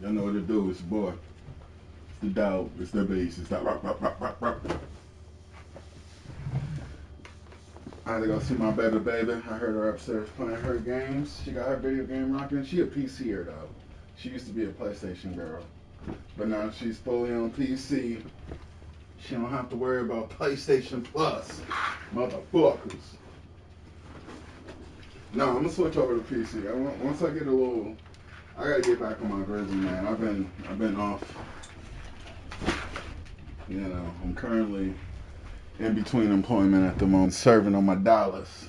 Y'all know what to do. It's your boy. It's the dog. It's the bass. It's that rock, rock, rock, rock, rock. I had to go see my baby. I heard her upstairs playing her games. She got her video game rocking. She a PCer though. She used to be a PlayStation girl, but now she's fully on PC. She don't have to worry about PlayStation Plus, motherfuckers. No, I'm gonna switch over to PC. Once I get a little, I gotta get back on my Grizzly, man. I've been off. You know, I'm currently in between employment at the moment, serving on my dollars.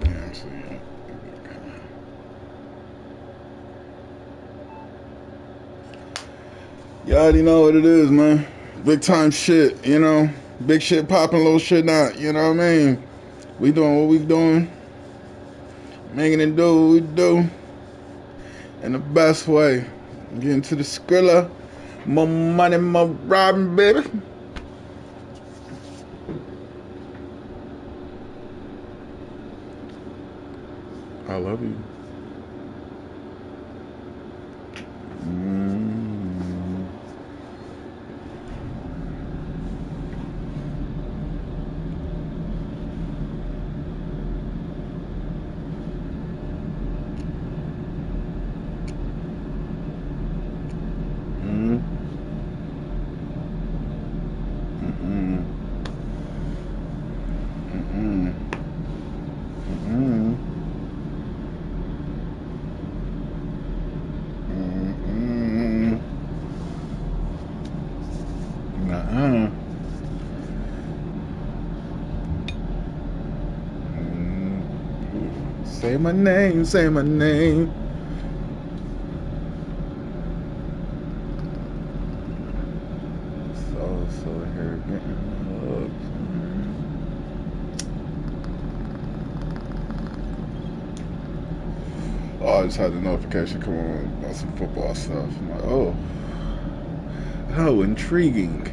Yeah, actually, yeah. You already know what it is, man. Big time shit, you know. Big shit popping, little shit not. You know what I mean? We doing what we doing, making it do what we do in the best way. Getting to the skrilla, more money, more robbing, baby. I love you. Mm. Say my name, say my name. So here getting up. Oh, I just had the notification come on about some football stuff. I'm like, oh, intriguing.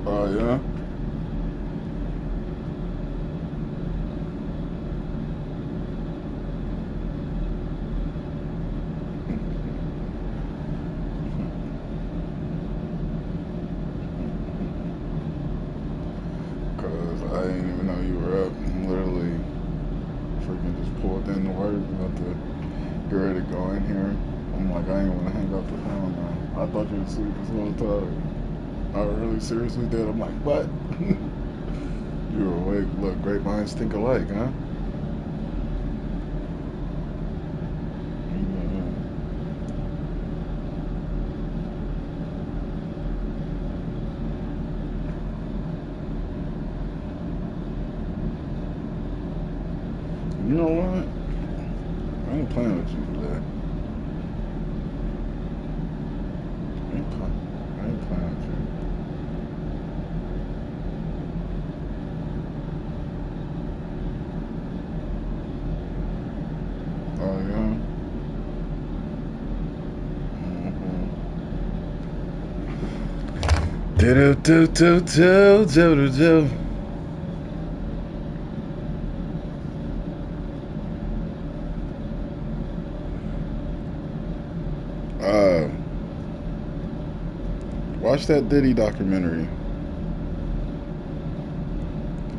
Oh, yeah? Because I didn't even know you were up. Literally, freaking just pulled in the work. About to get ready to go in here. I'm like, I ain't want to hang up the phone now. I thought you were asleep this whole time. I really seriously did. I'm like, what? You were awake. Look, great minds think alike, huh? You know what? I ain't playing with you today. I ain't playing with you. Oh, yeah? Do. Uh, watch that Diddy documentary.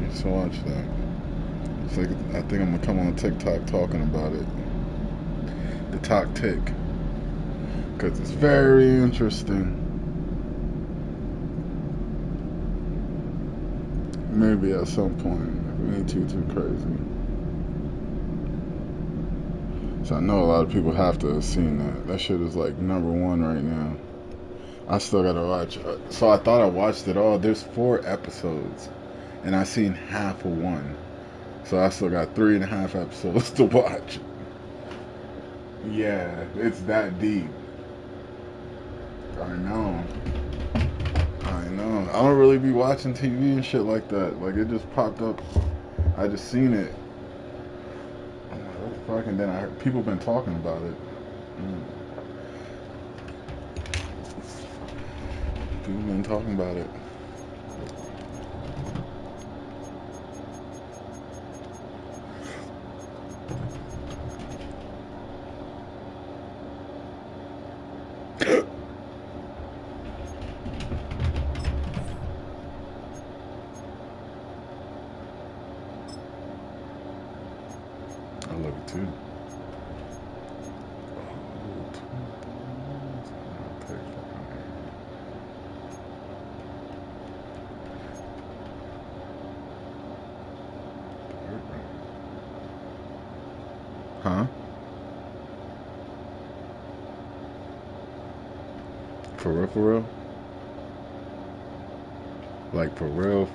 You should watch that. I think I'm gonna come on TikTok talking about it. The talk tick, because it's very interesting. Maybe at some point, if it ain't too crazy. So I know a lot of people have to have seen that. That shit is like #1 right now. I still gotta watch. So I thought I watched it all. There's 4 episodes, and I seen half of one. So I still got 3.5 episodes to watch. Yeah, it's that deep. I know. I don't really be watching TV and shit like that. Like, it just popped up. I just seen it. I'm like, what the fuck? And then I heard people been talking about it. People been talking about it. I love it too. Huh? For real? Like, for real?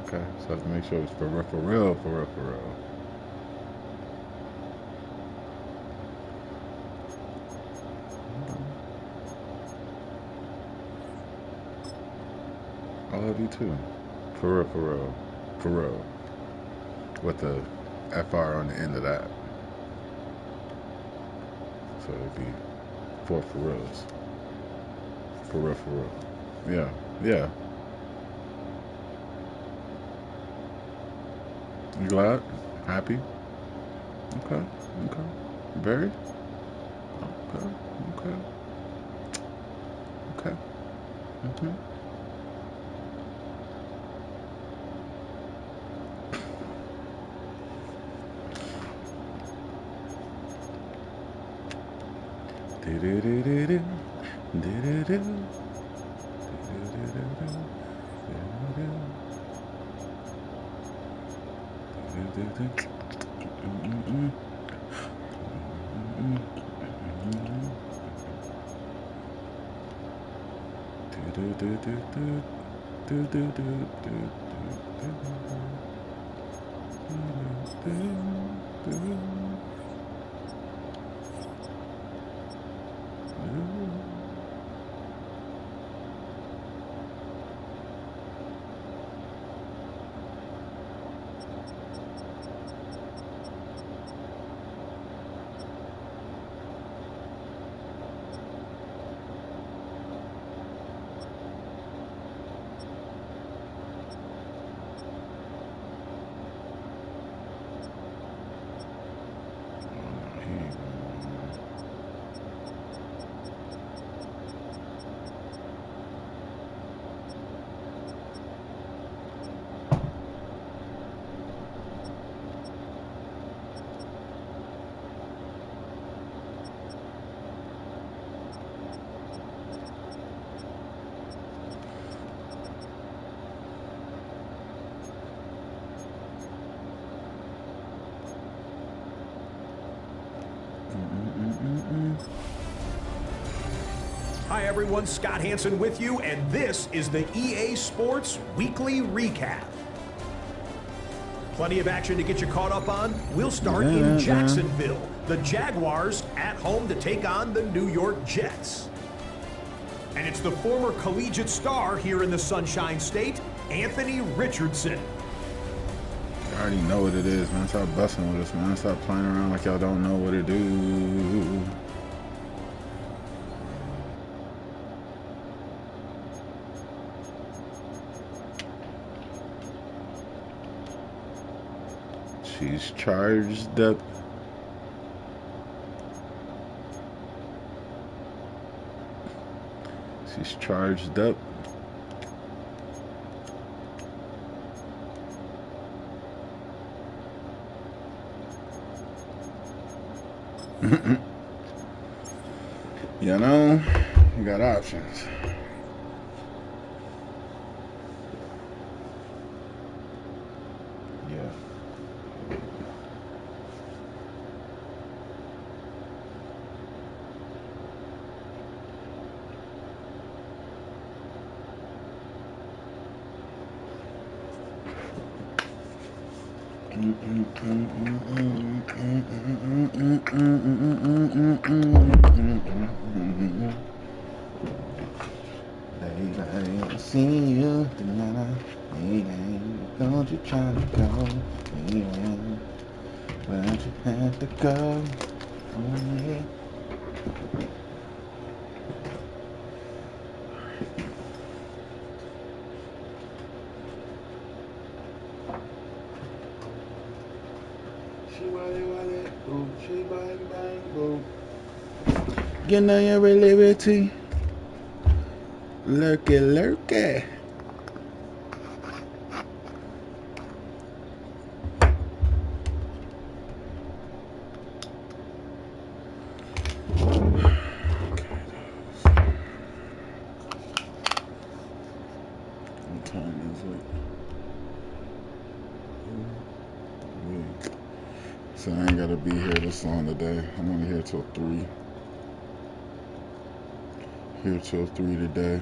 Okay. So I have to make sure it's for real. I love you too. For real. With the FR on the end of that. So it'd be for reals. For real. Yeah. You glad? Happy? Okay. Very? Okay. Mm-hmm. Hi everyone, Scott Hansen with you, and this is the EA Sports Weekly Recap. Plenty of action to get you caught up on. We'll start in Jacksonville. The Jaguars at home to take on the New York Jets. And it's the former collegiate star here in the Sunshine State, Anthony Richardson. I already know what it is, man. Stop busting with us, man. Stop playing around like y'all don't know what to do. She's charged up. She's charged up. You know, you got options. Yeah. Baby, I see you tonight. Don't you try to go? But you have to go for me. You know your liberty. Lurky, lurky. What time is it? So I ain't gotta be here this long today. I'm only here till 3. Here till 3 today.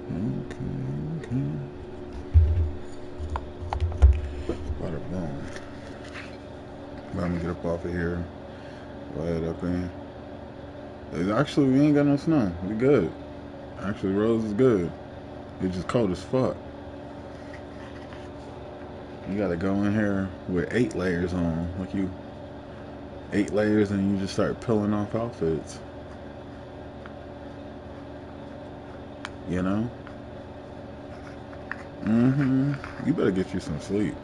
Okay. Bada boom. Let me get up off of here. Right up in. Actually, we ain't got no snow. We good. Actually, Rose is good. It's just cold as fuck. You gotta go in here with 8 layers on. Like you 8 layers and you just start peeling off outfits. You know? You better get you some sleep.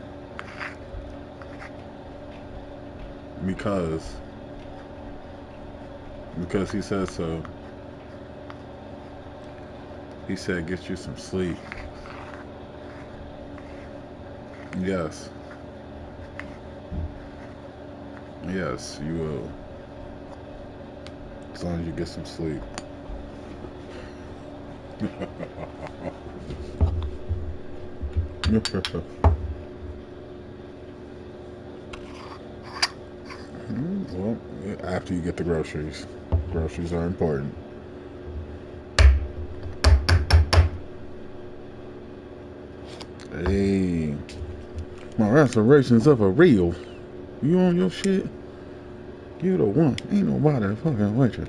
Because he said so. He said get you some sleep. Yes. Yes, you will. as long as you get some sleep. Well, after you get the groceries. Groceries are important. Hey, my reservations up are real. You on your shit? You the one. Ain't nobody fucking with you.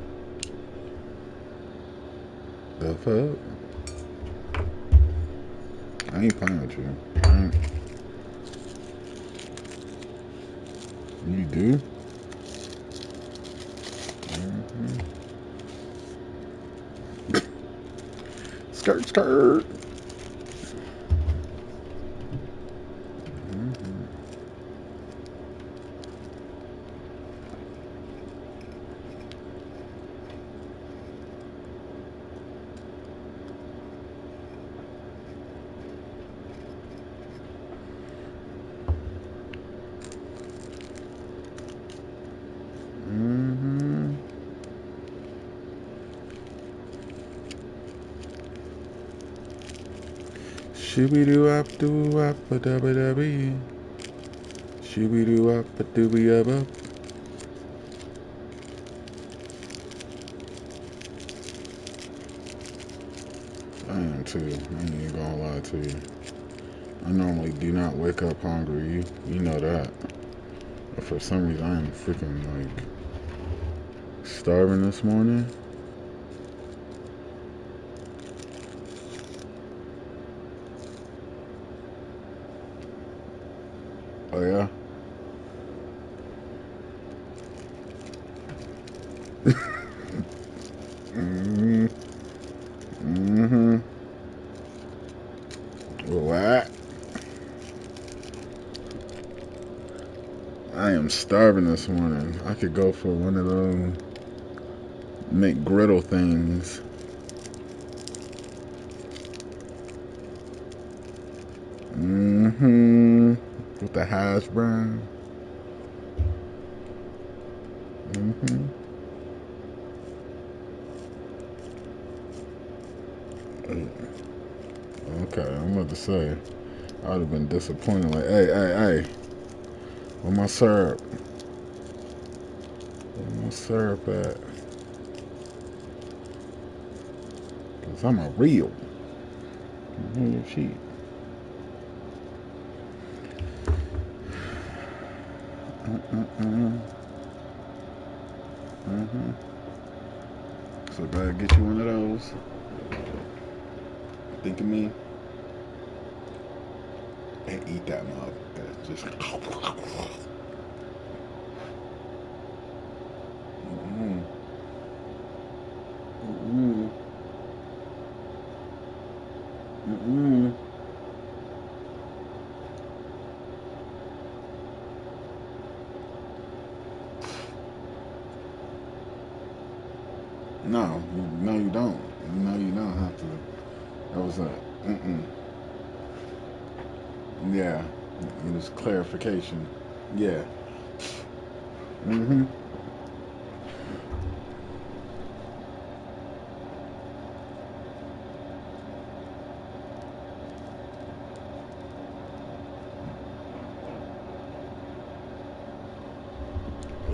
The fuck? I ain't playing with you. You do? Mm-hmm. Skirt, skirt. Mm-hmm. Mm-hmm. Shooby doo up doo up a dubba dubby. Shooby doo up a dooby up up. I am too. I ain't even gonna lie to you. I normally do not wake up hungry. You know that. But for some reason, I am freaking like starving this morning. Oh yeah. Mm-hmm. Mm-hmm. What? I am starving this morning. I could go for one of those McGriddle things. Mm-hmm. With the hash brown. Mm-hmm. Okay, I'm about to say. I would have been disappointed. Like, hey. Where my syrup? Where my syrup at? Cause I'm a real. Real shit. Mm-mm-mm. Mm-hmm. So gotta get you one of those. Think of me. And eat that motherfucker. Just. Mm-mm. Mm-mm. Mm-mm. No, you don't. No, you don't have to. That was a. Mm-mm. Yeah. It was clarification. Yeah. Mm-hmm.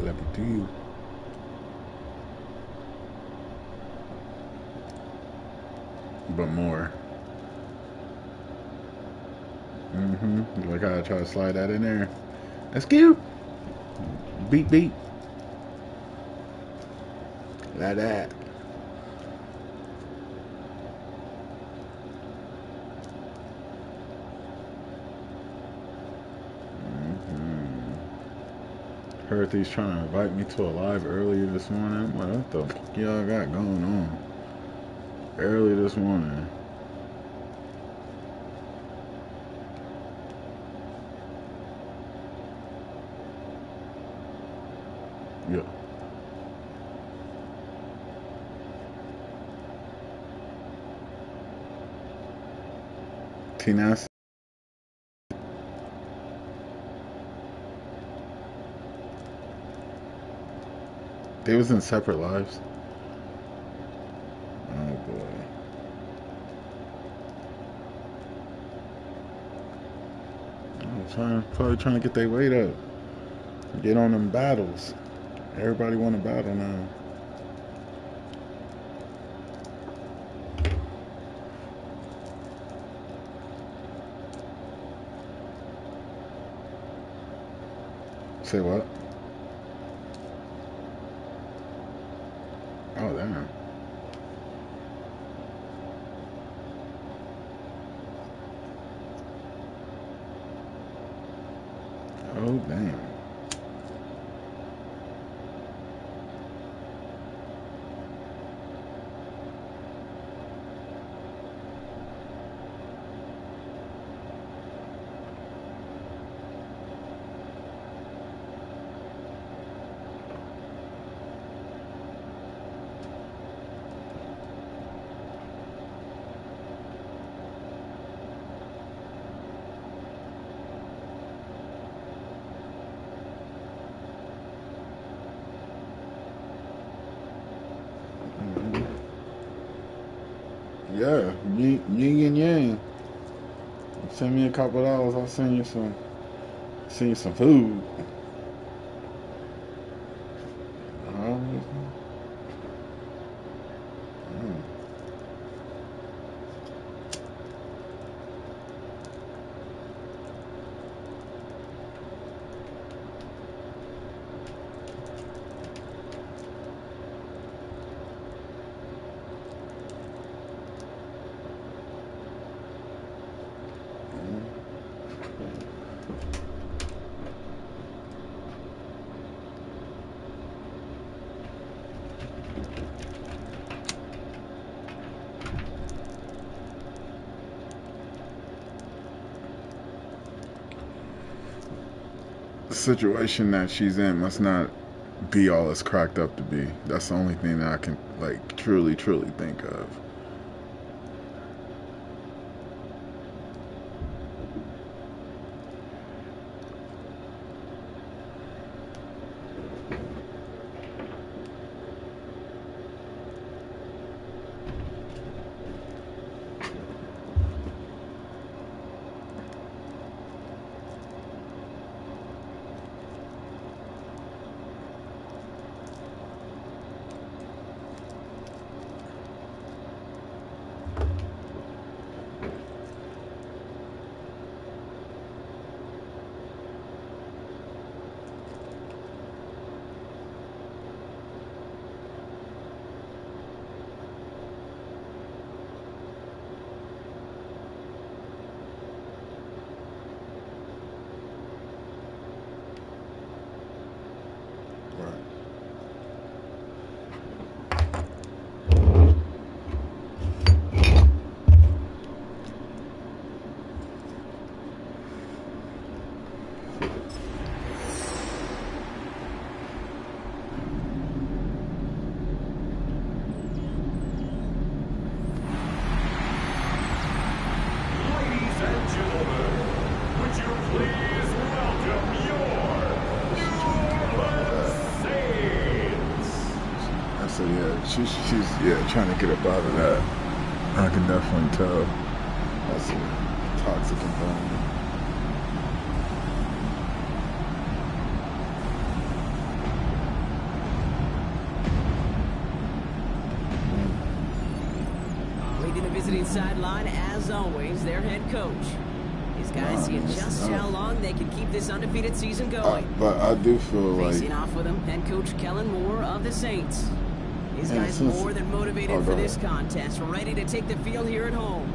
Love it to you. But more. Mm-hmm. Like how I try to slide that in there. That's cute. Beat, beat. Like that. Mm-hmm. Heard he's trying to invite me to a live earlier this morning. I'm like, what the fuck y'all got going on? Early this morning. Yeah. T-Nas. They was in separate lives. Probably trying to get their weight up. Get on them battles. Everybody want to battle now. Say what? Oh, damn. Oh, damn. Yeah, yin and yang. Send me a couple dollars. I'll send you some food. Mm. The situation that she's in must not be all it's cracked up to be. That's the only thing that I can like truly think of. She's trying to get up out of that. I can definitely tell. That's a toxic environment. Leading the visiting sideline, as always, their head coach. These guys seeing just how long they can keep this undefeated season going. But I do feel like facing off with them, head coach Kellen Moore of the Saints. These guys more than motivated for this contest, ready to take the field here at home.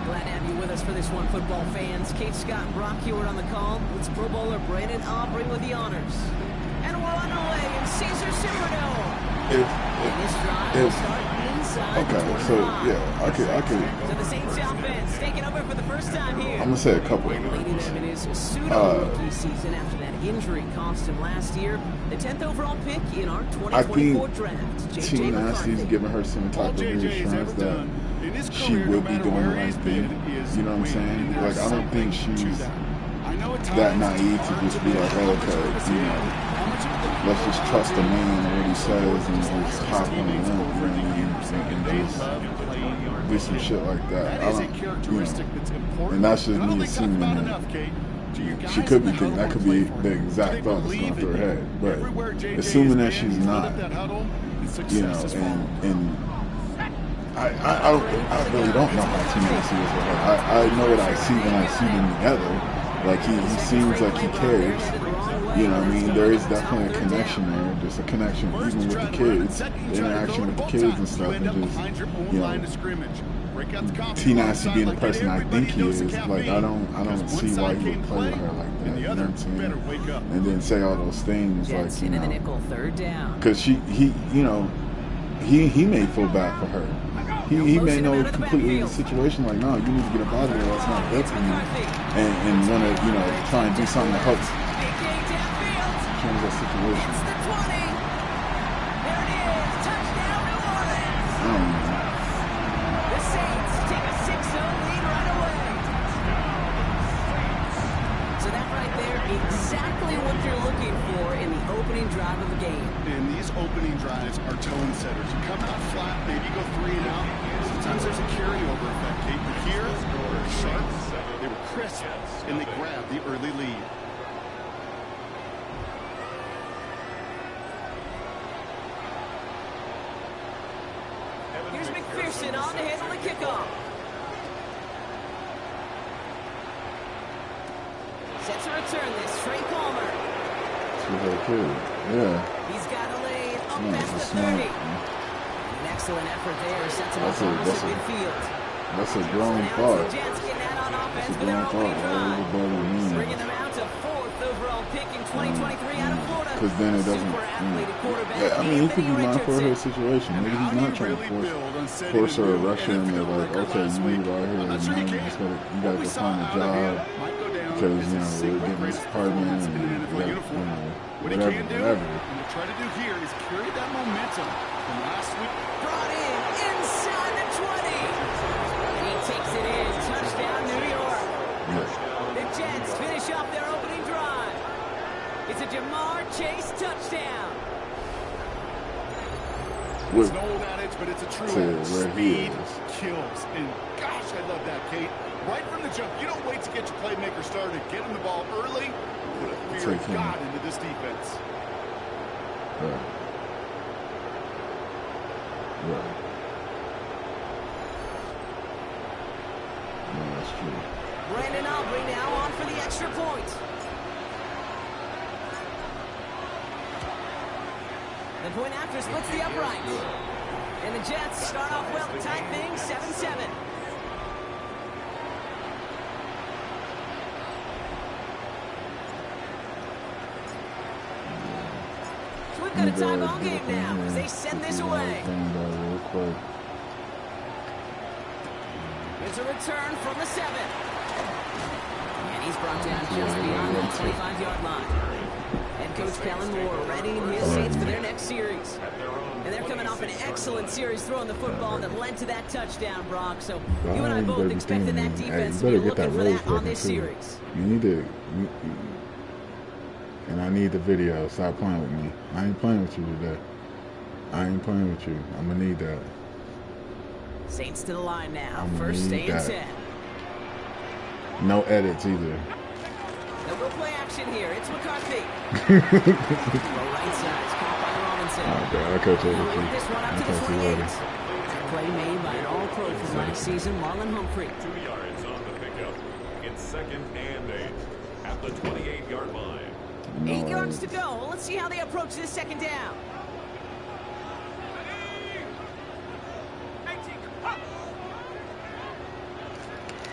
Glad to have you with us for this one, football fans. Kate Scott and Brock Hewitt on the call. It's Pro Bowler Brandon Aubrey with the honors. And we're underway in Caesar Superdome. Okay, so yeah, I could. So the Saints offense taking over for the first time here. I'm gonna say a couple of leading them in his pseudo-rookie season after that injury cost him last year. The 10th overall pick in our 2024 draft. Team Nasty's giving her some type of reassurance that she will be doing the right thing. You know what I'm saying? Like, I don't think she's that naive to just be like, oh, okay, you know, let's just trust the man and what he says and just hop on the limb, you know what I mean? And just do some shit like that. I don't, you know, and that's just me assuming that she could be thinking, that could be the exact thought that's going through her head. But assuming that she's not, you know, and I really don't know how Team Messi is with her. I know what I see when I see them together. Like, he seems like he cares. You know what I mean? There is definitely a connection there. There's a connection even with the kids, the interaction with the kids and stuff. And just, you know, T-Nasty being the person I think he is, like, I don't see why he would play with her like that. You know what I'm saying? And then say all those things, like, you know, because he may feel bad for her. He may know completely the situation, like, no, you need to get up out of there, that's not good for you. And want to, you know, try and do something to help change that situation. The Saints take a 6-0 lead right away. So that right there, exactly what you're looking for in the opening drive of the game. And these opening drives are tone setters. You come out flat, maybe go 3 and out. Sometimes there's a carryover effect, Kate. But here, they were sharp, they were crisp, and they grabbed the early lead. Here's McPherson on to handle the kickoff. Set to return this, Trey Palmer. She's okay. Yeah. He's got a lane up past the 30. An excellent effort there. Sets him up almost at midfield. That's a grown thought. The Jets getting that on offense That's a for their grown opening thought. drive. Bringing them out to 4th overall pick in 2023 out of Florida. Because then it doesn't. Yeah, I mean, he could be mindful of her situation. Maybe he's not trying to force her or rush her into, like, okay, you move out here, and you gotta go find a job because, you know, we're getting this apartment and whatever. And to try to do here is carry that momentum from last week. Brought in inside the 20. And he takes it in. Touchdown, New York. Yes. The Jets finish off their opening drive. It's a Jamar Chase touchdown. It's an old adage, but it's a true one. Speed kills. And gosh, I love that, Kate. Right from the jump, you don't wait to get your playmaker started. Get him the ball early. Put a fear of God into this defense. Right. Right. No, that's true. Brandon Aubrey now on for the extra point. The point after splits the uprights. And the Jets start off well to tie things 7-7. So we've got a tie ball game now as they send this away. It's a return from the 7. And he's brought down just beyond the 25-yard line. Head coach Kellen Moore readying his Saints for their next series. And they're coming off an excellent series throwing the football that led to that touchdown, Brock. So you and I both expected that defense to be looking for that on this series. You need to, and I need the video. Stop playing with me. I ain't playing with you today. I ain't playing with you. I'm going to need that. Saints to the line now. First stay and 10. No edits either. No go play action here. It's McCarthy. Right side. Caught by Robinson. Okay, I'll catch up with you. This one up to the 28. Play made by an all-pro from last season, Marlon Humphrey. 2 yards on the pickup. It's 2nd and 8 at the 28-yard line. 8 yards to go. Let's see how they approach this second down.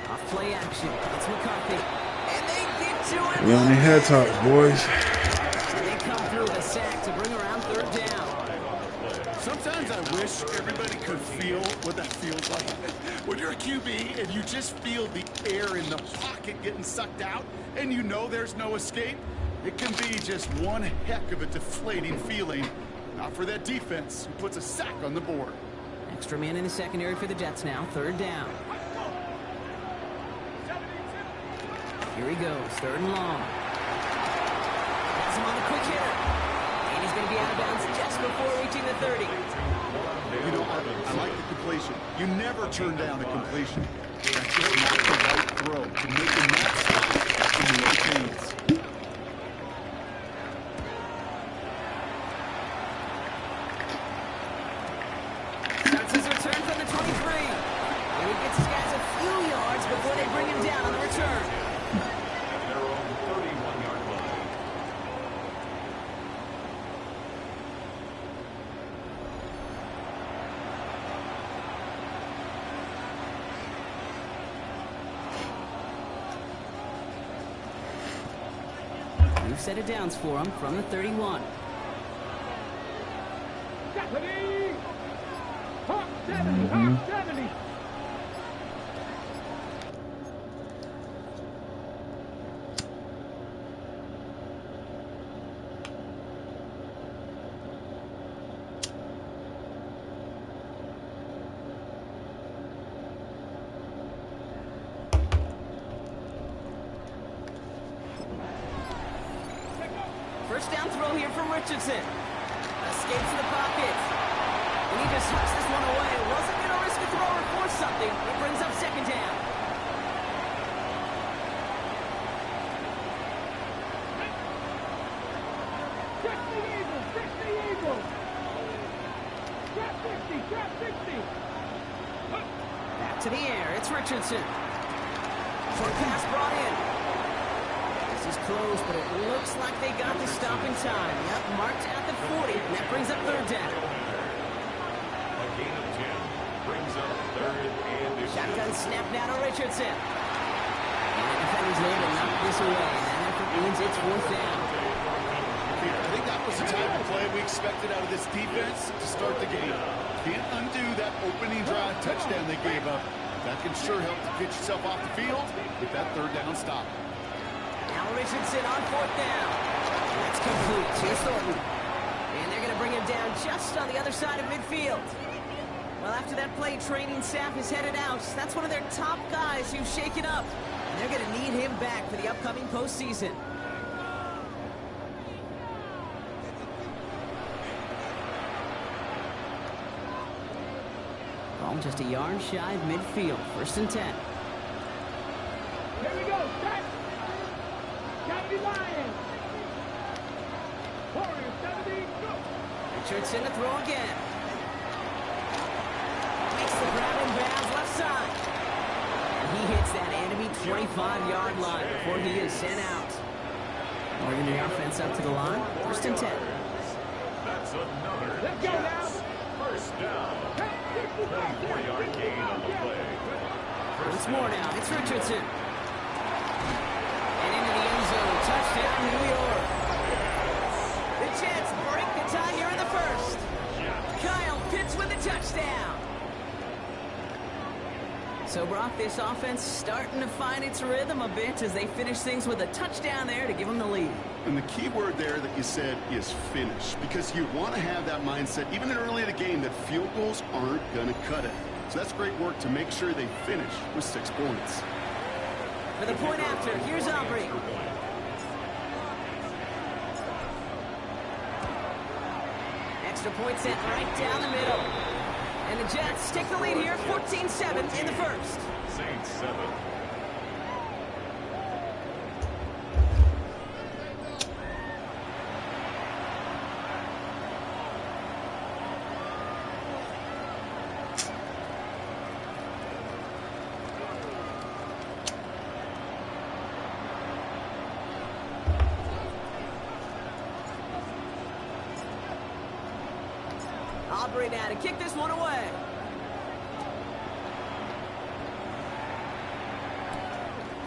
Off play action. It's McCarthy. And they get to him. We on the head tops, boys. They come through with a sack to bring around 3rd down. Sometimes I wish everybody could feel what that feels like. When you're a QB and you just feel the air in the pocket getting sucked out and you know there's no escape, it can be just one heck of a deflating feeling. Not for that defense who puts a sack on the board. Extra man in the secondary for the Jets now. 3rd down. Here he goes, 3rd and long. Has him on the quick hitter. And he's going to be out of bounds just before reaching the 30. You know, I like the completion. You never turn down a completion. That's just not the right throw to make him not stop in the right hands. Starts his return from the 23. And he gets his guys a few yards before they bring him down on the return. At their own 31-yard line. New set of downs for him from the 31. Hawk 70, Hawk 70. First down throw here from Richardson. Escapes in the pocket. And he just hucks this one away. Wasn't going to risk a throw or force something. It brings up 2nd down. Check the Eagle, check the Eagle. Trap 60, trap 60. Back to the air. It's Richardson. Short pass brought in. This is close, but it looks like they got the stop in time. Yep, marked at the 40, and that brings up 3rd down. A gain of 10 brings up 3rd and 2. Shotgun snap now to Richardson. And the defender's able to knock this away. And that effort means it's 4th down. I think that was the type of play we expected out of this defense to start the game. Can't undo that opening drive touchdown they gave up. That can sure help to get yourself off the field with that 3rd down stop. Now Richardson on 4th down. That's complete. Chase Thornton. And they're going to bring him down just on the other side of midfield. Well, after that play, training staff is headed out. That's one of their top guys who's shaken up. And they're going to need him back for the upcoming postseason. Ball just a yard shy of midfield. 1st and 10. Here we go, set. 70 Lions. Warriors 70, go. Richardson to throw again. Makes the grab in bounds left side. And he hits that enemy 25-yard line before he is sent out. Bringing the offense up to the line. 1st and 10. That's another Let's go now. Jets. 1st down. 4-yard gain on the play. Once more now, it's Richardson. And into the end zone. Touchdown, New York. The Jets break the tie here in the 1st. Kyle Pitts with the touchdown. So, Brock, this offense starting to find its rhythm a bit as they finish things with a touchdown there to give them the lead. And the key word there that you said is finish, because you want to have that mindset, even early in the game, that field goals aren't going to cut it. So that's great work to make sure they finish with 6 points. For the point after, here's Aubrey. Extra point sent right down the middle. And the Jets take the lead here, 14-7 in the 1st. Saints 7. Aubrey now to kick this one away.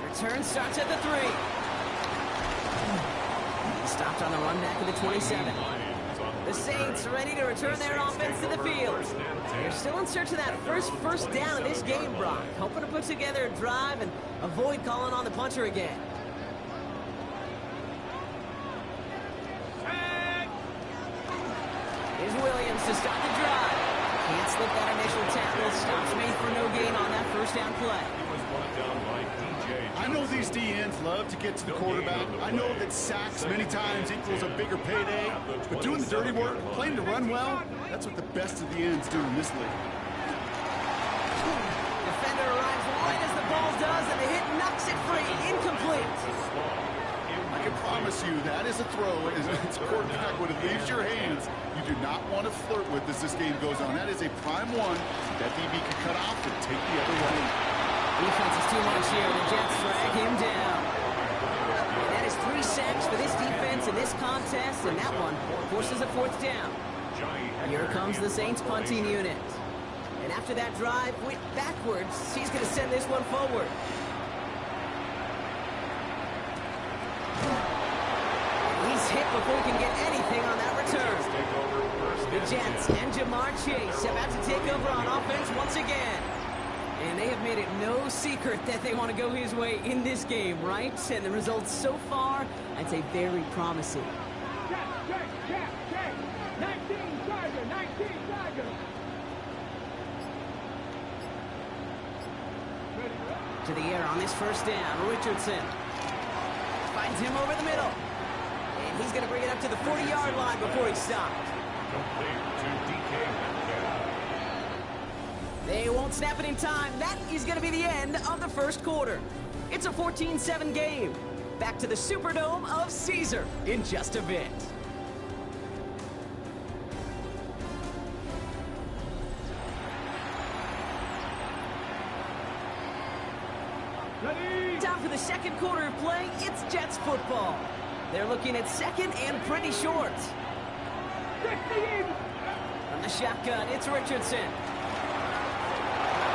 Return starts at the 3. Stopped on the run back of the 27. The Saints ready to return their offense to the field. They're still in search of that first down of this game, Brock. Hoping to put together a drive and avoid calling on the punter again. Here's Williams to start the drive. Can't slip that initial tackle. Stops made for no gain on that 1st down play. down by P.J. I know these DNs love to get to the quarterback. I know that sacks many times equals a bigger payday. But doing the dirty work, playing to run well, that's what the best of the ends do in this league. Defender arrives right as the ball does, and the hit knocks it free. Incomplete. I can promise you that is a throw as a quarterback when it leaves your hands. You do not want to flirt with as this game goes on. That is a prime one that DB can cut off and take the other way. Defense is too much here. The Jets drag him down. And that is 3 sacks for this defense in this contest, and that one forces a 4th down. Here comes the Saints punting unit. And after that drive went backwards, he's going to send this one forward. He's hit before he can get anything on that return. The Jets and Jamar Chase about to take over on offense once again. And they have made it no secret that they want to go his way in this game, right? And the results so far, I'd say very promising. Check. 19 Tiger. To the air on this first down, Richardson finds him over the middle. And he's going to bring it up to the 40-yard line before he stopped. Complete to DK Metcalf. They won't snap it in time. That is going to be the end of the first quarter. It's a 14-7 game. Back to the Superdome of Caesar in just a bit. Time for the second quarter of play. It's Jets football. They're looking at second and pretty short. From the shotgun, it's Richardson.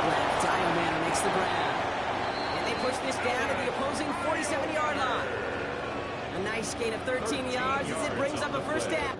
Left dial man makes the grab. And they push this down to the opposing 47-yard line. A nice gain of 13 yards as it brings up a first down.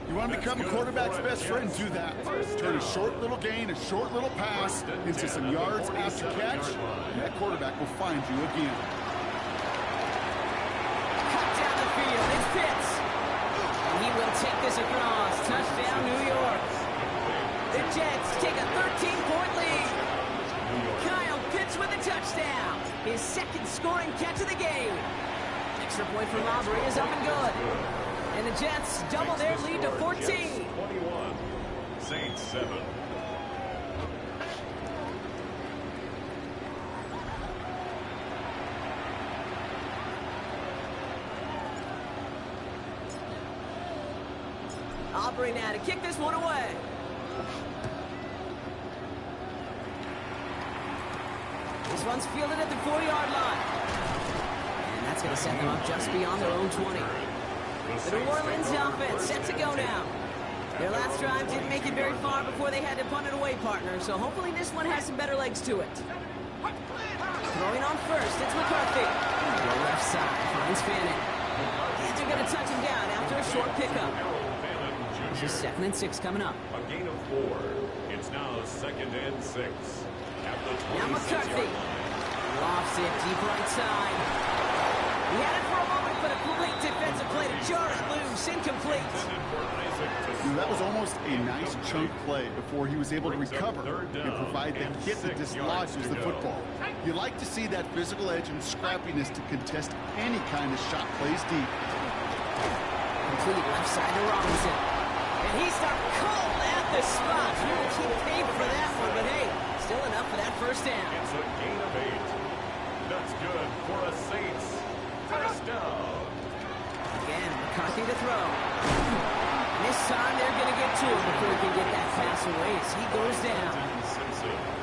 You want to become a quarterback's best friend, do that. Turn a short little gain, a short little pass into some yards after catch, and that quarterback will find you again. Cut down the field. It's Pitts. And he will take this across. Touchdown, New York. The Jets take a 13-point lead. Kyle Pitts with a touchdown. His second scoring catch of the game. Extra point from Aubrey is up and good. And the Jets double their lead to 14. Jets 21, Saints 7. Aubrey now to kick this one away. This one's fielded at the 4-yard line. And that's going to set them up just beyond their own 20. The New Orleans offense set to go now. Their last drive didn't make it very far before they had to punt it away, partner, so hopefully this one has some better legs to it. Throwing on first, it's McCarthy. The left side finds Fannin. And they're going to touch him down after a short pickup. This is 2nd and 6 coming up. A gain of 4. It's now 2nd and 6. At the 26-yard Now McCarthy lofts it deep right side. He had it for a moment, but a great defensive play to jar it loose. Incomplete. That was almost a nice chunk play before he was able to recover and provide the hit that dislodges the football. You like to see that physical edge and scrappiness to contest any kind of shot plays deep. Complete left side to Robinson. And he started cold at the spot. He paid for that one, but hey, still enough for that first down. It's a gain of 8. That's good for a Saints first down. Again, McCarthy to throw. And this time they're going to get to him before he can get that pass away as he goes down.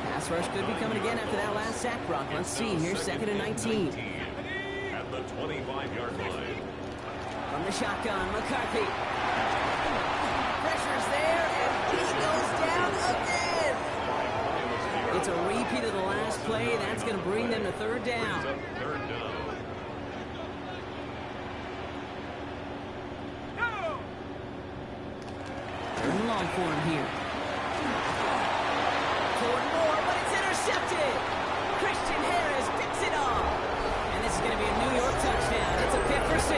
Pass rush could be coming again after that last sack, Brock. Let's see. Here's 2nd and 19. At the 25-yard line. From the shotgun, McCarthy. Pressure's there, and he goes down again. It's a repeat of the last play. That's going to bring them to 3rd down. Third down. Third and long for him here. Toward Moore, but it's intercepted. Christian Harris picks it off. And this is going to be a New York touchdown. It's a pick for 6.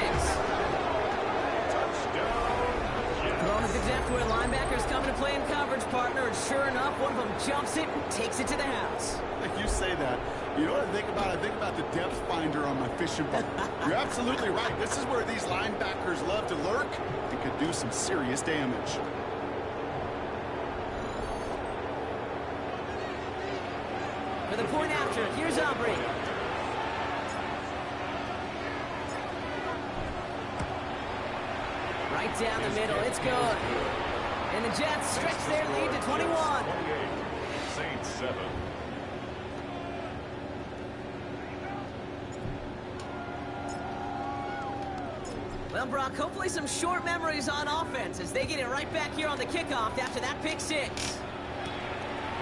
Throwing at the depth where linebackers coming to play in coverage, partner. And sure enough, one of them jumps it and takes it to the house. Like you say that, you know what I think about? I think about the depth finder on my fishing boat. You're absolutely right. This is where these linebackers love to lurk and could do some serious damage. For the point after, here's Aubrey. Right down the middle, it's good. And the Jets stretch their lead to 21. 28. Saints 7. Well, Brock, hopefully some short memories on offense as they get it right back here on the kickoff after that pick 6.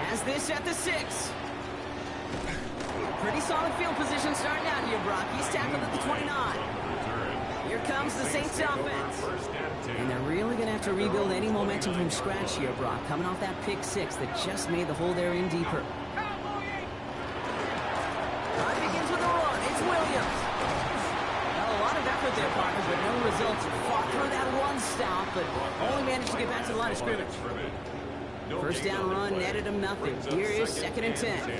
Has this at the 6. Pretty solid field position starting out here, Brock. He's tackled at the 29. Here comes the Saints offense. And they're really going to have to rebuild any momentum from scratch here, Brock, coming off that pick 6 that just made the hole there in deeper. Time begins with a run. It's Williams. Well, a lot of effort there, partner, but no results. Fought through that run stop, but only managed to get back to the line of scrimmage. First down run netted him nothing. Here is 2nd and 10.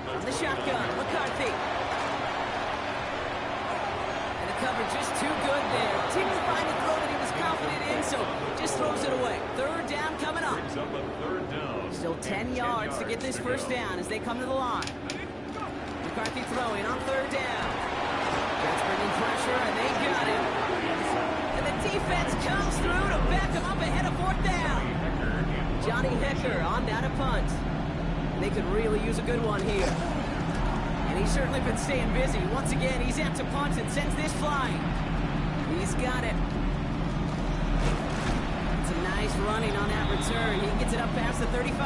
On the shotgun, McCarthy. And the cover just too good there. Didn't find the throw that he was confident in, so just throws it away. 3rd down coming up. Still 10 yards to get this first down as they come to the line. McCarthy throwing on 3rd down. That's bringing pressure, and they got him. And the defense comes through to back him up ahead of 4th down. Johnny Hecker on down to punt. They could really use a good one here. And he's certainly been staying busy. Once again, he's out to punt and sends this flying. He's got it. It's a nice running on that return. He gets it up past the 35.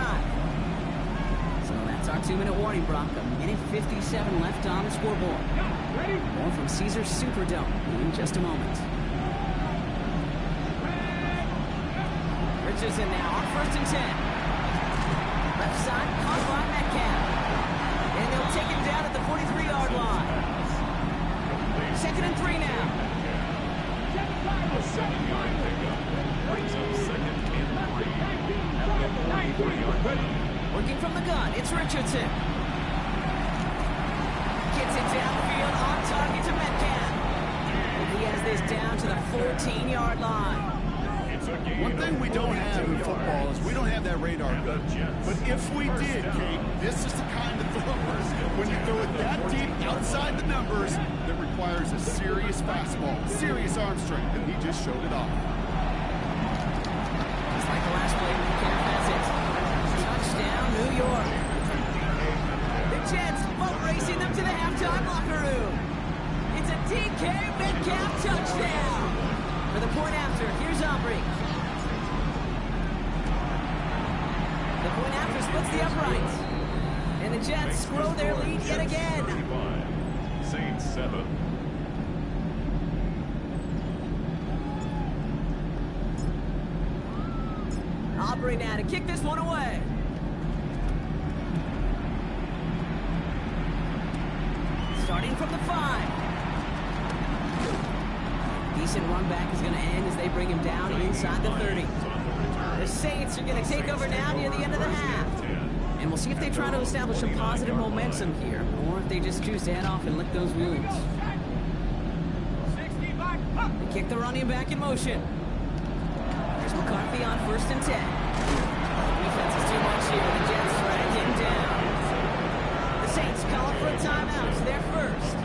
So that's our 2-minute warning, Brock. A minute 57 left on the scoreboard. More from Caesars Superdome in just a moment. Richardson now on 1st and 10. Left side, caught by Metcalf. And they'll take him down at the 43-yard line. 2nd and 3 now. Working from the gun, it's Richardson. Gets it downfield on target to Metcalf. And he has this down to the 14-yard line. One thing we don't have in football is we don't have that radar gun. But if we did, Kate, this is the kind of throwers, when you throw it that deep outside the numbers, that requires a serious fastball, serious arm strength, and he just showed it off. Just like the last play, Metcalf has it. Touchdown, New York. The Jets boat racing them to the halftime locker room. It's a DK Metcalf touchdown. For the point after, here's Aubrey. The point after splits the uprights. And the Jets grow their lead yet again. Saints 7. Aubrey now to kick this one away. Starting from the 5. Decent run back is going to end as they bring him down inside the 30. The Saints are going to take over now near the end of the half. And we'll see if they try to establish some positive momentum here, or if they just choose to head off and lick those wounds. They kick the running back in motion. There's McCarthy on 1st and 10. Defense is too much here. The Jets drag him down. The Saints calling for a timeout. They're first.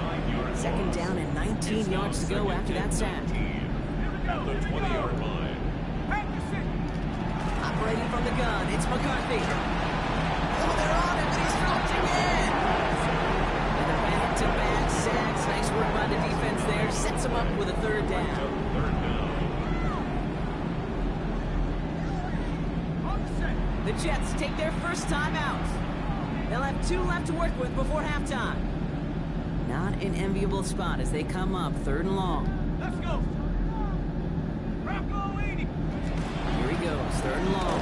2nd down and 19 yards to go after that sack. at the 20-yard line. Operating from the gun, it's McCarthy. Oh, they're on him, and he's dropped again. And the back-to-back sacks. Nice work by the defense there. Sets him up with a third down. Third down. The Jets take their first time out. They'll have 2 left to work with before halftime. Not an enviable spot as they come up 3rd and long. Let's go. Rocco 80. Here he goes, 3rd and long.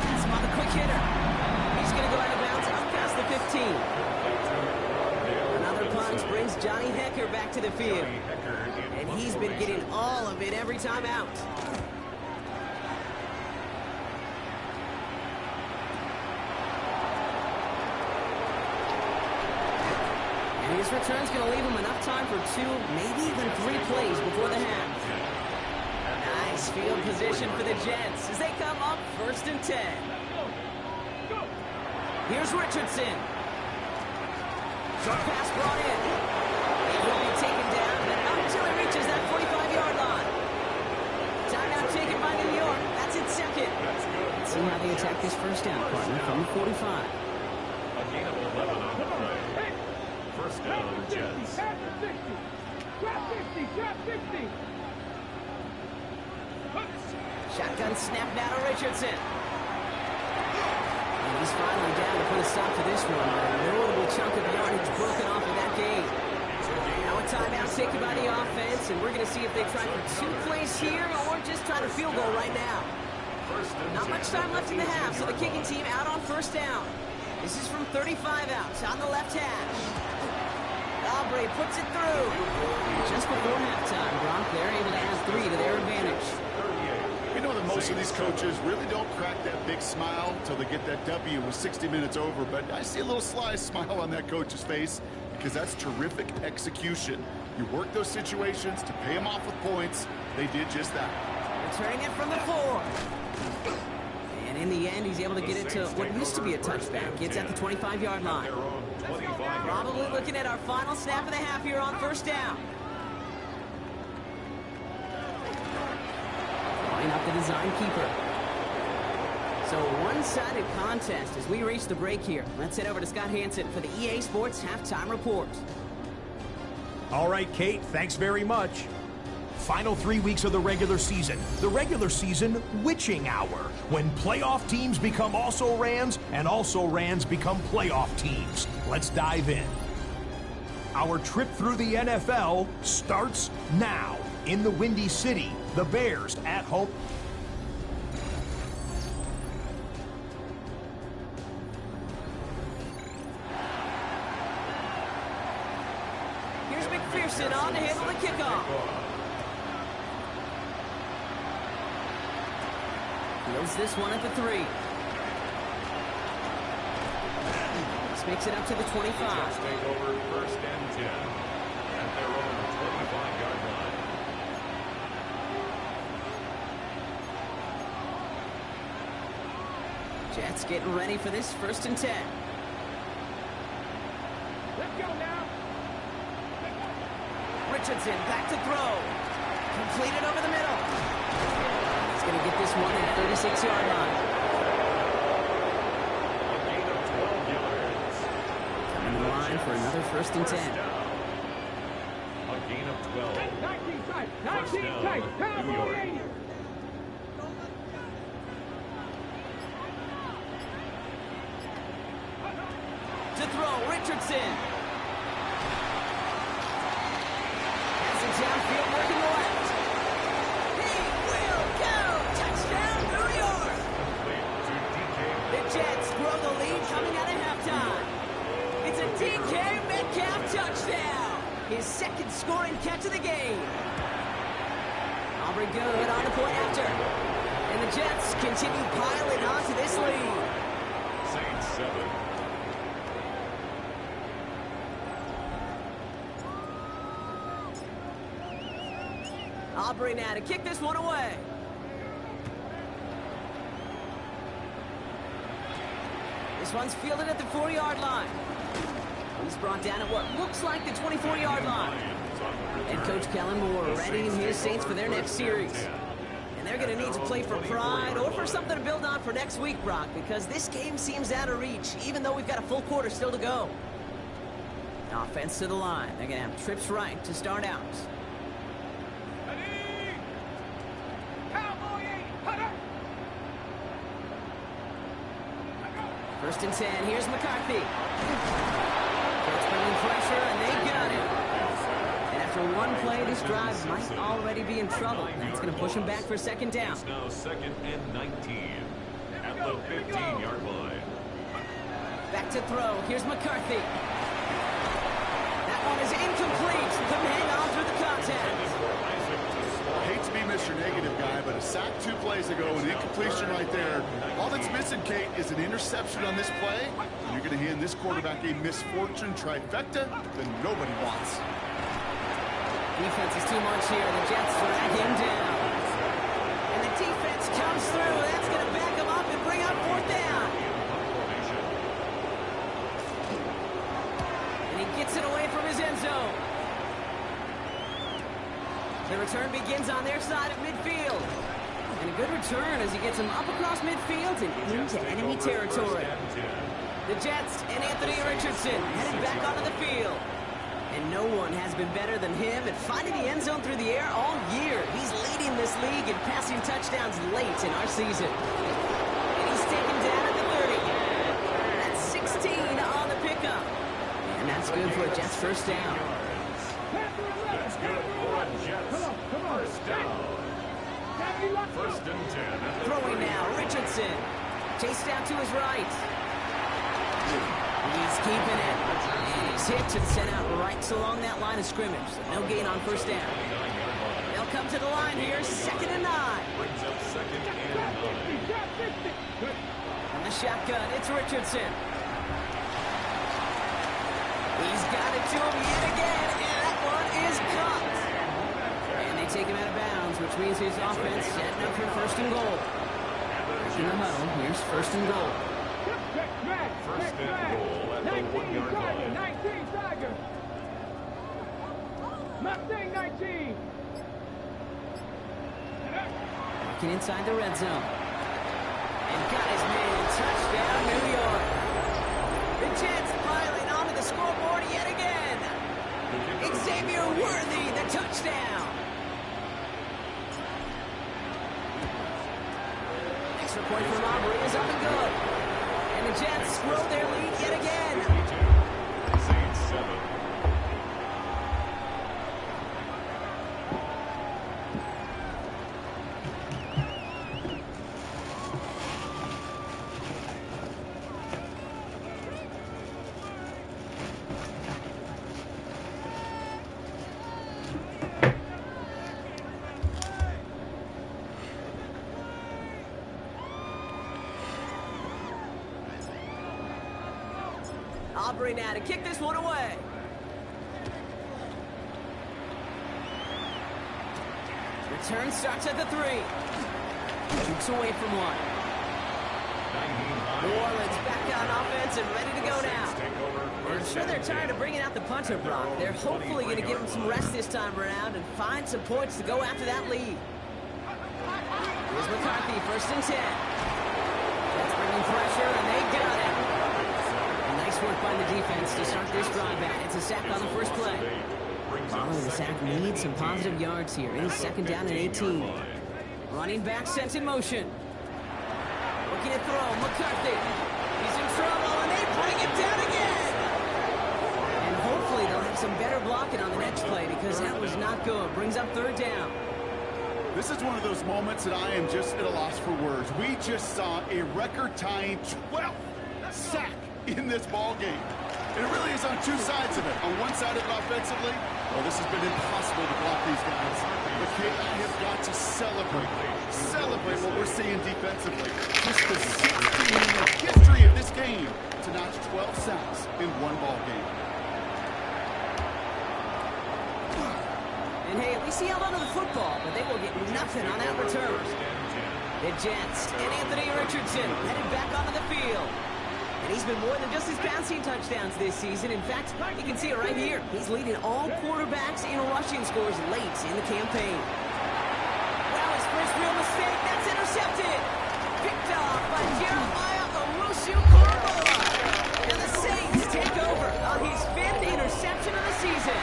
Pass him on the quick hitter. He's going to go out of bounds up past the 15. Another punch brings Johnny Hecker back to the field. And he's been getting all of it every time out. And his return's going to leave him enough time for 2, maybe even 3 plays before the half. Nice field position for the Jets as they come up 1st and 10. Here's Richardson. Short pass brought in. He will be taken down, but not until he reaches that 45-yard line. Timeout taken by New York. That's its 2nd. Let's see how they attack this first down, partner, from the 45. A gain of 11 on the play. First down, Jets. Drop 50, drop 50. Shotgun snap now to Richardson. And he's finally down to put a stop to this one. A notable chunk of yardage broken off in that game. Now a timeout taken by the offense, and we're going to see if they try for 2 plays here or just try to field goal right now. Not much time left in the half, so the kicking team out on 1st down. This is from 35 out on the left hash. Aubrey puts it through. Just before halftime, Gronk, they're able to add 3 to their advantage. You know that most of these coaches really don't crack that big smile until they get that W with 60 minutes over, but I see a little sly smile on that coach's face because that's terrific execution. You work those situations to pay them off with points. They did just that. Returning it from the 4. And in the end, he's able to get it to what used to be a touchback. It's at the 25-yard line. Probably looking at our final snap of the half here on 1st down. Line up the design keeper. So one-sided contest as we reach the break here. Let's head over to Scott Hansen for the EA Sports Halftime Report. All right, Kate, thanks very much. Final 3 weeks of the regular season. The regular season witching hour, when playoff teams become also-rans and also-rans become playoff teams. Let's dive in. Our trip through the NFL starts now. In the Windy City, the Bears at home. Here's McPherson on to handle the kickoff. Fields this one at the 3. This makes it up to the 25. Take over 1st and 10 at their own 25-yard line. Jets getting ready for this 1st and 10. Let's go now. Richardson back to throw. Completed over the middle. He's going to get this one at the 36-yard line. A gain of 12 yards. Coming to the line for another 1st and 10. A gain of 12. 19 tight, First 19 down, tight. Pound New ball York. 80. To throw, Richardson. Has it downfield, working left. He will go. Touchdown, New York. The Jets grow the lead coming out of halftime. It's a DK Metcalf touchdown. His 2nd scoring catch of the game. Aubrey good on the point after. And the Jets continue piling onto this lead. Saints 7. Aubrey now to kick this one away. This one's fielded at the 4-yard line. He's brought down at what looks like the 24-yard line. Head coach Kellen Moore readying his Saints for their next series. And they're going to need to play for pride or for something to build on for next week, Brock, because this game seems out of reach, even though we've got a full quarter still to go. Offense to the line. They're going to have trips right to start out. First and 10. Here's McCarthy. It's bringing pressure, and they got it. And after one play, this drive might already be in trouble. That's going to push him back for second down. It's now 2nd and 19 at the 15-yard line. Back to throw. Here's McCarthy. That one is incomplete. Couldn't hang on through the contact. I hate to be Mr. Negative guy, but a sack 2 plays ago, an incompletion right there. All that's missing, Kate, is an interception on this play. And you're going to hand this quarterback a misfortune trifecta that nobody wants. Defense is too much here. The Jets drag him down. And the defense comes through. That's going to back him up and bring up 4th down. And he gets it away from his end zone. The return begins on their side of midfield. And a good return as he gets him up across midfield and into enemy territory. The Jets and Anthony Richardson headed back onto the field. And no one has been better than him at finding the end zone through the air all year. He's leading this league in passing touchdowns late in our season. And he's taken down at the 30. That's 16 on the pickup. And that's good for a Jets first down. That's good for a Jets first down. 1st and 10. Throwing now, Richardson. Chased down to his right. He's keeping it. And he's hit and sent out right along that line of scrimmage. So no gain on first down. They'll come to the line here, 2nd and 9. Brings up 2nd and 9. From the shotgun, it's Richardson. He's got it to him yet again, and that one is caught. And they take him out of bounds, which means his offense setting up for 1st and goal. Back in the huddle, here's 1st and goal. 1st and goal at the 1-yard line. 19, Tiger. Mustang 19. Working inside the red zone. And got his man. Touchdown, New York. The Jets piling onto the scoreboard yet again. Xavier Worthy, the touchdown. Extra point from Aubrey is up and good. And the Jets grow their lead yet again. Saints 7. Aubrey now to kick this one away. Return starts at the 3. Shoots away from one. New Orleans back on offense and ready to go now. I'm sure they're tired of bringing out the punter, Brock. They're hopefully going to give him some rest this time around and find some points to go after that lead. Here's McCarthy, 1st and 10. That's bringing pressure, and they got it. Nice work by the defense to start this drive out. It's a sack on the first play. Following the sack needs some positive yards here. It is 2nd down and 18. Running back sent in motion. Looking to throw. McCarthy. He's in trouble, and they bring him down again. And hopefully they'll have some better blocking on the next play because that was not good. Brings up 3rd down. This is one of those moments that I am just at a loss for words. We just saw a record-tying 12th sack in this ball game. And it really is on 2 sides of it. On one side of it offensively, well, this has been impossible to block these guys. But Kate, I have got to celebrate what we're seeing defensively. Just the 16-year history of this game to notch 12 sacks in one ball game. And hey, at least he held onto the football, but they will get nothing on that return. The Jets and Anthony Richardson headed back onto the field. And And he's been more than just his passing touchdowns this season. In fact, you can see it right here. He's leading all quarterbacks in rushing scores late in the campaign. Wow, his first real mistake. That's intercepted. Picked off by Jeremiah Owusu-Koramoah. And the Saints take over on his 5th interception of the season.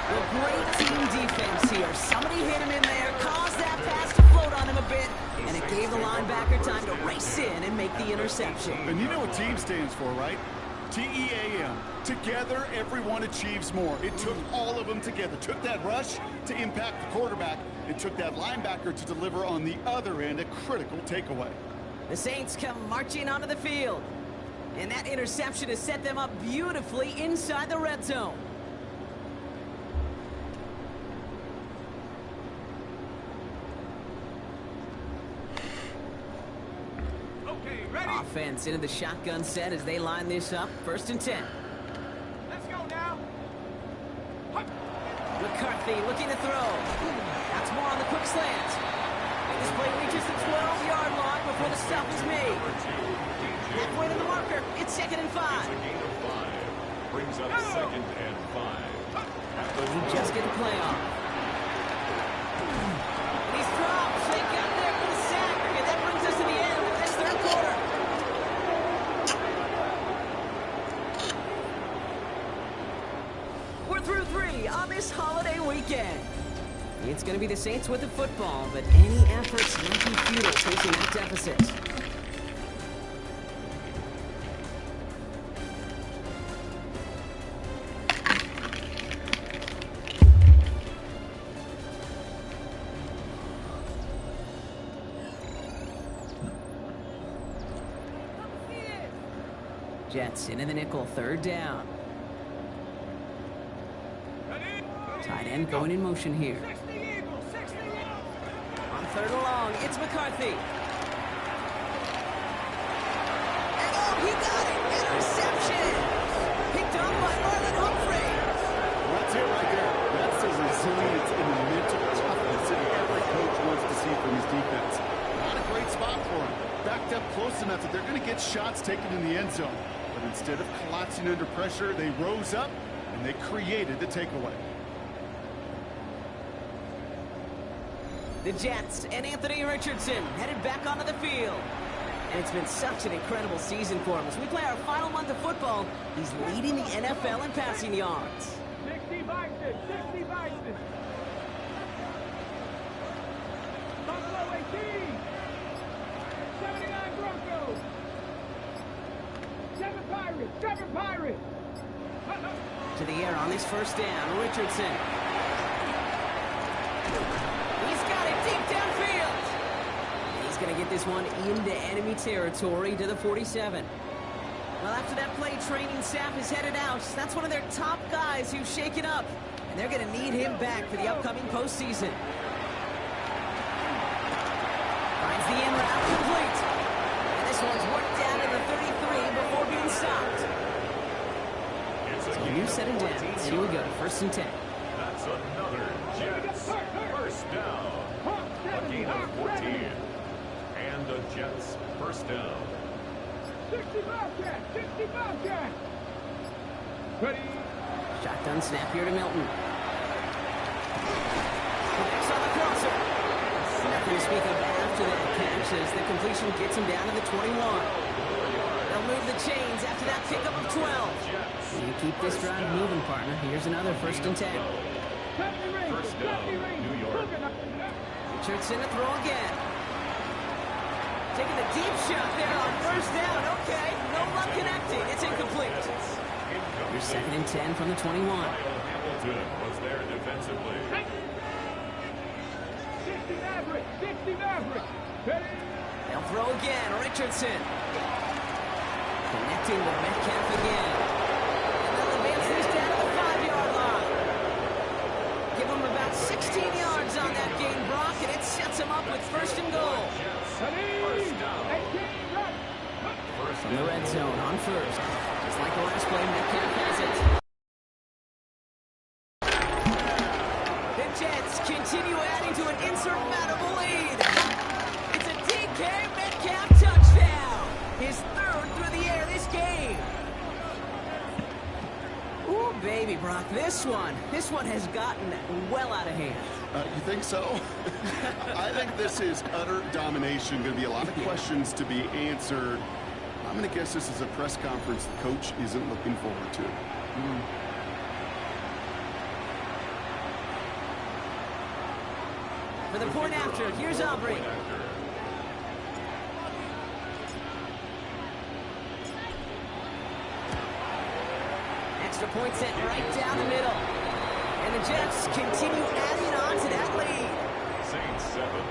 Well, great team defense here. Somebody hit him in there, caused that pass to float on him a bit, and it gave the linebacker time to race in and make the interception. And you know what team stands for, right? T-E-A-M. Together, everyone achieves more. It took all of them together. Took that rush to impact the quarterback. It took that linebacker to deliver on the other end a critical takeaway. The Saints come marching onto the field. And that interception has set them up beautifully inside the red zone. Offense into the shotgun set as they line this up. 1st and 10. Let's go now. McCarthy looking to throw. That's more on the quick slant. This play reaches the 12-yard line before the stop is made. Halfway to the marker. It's 2nd and 5. Brings up 2nd and 5. He just get a play off. And he's dropped. They got there for the sack. And that brings us to the end of this 3rd quarter. We're through 3 on this holiday weekend. It's going to be the Saints with the football, but any efforts might be futile facing that deficit. Jets into the nickel, 3rd down. Tight end going in motion here. On 3rd and long, it's McCarthy. And oh, he got it! Interception! Picked up by Marlon Humphrey. Well, that's it right there. That's the resilience and the mental toughness that every coach wants to see from his defense. Not a great spot for him. Backed up close enough that they're going to get shots taken in the end zone. But instead of collapsing under pressure, they rose up and they created the takeaway. The Jets and Anthony Richardson headed back onto the field. And it's been such an incredible season for him. As we play our final month of football, he's leading the NFL in passing yards. 60 Bison, 60 Bison. Buffalo 18. 79 Broncos. 7 Pirates, 7 Pirates. To the air on this 1st down, Richardson. He's got it deep downfield. He's going to get this one into enemy territory to the 47. Well, after that play, training staff is headed out. That's one of their top guys who's shaken up. And they're going to need him back for the upcoming postseason. Finds the end route complete. And this one's worked down to the 33 before being stopped. So a new set of downs. Here we go, 1st and 10. That's another Jets 1st down. A gain of 14. And the Jets 1st down. 60 Bobcat, 60 Bobcat. Ready. Shotgun snap here to Milton. Connects on the crosser. Nothing to speak of after that catch as the completion gets him down to the 21. They'll move the chains after that pickup of 12. You keep this drive moving, partner. Here's another 1st and 10. 1st down, New York. Richardson to throw again. Taking the deep shot there on 1st down. Okay, no luck connecting. It's incomplete. Your 2nd and 10 from the 21. Hamilton was there defensively. 60 Maverick, 60 Maverick. Ready. They'll throw again. Richardson. Connecting with Metcalf again. And they'll advance this down to the 5-yard line. Give them about 16 yards on that gain, Brock, and it sets them up with 1st and goal. From the red zone on 1st. Just like the last play, Metcalf has it. The Jets continue adding to an insurmountable lead. It's a DK Metcalf touchdown. His 3rd through the air this game. Ooh, baby, Brock, this one has gotten well out of hand. You think so? I think this is utter domination. Going to be a lot of questions to be answered. I'm going to guess this is a press conference the coach isn't looking forward to. For the point after, here's Aubrey. Extra point set right down the middle. And the Jets continue adding on to that lead. Saints 7.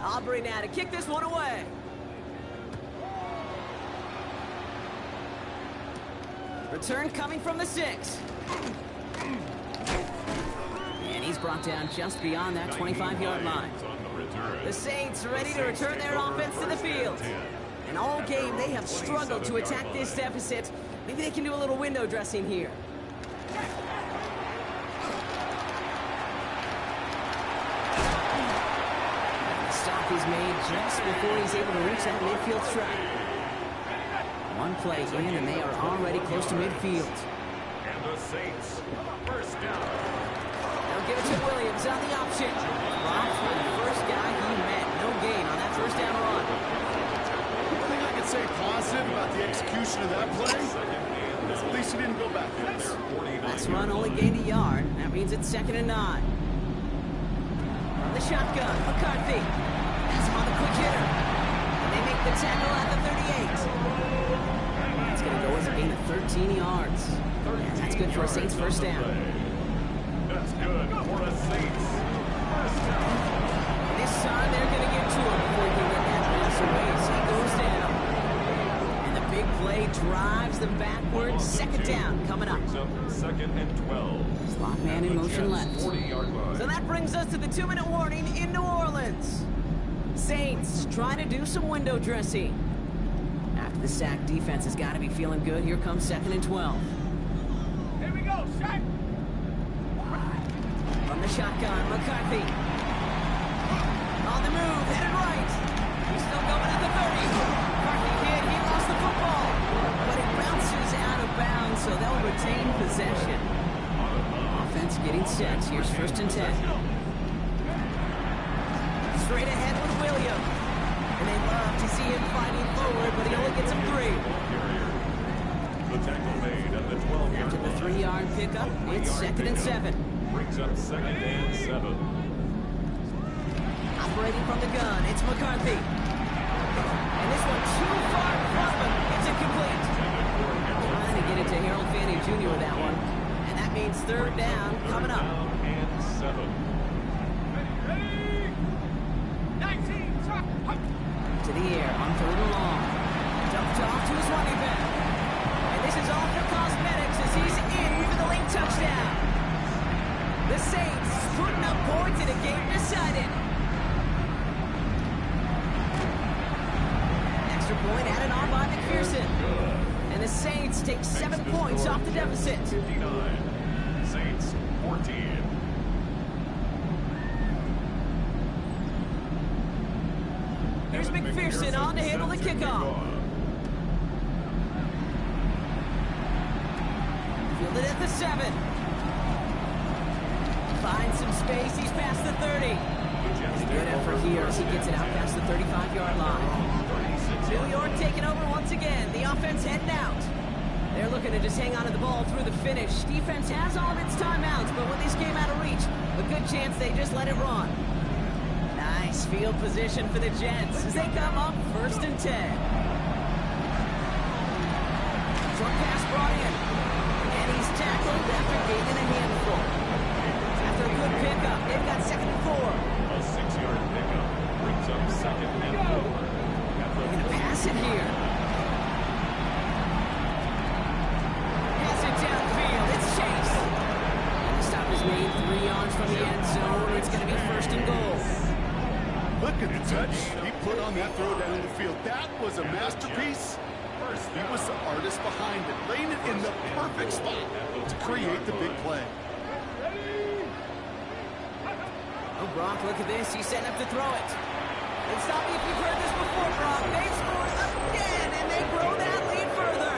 Aubrey now to kick this one away. Return coming from the 6. And he's brought down just beyond that 25-yard line. The Saints ready to return their offense to the field. And all game, they have struggled to attack this deficit. Maybe they can do a little window dressing here. The stop is made just before he's able to reach that midfield strike. One play in, and they are already close to midfield. And the Saints, first down. They'll give it to Williams on the option. Blocked by the first guy he met. No gain on that first down run. One thing I can say positive about the execution of that play is at least he didn't go backwards. Last run only gained a yard. That means it's 2nd and 9. From the shotgun, McCarthy. That's him on the quick hitter. And they make the tackle at the 38. It's going to go as a gain of 13 yards. And that's good for a Saints first down. That's good for a Saints first down. This time they're going to get to him before he can get that pass away as he goes down. And the big play drives them backwards. 2nd down coming up. Brings up 2nd and 12. Slot man in motion left. 40-yard line. So that brings us to the 2-minute warning in New Orleans. Saints trying to do some window dressing. After the sack, defense has got to be feeling good. Here comes 2nd and 12. Here we go, shot. From the shotgun, McCarthy. On the move, headed right. He's still going at the 30. McCarthy hit, he lost the football. But it bounces out of bounds, so they'll retain possession. Offense getting set. Here's 1st and 10. Straight ahead with Williams. And they love to see him fighting forward, but he only gets him 3. The tackle made at the 12-yard After the line. 3-yard pickup, it's 2nd and 7. Brings up 2nd and 7. Operating from the gun, it's McCarthy. And this one too far from him. It's incomplete. Trying to get it to Harold Fanning Jr. with that one. And that means 3rd down coming up. Down and 7. Ready? 19, shot. To the air on 3rd and long. Dumped off to his running back. And this is all for cosmetics as he's in for the late touchdown. The Saints putting up points in a game decided. Extra point added on by McPherson. And the Saints take 7 points off the deficit. 59. Saints 14. Here's McPherson on to handle the kickoff. Fielded at the 7. Finds some space. He's past the 30. Good effort here as he gets it out past the 35-yard line. New York taking over once again. The offense heading out. They're looking to just hang on to the ball through the finish. Defense has all of its timeouts, but with this game out of reach, a good chance they just let it run. Nice field position for the Jets as they come up 1st and 10. Short pass brought in. And he's tackled after gaining a handful. After a good pickup, they've got 2nd and 4. A 6-yard pickup brings up 2nd and 4. They're going to pass it here. Pass it downfield. It's Chase. And the stop is made 3 yards from the end zone. It's going to be 1st and goal. Look at the touch he put on that throw down the field. That was a masterpiece. He was the artist behind it, laying it in the perfect spot to create the big play. Oh, Brock, look at this. He's setting up to throw it. And stop me if you've heard this before, Brock. They scored again, and they grow that lead further.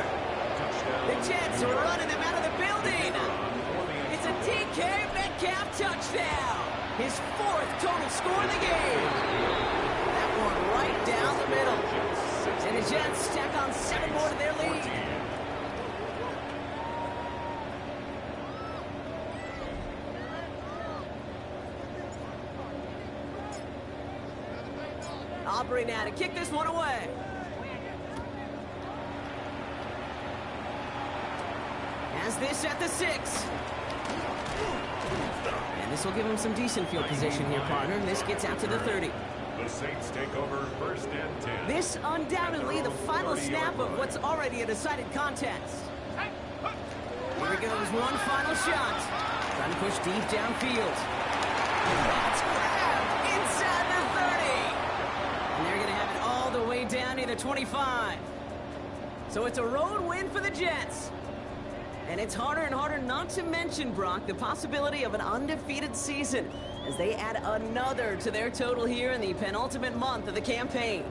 The Jets are running them out of the building. It's a DK Metcalf touchdown. His 4th total score in the game. That one right down the middle. And the Jets stack on 7 more to their lead. Aubrey now to kick this one away. Has this at the 6. And this will give him some decent field position here, partner. This gets out to the 30. The Saints take over 1st and 10. This undoubtedly the final snap of what's already a decided contest. Here goes one final shot. Trying to push deep downfield. That's grabbed inside the 30. And they're going to have it all the way down near the 25. So it's a road win for the Jets. And it's harder and harder not to mention, Brock, the possibility of an undefeated season as they add another to their total here in the penultimate month of the campaign.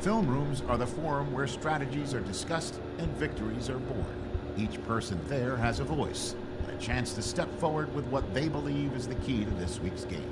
Film rooms are the forum where strategies are discussed and victories are born. Each person there has a voice and a chance to step forward with what they believe is the key to this week's game.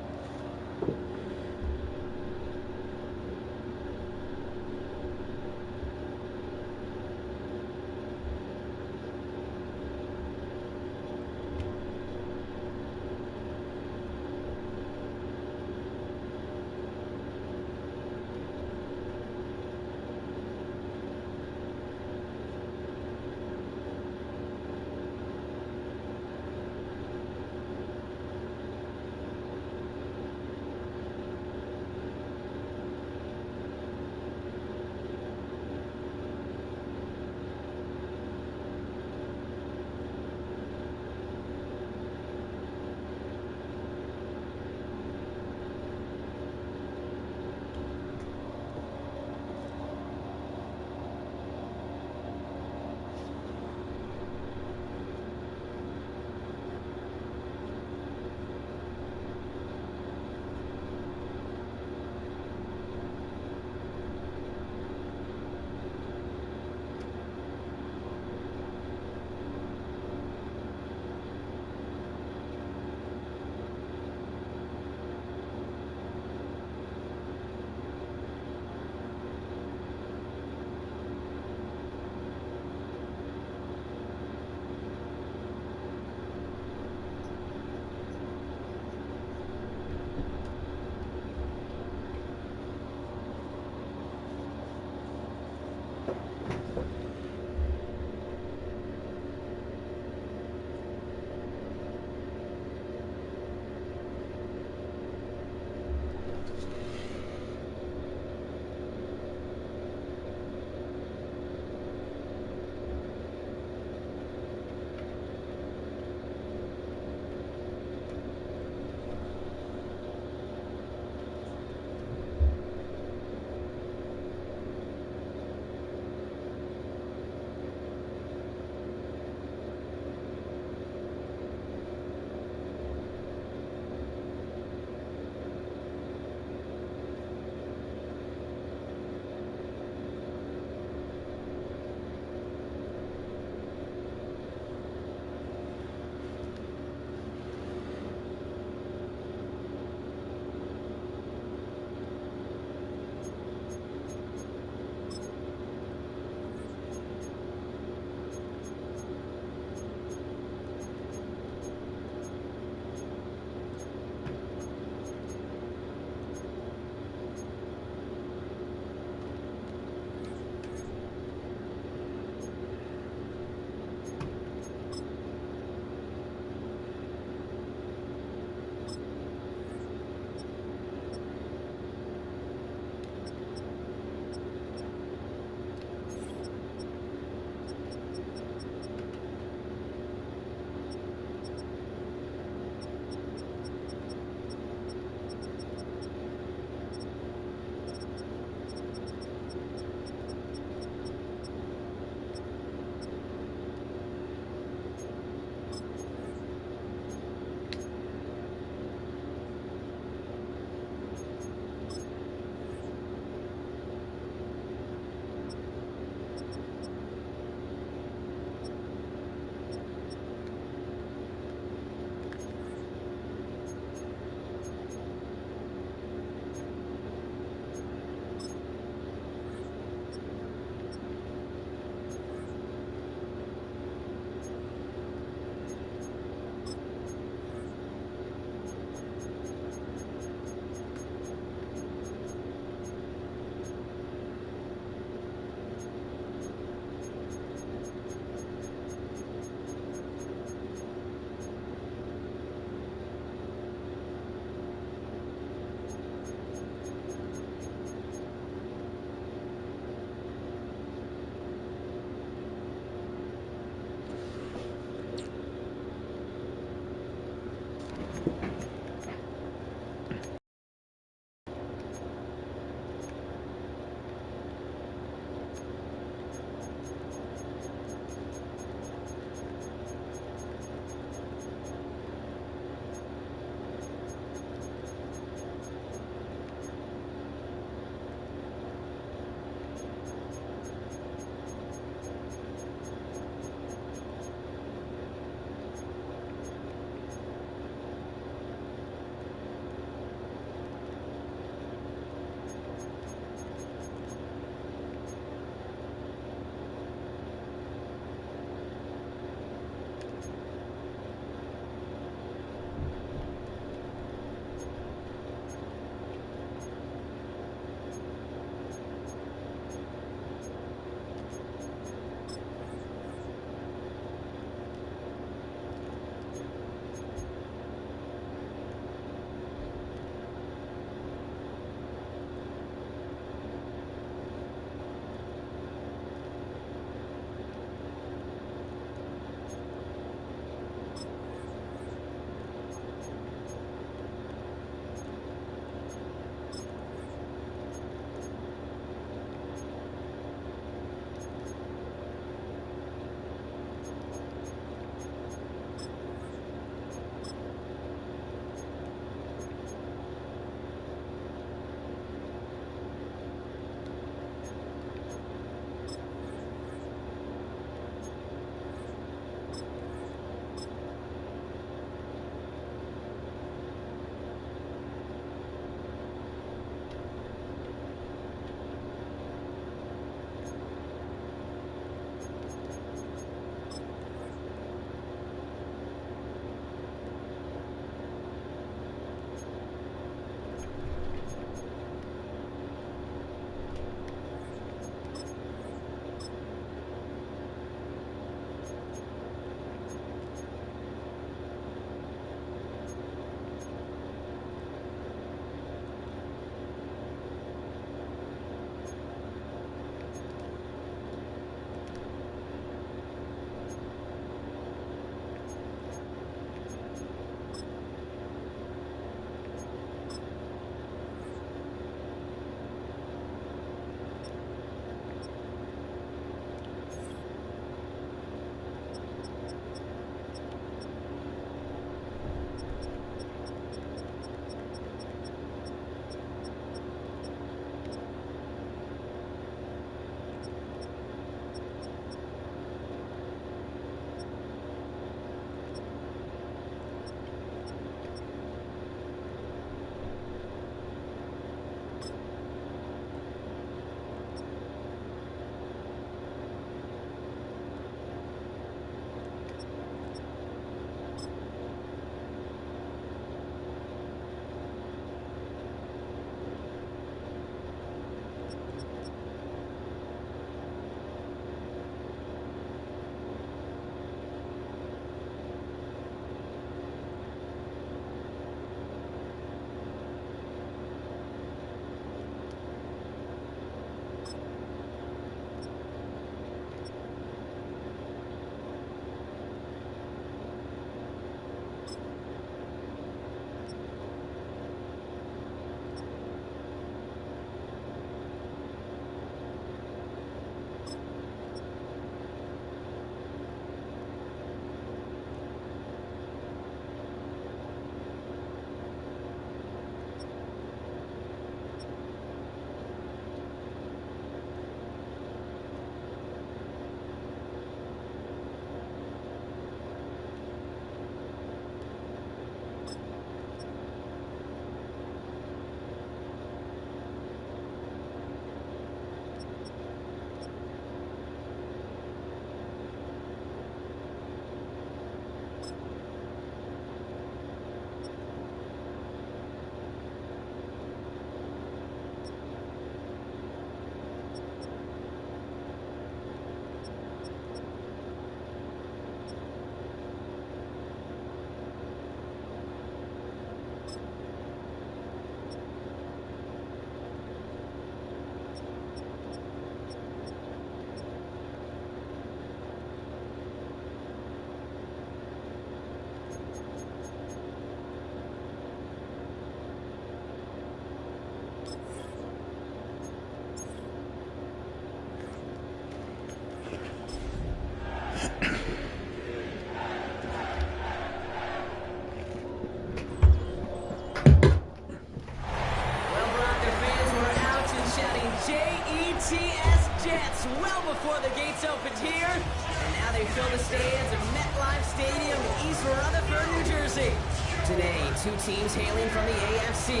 two teams hailing from the AFC,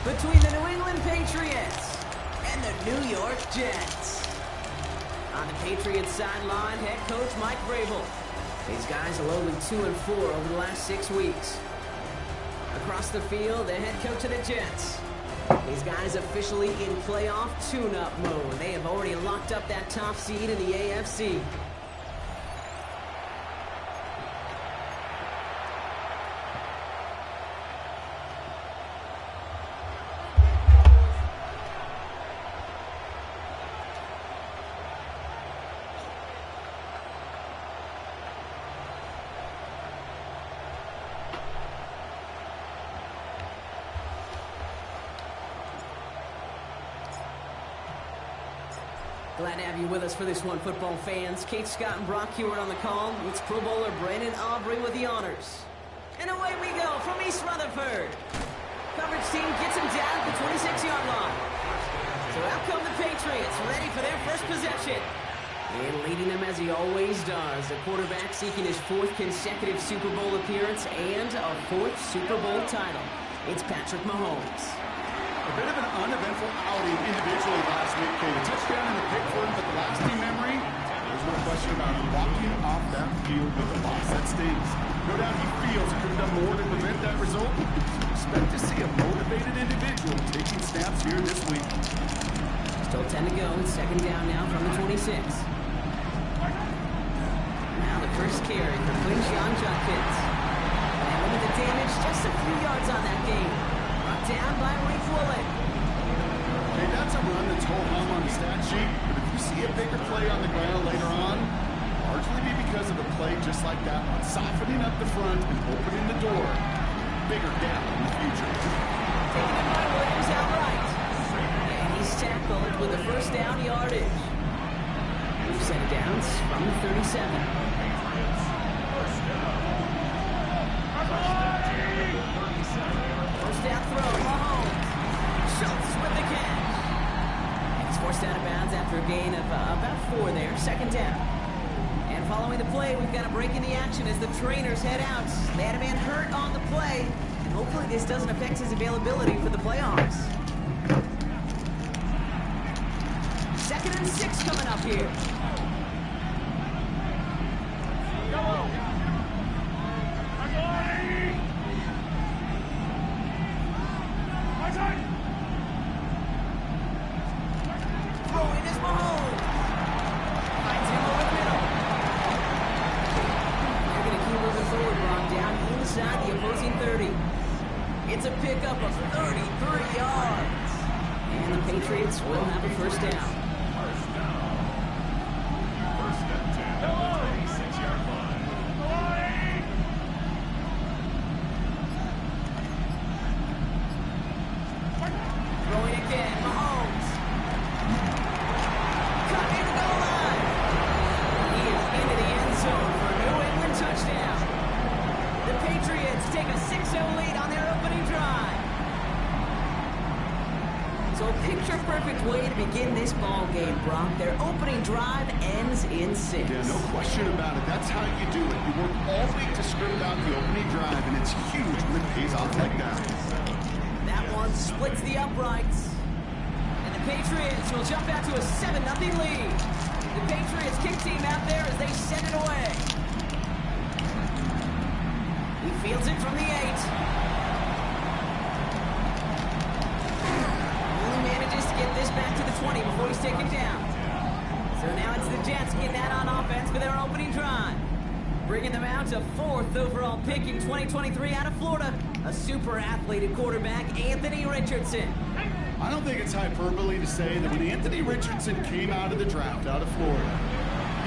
between the New England Patriots and the New York Jets. On the Patriots sideline, head coach Mike Vrabel. These guys are lowly 2-4 over the last 6 weeks. Across the field, the head coach of the Jets. These guys officially in playoff tune-up mode. They have already locked up that top seed in the AFC. Glad to have you with us for this one, football fans. Kate, Scott, and Brock Hewitt on the call. It's Pro Bowler Brandon Aubrey with the honors. And away we go from East Rutherford. Coverage team gets him down at the 26-yard line. So out come the Patriots, ready for their first possession. And leading them as he always does, the quarterback seeking his 4th consecutive Super Bowl appearance and a 4th Super Bowl title. It's Patrick Mahomes. A bit of an uneventful outing individually last week, Kate. A touchdown in the pick for him, but the lasting memory, there's no question about him walking off that field with a loss. That stings. No doubt he feels he could have done more to prevent that result. Expect to see a motivated individual taking snaps here this week. Still 10 to go. It's second down now from the 26. Now the first carry for Quinshon Judkins. And look at the damage, just a few yards on that game. Down by Reef Woolen. Hey, that's a run that's whole home on the stat sheet, but if you see a bigger play on the ground later on, largely be because of a play just like that one, softening up the front and opening the door. Bigger down in the future. Taking it by Williams outright. And he's tackled with the first down yardage. We've set it down from the 37. First down throw, Mahomes. Schultz with the catch. He's forced out of bounds after a gain of about 4 there. Second down. And following the play, we've got a break in the action as the trainers head out. They had a man hurt on the play, and hopefully this doesn't affect his availability for the playoffs. 2nd and 6 coming up here. Throwing is Mahomes. Finds him over the middle. They're going to keep moving forward, Brock, down inside the opposing 30. It's a pickup of 33 yards. And the Patriots will have a first down. Throwing again, Mahomes. Cut in the goal line. He is into the end zone for a New England touchdown. The Patriots take a 6-0 lead on their opening drive. So a picture-perfect way to begin this ball game, Brock. Their opening drive ends in 6. Yeah, no question about it. That's how you do it. You work all week to script out the opening drive, and it's huge when it pays off like that. That one splits the uprights. And the Patriots will jump out to a 7-0 lead. The Patriots kick team out there as they send it away. He fields it from the 8. Only manages to get this back to the 20 before he's taken down. So now it's the Jets getting that on offense for their opening drive. Bringing them out to 4th overall pick in 2023 out of Florida. A super athlete at quarterback, Anthony Richardson. I don't think it's hyperbole to say that when Anthony Richardson came out of the draft out of Florida,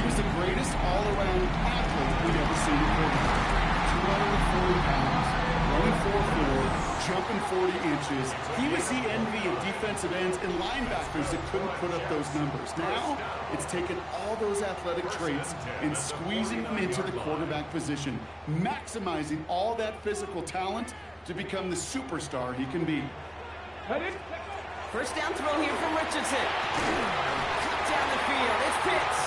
he was the greatest all-around athlete we've ever seen in quarterback. 240 pounds, running 4.4, jumping 40 inches. He was the envy of defensive ends and linebackers that couldn't put up those numbers. Now, it's taken all those athletic traits and squeezing them into the quarterback position, maximizing all that physical talent to become the superstar he can be. First down throw here from Richardson. Down the field, it's Pitts.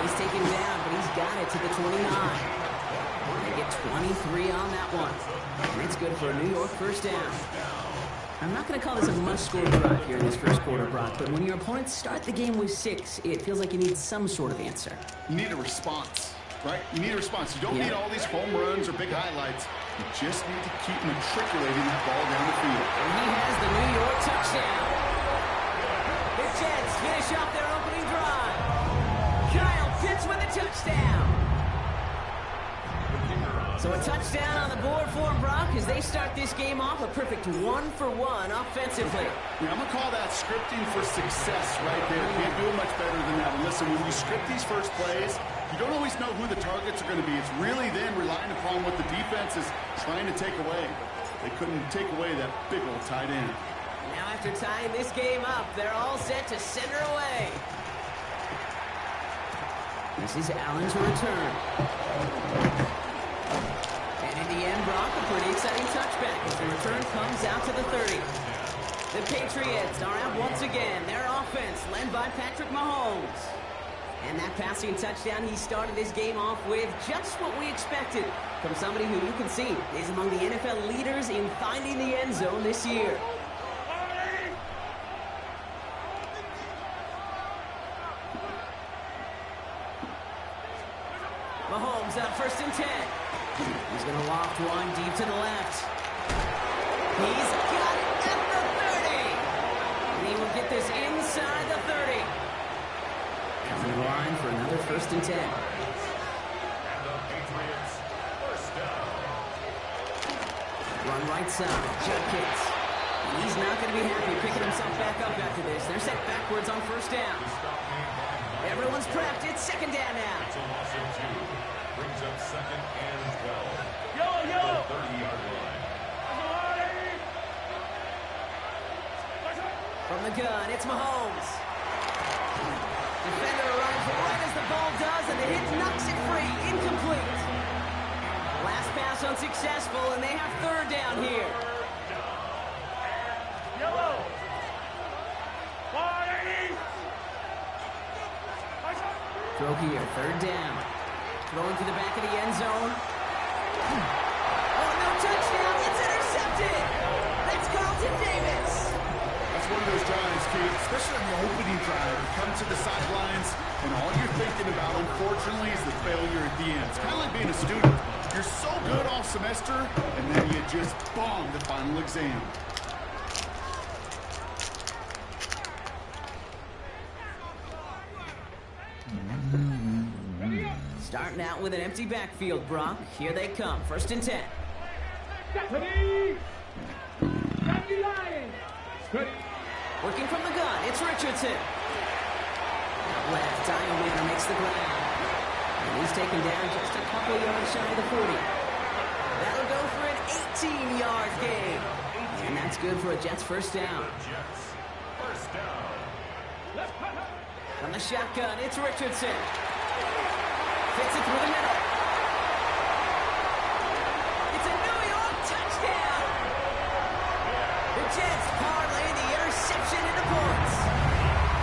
He's taken down, but he's got it to the 29. They get 23 on that one. And it's good for a New York first down. I'm not going to call this a must-score drive here in this first quarter, Brock, but when your opponents start the game with 6, it feels like you need some sort of answer. You need a response, right? You need a response. You don't need all these home runs or big highlights. You just need to keep matriculating that ball down the field. And he has the New York touchdown. The Jets finish off their opening drive. Kyle Pitts with a touchdown. So a touchdown on the board for Brock as they start this game off a perfect 1-for-1 offensively. Yeah, I'm going to call that scripting for success right there. Can't do it much better than that. And listen, when you script these first plays, you don't always know who the targets are going to be. It's really then relying upon what the defense is trying to take away. They couldn't take away that big old tight end. Now after tying this game up, they're all set to send her away. This is Allen to return. And in the end, Brock, a pretty exciting touchback as the return comes out to the 30. The Patriots are out once again. Their offense led by Patrick Mahomes. And that passing touchdown he started this game off with just what we expected from somebody who you can see is among the NFL leaders in finding the end zone this year. Mahomes on 1st and 10. He's going to loft one deep to the left. He's got it at the 30. And he will get this inside the 30. From the line for another 1st and 10. And the Patriots first down. Run right side, Judkins. And he's not going to be happy picking himself back up after this. They're set backwards on 1st down. Everyone's prepped. It's 2nd down now. It's a loss of 2. Brings up 2nd and 12. Yo! The 30-yard line. From the gun, it's Mahomes. Defender arrives right as the ball does, and the hit knocks it free. Incomplete. Last pass unsuccessful, and they have 3rd down here. Yellow! Throw here, 3rd down. Throwing to the back of the end zone. Oh, no touchdown. It's intercepted. That's Carlton Davis. That's one of those drives, Keith, especially on the opening drive. You come to the sidelines, and all you're thinking about, unfortunately, is the failure at the end. It's kind of like being a student. You're so good all semester, and then you just bomb the final exam. Starting out with an empty backfield, Brock. Here they come. 1st and 10. Stephanie! Lions! Working from the gun, it's Richardson. Out left, Dial makes the grab. And he's taken down just a couple yards shy of the 40. That'll go for an 18-yard gain. And that's good for a Jets first down. Jets first down. From the shotgun, it's Richardson. Fits it through the middle. It's a New York touchdown. The Jets parlay the interception into points.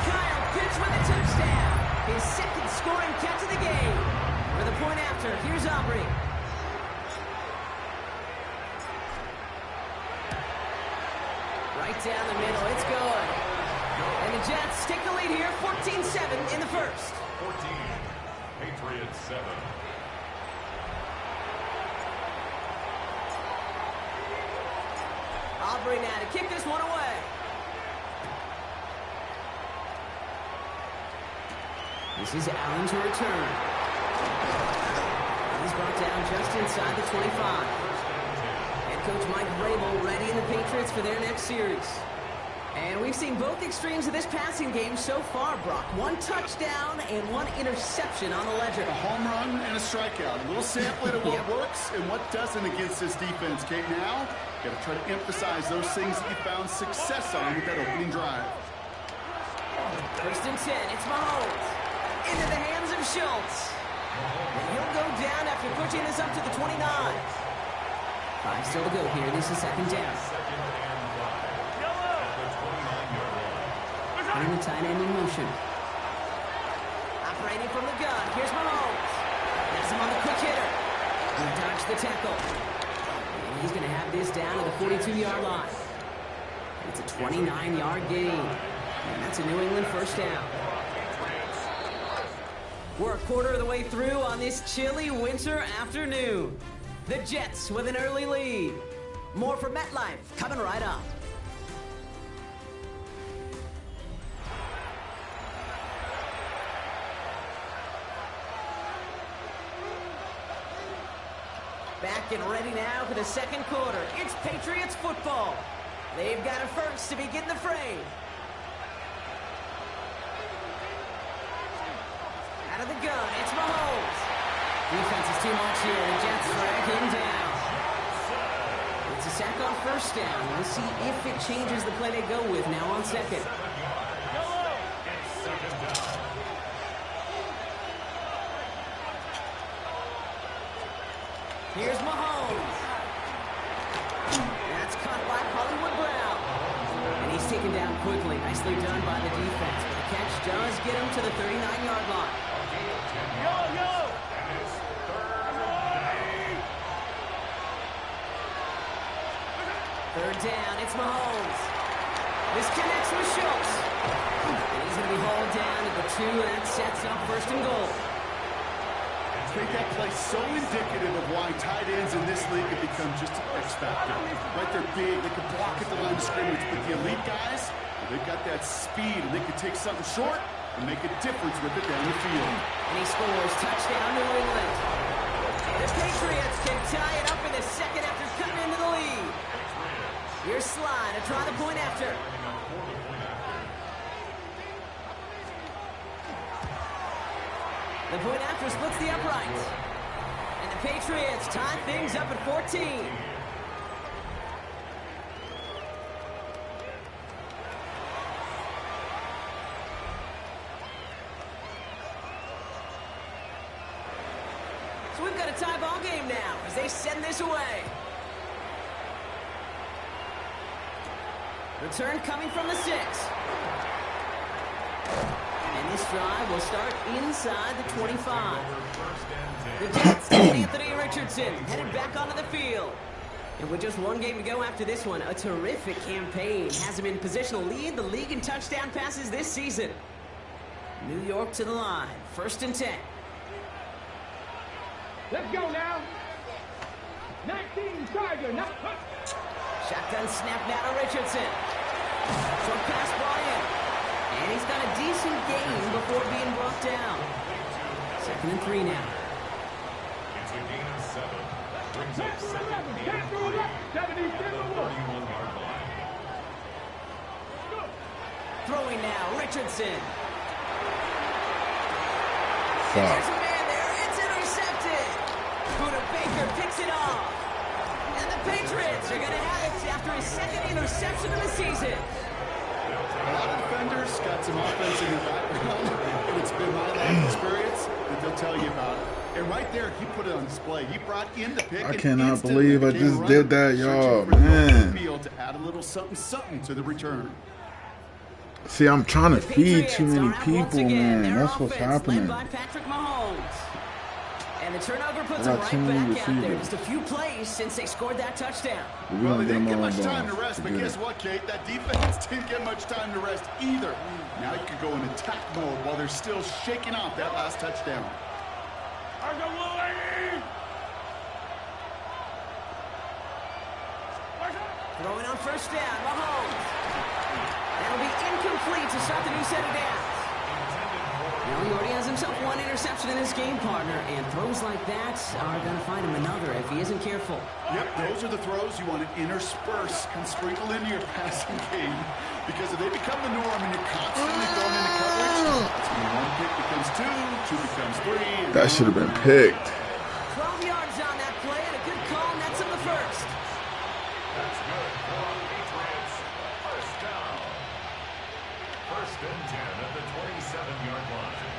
Kyle Pitts with a touchdown. His 2nd scoring catch of the game. For the point after, here's Aubrey. Right down the middle, it's good. And the Jets take the lead here, 14-7 in the first. 14. Patriots 7. Aubrey now to kick this one away. This is Allen to return. He's brought down just inside the 25. Head coach Mike Vrabel ready in the Patriots for their next series. And we've seen both extremes of this passing game so far, Brock. 1 touchdown and 1 interception on the ledger. A home run and a strikeout. A little sampling of what works and what doesn't against this defense, Kate. Now, got to try to emphasize those things that you found success on with that opening drive. 1st and 10, it's Mahomes. Into the hands of Schultz. And he'll go down after pushing this up to the 29. 5 still to go here. This is 2nd down. Putting the tight end in motion. Operating from the gun. Here's Mahomes. Has him on the quick hitter. Dodge the tackle. And he's going to have this down to the 42-yard line. It's a 29-yard gain. And that's a New England first down. We're a quarter of the way through on this chilly winter afternoon. The Jets with an early lead. More from MetLife coming right up. Back and ready now for the second quarter. It's Patriots football. They've got a first to begin the fray. Out of the gun, it's Mahomes. Defense is too much here. The Jets drag him down. It's a sack on first down. We'll see if it changes the play they go with now on second. Here's Mahomes. That's caught by Hollywood Brown. And he's taken down quickly. Nicely done by the defense. But the catch does get him to the 39-yard line. Third down, it's Mahomes. This connects with Schultz. And he's going to be hauled down at the 2, and that sets up first and goal. I think that play so indicative of why tight ends in this league have become just an X factor. Right, they're big, they can block at the line of scrimmage, but the elite guys, well, they've got that speed, and they can take something short and make a difference with it down the field. And he scores touchdown New England. The Patriots can tie it up in a second after cutting into the lead. Here's Sly to try the point after. The point after splits the uprights. And the Patriots tie things up at 14. So we've got a tie ball game now as they send this away. Return coming from the 6. And this drive will start inside the 25. The Jets and Anthony Richardson headed back onto the field. And with just one game to go after this one, a terrific campaign has him in position to lead the league in touchdown passes this season. New York to the line, 1st and 10. Let's go now. 19 Tiger. Shotgun snap now to Richardson. Short pass Bryant. And he's got a decent gain before being brought down. 2nd and 3 now. It's a gain of 7. Brings up 2nd and 3 at the 31-yard line. Throwing now, Richardson. Fuck. There's a man there. It's intercepted. Buda Baker picks it off. And the Patriots are going to have it after his 2nd interception of the season. A lot of defenders got some offense in their background, and it's been my life experience that they'll tell you about it. And right there, he put it on display. He brought in the pick. I cannot believe I just did that, y'all. Man. To add a little something to the return. See, I'm trying to feed too many people, man. That's what's happening. Led by Patrick Mahomes. And the turnover puts I him got too right many back out there. receivers. Just a few plays since they scored that touchdown. We're Well, gonna they get didn't them get all much time to done. rest, but Forget guess it. what, Kate? That defense didn't get much time to rest either. Now you can go in attack mode while they're still shaking off that last touchdown. Throwing on 1st down, Mahomes. That'll be incomplete to start the new set of downs. Now he already has himself one interception in this game, partner, and throws like that are going to find him another if he isn't careful. Yep, those are the throws you want to intersperse and sprinkle into your passing game, because if they become the norm and you're constantly thrown into coverage, that's when 1 pick becomes 2, 2 becomes 3. That should have been picked. 12 yards on that play and a good call nets him the 1st. That's good for the Patriots. First down. 1st and 10 at the 27-yard line.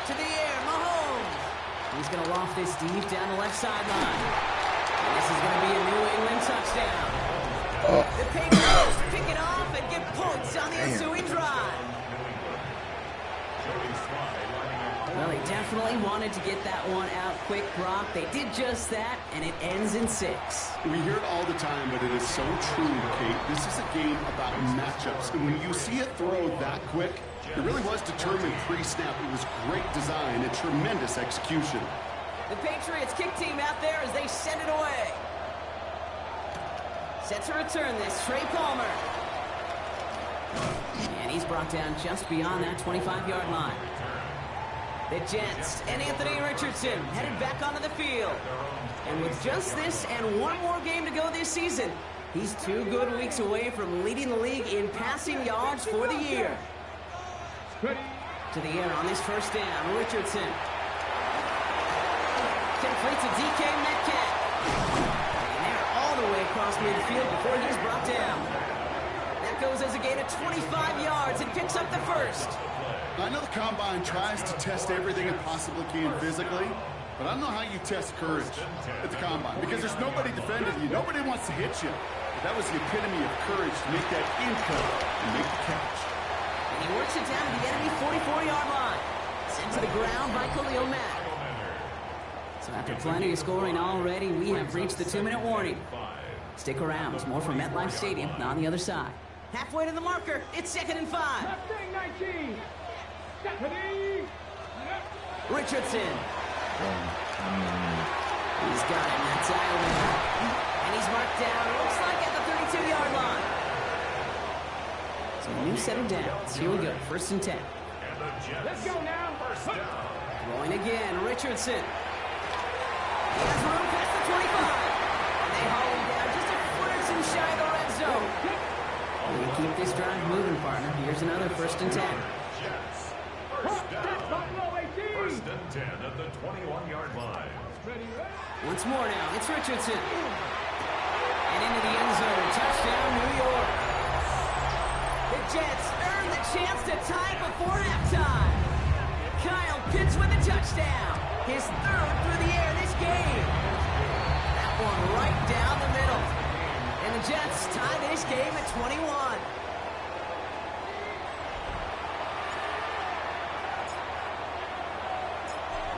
To the air, Mahomes. He's going to loft this deep down the left sideline. And this is going to be a New England touchdown. The Patriots pick it off and get points on the ensuing drive. Jody Sly lining up Well, he definitely wanted to get that one out quick, Brock. They did just that, and it ends in 6. We hear it all the time, but it is so true, Kate. This is a game about matchups, and when you see it throw that quick, it really was determined pre-snap. It was great design and tremendous execution. The Patriots kick team out there as they send it away. Set to return this, Trey Palmer. And he's brought down just beyond that 25-yard line. The Jets and Anthony Richardson headed back onto the field. And with just this and one more game to go this season, he's 2 good weeks away from leading the league in passing yards for the year. To the air on this first down, Richardson. Complete to DK Metcalf. And they're all the way across midfield before he's brought down. That goes as a gain of 25 yards and picks up the first. I know the Combine tries to test everything it possibly can physically, but I don't know how you test courage at the Combine because there's nobody defending you. Nobody wants to hit you. But that was the epitome of courage to make that income and make the catch. And he works it down to the enemy 44-yard line. Sent to the ground by Khalil Mack. So after plenty of scoring already, we have reached the 2-minute warning. Stick around. There's more from MetLife Stadium on the other side. Halfway to the marker. It's 2nd and 5. Mustang 19. Stephanie. Richardson. He's got him. That's Ireland. And he's marked down. Looks like at the 32-yard line. So a new set of downs. Here we go. 1st and 10. Let's go now. Throwing again. Richardson. He has room past the 25. And they haul him down just a foot or two shy of the red zone. We keep this drive moving, partner. Here's another 1st and 10. First and 10 at the 21-yard line. Once more now, it's Richardson. And into the end zone. Touchdown, New York. The Jets earn the chance to tie before halftime. Kyle Pitts with a touchdown. His 3rd through the air this game. That one right down the middle. And the Jets tie this game at 21.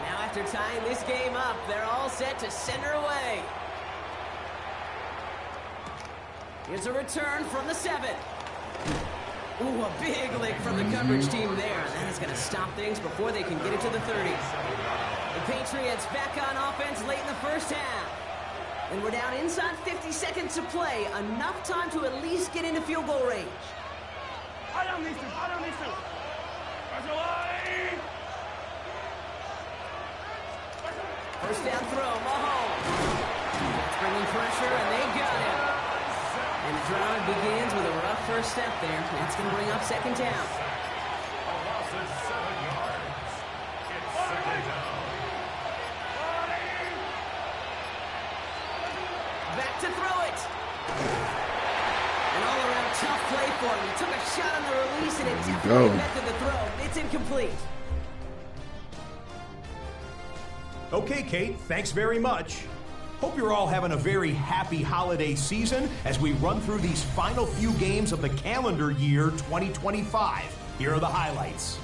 Now after tying this game up, they're all set to send her away. Here's a return from the 7. Ooh, a big lick from the coverage team there. That is going to stop things before they can get it to the 30. The Patriots back on offense late in the first half. And we're down inside 50 seconds to play. Enough time to at least get into field goal range. I don't need to. First down throw, Mahomes. That's bringing pressure, and they got him. And the drive begins with a rough first step there. That's going to bring up 2nd down. A loss of 7 yards. It's 2nd down. Back to throw it. An all-around tough play for him. He took a shot on the release, and it definitely met to the throw. It's incomplete. Okay, Kate, thanks very much. Hope you're all having a very happy holiday season as we run through these final few games of the calendar year 2025. Here are the highlights.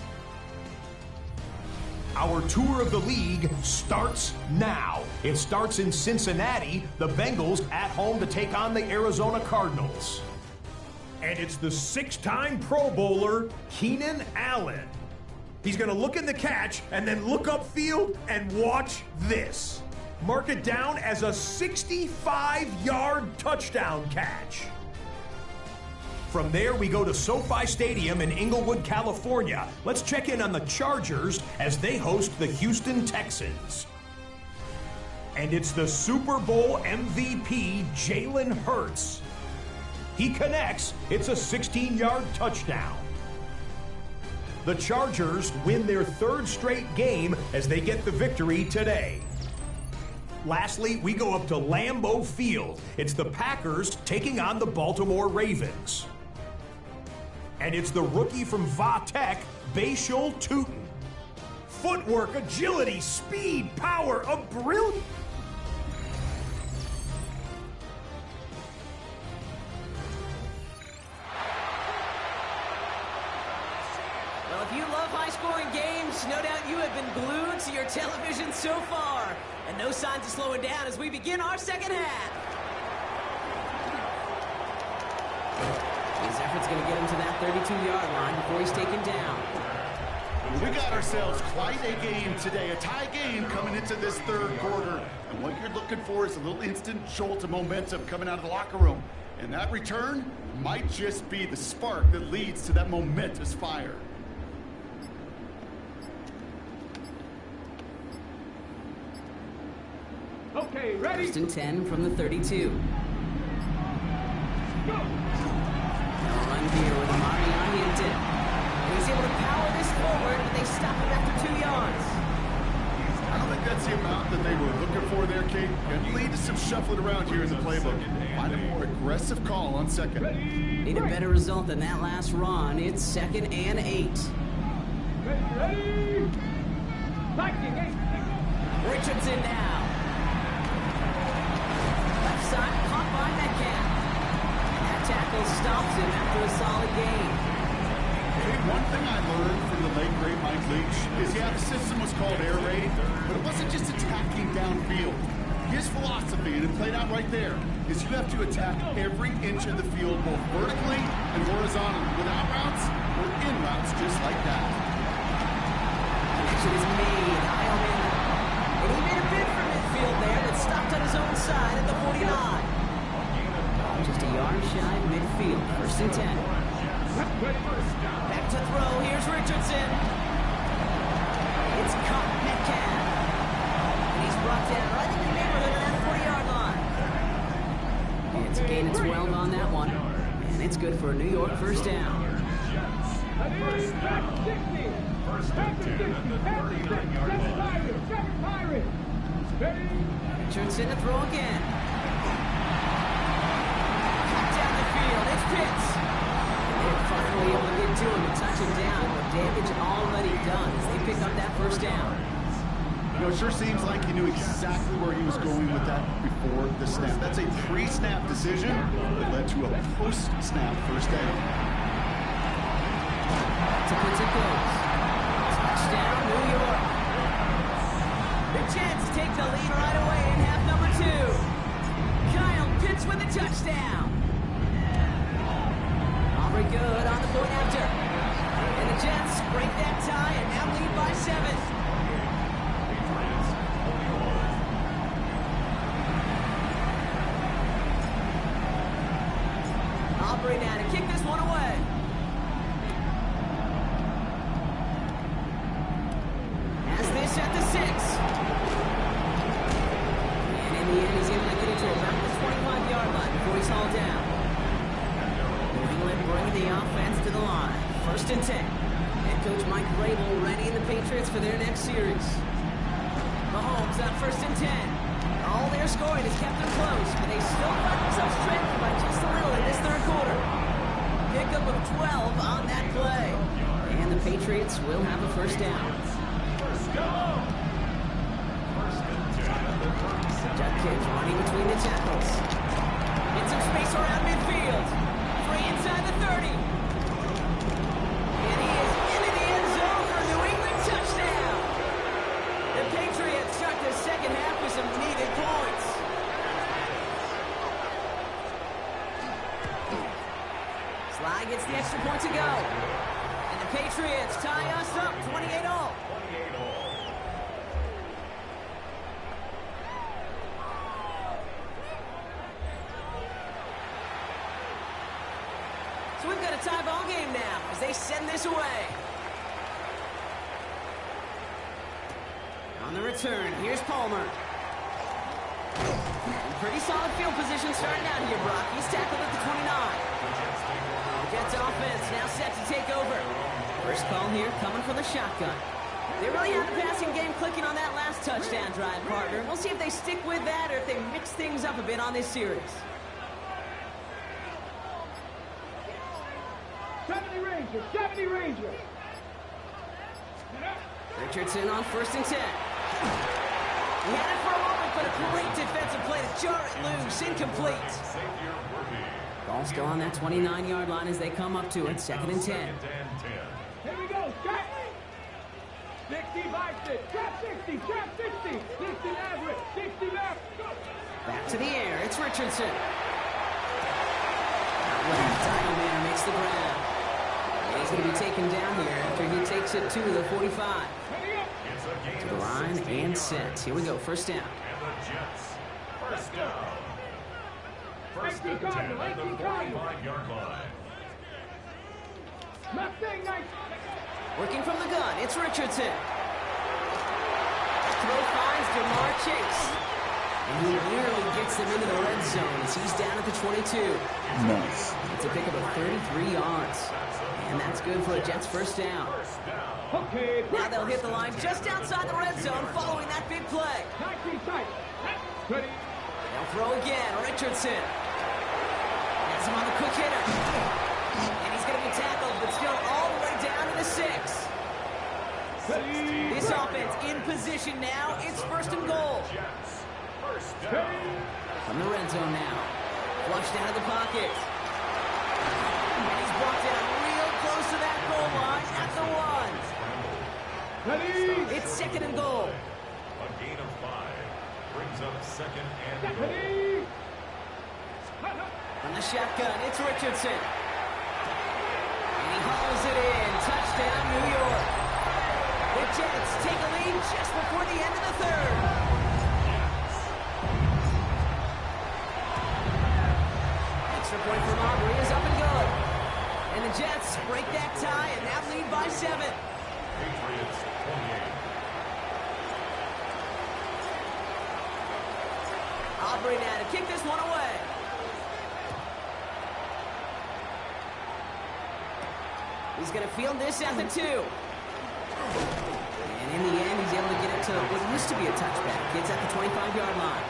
Our tour of the league starts now. It starts in Cincinnati, the Bengals at home to take on the Arizona Cardinals. And it's the 6-time Pro Bowler, Keenan Allen. He's going to look in the catch and then look upfield and watch this. Mark it down as a 65-yard touchdown catch. From there, we go to SoFi Stadium in Inglewood, California. Let's check in on the Chargers as they host the Houston Texans. And it's the Super Bowl MVP, Jalen Hurts. He connects. It's a 16-yard touchdown. The Chargers win their 3rd straight game as they get the victory today. Lastly, we go up to Lambeau Field. It's the Packers taking on the Baltimore Ravens. And it's the rookie from Va-Tech, Bashal Tutin. Footwork, agility, speed, power, a brilliant... Well, if you love high-scoring games. No doubt you have been glued to your television so far. And no signs of slowing down as we begin our second half. His effort's going to get him to that 32-yard line before he's taken down. We got ourselves quite a game today, a tie game coming into this third quarter. And what you're looking for is a little instant jolt of momentum coming out of the locker room. And that return might just be the spark that leads to that momentous fire. Okay, ready? First and 10 from the 32. Go! They'll run here with Amari on Hinton. And he's able to power this forward, but they stop him after 2 yards. I don't think that's the amount that they were looking for there, Kate. Going to lead to some shuffling around here in the playbook. Find a more aggressive call on second. Need a better result than that last run. It's 2nd and 8. Ready? Lightning, 8. Richardson now. Left side, caught by Metcalf. That tackle stops him after a solid gain. Hey, one thing I learned from the late great Mike Leach is, yeah, the system was called air raid, but it wasn't just attacking downfield. His philosophy, and it played out right there, is you have to attack every inch of the field, both vertically and horizontally, without routes or in routes, just like that. Connection is made. Heilman. And he made a bid for midfield there that stopped on his own side at the 49. Just a yard shy of midfield. First and 10. Back to throw. Here's Richardson. It's caught Metcalf. And he's brought down right in the neighborhood of that 40-yard line. It's a gain of 12 on that one. And it's good for a New York first down. Richardson to throw again. Cut down the field. It's Pitts. They're finally able to get to him and touch him down. But damage already done as they pick up that first down. You know, it sure seems like he knew exactly where he was going with that before the snap. That's a pre-snap decision that led to a post-snap first down. To Pitts it goes. Touchdown, New York. The Jets take the lead right away in half number 2. Kyle Pitts with a touchdown. Aubrey good on the point after. And the Jets break that tie and now lead by 7. Aubrey now to kick this one away. As they set the 6. And in the end, he's able to get it to about the 25-yard line before he's hauled down. New England bringing the offense to the line. First and 10. Head coach Mike Vrabel readying the Patriots for their next series. Mahomes on first and 10. All their scoring has kept them close, but they still find themselves strengthened by just a little in this third quarter. Pickup of 12 on that play. And the Patriots will have a first down. Judkins running between the tackles. Get some space around midfield. 3 inside the 30. And he is into the end zone for a New England touchdown. The Patriots start the second half with some needed points. Sly gets the extra point to go. And the Patriots tie us up 28-all. So we've got a tie ball game now as they send this away. On the return, here's Palmer. And pretty solid field position starting out here, Brock. He's tackled at the 29. The Jets offense now set to take over. First call here coming from the shotgun. They really had the passing game clicking on that last touchdown drive, partner. We'll see if they stick with that or if they mix things up a bit on this series. 70 Rangers, 70 Rangers. Richardson on first and 10. He had it for a moment, but a great defensive play to jar it loose. Incomplete. Ball still on that 29-yard line as they come up to it. 2nd and 10. Here we go, Scott. 60 Bison. Trap 60. Trap 60. 60 Maverick. 60 Maverick. Go. Back to the air. It's Richardson. Title man makes the grab. And he's going to be taken down here after he takes it to the 45. To the line and set. Here we go. First down. And the Jets, first down. First and 10 at the 45-yard line. Mustang 9. Working from the gun. It's Richardson. Throw finds DeMar Chase. And he nearly gets them into the red zone as he's down at the 22. Nice. It's a pickup of 33 yards. And that's good for a Jets first down. Okay. Now they'll hit the line just outside the red zone following that big play. 19 tight. Ready. They'll throw again. Richardson. Has him on the quick hitter. And he's going to be tackled, but still all the way down to the 6. Ready. This offense in position now. It's first and goal. Jets, first down. From the red zone now. Flushed out of the pocket. And he's brought down real close to that goal line at the 1. Ready. It's second and goal. A gain of 5 brings up second and goal. Ready. From the shotgun, it's Richardson. And he hauls it in. Touchdown, New York. The Jets take a lead just before the end of the third. Extra point from Aubrey is up and good. And the Jets break that tie and now lead by 7. Patriots 28. Aubrey now to kick this one away. He's going to field this at the 2. And in the end, he's able to get it to what used to be a touchback. It's at the 25-yard line.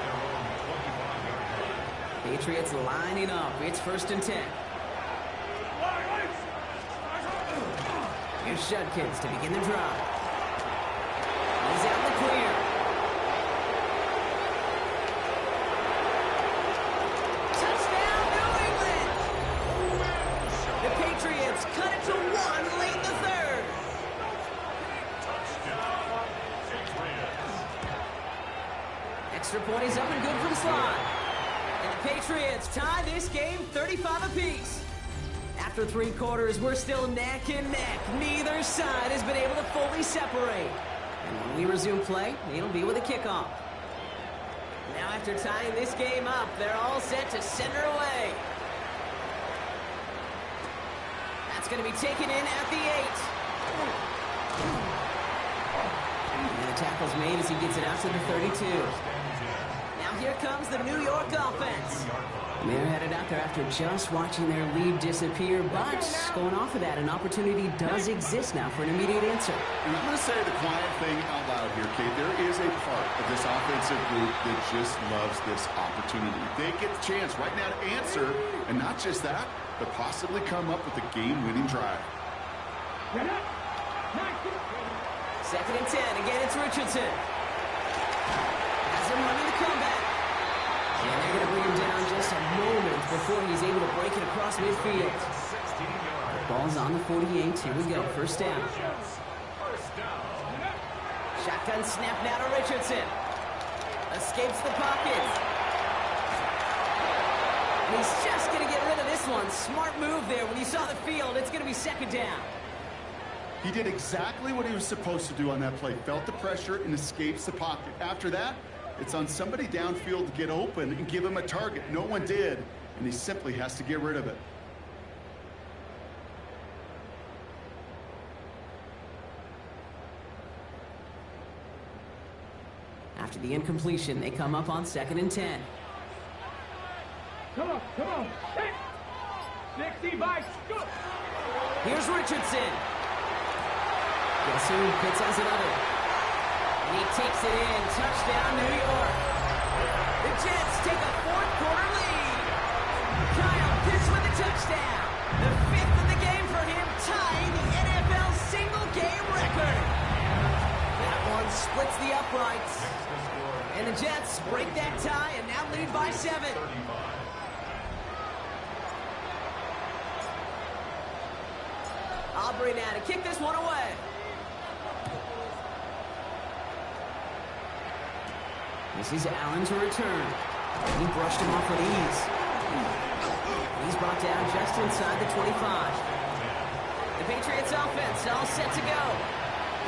Patriots lining up. It's first and 10. Here's Judkins to begin the drive. He's out in the clear. Touchdown, New England! The Patriots cut it to 1 late in the third. Touchdown, Patriots. Extra point is up and good from slide. And the Patriots tie this game 35 apiece. After 3 quarters, we're still neck and neck. Neither side has been able to fully separate. And when we resume play, it'll be with a kickoff. Now after tying this game up, they're all set to send her away. That's going to be taken in at the 8. And the tackle's made as he gets it out to the 32. Now here comes the New York offense. They're headed out there after just watching their lead disappear, but going off of that, an opportunity does exist now for an immediate answer. And I'm going to say the quiet thing out loud here, Kate. There is a part of this offensive group that just loves this opportunity. They get the chance right now to answer, and not just that, but possibly come up with a game-winning drive. Second and 10. Again, it's Richardson. Has him running the comeback. And they're going to bring him down just a moment before he's able to break it across midfield. Ball's on the 48. Here we go. First down. Shotgun snap now to Richardson. Escapes the pocket. And he's just going to get rid of this one. Smart move there. When you saw the field, it's going to be second down. He did exactly what he was supposed to do on that play. Felt the pressure and escapes the pocket. After that, it's on somebody downfield to get open and give him a target. No one did, and he simply has to get rid of it. After the incompletion, they come up on second and 10. Come on. 60 Bison. Go. Here's Richardson. Guess who Pitts has another. And he takes it in. Touchdown, New York. The Jets take a fourth-quarter lead. Kyle Pitts with a touchdown. The 5th of the game for him, tying the NFL single-game record. That one splits the uprights. And the Jets break that tie and now lead by 7. Aubrey now to kick this one away. This is Allen to return. He brushed him off with ease. He's brought down just inside the 25. The Patriots offense all set to go.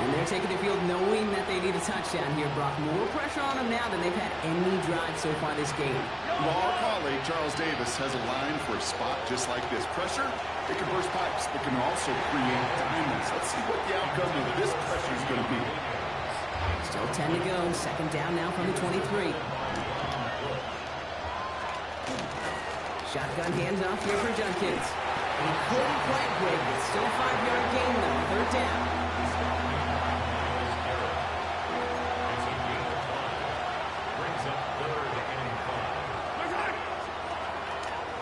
And they're taking the field knowing that they need a touchdown here, Brock. More pressure on them now than they've had any drive so far this game. Well, our colleague, Charles Davis, has a line for a spot just like this. Pressure, it can burst pipes. It can also create diamonds. Let's see what the outcome of this pressure is going to be. Still 10 to go. Second down now from the 23. Shotgun handoff here for Junkins. He couldn't quite break it. Still a 5-yard gain, though. Third down.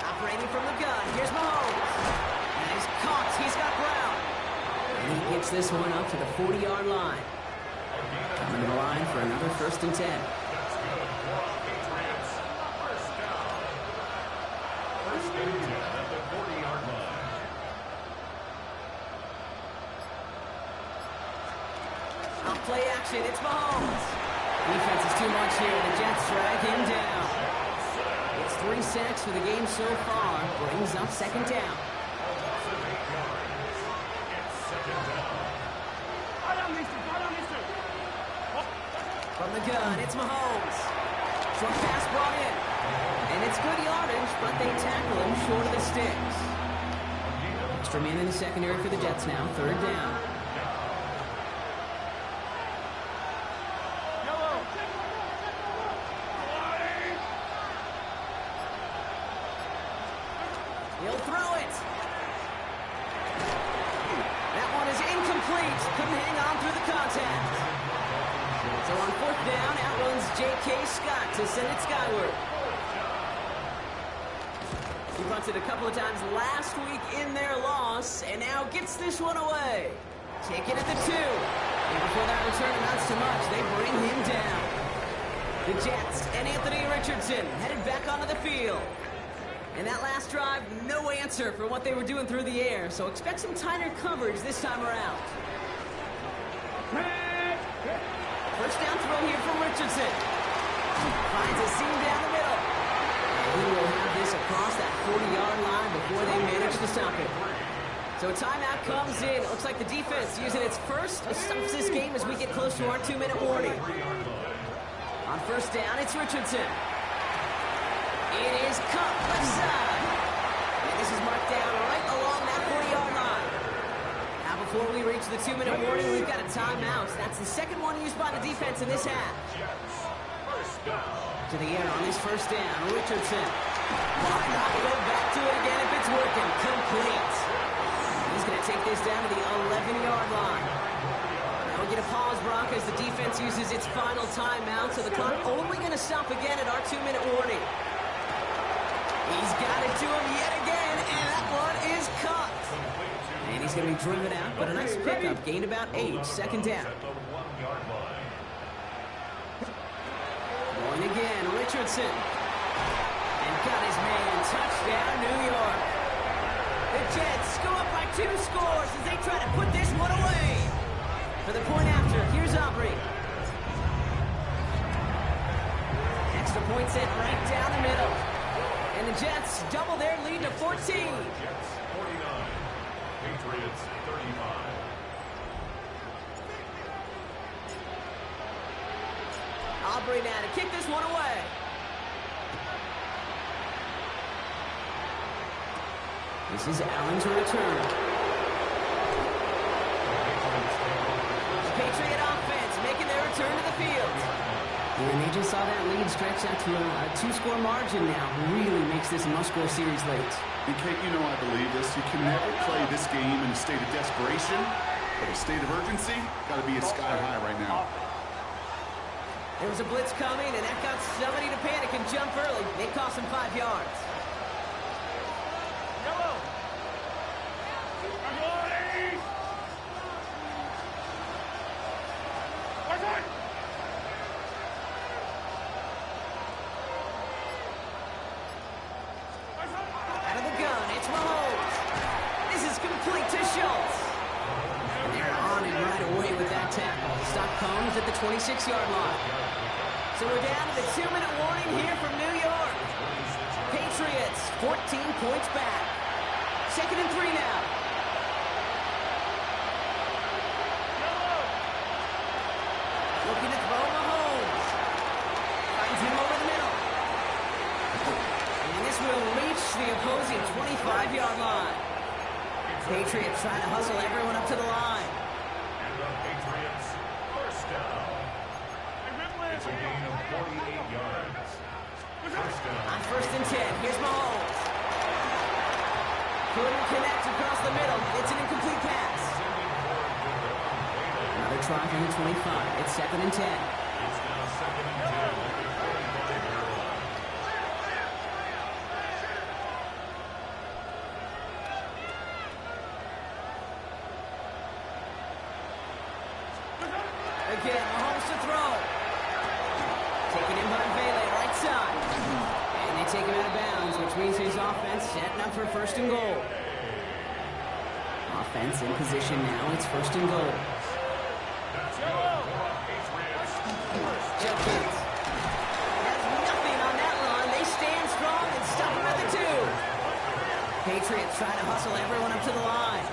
Operating from the gun. Here's Mahomes. And he's caught. He's got Brown. And he gets this one up to the 40-yard line. Coming to the line for another 1st and 10. That's good for Patriots. First down. First and 10 at the 40-yard line. On play action, it's Mahomes. Defense is too much here. The Jets drag him down. It's 3 sacks for the game so far. Brings up second down. From the gun, it's Mahomes. Short pass brought in. And it's good yardage, but they tackle him short of the sticks. Extra man in the secondary for the Jets now. Third down. He'll throw it. That one is incomplete. Couldn't hang on through the contact. So on 4th down, out runs J.K. Scott to send it skyward. He punted a couple of times last week in their loss, and now gets this one away. Taken at the 2. And before that return amounts to much, they bring him down. The Jets and Anthony Richardson headed back onto the field. And that last drive, no answer for what they were doing through the air, so expect some tighter coverage this time around. First down throw here from Richardson. Finds a seam down the middle. And he will have this across that 40-yard line before they manage to stop it. So a timeout comes in. It looks like the defense using its first stops this game as we get close to our 2-minute warning. On first down, it's Richardson. It is cut left side. And this is marked down right along that 40-yard line. Now before we reach the 2-minute warning, we've got a timeout. That's the second one used by the defense in this half. To the air on this first down, Richardson. Why not go back to it again if it's working? Complete. He's going to take this down to the 11-yard line. Now we get a pause, Brock, as the defense uses its final timeout, so the clock only going to stop again at our 2-minute warning. He's got it to him yet again, and that one is cut. And he's going to be driven out, but a nice pickup. Gained about 8. Second down. Going again, Richardson. And got his man. Touchdown, New York. The Jets go up by 2 scores as they try to put this one away. For the point after, here's Aubrey. Extra point set right down the middle. And the Jets double their lead to 14. Jets 49, Patriots 35. Aubrey now to kick this one away. This is Allen to return. Patriot offense making their return to the field. And they just saw that lead stretch out to a 2-score margin now. Really makes this a must-score series late. And Kate, you know I believe this. You can never play this game in a state of desperation, but a state of urgency got to be at sky high right now. There was a blitz coming, and that got somebody to panic and jump early. It cost them 5 yards. Yellow. Out of the gun, it's Mahomes. This is complete to Schultz. And they're on it right away with that tackle. Stop comes at the 26-yard line. So So we're down to the 2-minute warning here from New York. Patriots, 14 points back. 2nd and 3 now. Looking to throw Mahomes. Finds him over the middle. And this will reach the opposing 25-yard line. Patriots trying to hustle everyone up to the line. And the Patriots, first down. It's a gain of 48 yards. First down. On 1st and 10, here's Mahomes. Couldn't connect across the middle. It's an incomplete pass. Another try from the 25. It's 2nd and 10. It's now 2nd and 10 at the 45-yard line. Again, Mahomes to throw. Taken in by Vele, right side. And they take him out of bounds, which means his offense setting up for 1st and goal. Offense in position now. It's 1st and goal. Jenkins has nothing on that run. They stand strong and stop him at the 2. Patriots trying to hustle everyone up to the line.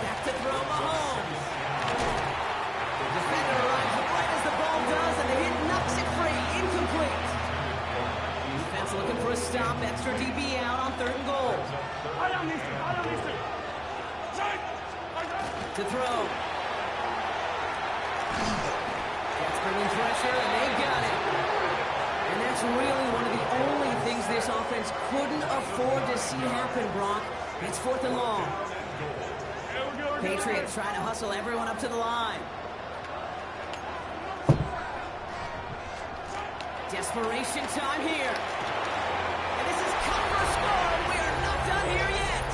Back to throw Mahomes. The defender arrives right as the ball does, and the hit knocks it free. Incomplete. Defense looking for a stop. Extra DB out on 3rd and goal. To throw. Jets bringing pressure, and they got it. And that's really one of the only things this offense couldn't afford to see happen, Brock. It's 4th and long. Patriots trying to hustle everyone up to the line. Desperation time here. And this is cut for a score, and we are not done here yet.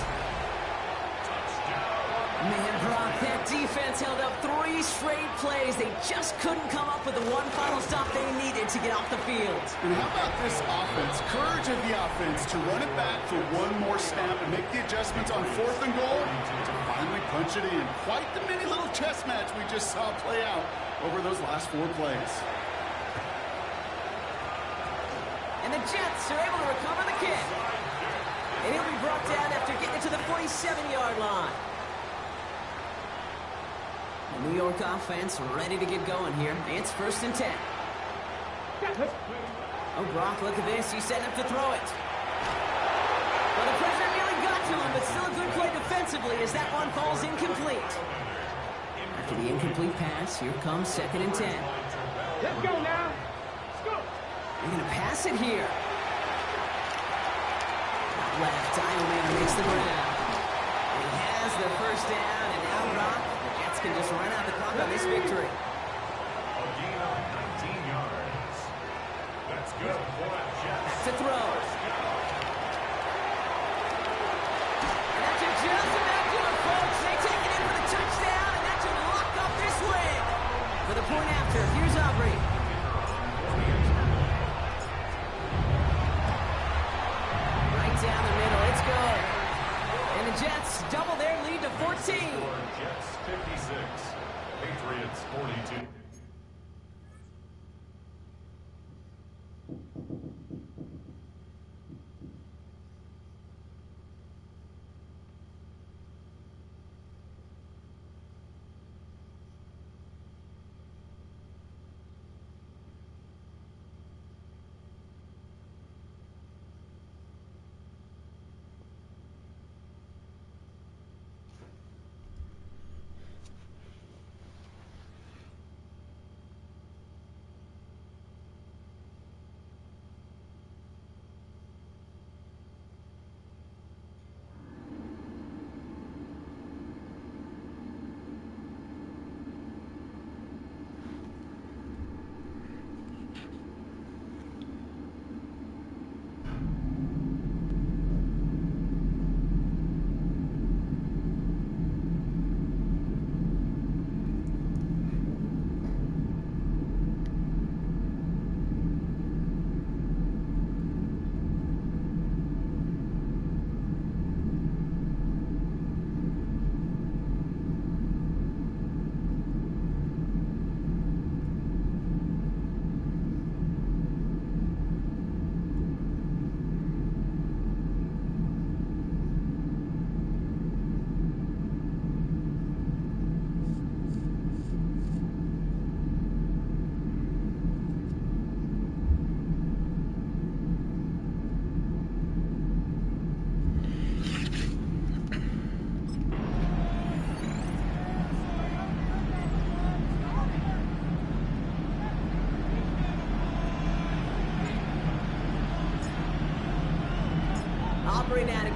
Man, Brock, that defense held up 3 straight plays. They just couldn't come up with the one final stop they needed to get off the field. And how about this offense? Courage of the offense to run it back for one more snap and make the adjustments on 4th and goal to finally punch it in. Quite the mini little chess match we just saw play out over those last 4 plays. And the Jets are able to recover the kick. And he'll be brought down after getting it to the 47-yard line. The New York offense ready to get going here. It's 1st and 10. Oh, Brock, look at this. He's setting up to throw it. Well, the pressure nearly got to him, but still a good play defensively as that one falls incomplete. After the incomplete pass, here comes 2nd and 10. Let's go now. Let's go. They're going to pass it here. Left, Dialman makes the ground. He has the 1st down, and now Brock, the Jets can just run out the clock on this victory. A gain of 19 yards. That's good for the Jets. Back to throw. And that should just about do it, folks. They take it in for the touchdown, and that should lock up this win. For the point after, here's Aubrey. Right down the middle, it's good. And the Jets double their lead to 14. Jets 56, Patriots 42.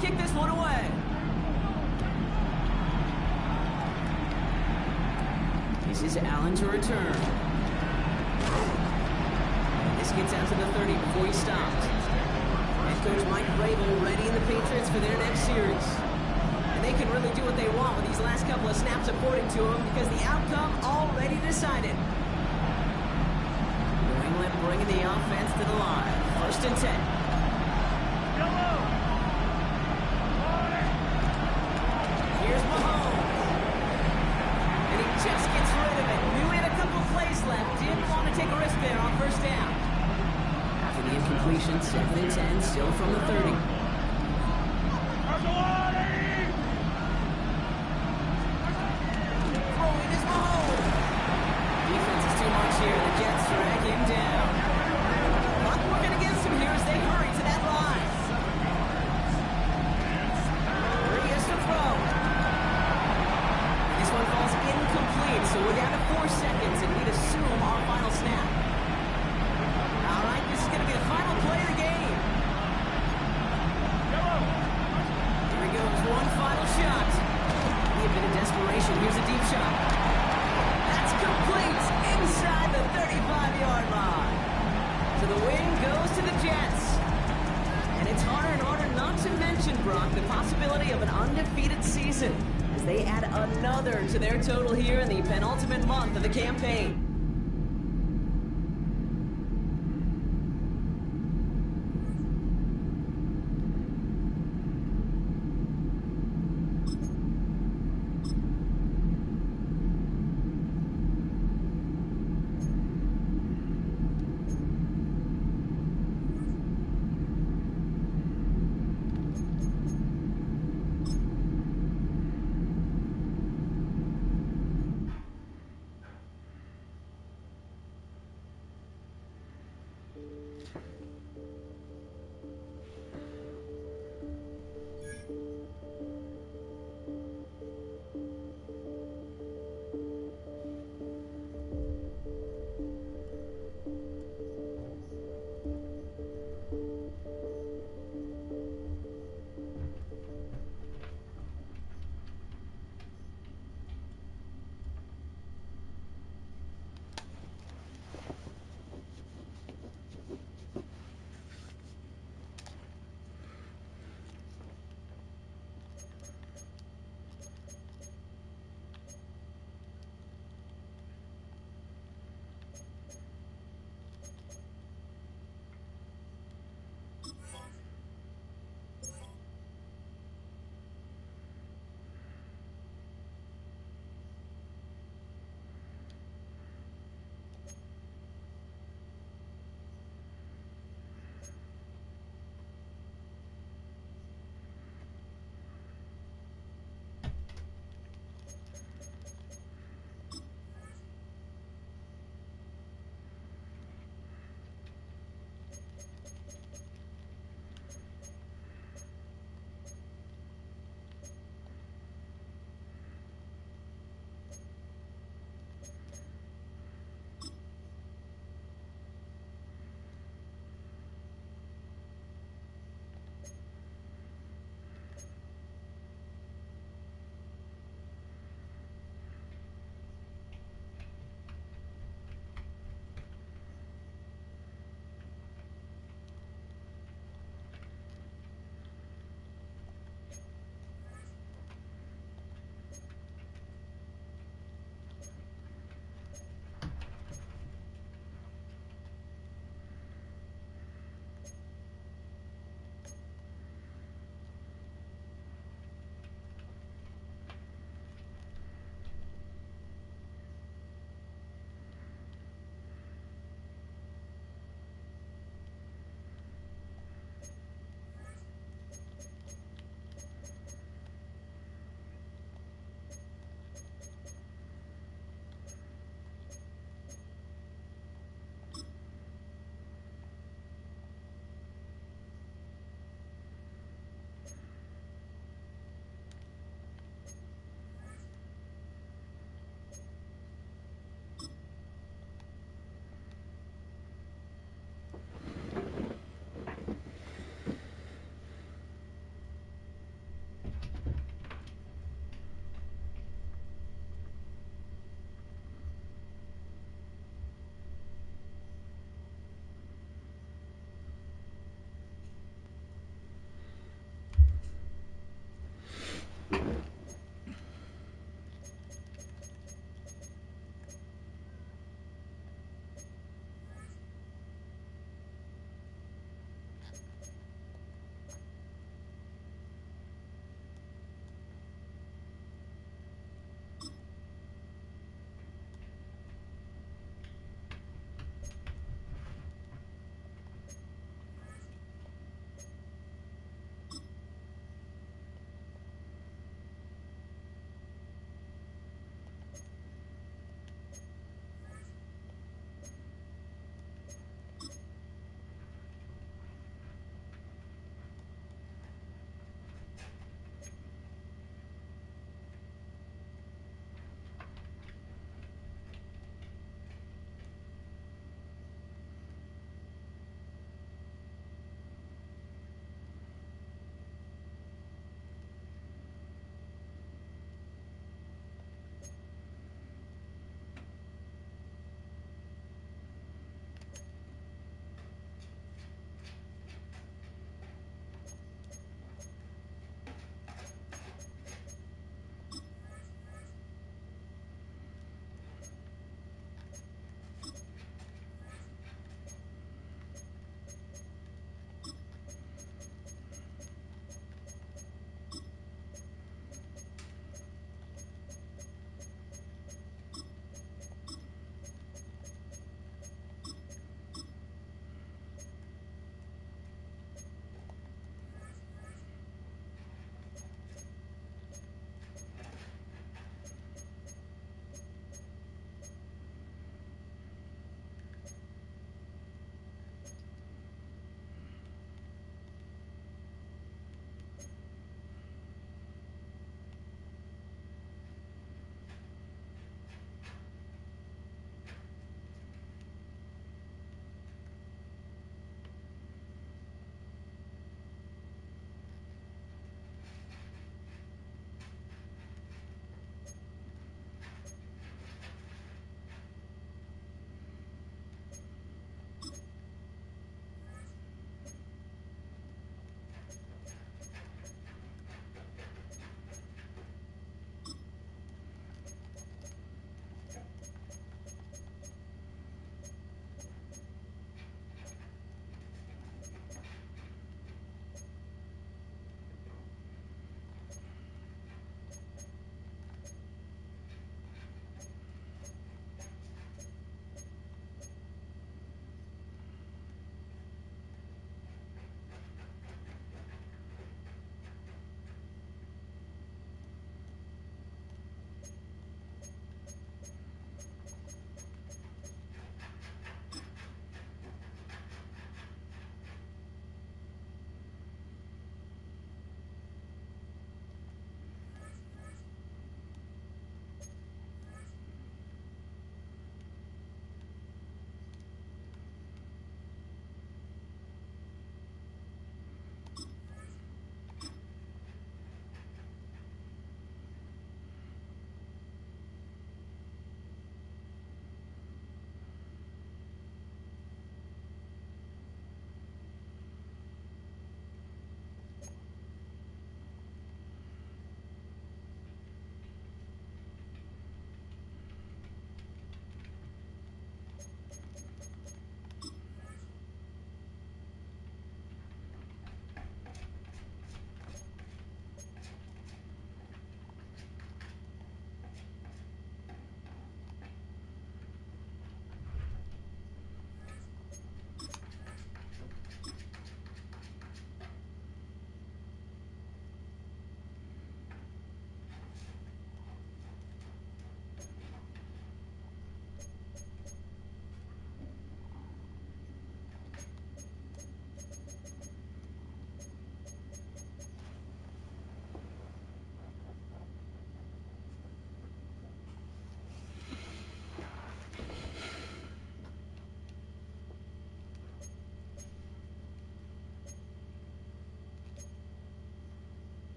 kick this one away. This is Allen to return. This gets out to the 30 before he stops. Head coach Mike Vrabel readying the Patriots for their next series. And they can really do what they want with these last couple of snaps according to them because the outcome already decided. New England bringing the offense to the line. 1st and 10. Here's Mahomes. And he just gets rid of it. Knew he had a couple plays left. Didn't want to take a risk there on 1st down. After the incompletion, 2nd and 10, still from the 30. Throwing is Mahomes. Defense is too much here. The Jets drag him down. Not working against him here as they hurry to that line. Here he is to throw. This one falls incomplete, so we're down to 4 seconds, and we'd assume our final snap. All right, this is going to be the final play of the game. Here he goes, one final shot. Be a bit of desperation. Here's a deep shot. That's complete inside the 35-yard line. So the win goes to the Jets. And it's harder and harder not to mention, Brock, the possibility of an undefeated season as they add another to their total here in the penultimate month of the campaign.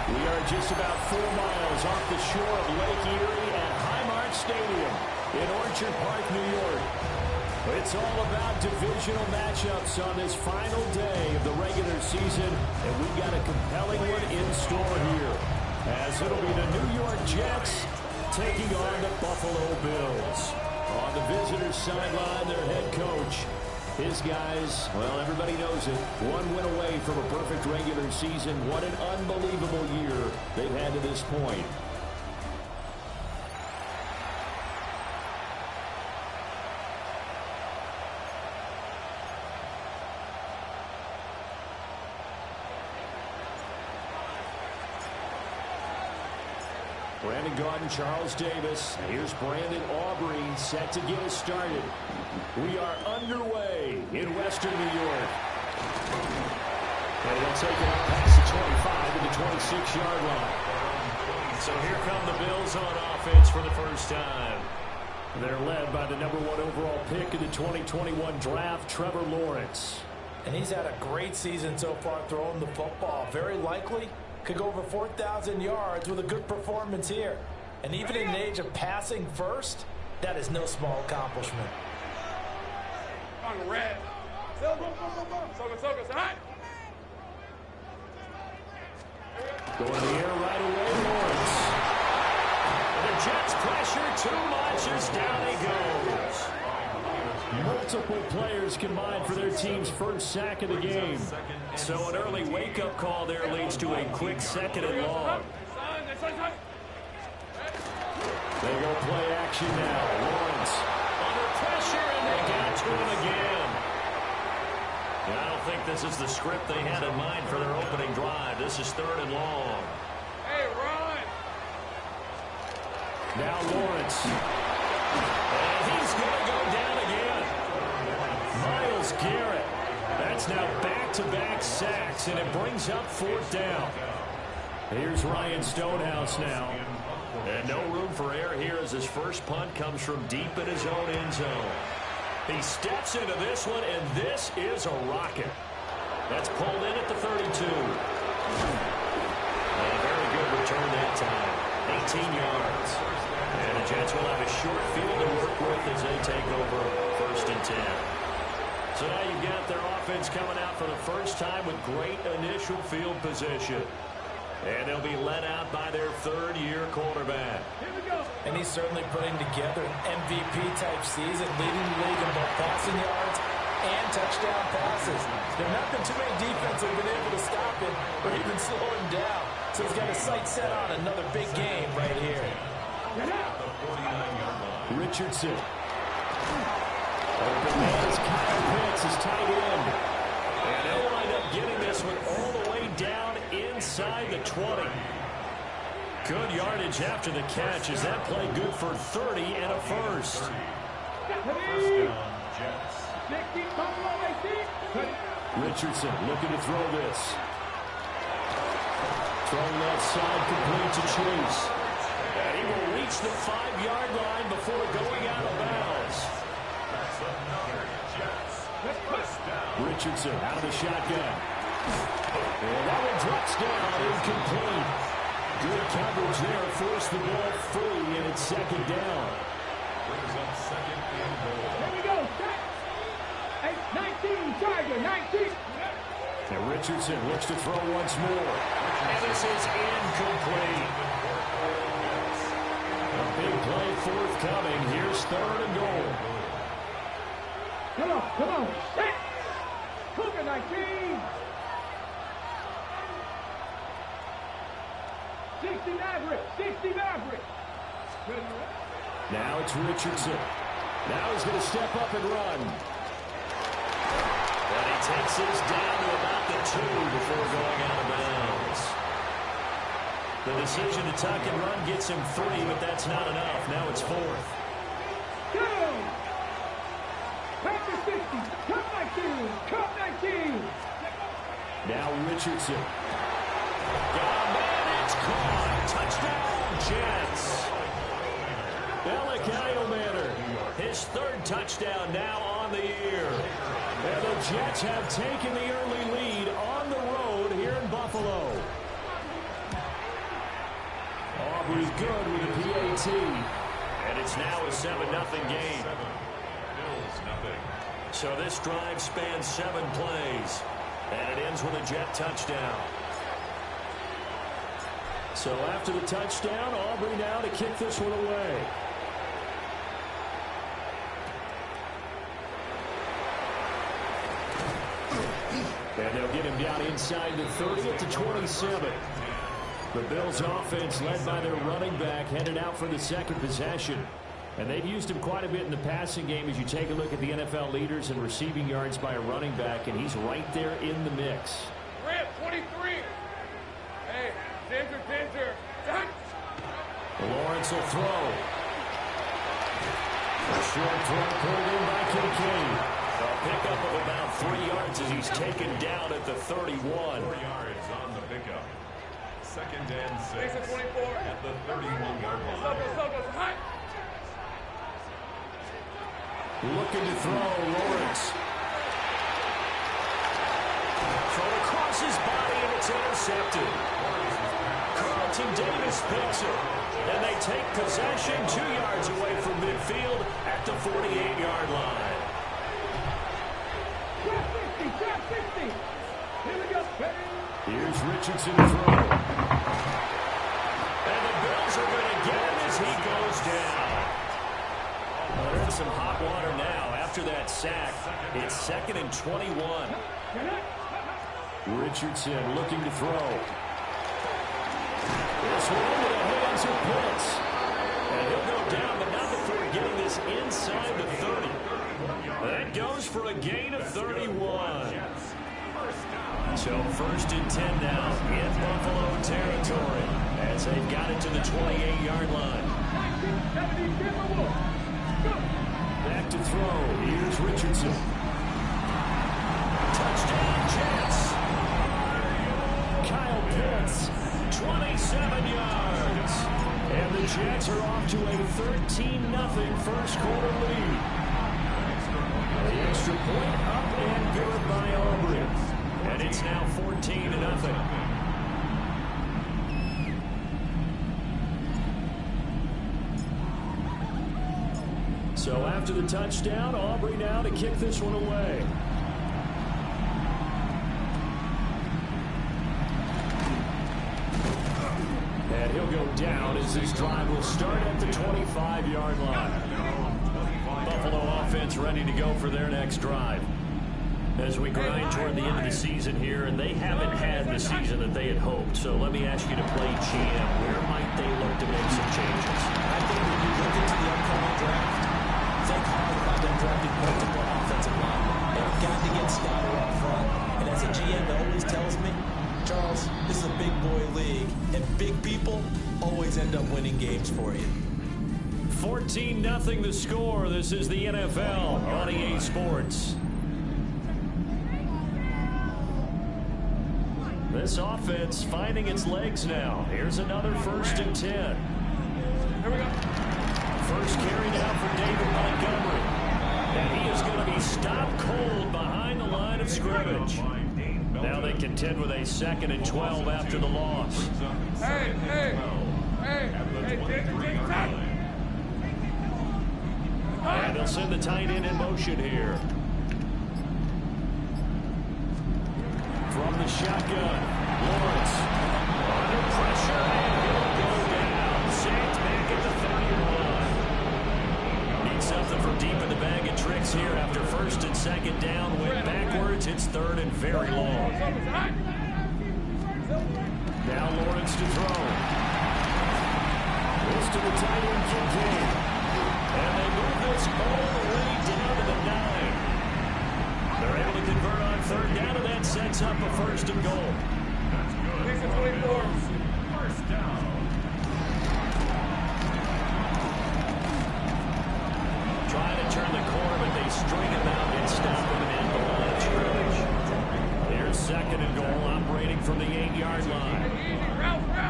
We are just about 4 miles off the shore of Lake Erie at Highmark Stadium in Orchard Park, New York. It's all about divisional matchups on this final day of the regular season, and we've got a compelling one in store here, as it'll be the New York Jets taking on the Buffalo Bills. On the visitors' sideline, their head coach. His guys, well, everybody knows it. One win away from a perfect regular season. What an unbelievable year they've had to this point. Brandon Gaudin, Charles Davis. Here's Brandon Aubrey set to get us started. We are underway in Western New York. And they'll take it up past the 25 to the 26-yard line. So here come the Bills on offense for the first time. They're led by the #1 overall pick in the 2021 draft, Trevor Lawrence. And he's had a great season so far throwing the football. Very likely could go over 4,000 yards with a good performance here. And even in an age of passing first, that is no small accomplishment. On red. Going to the air right away, Lawrence. And the Jets pressure too much as down he goes. Multiple players combined for their team's first sack of the game. So an early wake-up call there leads to a quick 2nd and long. They go play action now. Lawrence under pressure, and they got to him again. And I don't think this is the script they had in mind for their opening drive. This is 3rd and long. Hey, run! Now Lawrence. And he's going to go down again. Myles Garrett. That's now back-to-back sacks, and it brings up 4th down. Here's Ryan Stonehouse now. And no room for error here as his first punt comes from deep in his own end zone. He steps into this one, and this is a rocket. That's pulled in at the 32. A very good return that time. 18 yards. And the Jets will have a short field to work with as they take over 1st and 10. So now you've got their offense coming out for the first time with great initial field position. And they'll be led out by their 3rd-year quarterback. And he's certainly putting together an MVP-type season, leading the league in both passing yards and touchdown passes. There have not been too many defenses that have been able to stop him or even slow him down. So he's got his sights set on another big game right here. Richardson. Open man is Kyle Pitts, his tight end. And they'll wind up getting this one all the way down inside the 20. Good yardage after the catch. Is that play good for 30 and a first? Richardson looking to throw this. Throwing that side complete to Chase. And he will reach the 5-yard line before going out of bounds. Richardson out of the shotgun. And that one drops down, incomplete. Good coverage there, forced the ball free, and it's 2nd down. Brings up 2nd and goal. Here we go. 19, Tiger, 19. And Richardson looks to throw once more. And this is incomplete. A big play forthcoming. Here's 3rd and goal. Come on. Set. Cougar 19. 60 Maverick. Now it's Richardson. Now he's going to step up and run. And he takes this down to about the 2 before going out of bounds. The decision to tuck and run gets him 3, but that's not enough. Now it's 4th. Go! Packer 60. Cup 19. Now Richardson. Got a man, it's caught. Touchdown, Jets. Alec Edelman, his 3rd touchdown now on the year. And the Jets have taken the early lead on the road here in Buffalo. Aubrey good with a PAT. And it's now a 7-0 game. So this drive spans 7 plays. And it ends with a Jet touchdown. So after the touchdown, Aubrey now to kick this one away. And they'll get him down inside the 30 at the 27. The Bills offense led by their running back headed out for the second possession. And they've used him quite a bit in the passing game as you take a look at the NFL leaders in receiving yards by a running back, and he's right there in the mix. Rip, 23. Hey, Ginger. Lawrence will throw. Short throw pulled in by Kincaid. A pickup of about 3 yards as he's taken down at the 31. 4 yards on the pickup. 2nd and 6 at the 31-yard line. Looking to throw, Lawrence. Throw across his body, and it's intercepted. Carlton Davis picks it. And they take possession 2 yards away from midfield at the 48-yard line. Trap 60. Here we go, baby. Here's Richardson to throw. And the Bills are going to get him as he goes down. Well, they're in some hot water now after that sack. It's 2nd and 21. Richardson looking to throw. This one into the hands of Pitts. And he'll go down, but not before getting this inside the 30. That goes for a gain of 31. So 1st and 10 now in Buffalo territory as they've got it to the 28-yard line. Back to throw. Here's Richardson. Touchdown, Jets. Kyle Pitts. 27 yards. And the Jets are off to a 13-0 first quarter lead. The extra point up and good by Aubrey. And it's now 14-0. So after the touchdown, Aubrey now to kick this one away. And he'll go down as this drive will start at the 25-yard line. Buffalo offense ready to go for their next drive. As we grind toward the end of the season here, and they haven't had the season that they had hoped. So let me ask you to play GM. Where might they look to make some changes? I think when you look into the upcoming draft, think hard about them drafting multiple offensive linemen. They've got to get stouter up front. And as a GM that always tells me, Charles, this is a big boy league, and big people always end up winning games for you. 14-0 the score. This is the NFL on EA Sports. This offense finding its legs now. Here's another 1st and 10. Here we go. First carry now for David Montgomery. And he is going to be stopped cold behind the line of scrimmage. Now they contend with a 2nd and 12 after the loss. Hey, And they'll send the tight end in motion here. From the shotgun, Lawrence under pressure, and he'll go down. Saints back at the 30-yard line. Need something from deep in the bag of tricks here after 1st and 2nd down. Went backwards. It's 3rd and very long. Now Lawrence to throw. This to the tight end, Kincaid. And they move this all the way down to the 9. They're able to convert on 3rd down, and that sets up a 1st and goal. That's good. 1st down. Trying to turn the corner, but they string him out and stop him at the line of scrimmage. Here's 2nd and goal, operating from the 8-yard line.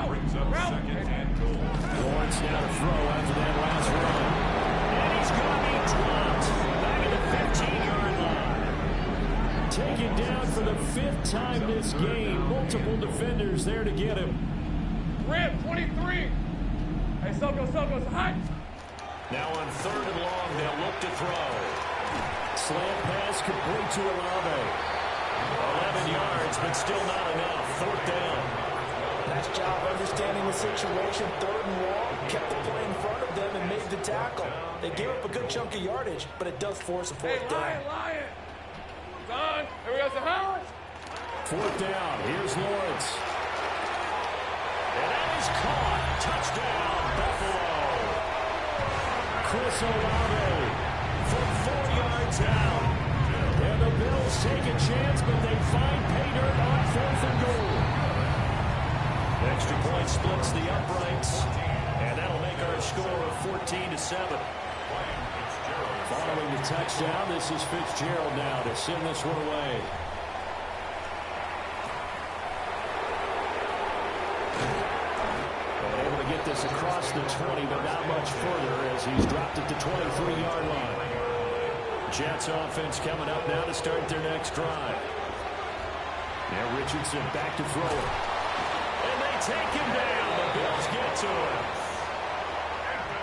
Brings up 2nd and goal. Lawrence now to throw after that last run. And he's going to be dropped back at the 15-yard line. Taken down for the 5th time this game. Multiple defenders there to get him. Rip, 23. Now on 3rd and long, they'll look to throw. Slant pass complete to Olave. 11 yards, but still not enough. 4th down. Nice job understanding the situation. 3rd and long, kept the play in front of them and made the tackle. They gave up a good chunk of yardage, but it does force a 4th down. Here we go, Sahar. 4th down. Here's Lawrence. And that is caught. Touchdown, Buffalo. Chris Olave from 4 yards out. And the Bills take a chance, but they find pay dirt on 4th and goal. Extra point splits the uprights, and that'll make our score of 14-7. Following the touchdown, this is Fitzgerald now to send this one away. Able to get this across the 20, but not much further as he's dropped at the 23-yard line. Jets offense coming up now to start their next drive. Now Richardson back to throw it. And they take him down. The Bills get to him.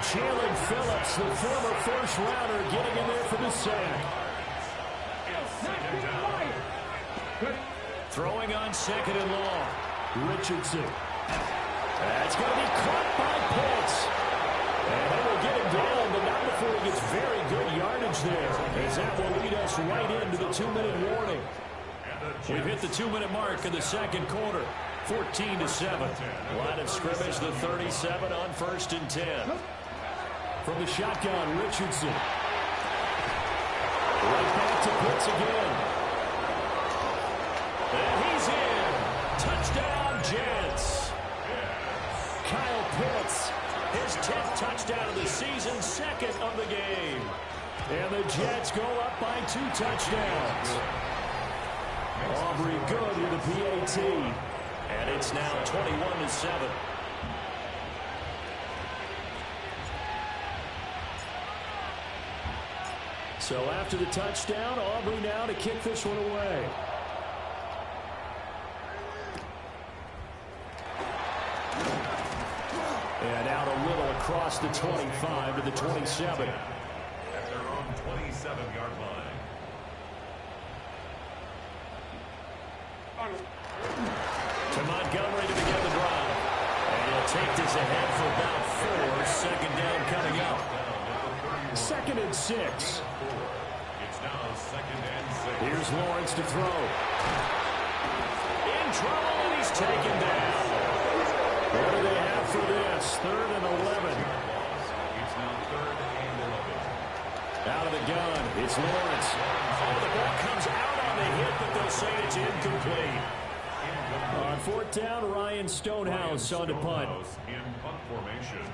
Jalen Phillips, the former first-rounder, getting in there for the sack. Throwing on 2nd and long. Richardson. That's going to be caught by Pitts. And they will get him down, but not before he gets very good yardage there, as that will lead us right into the 2-minute warning. We've hit the 2-minute mark of the 2nd quarter. 14-7. Line of scrimmage, the 37 on 1st and 10. From the shotgun, Richardson. Right back to Pitts again. And he's in. Touchdown, Jets. Kyle Pitts, his 10th touchdown of the season, 2nd of the game. And the Jets go up by 2 touchdowns. Aubrey good with a PAT. And it's now 21-7. So after the touchdown, Aubrey now to kick this one away. And out a little across the 25 to the 27. At their own 27-yard line. To Montgomery to begin the drive. And he'll take this ahead for about 4. 2nd down coming up. 2nd and 6. It's now 2nd and 6. Here's Lawrence to throw. In trouble, and he's taken down. What do they have for this? 3rd and 11. It's now 3rd and 11. Out of the gun, it's Lawrence. Oh, the ball comes out on the hit, but they'll say it's incomplete. On 4th down, Ryan Stonehouse on to punt. In punt formation.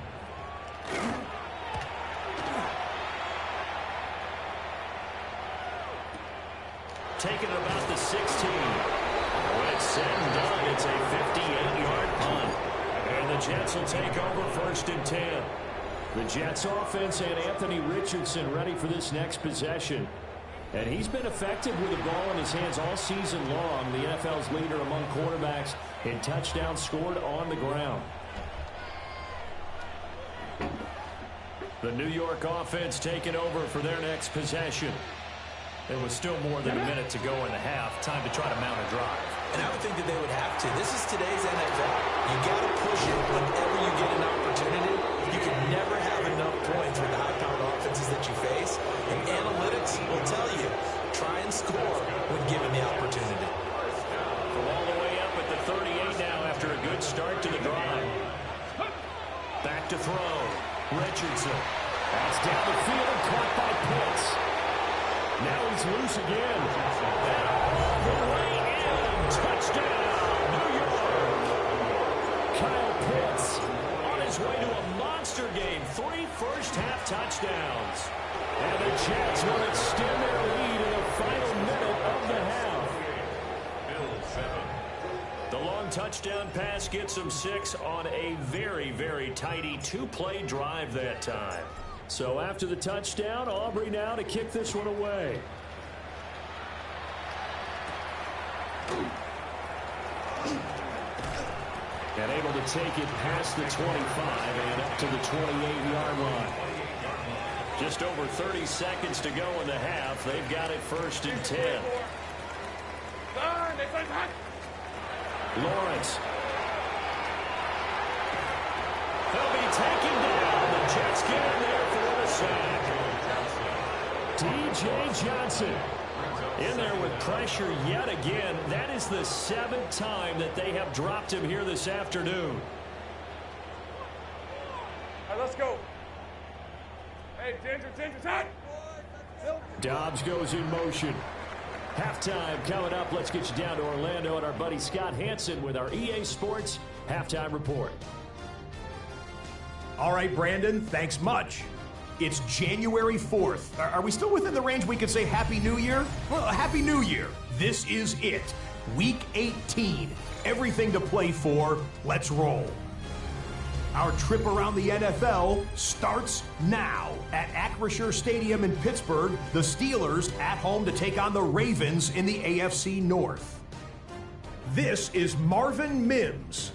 Taking about the 16. When it's said and done, it's a 58-yard punt. And the Jets will take over 1st and 10. The Jets offense and Anthony Richardson ready for this next possession. And he's been effective with the ball in his hands all season long. The NFL's leader among quarterbacks in touchdowns scored on the ground. The New York offense taking over for their next possession. There was still more than a minute to go in the half. Time to try to mount a drive. And I would think that they would have to. This is today's NFL. You got to push it whenever you get an opportunity. You can never have enough points with the high-powered offenses that you face. And analytics will tell you, try and score when given the opportunity. From all the way up at the 38 now after a good start to the drive. Back to throw. Richardson. That's down the field and caught by Pitts. Now he's loose again. And all the way in. Touchdown, New York. Kyle Pitts on his way to a monster game. 3 first-half touchdowns. And the Jets will extend their lead in the final minute of the half. Bill 7. The long touchdown pass gets them 6 on a very, very tidy 2-play drive that time. So after the touchdown, Aubrey now to kick this one away. And able to take it past the 25 and up to the 28-yard line. Just over 30 seconds to go in the half. They've got it 1st and 10. Lawrence. They'll be taken down. The Jets get in there for the sack. D.J. Johnson in there with pressure yet again. That is the 7th time that they have dropped him here this afternoon. All right, let's go. Hey, Ginger, time. Dobbs goes in motion. Halftime coming up. Let's get you down to Orlando and our buddy Scott Hansen with our EA Sports Halftime Report. All right, Brandon, thanks much. It's January 4th. Are we still within the range we could say Happy New Year? Well, Happy New Year. This is it. Week 18. Everything to play for. Let's roll. Our trip around the NFL starts now. At Acrisure Stadium in Pittsburgh, the Steelers at home to take on the Ravens in the AFC North. This is Marvin Mims.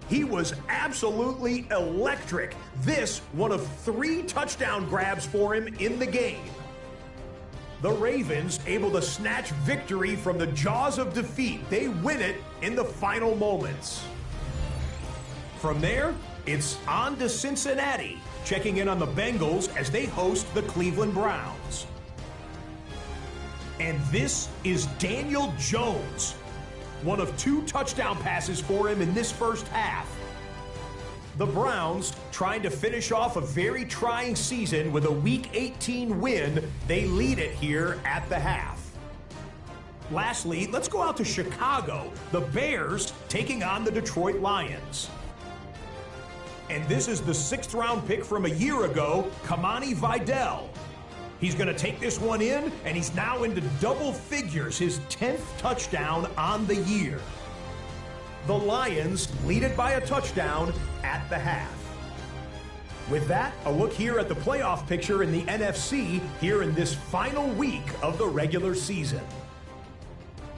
He was absolutely electric. This, one of 3 touchdown grabs for him in the game. The Ravens able to snatch victory from the jaws of defeat. They win it in the final moments. From there, it's on to Cincinnati, checking in on the Bengals as they host the Cleveland Browns. And this is Daniel Jones. One of 2 touchdown passes for him in this first half. The Browns, trying to finish off a very trying season with a Week 18 win, they lead it here at the half. Lastly, let's go out to Chicago. The Bears taking on the Detroit Lions. And this is the 6th round pick from a year ago, Kamani Vidal. He's going to take this one in, and he's now into double figures, his 10th touchdown on the year. The Lions lead it by a touchdown at the half. With that, a look here at the playoff picture in the NFC here in this final week of the regular season.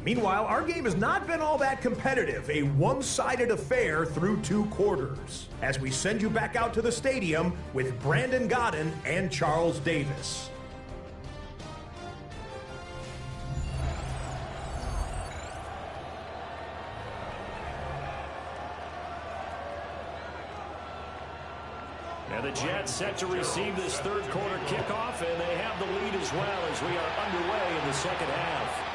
Meanwhile, our game has not been all that competitive, a one-sided affair through 2 quarters, as we send you back out to the stadium with Brandon Godden and Charles Davis. And the Jets set to receive this 3rd quarter kickoff, and they have the lead as well as we are underway in the 2nd half.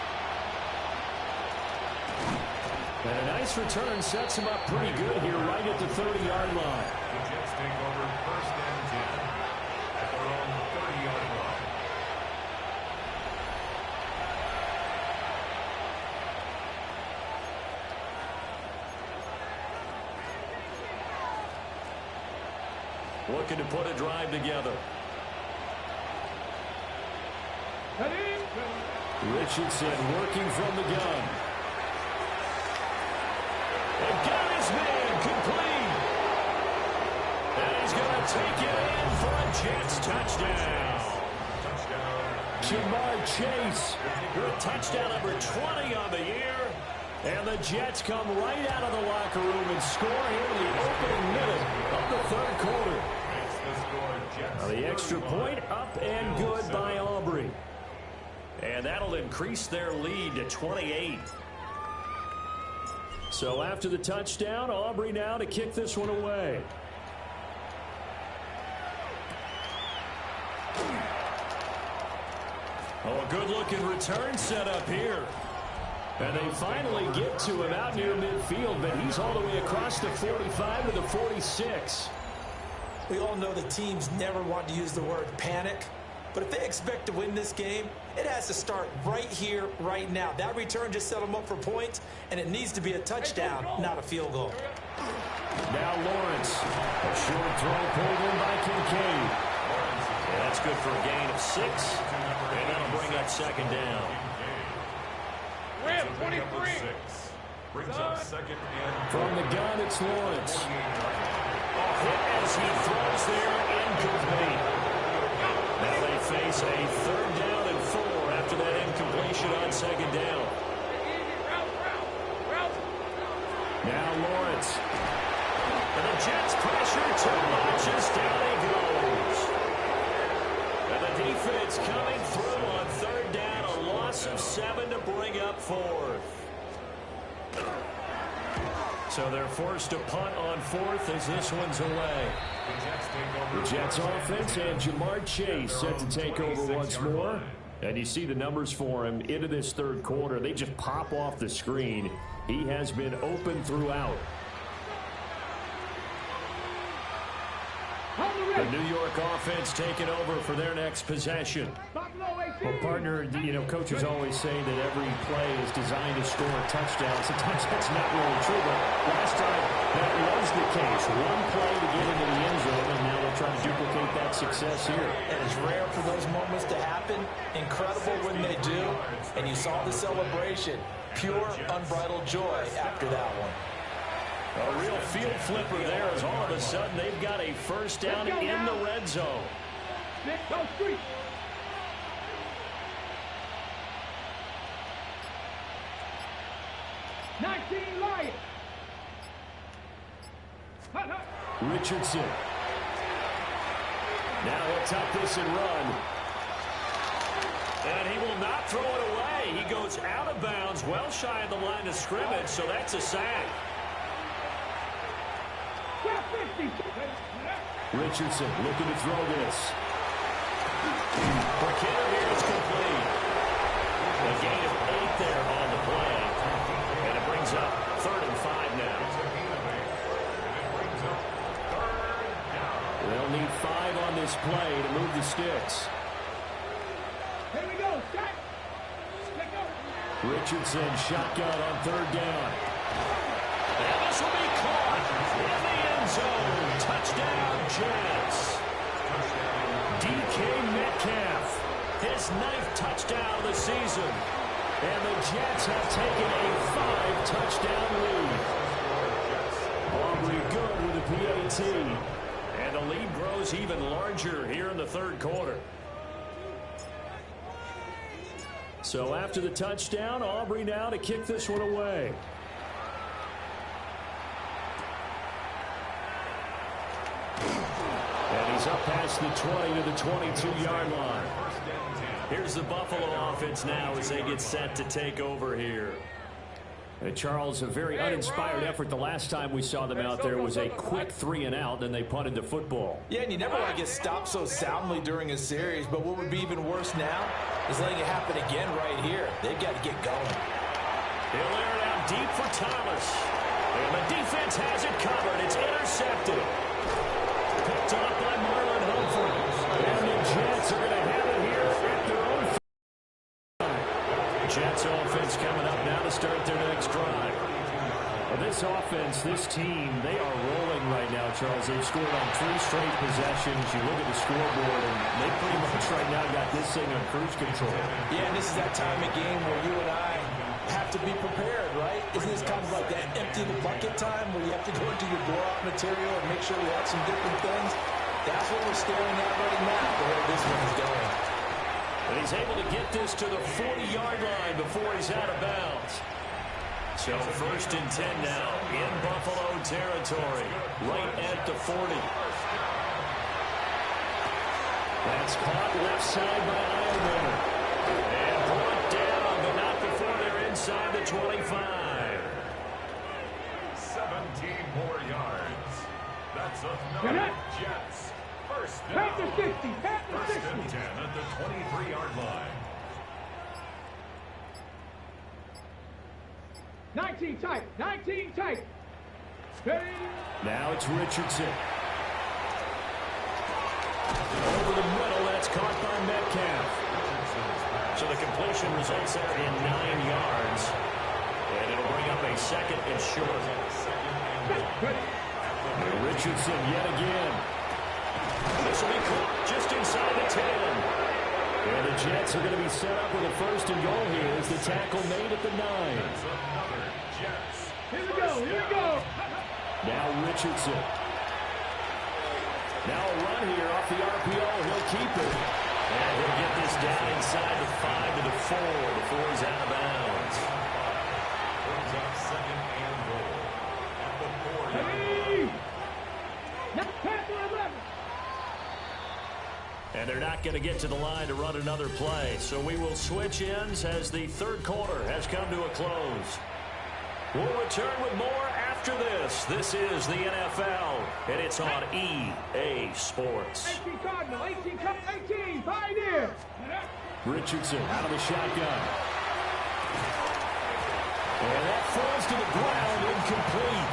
And a nice return sets him up pretty good here right at the 30-yard line. The Jets take over 1st and 10 at their own 30-yard line. Looking to put a drive together. Richardson working from the gun. And got his man complete. And he's going to take it in for a Jets touchdown. Jamar Chase with touchdown number 20 on the year. And the Jets come right out of the locker room and score here in the opening minute of the 3rd quarter. Now the extra point up and good by Aubrey. And that'll increase their lead to 28. So after the touchdown, Aubrey now to kick this one away. Oh, a good-looking return set up here. And they finally get to him out near midfield, but he's all the way across the 45 to the 46. We all know the teams never want to use the word panic, but if they expect to win this game, it has to start right here, right now. That return just set them up for points, and it needs to be a touchdown, not a field goal. Now Lawrence, a short throw pulled in by Kincaid. And that's good for a gain of 6, and that'll bring up 2nd down. Ram, 23. Brings up 2nd and From the gun, it's Lawrence. Hit as he throws there, incomplete. Now they face a 3rd down and 4 after that incompletion on 2nd down. Now Lawrence. And the Jets pressure too much as down he goes. And the defense coming through on third down. A loss of 7 to bring up fourth. So they're forced to punt on fourth as this one's away. The Jets offense and Jamar Chase set to take over once more. And you see the numbers for him into this third quarter. They just pop off the screen. He has been open throughout. The New York offense taking over for their next possession. Well, partner, you know, coaches always say that every play is designed to score a touchdown. Sometimes that's not really true, but last time that was the case. One play to get into the end zone, and now they're trying to duplicate that success here. And it's rare for those moments to happen. Incredible when they do. And you saw the celebration. Pure, unbridled joy after that one. A real field flipper there as all of a sudden they've got a first down in the red zone. Go street. Lions. Richardson. Now he'll tuck this and run. And he will not throw it away. He goes out of bounds, well shy of the line of scrimmage, so that's a sack. Richardson looking to throw this. For Kittle, here it's complete. A gain of 8 there on the play. And it brings up 3rd and 5 now. They'll need 5 on this play to move the sticks. Here we go. Richardson shotgun on 3rd down. And this will be caught in the end zone. Touchdown, Jets. DK Metcalf, his 9th touchdown of the season. And the Jets have taken a 5-touchdown lead. Aubrey good with a PAT. And the lead grows even larger here in the third quarter. So after the touchdown, Aubrey now to kick this one away. And he's up past the 20 to the 22-yard line. Here's the Buffalo offense now as they get set to take over here. And Charles, a very uninspired effort. The last time we saw them out there was a quick 3-and-out, then they punted the football. Yeah, and you never want to get stopped so soundly during a series, but what would be even worse now is letting it happen again right here. They've got to get going. He'll air it out deep for Thomas. And the defense has it covered. It's intercepted. Picked up by Marlon Humphrey. And the Jets are going to have it here at their own. Jets offense coming up now to start their next drive. Well, this offense, this team, they are rolling right now, Charles. They've scored on 3 straight possessions. You look at the scoreboard, and they pretty much right now got this thing on cruise control. Yeah, and this is that time of game where you and I have to be prepared, right? Isn't this kind of like that empty the bucket time where you have to go into your blowout material and make sure we have some different things? That's what we're staring at right now, where this one is going. And he's able to get this to the 40-yard line before he's out of bounds. So 1st and 10 now in Buffalo territory, right at the 40. That's caught left side by Ironman. And brought down, but not before they're inside the 25. 17 more yards. That's another Jets. First down. Pat the 60. Pat the 60. First and 10 at the 23-yard line. 19 tight. 19 tight. Ready? Now it's Richardson. Over the middle, that's caught by Metcalf. So the completion results there in 9 yards. And it'll bring up a 2nd and short. Richardson yet again. This will be caught just inside the 10. And the Jets are going to be set up with a 1st and goal here as the tackle made at the 9. Here we go. Here we go. Now Richardson. Now a run here off the RPO. He'll keep it. And he'll get this down inside the 5 to the 4 before he's out of bounds. Brings up 2nd and goal at the 4-yard line. And they're not going to get to the line to run another play. So we will switch ends as the third quarter has come to a close. We'll return with more after this. This is the NFL, and it's on EA Sports. 18 Cardinal, 18 Pioneer. Richardson out of the shotgun. And that falls to the ground, incomplete.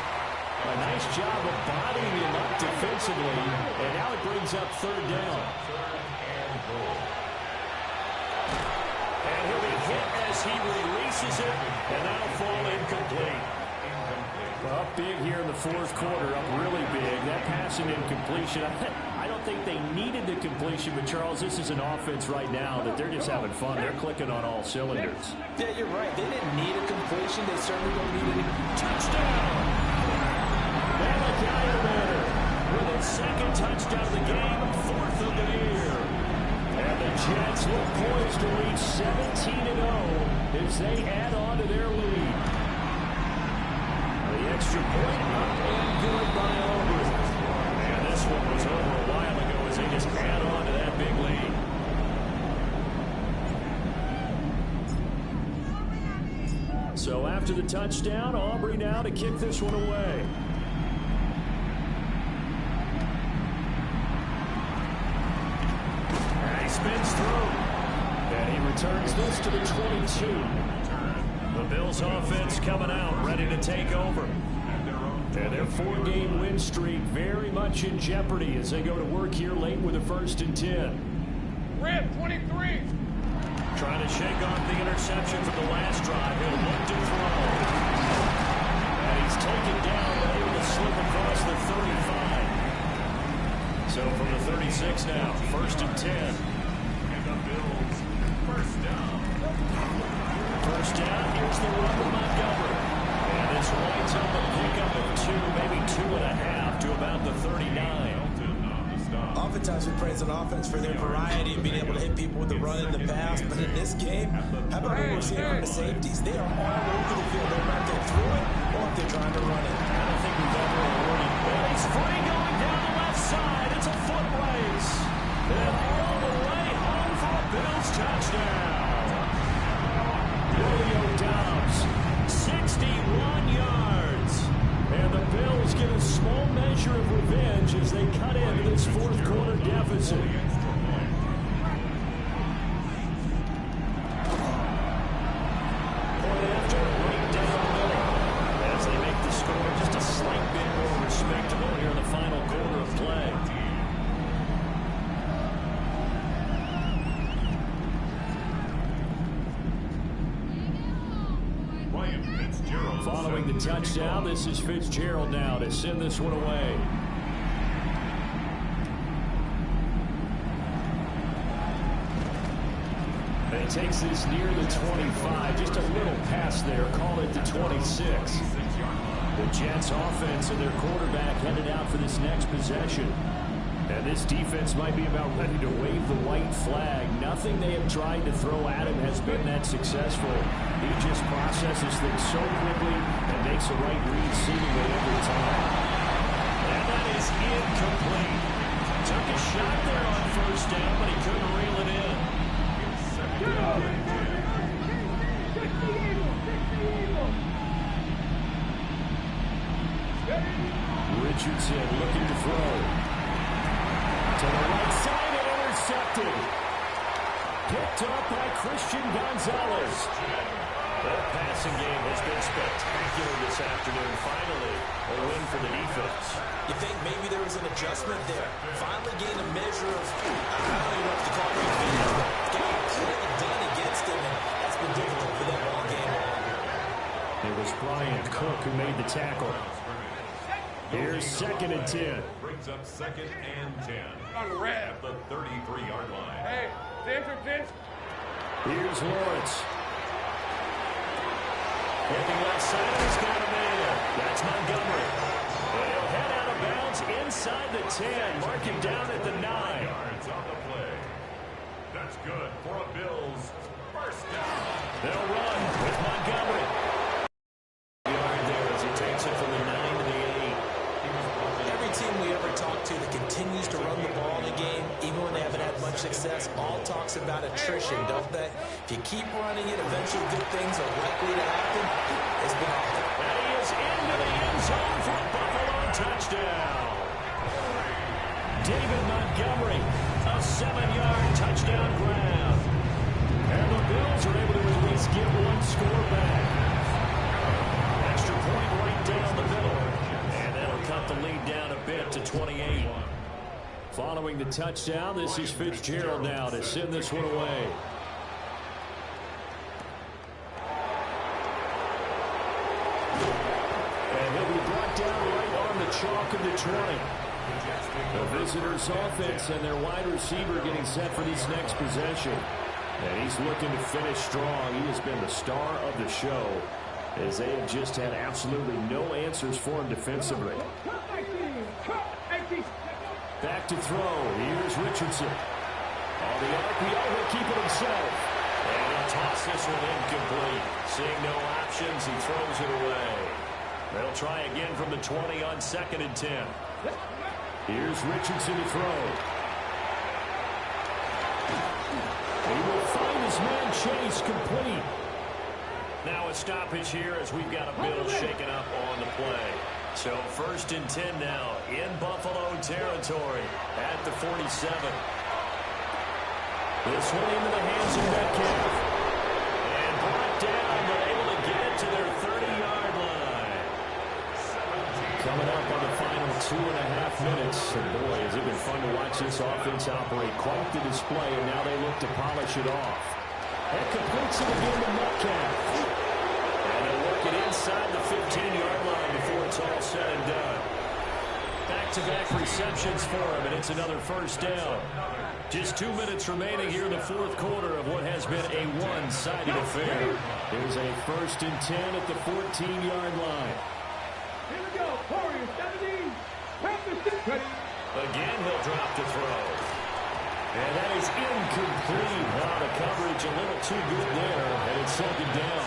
A nice job of bodying him up defensively, and now it brings up third down. And he'll be hit as he releases it, and that'll fall incomplete. Up big here in the fourth quarter, up really big. That pass and incompletion. I don't think they needed the completion, but Charles, this is an offense right now that they're just having fun. They're clicking on all cylinders. Yeah, you're right. They didn't need a completion. They certainly don't need any. Touchdown! With his second touchdown of the game, fourth of the year. And the Jets look poised to reach 17-0 as they add on to their lead. The extra point up and good by Aubrey. And this one was over a while ago as they just add on to that big lead. So after the touchdown, Aubrey now to kick this one away. Spins through, and he returns this to the 22. The Bills offense coming out, ready to take over. And their 4-game win streak very much in jeopardy as they go to work here late with a 1st and 10. Red 23. Trying to shake off the interception from the last drive. He'll look to throw. And he's taken down, but able to slip across the 35. So from the 36 now, 1st and 10. First down, here's the run to Montgomery. And this winds up a pickup of 2, maybe 2.5 to about the 39. Oftentimes we praise an offense for their variety and being able to hit people with the run in the pass. But in this game, how about what we're seeing from the safeties? They are all over the field. They're not going through it or if they're trying to run it. I don't think we've ever awarded. Well, he's free going down the left side. It's a foot race. And all the way home for a Bills touchdown. Julio Dobbs, 61 yards. And the Bills get a small measure of revenge as they cut into this fourth quarter deficit. Point after, right down the middle. As they make the score just a slight bit more respectable here in the final quarter of play. Following the touchdown, this is Fitzgerald now to send this one away. And he takes this near the 25, just a little past there, call it the 26. The Jets offense and their quarterback headed out for this next possession. And this defense might be about ready to wave the white flag. Nothing they have tried to throw at him has been that successful. He just processes things so quickly and makes the right read seemingly every time. And that is incomplete. Took a shot there on first down, but he couldn't reel it in. Richardson looking to throw. To the right side and intercepted. Picked up by Christian Gonzalez. That passing game has been spectacular this afternoon. Finally, a win for the defense. You think maybe there was an adjustment there? Finally gained a measure of, I don't even know if to call it revenge, but got a play done against him, and that's been difficult for them all game long. It was Bryant Cook who made the tackle. Here's 2nd and 10. Brings up 2nd and 10. On the red. At the 33-yard line. Hey, Vince. Here's Lawrence. Looking left side, he's got a man. That's Montgomery. And he'll head out of bounds inside the 10. Mark him down at the 9. Yards on the play. That's good for a Bills first down. They'll run with Montgomery. Yard there as he takes it from the 9 to the 8. Every team we ever talk to that continues to run the ball in the game, even when they haven't had much success, all talks about attrition, don't they? If you keep running it, eventually good things are likely to happen. It's been awful. And he is into the end zone for a Buffalo touchdown. David Montgomery, a 7-yard touchdown grab. And the Bills are able to at least get one score back. Extra point right down the middle. And that'll cut the lead down a bit to 28. Following the touchdown, this is Fitzgerald now to send this one away. And he'll be brought down right on the chalk of the 20. The visitors' offense and their wide receiver getting set for this next possession. And he's looking to finish strong. He has been the star of the show, as they have just had absolutely no answers for him defensively. Back to throw. Here's Richardson. On the RPO, he'll keep it himself. And he'll toss this one incomplete. Seeing no options, he throws it away. They'll try again from the 20 on 2nd and 10. Here's Richardson to throw. He will find his man Chase complete. Now a stoppage here as we've got a Bill shaken up on the play. So 1st and 10 now in Buffalo territory at the 47. This one into the hands of Metcalf. And brought down, but able to get it to their 30-yard line. Coming up on the final 2.5 minutes. And boy, has it been fun to watch this offense operate. Quite the display, and now they look to polish it off. And completes it again to Metcalf. And they'll work it inside the 15-yard line before it's all said and done. Back-to-back receptions for him, and it's another first down. Just 2 minutes remaining here in the 4th quarter of what has been a one-sided affair. There's a 1st and 10 at the 14-yard line. Here we go. Warriors, 17. Again, he'll drop the throw. And that is incomplete. Wow, the coverage a little too good there, and it's 2nd down.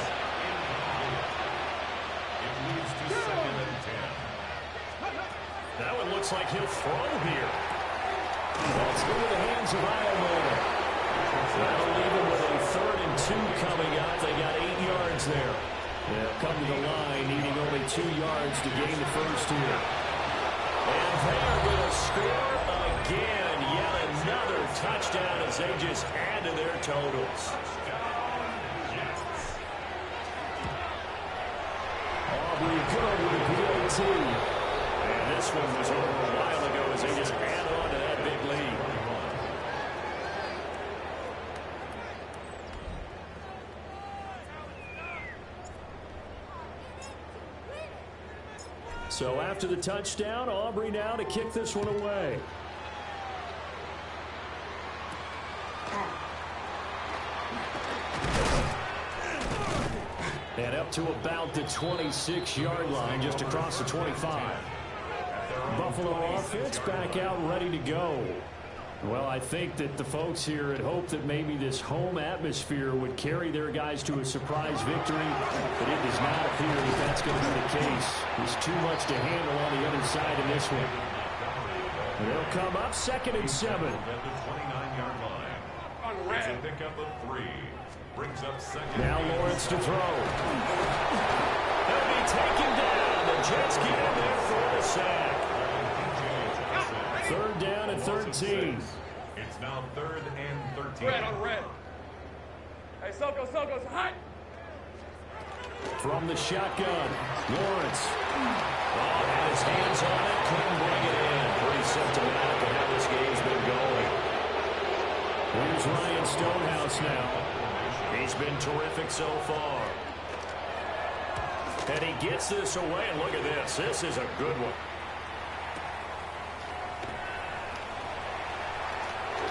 It leads to 2nd and 10. Now it looks like he'll throw here. That's into the hands of Iowa. That'll leave him with a 3rd and 2 coming up. They got 8 yards there. They'll come to the line, needing only 2 yards to gain the first here. And they're going to score again. Yet another touchdown as they just add to their totals. Aubrey good with the PAT. And this one was over a while ago as they just add on to that big lead. So after the touchdown, Aubrey now to kick this one away. And up to about the 26-yard line, just across the 25. Buffalo offense back out ready to go. Well, I think that the folks here had hoped that maybe this home atmosphere would carry their guys to a surprise victory, but it does not appear that that's going to be the case. There's too much to handle on the other side in this one. They'll come up 2nd and 7. At the 29-yard line. It's a pickup of 3. Brings up 2nd. Now Lawrence to throw. He'll be taken down. The Jets get in there for the sack. 3rd down and 13. It's now 3rd and 13. Red on red. Hey, Soko's hot. From the shotgun, Lawrence. Oh, had his hands on it, couldn't bring it in. Pretty symptomatic of how this game's been going. Here's Ryan Stonehouse now. He's been terrific so far. And he gets this away, and look at this. This is a good one.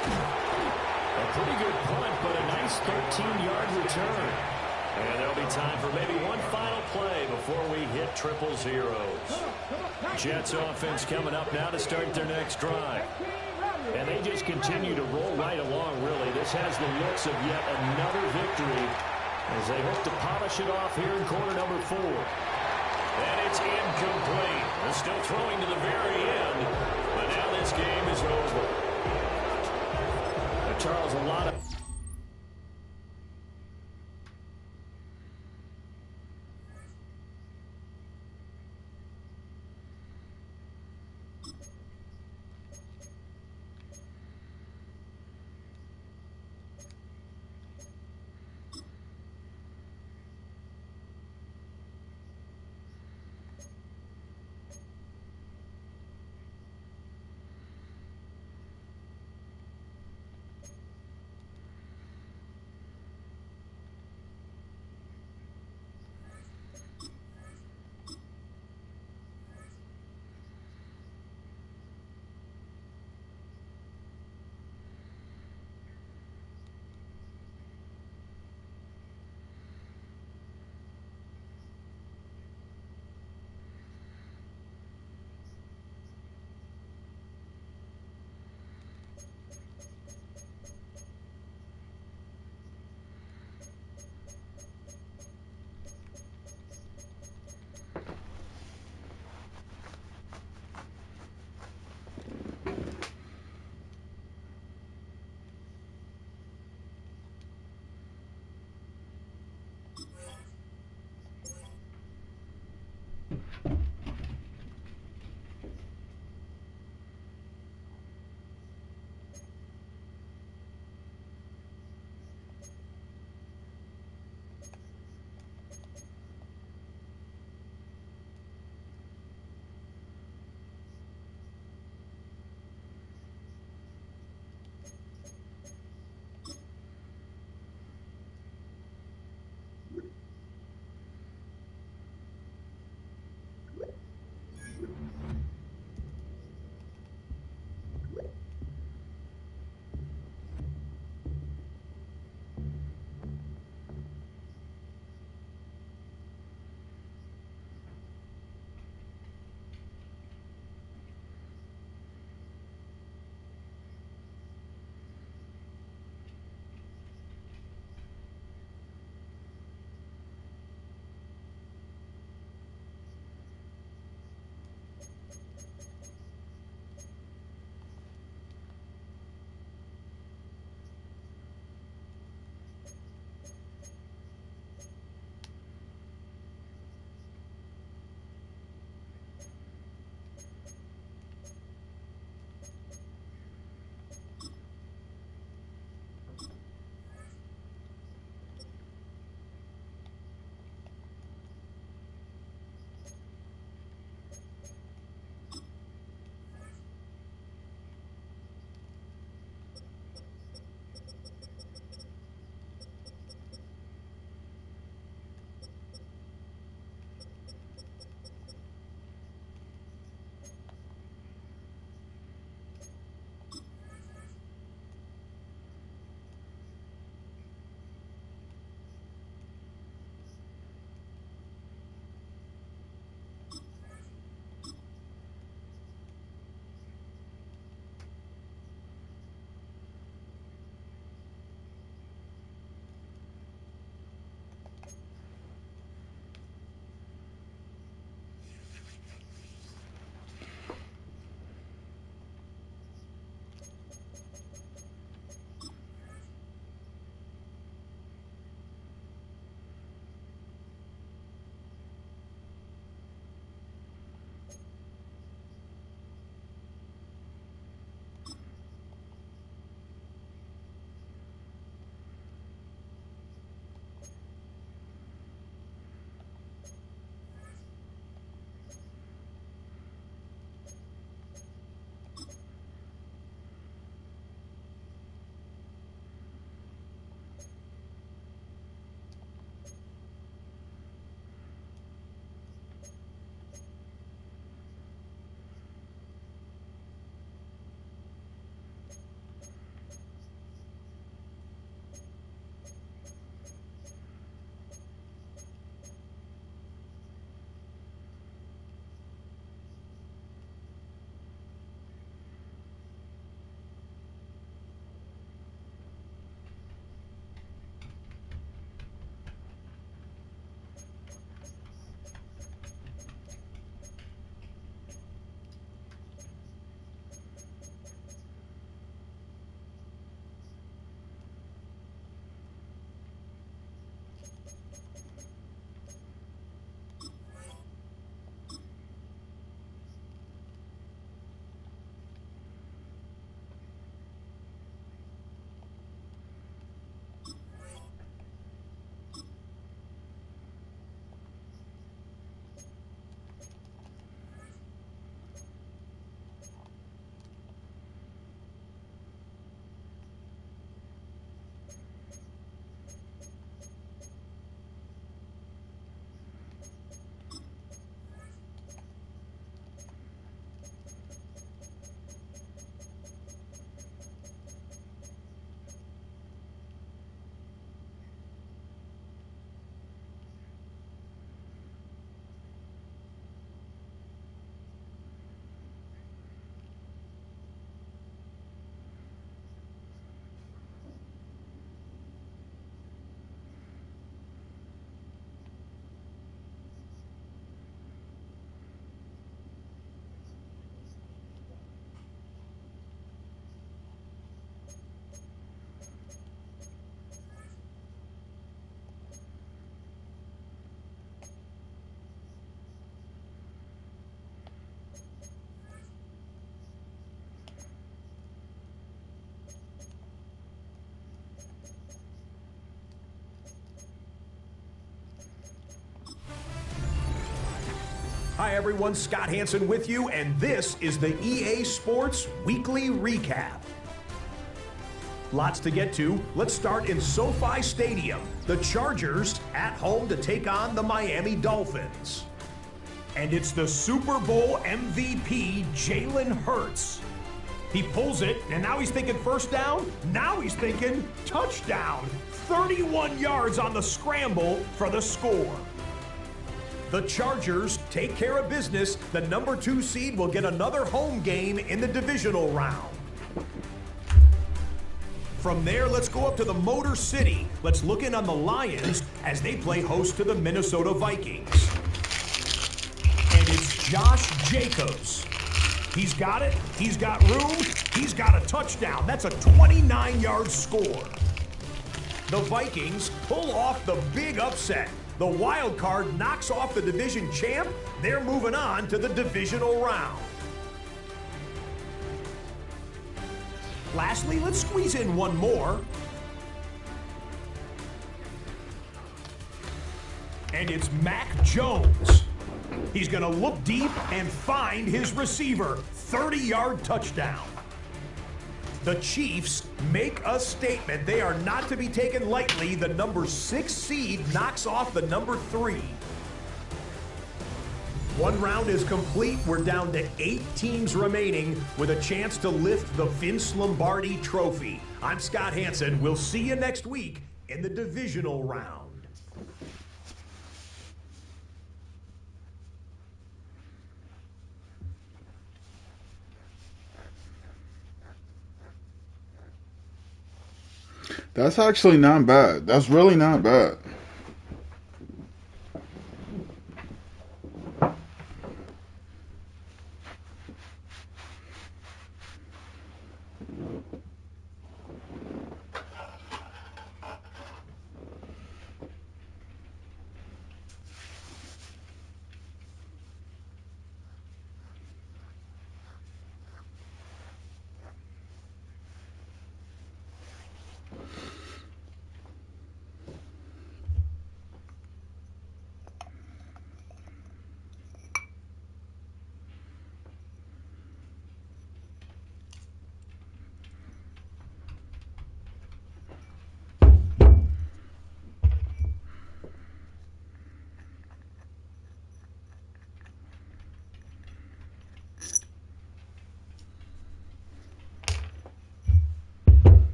A pretty good punt, but a nice 13-yard return. And there'll be time for maybe one final play before we hit triple zeros. Jets offense coming up now to start their next drive. And they just continue to roll right along, really. This has the looks of yet another victory as they hope to polish it off here in quarter number 4. And it's incomplete. They're still throwing to the very end, but is over. Now, Charles, a lot of... Hi, everyone. Scott Hansen with you, and this is the EA Sports Weekly Recap. Lots to get to. Let's start in SoFi Stadium. The Chargers at home to take on the Miami Dolphins. And it's the Super Bowl MVP, Jalen Hurts. He pulls it, and now he's thinking first down. Now he's thinking touchdown. 31 yards on the scramble for the score. The Chargers take care of business. The number 2 seed will get another home game in the divisional round. From there, let's go up to the Motor City. Let's look in on the Lions as they play host to the Minnesota Vikings. And it's Josh Jacobs. He's got it. He's got room. He's got a touchdown. That's a 29-yard score. The Vikings pull off the big upset. The wild card knocks off the division champ. They're moving on to the divisional round. Lastly, let's squeeze in one more. And it's Mac Jones. He's going to look deep and find his receiver. 30-yard touchdown. The Chiefs make a statement. They are not to be taken lightly. The number 6 seed knocks off the number 3. One round is complete. We're down to 8 teams remaining with a chance to lift the Vince Lombardi Trophy. I'm Scott Hansen. We'll see you next week in the divisional round. That's actually not bad. That's really not bad.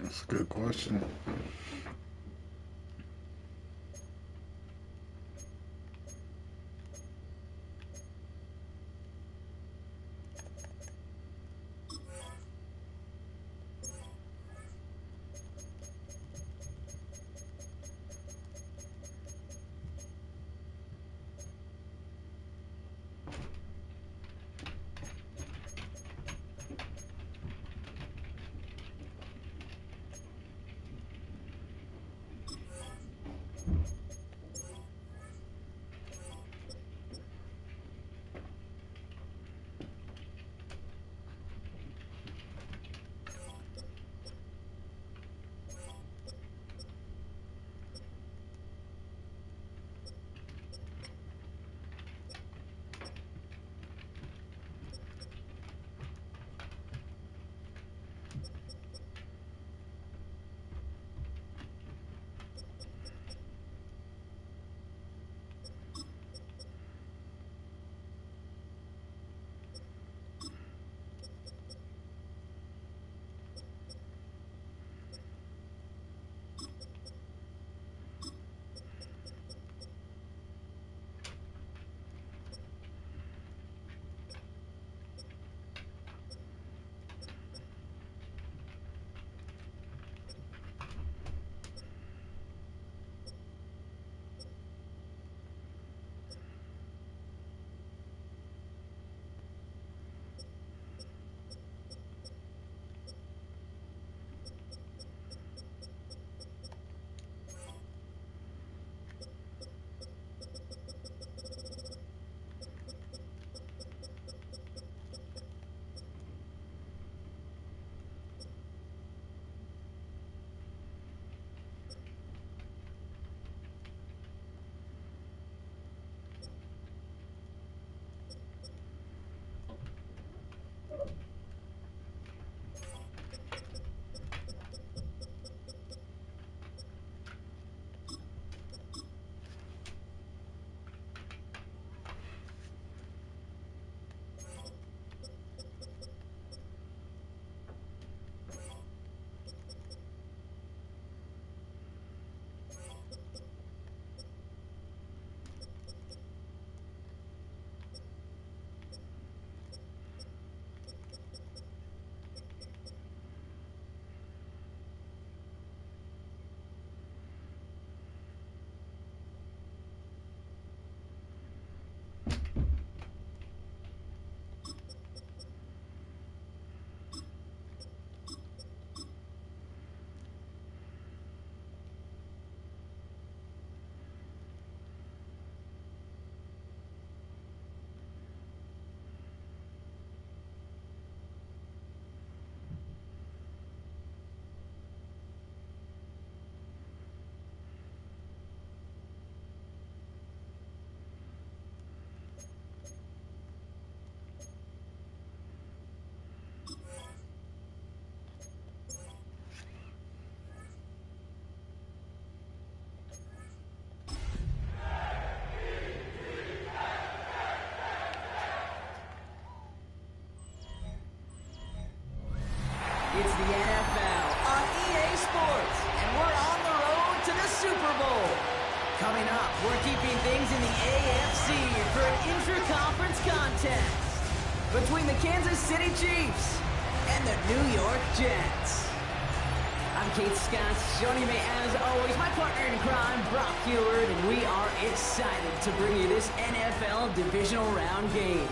That's a good question. It's the NFL on EA Sports, and we're on the road to the Super Bowl. Coming up, we're keeping things in the AFC for an intra-conference contest between the Kansas City Chiefs and the New York Jets. I'm Kate Scott, joining me as always, my partner in crime, Brock Heward, and we are excited to bring you this NFL divisional round game.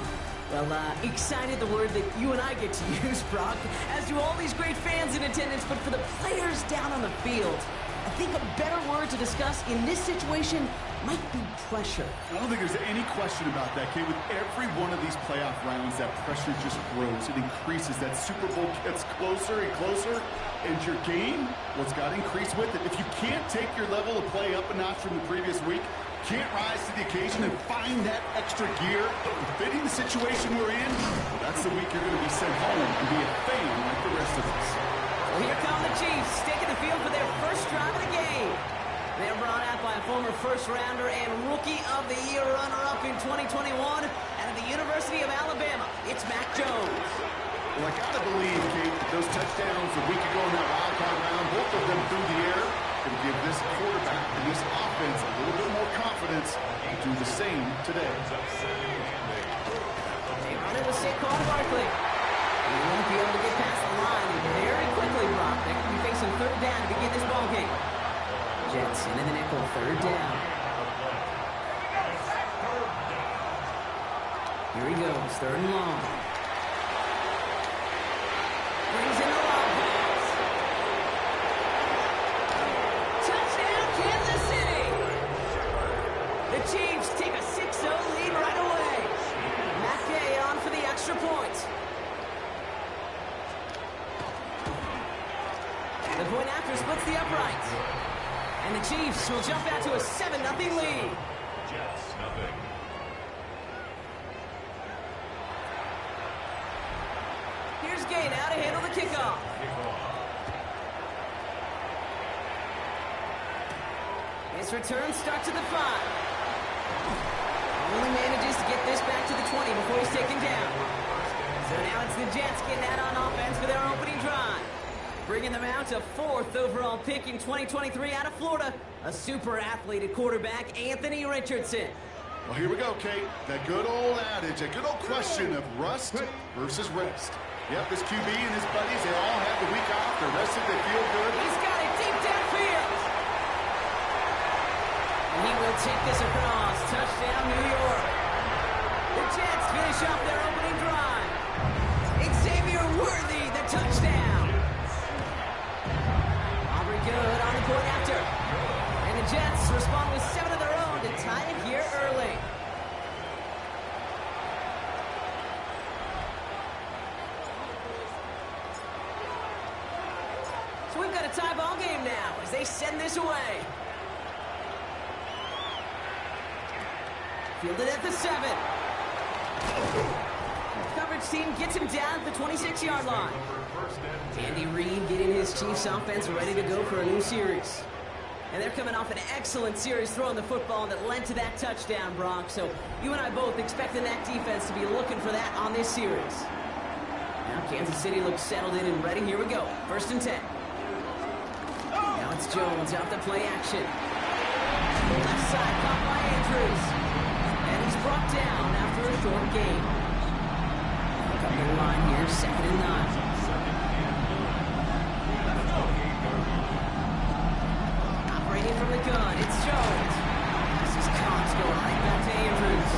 Well, excited, the word that you and I get to use, Brock, as do all these great fans in attendance, but for the players down on the field, I think a better word to discuss in this situation might be pressure. I don't think there's any question about that, kid. With every one of these playoff rounds, that pressure just grows. It increases. That Super Bowl gets closer and closer, and your game, well, it's got to increase with it. If you can't take your level of play up a notch from the previous week, can't rise to the occasion and find that extra gear fitting the situation we're in, that's the week you're going to be sent home and be a fan like the rest of us. Well, here come the Chiefs, taking the field for their first drive of the game. They're brought out by a former first-rounder and Rookie of the Year runner-up in 2021 out of the University of Alabama. It's Mac Jones. Well, I gotta believe, Kate, that those touchdowns a week ago in that wild card round, both of them through the air, can give this quarterback and this offense a little bit more confidence to do the same today. They run it with Saquon Barkley. He won't be able to get past the line very quickly, Brock. They could be facing third down to begin this ball game. Jets into the nickel, third down. Here he goes, third and long. Brings in a long pass. Touchdown, Kansas City! The Chiefs take a 6-0 lead right away. Matt Gay on for the extra point. The point after splits the uprights. And the Chiefs will jump out to a 7-0 lead. Jets, nothing. Here's Gay now to handle the kickoff. His return starts at the 5. Only manages to get this back to the 20 before he's taken down. So now it's the Jets getting out on offense for their opening drive. Bringing them out to 4th overall pick in 2023 out of Florida, a super athlete at quarterback, Anthony Richardson. Well, here we go, Kate. That good old adage, a good old question of rust versus rest. Yep, this QB and his buddies, they all have the week off. They're rested, they feel good. He's got it deep downfield. And he will take this across. Touchdown, New York. The Jets finish off their opening drive. Xavier Worthy, the touchdown. Aubrey good on the point after. And the Jets respond with 7 of their own to tie it here early. So we've got a tie ball game now as they send this away. Fielded at the 7. Coverage team gets him down at the 26-yard line. Andy Reid getting his Chiefs offense ready to go for a new series. And they're coming off an excellent series throwing the football that led to that touchdown, Brock. So you and I both expecting that defense to be looking for that on this series. Now Kansas City looks settled in and ready. Here we go. 1st and 10. Now it's Jones off the play action. Left side caught by Andrews. And he's brought down after a short gain. Coming in line here, 2nd and 9. Operating from the gun, it's Jones. This is Cox going right back to Andrews.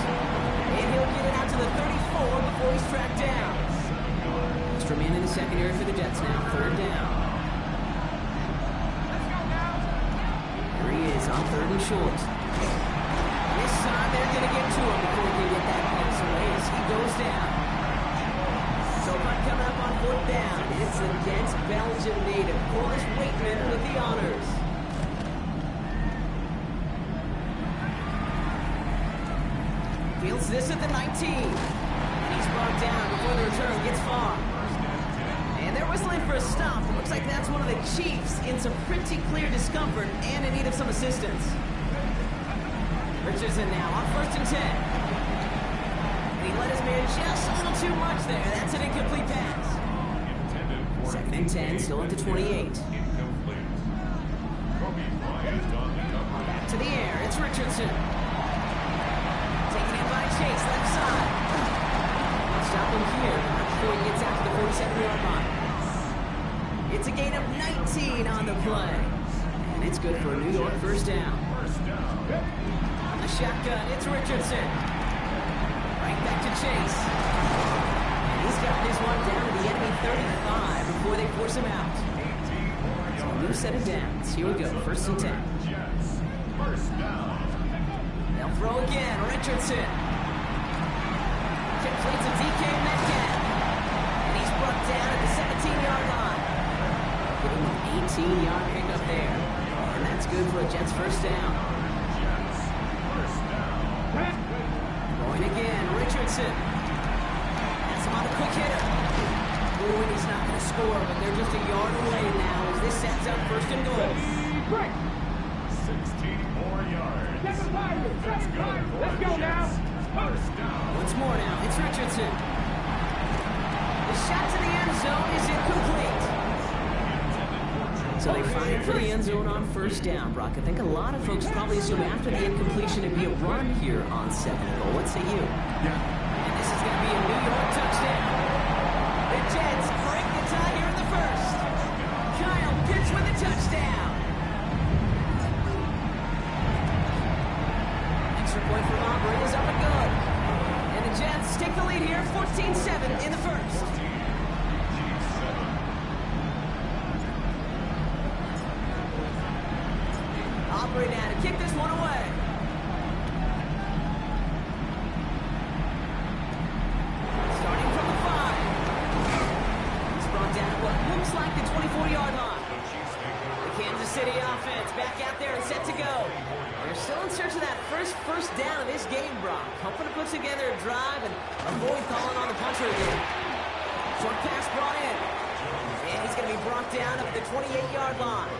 And he'll get it out to the 34 before he's tracked down. Extra man in the secondary for the Jets now, 3rd down. Here he is on 3rd and short. This time they're going to get to him before he can get that pass away as he goes down. So punt coming up on 4th down. It's against Belgian native Corliss Waitman with the honors. Fields this at the 19. And he's brought down before the return gets far. And they're whistling for a stop. It looks like that's one of the Chiefs in some pretty clear discomfort and in need of some assistance. Richardson now on 1st and 10. And he let his man just a little too much there. That's an incomplete pass. 2nd and 10, still at the 28. Back to the air, it's Richardson. Taken in by Chase, left side. Stop him here before he gets out to the 47-yard line. It's a gain of 19 on the play. And it's good for a New York 1st down. On the shotgun, it's Richardson. Right back to Chase. And he's got this one down to the enemy 35 before they force him out. So a new set of downs. Here we go, 1st and 10. They'll throw again, Richardson. Completes a DK Metcalf. And he's brought down at the 17-yard line. Getting an 18-yard pickup there. And that's good for a Jets 1st down. Going again, Richardson. That's him on a quick hitter. Ooh, and he's not going to score, but they're just a yard away now as this sets up 1st and goal. 16 more yards. That's good. Let's go now. First down. Once more now, it's Richardson. The shot to the So they fire for the end zone on first down, Brock. I think a lot of folks probably assume after the incompletion it'd be a run here on second goal. What say you? Yeah. And this is going to be a New York touchdown. The Jets break the tie here in the first. Kyle Pitts with a touchdown. Extra point for Aubrey is up and good. And the Jets take the lead here, 14-7 in the first. Aubrey now to kick this one away. Starting from the 5. It's brought down at what looks like the 24-yard line. The Kansas City offense back out there and set to go. They're still in search of that first down of this game, Brock. Hoping to put together a drive and avoid calling on the punter again. Short pass brought in. And he's going to be brought down up at the 28-yard line.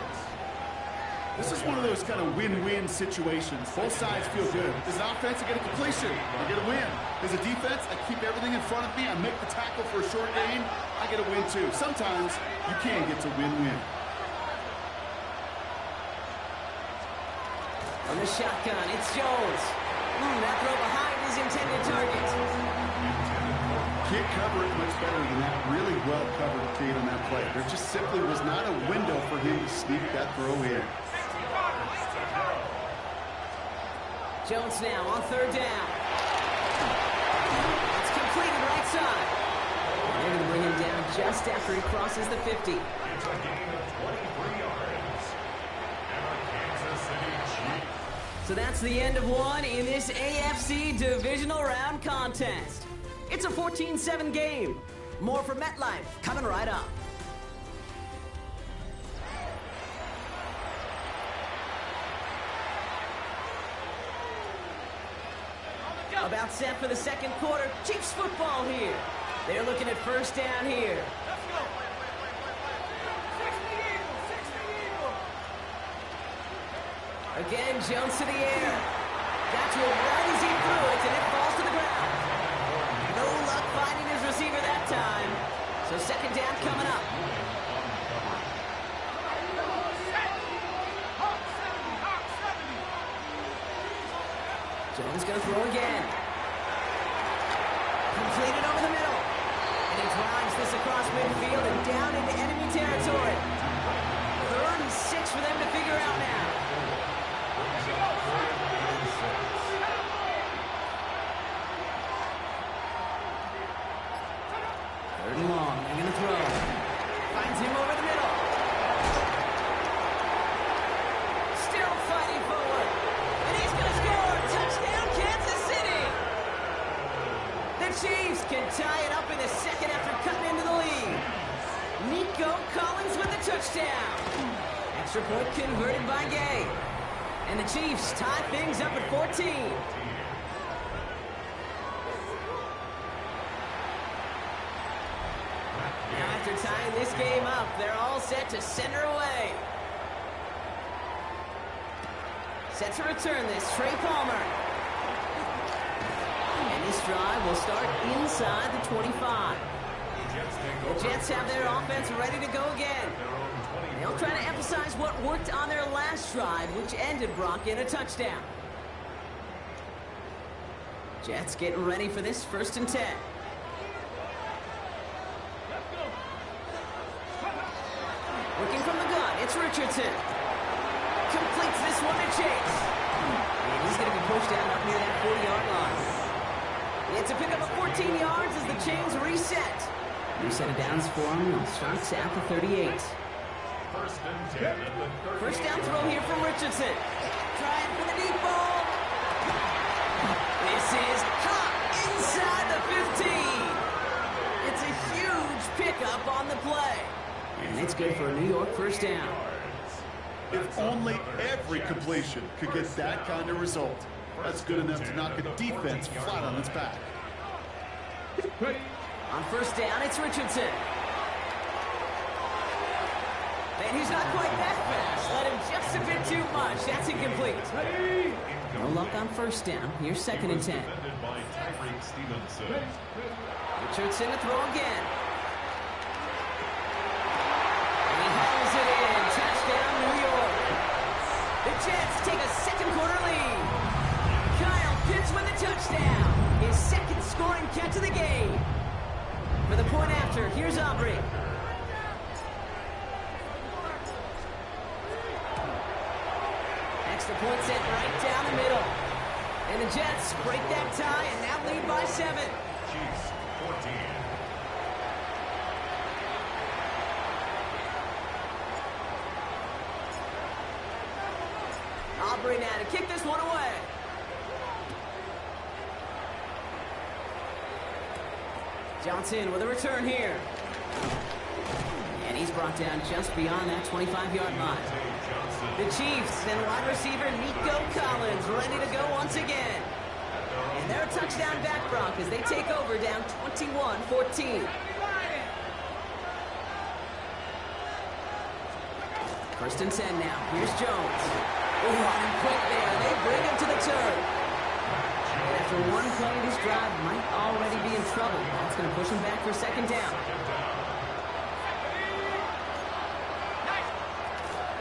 This is one of those kind of win-win situations. Both sides feel good. As an offense, I get a completion. I get a win. As a defense, I keep everything in front of me. I make the tackle for a short gain. I get a win, too. Sometimes you can get to win-win. On the shotgun, it's Jones. That throw behind his intended target. Can't cover it much better than that. Really well-covered kid on that play. There just simply was not a window for him to sneak that throw in. Jones now on third down. It's completed right side. They're going to bring him down just after he crosses the 50. It's a gain of 23 yards. And a Kansas City Chiefs. So that's the end of one in this AFC divisional round contest. It's a 14-7 game. More from MetLife coming right up. About set for the second quarter. Chiefs football here. They're looking at first down here. Let's go. 60 Eagles. Again, Jones to the air. Got to it right as he threw it, and it falls to the ground. No luck finding his receiver that time. So second down coming up. Jones going to throw again. Completed over the middle. And he drives this across midfield and down into enemy territory. 36 for them to figure out now. Third and long. They're going to throw. Finds him over the middle. Still fighting forward. And he's going to score. Touchdown, Kansas City. The Chiefs can tie it up in the second after cutting into the lead. Nico Collins with the touchdown. Extra point converted by Gay. And the Chiefs tie things up at 14. Now after tying this game up, they're all set to center away. Set to return this, Trey Palmer. And this drive will start inside the 25. The Jets have their offense ready to go again. They'll try to emphasize what worked on their last drive, which ended, Brock, in a touchdown. Jets getting ready for this 1st and 10. Working from the gun, it's Richardson. Completes this one to Chase. And he's going to be pushed down up near that 40-yard line. It's a pickup of 14 yards as the chains reset. New set of downs for him. Starts at the 38. First and 10 at the 30. First down throw here from Richardson. Trying for the deep ball. This is caught inside the 15. It's a huge pickup on the play. And it's good for a New York first down. If only every completion could get that kind of result. That's good enough to knock a defense flat on its back. On first down, it's Richardson. And he's not quite that fast. Let him just a bit too much. That's incomplete. No luck on first down. Here's 2nd and 10. Richardson to throw again. And he hauls it in. seven-quarter lead. Kyle Pitts with a touchdown. His second scoring catch of the game. For the point after, here's Aubrey. Extra point set right down the middle. And the Jets break that tie and now lead by 7. Chiefs 14. Aubrey now to kick this one away. Johnson with a return here. And he's brought down just beyond that 25-yard line. The Chiefs and wide receiver Nico Collins ready to go once again. And they're a touchdown back, Brock, as they take over down 21-14. First and 10 now. Here's Jones. Oh, and quick there. They bring him to the turn. And after one play, this drive might already be in trouble. That's going to push him back for second down.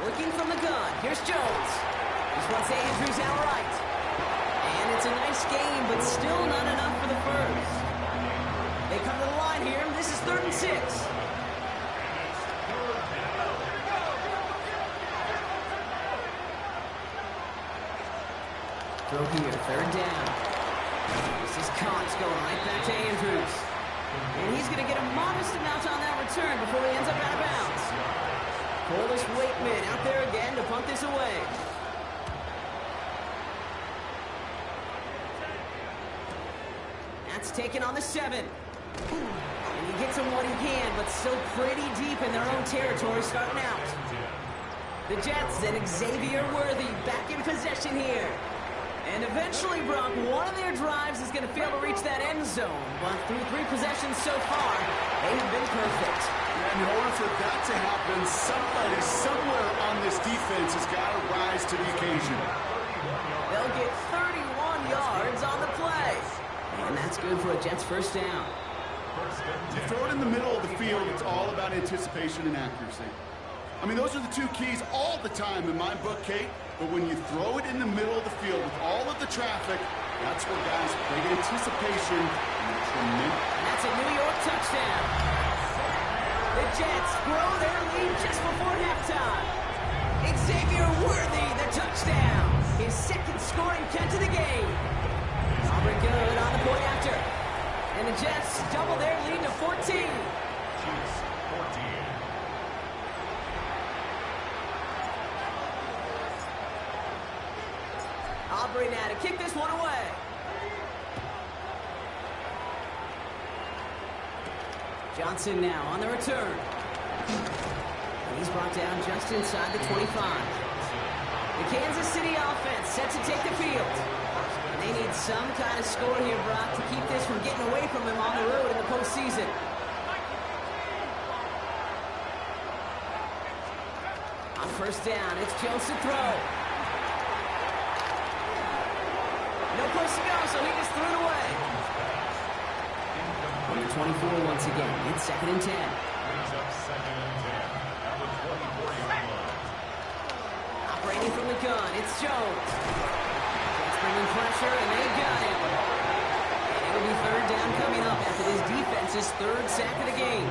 Looking from the gun. Here's Jones. This one's Andrews out right. And it's a nice game, but still not enough for the first. They come to the line here. This is 3rd and 6. Throw here, 3rd down. This is Cox going right back to Andrews. And he's going to get a modest amount on that return before he ends up out of bounds. Polish Wakeman out there again to punt this away. That's taken on the 7. And he gets him what he can, but still pretty deep in their own territory starting out. The Jets and Xavier Worthy back in possession here. And eventually, Brock, one of their drives is going to fail to reach that end zone. But through 3 possessions so far, they have been perfect. And in order for that to happen, somebody somewhere on this defense has got to rise to the occasion. They'll get 31 yards on the play. And that's good for a Jets first down. You throw it in the middle of the field, it's all about anticipation and accuracy. I mean, those are the 2 keys all the time in my book, Kate. But when you throw it in the middle of the field with all of the traffic, that's where guys play anticipation. And that's a New York touchdown. The Jets grow their lead just before halftime. Xavier Worthy, the touchdown. His second scoring catch of the game. Aubrey good on the point after. And the Jets double their lead to 14. Chiefs 14. Aubrey now to kick this one away. Johnson now on the return. And he's brought down just inside the 25. The Kansas City offense set to take the field. And they need some kind of score here, Brock, to keep this from getting away from them on the road in the postseason. On first down, it's Jones to throw. No place to go, so he just threw it away. On the 24 once again. It's 2nd and 10. Brings up 2nd and 10. At the 24-yard line. Operating from the gun, it's Jones. Jets bringing pressure, and they got him. And it'll be 3rd down coming up after this defense's 3rd sack of the game.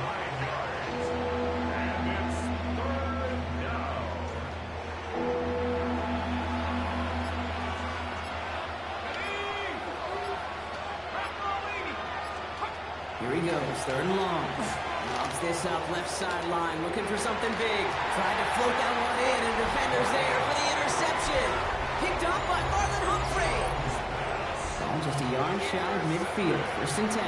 Here he goes, 3rd and long. Lobs this up, left sideline, looking for something big. Tried to float that one in, and defender's there for the interception. Picked up by Marlon Humphrey. Ball just a yard shy of midfield, 1st and 10.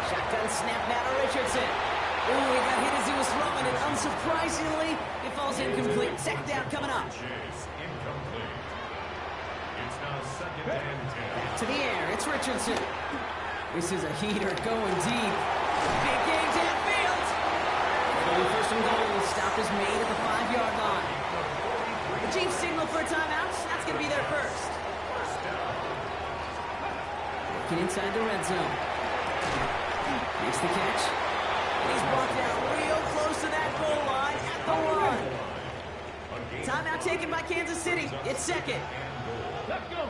Shotgun snap now to Richardson. Ooh, he got hit as he was throwing it. Unsurprisingly, it falls incomplete. 2nd down coming up. Back to the air, it's Richardson. This is a heater going deep. Big game downfield. It'll be 1st and goal. Stop is made at the 5-yard line. The Chiefs signal for a timeout. That's going to be their first. Working inside the red zone. Makes the catch. And he's brought down real close to that goal line at the one. Timeout taken by Kansas City. It's second. Let's go.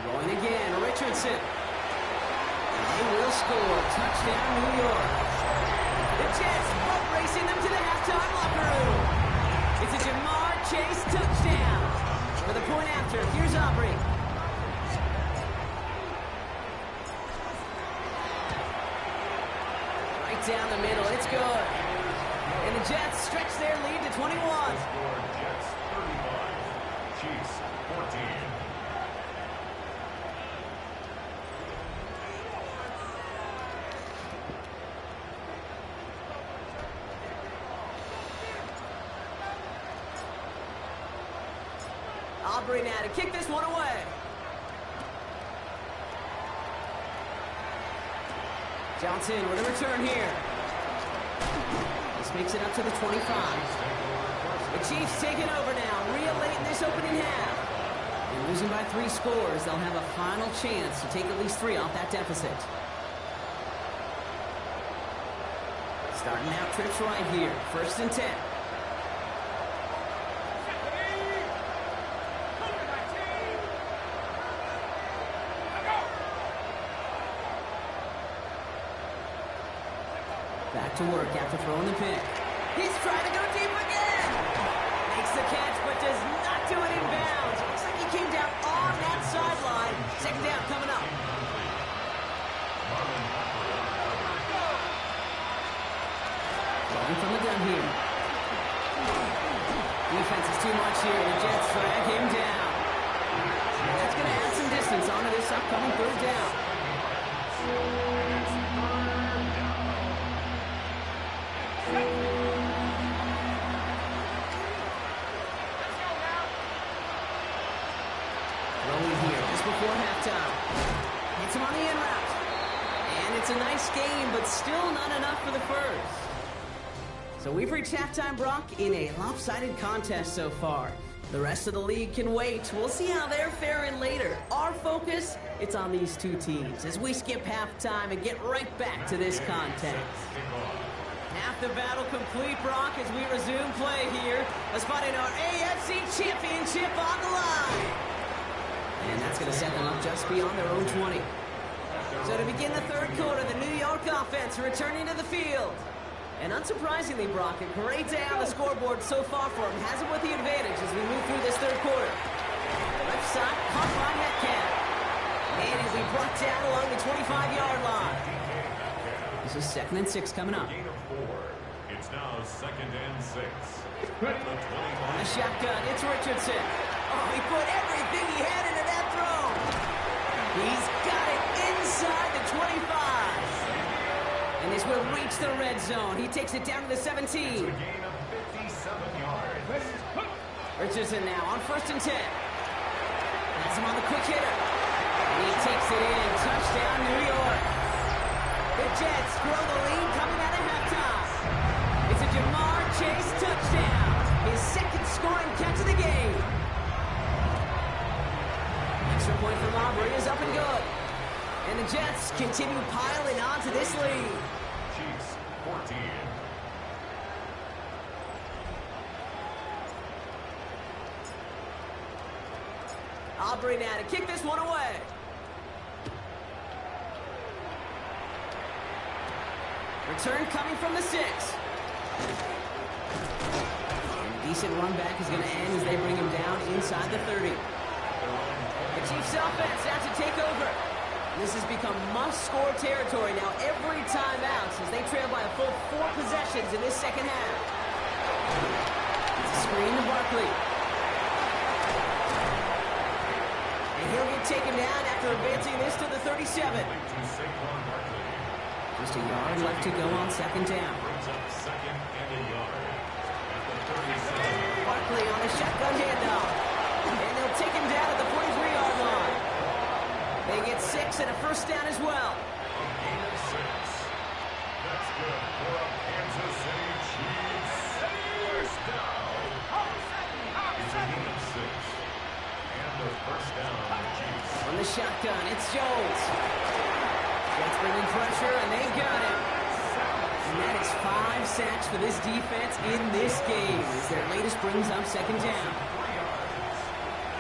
Going again, Richardson. And they will score. Touchdown, New York. The Jets boat racing them to the halftime locker room. It's a Jamar Chase touchdown. For the point after, here's Aubrey. Right down the middle, it's good. And the Jets stretch their lead to 21. Jets 35, Chiefs 14. Aubrey now to kick this one away. Johnson with a return here. This makes it up to the 25. The Chiefs taking over now, real late in this opening half. And losing by 3 scores, they'll have a final chance to take at least 3 off that deficit. Starting out trips right here, 1st and 10. Back to work after throwing the pick. He's trying to go deep again. Makes the catch, but does not do it in bounds. Looks like he came down on that sideline. 2nd down coming up. Going from the gun here. Defense is too much here. The Jets drag him down. And that's going to add some distance onto this upcoming 3rd down. Throwing here just before halftime. Hits him on the in route. And it's a nice game, but still not enough for the first. So we've reached halftime, Brock, in a lopsided contest so far. The rest of the league can wait. We'll see how they're faring later. Our focus, it's on these 2 teams as we skip halftime and get right back to this contest. Half the battle complete, Brock, as we resume play here. A spot in our AFC Championship on the line. And that's going to set them up just beyond their own 20. So to begin the 3rd quarter, the New York offense returning to the field. And unsurprisingly, Brock, a great day on the scoreboard so far for him. Has him with the advantage as we move through this 3rd quarter. Left side, caught by Metcalf. And he'll be brought down along the 25-yard line. This is 2nd and 6 coming up. It's now 2nd and 6. On a shotgun, it's Richardson. Oh, he put everything he had into that throw. He's got it inside the 25. And this will reach the red zone. He takes it down to the 17. It's a gain of 57 yards. Richardson now on 1st and 10. That's him on the quick hitter. And he takes it in. Touchdown, New York. The Jets grow the lead coming out of halftime. It's a Jamar Chase touchdown. His 2nd scoring catch of the game. Extra point from Aubrey is up and good. And the Jets continue piling on to this lead. Chiefs 14. Aubrey now to kick this one away. Return coming from the 6. And a decent run back is going to end as they bring him down inside the 30. The Chiefs offense has to take over. This has become must-score territory now every time out as they trail by a full 4 possessions in this 2nd half. It's a screen to Barkley. And he'll get taken down after advancing this to the 37. Just a yard left to go on 2nd down. Barkley on a shotgun handoff. And they'll take him down at the 43-yard line. They get 6 and a 1st down as well. Gain of 6. That's good for a Kansas City Chiefs. 1st down. It's a gain of 6. And the 1st down, Chiefs. From the shotgun, it's Jones. Jets bringing pressure, and they got him. And that is 5 sacks for this defense in this game as their latest brings up second down.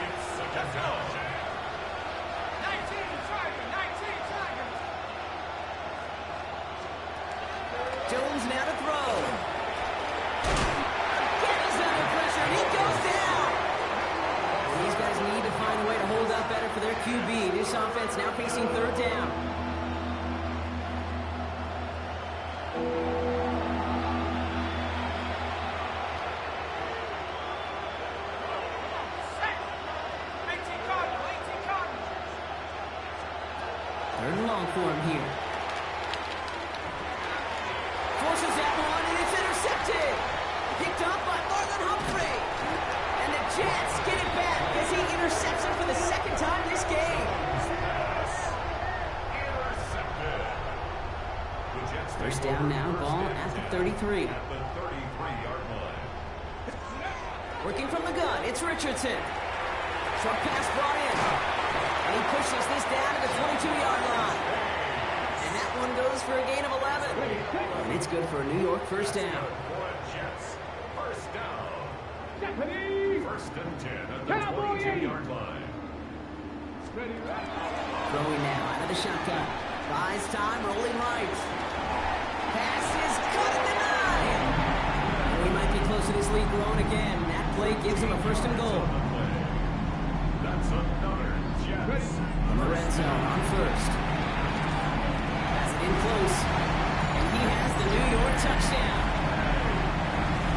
It's second down. 19 Tigers, 19 Tigers. Jones now to throw. Again, he's under pressure, and he goes down. And these guys need to find a way to hold up better for their QB. This offense now facing third down. Third and long for him here. Forces that one, and it's intercepted. Picked up by Marlon Humphrey. And the Jets get it back as he intercepts him for the second time this game. Intercepted. The Jets First take down over now, first ball and at the 10 33. At the 33-yard line. Working from the gun, it's Richardson. Short pass brought in. And he pushes this down to the 22-yard line. And that one goes for a gain of 11. And it's good for a New York first down. For Jets, first down. Deputy. First and 10 at the Cowboy 22-yard line. Throwing now out of the shotgun. Buys time, rolling right. Pass is cut and denied. And we might be close to this lead growing again. That play gives him a first and goal. That's another Jets. From the red zone on first. Has it in close. And he has the New York touchdown.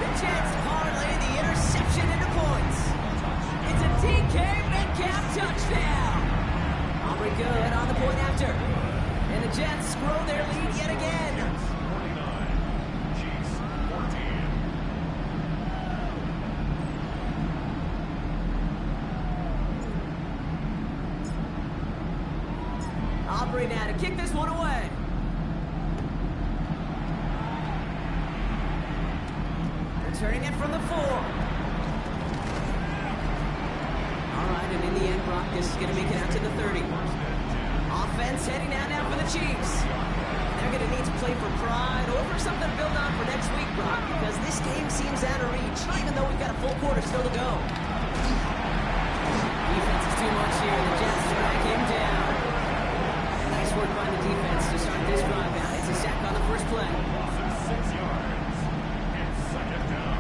The Jets parlay the interception into points. It's a DK Metcalf touchdown. Aubrey good on the point after. And the Jets grow their lead yet again. 49. Chiefs 14. Aubrey now to kick this one away. Returning it from the 4. All right, and in the end, Brock, this is going to make it out to the 30. Offense heading out now for the Chiefs. They're going to need to play for pride or for something to build on for next week, Brock, because this game seems out of reach, even though we've got a full quarter still to go. Defense is too much here. The Jets drag him down. Nice work by the defense to start this drive out. It's a sack on the first play. Losses 6 yards. It's second down.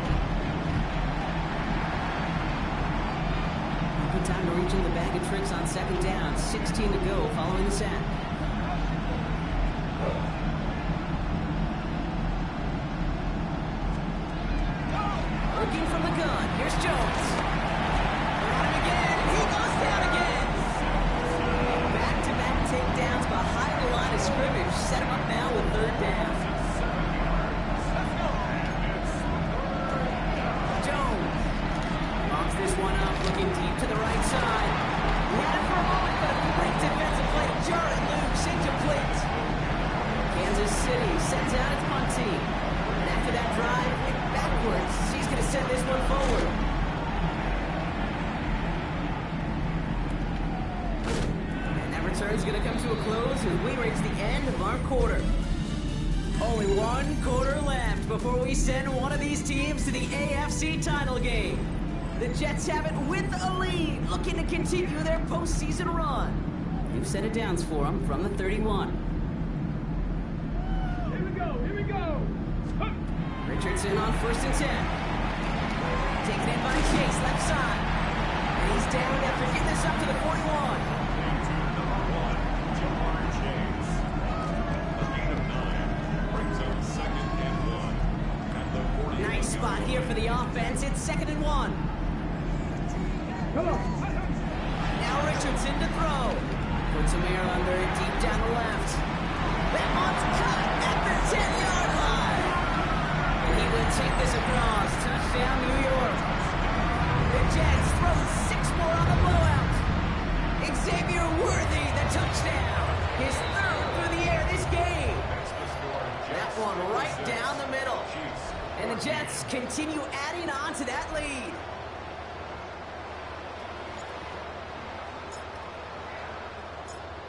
Good time to reach in the bag of tricks on second down. 16 to go following the sack. Looking from the gun. Here's Jones. They're on him again, and he goes down again. Back-to-back takedowns behind the line of scrimmage. Set him up now with third down. Jones locks this one up, looking deep to the right side. He had it for a moment, but a great defensive play to jar it loose, incomplete. Kansas City sends out its punt team. And after that drive, backwards, he's going to send this one forward. And that return's going to come to a close as we reach the end of our quarter. Only one quarter left before we send one of these teams to the AFC title game. The Jets have it with a lead, looking to continue their postseason run. New set of downs for them from the 31. Here we go, here we go. Richardson on first and 10. Taken in by Chase, left side. And he's down after getting this up to the 41. Number 1, Jamar Chase. A gain of 9 brings up second and 1 at the 40. Nice spot here for the offense. It's second and 1. Come on. Now Richardson to throw. Puts some air under it, deep down the left. That one's cut at the 10-yard line. And he will take this across. Touchdown, New York. The Jets throw 6 more on the blowout. Xavier Worthy, the touchdown. His third through the air this game. That one right down the middle. And the Jets continue adding on to that lead.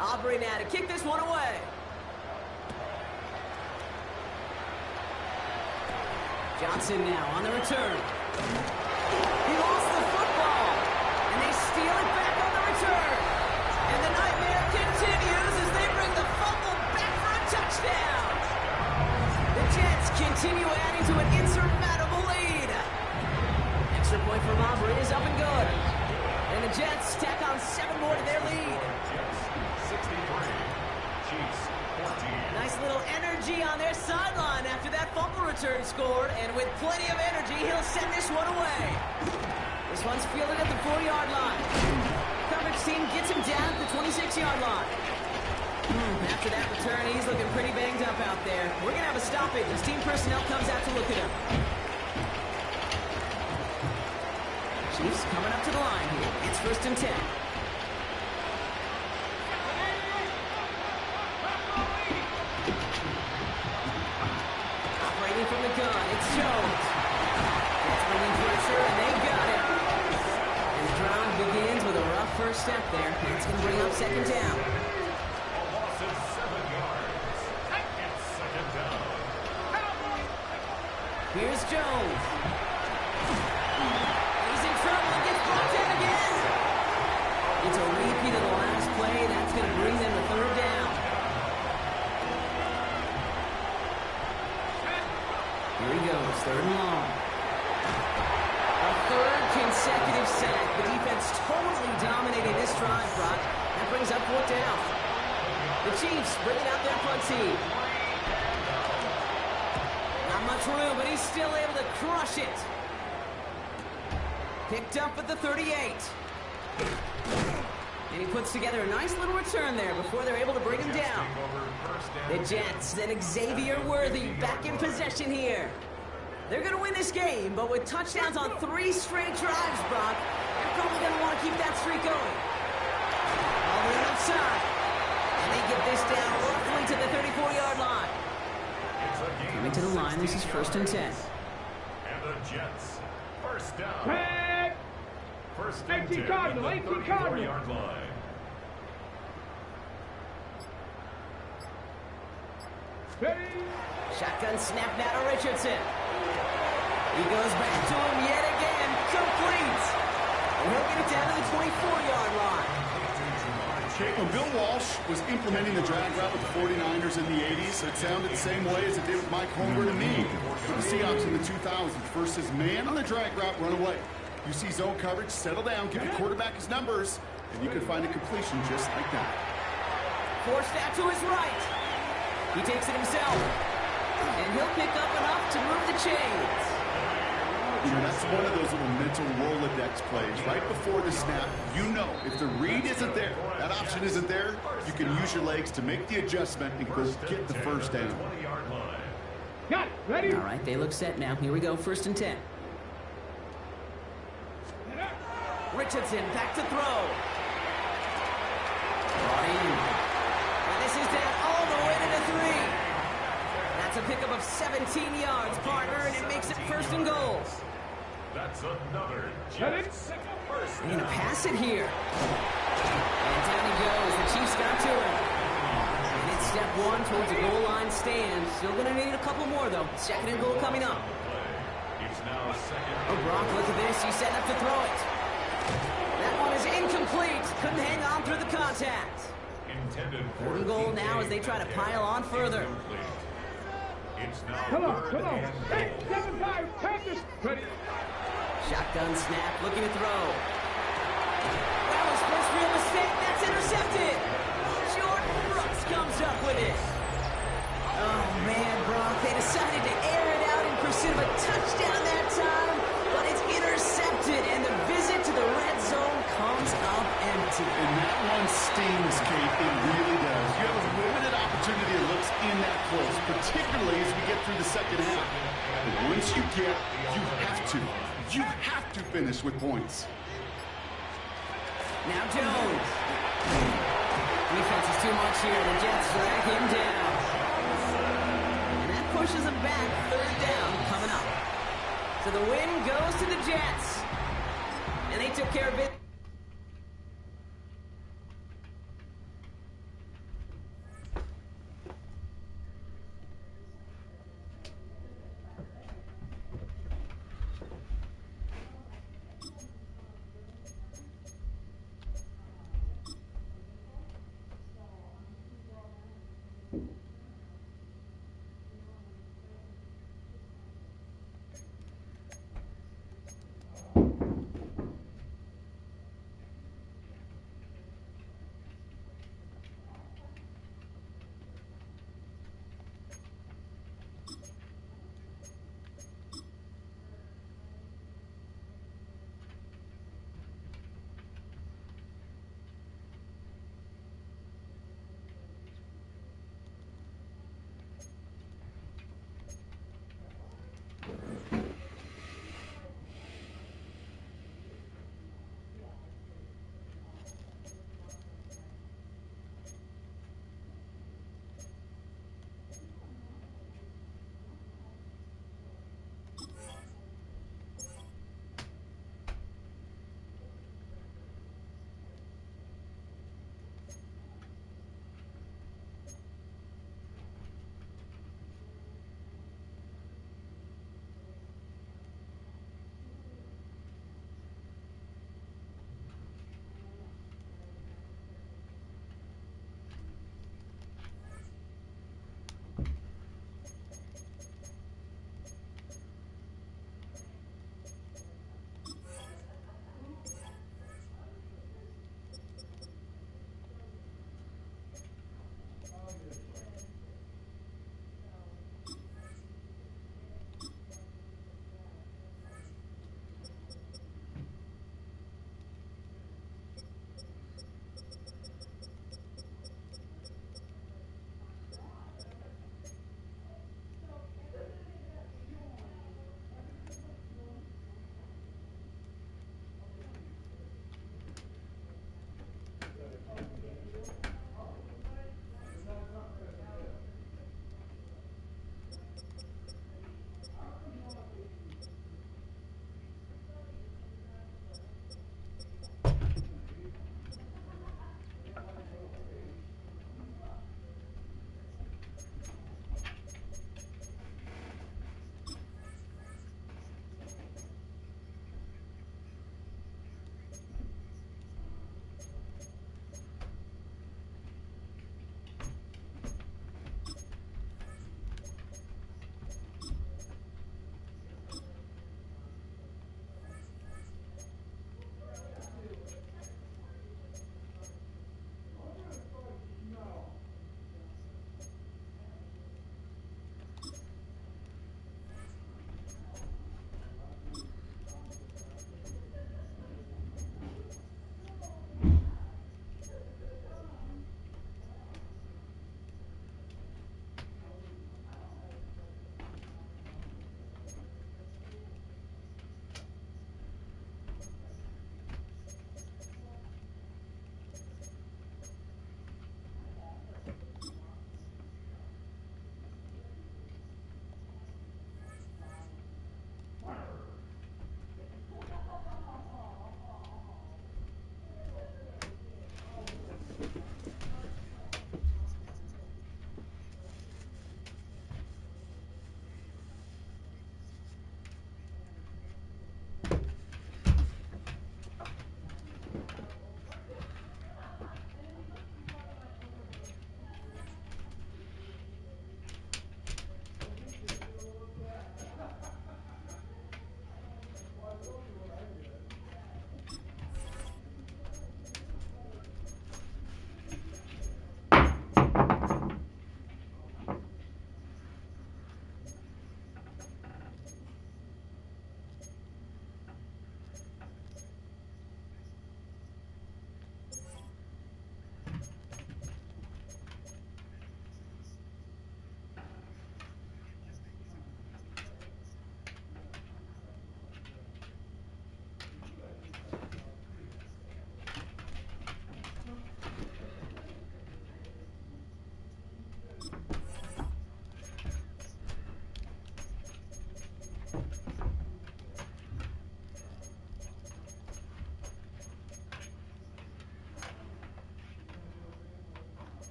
Aubrey now to kick this one away. Johnson now on the return. He lost the football, and they steal it back on the return. And the nightmare continues as they bring the fumble back for a touchdown. The Jets continue adding to an insurmountable lead. Extra point for Aubrey is up and good. And the Jets tack on 7 more to their lead. Jets 63, Chiefs 14. Nice little energy on their sideline after that fumble return scored. And with plenty of energy, he'll send this one away. This one's fielded at the 4-yard line. Coverage team gets him down at the 26-yard line. After that return, he's looking pretty banged up out there. We're going to have a stoppage as team personnel comes out to look at him. Chiefs coming up to the line here. It's 1st and 10. Operating from the gun, it's Jones. That's bringing pressure, and they got him. And the drive begins with a rough first step there. It's going to bring up 2nd down. A loss of 7 yards. It's 2nd down. Here's Jones. He's in trouble and gets brought down again. It's a repeat of the last play. That's going to bring them to 3rd down. Here he goes, 3rd and long. A 3rd consecutive sack. The defense totally dominated this drive, Brock. That brings up 4th down. The Chiefs bringing out their front team. Not much room, but he's still able to crush it. Picked up at the 38. And he puts together a nice little return there before they're able to bring him down. The Jets and Xavier Worthy back in possession here. They're going to win this game, but with touchdowns on 3 straight drives, Brock, they're probably going to want to keep that streak going. All the way outside. And they get this down roughly to the 34-yard line. Coming to the line, this is 1st and 10. And the Jets, 1st down. Tag! 1st and 10 Cardinal, at the 18 Cardinal. 34-yard line. Ready? Shotgun snap now to Richardson. He goes back to him yet again. Complete. And he'll get it down to the 24-yard line. When Bill Walsh was implementing the drag route with the 49ers in the 80s, it sounded the same way as it did with Mike Holmgren and me. With the Seahawks in the 2000s, versus man on the drag route, run away. You see zone coverage, settle down, give the quarterback his numbers, and you can find a completion just like that. Forced out to his right. He takes it himself. And he'll pick up enough to move the chains. You know, that's one of those little mental Rolodex plays. Right before the snap, you know if the read isn't there, that option isn't there, you can use your legs to make the adjustment and go get the 1st down. 20-yard line. Got it. Ready? All right, they look set now. Here we go, 1st and 10. Richardson back to throw. Brought in. And this is down all the way to the 3. That's a pickup of 17 yards, partner, and it makes it 1st and goal. That's another Jets. They're going to pass it here. And down he goes. The Chiefs got to him. And it's step 1 towards the goal line stand. Still going to need a couple more, though. 2nd and goal coming up. It's now 2nd. Oh, Brock, look at this. He's setting up to throw it. That one is incomplete. Couldn't hang on through the contact. Intended for 3rd and goal now as they try to pile on further. It's now Come on, 3rd come on. and 8, goal. 7, 5, Panthers. Ready? Shotgun snap, looking to throw. That was first real mistake. That's intercepted. Jordan Brooks comes up with it. Oh, man, Brock. They decided to air it out in pursuit of a touchdown that time, but it's intercepted, and the visit to the red zone comes up empty. And that one stings, Kate. It really does. You have a limited opportunity that looks in that close, particularly as we get through the 2nd half. But once you get, you have to finish with points. Now Jones. Defense is too much here. The Jets drag him down. And that pushes him back. 3rd down coming up. So the win goes to the Jets. And they took care of it.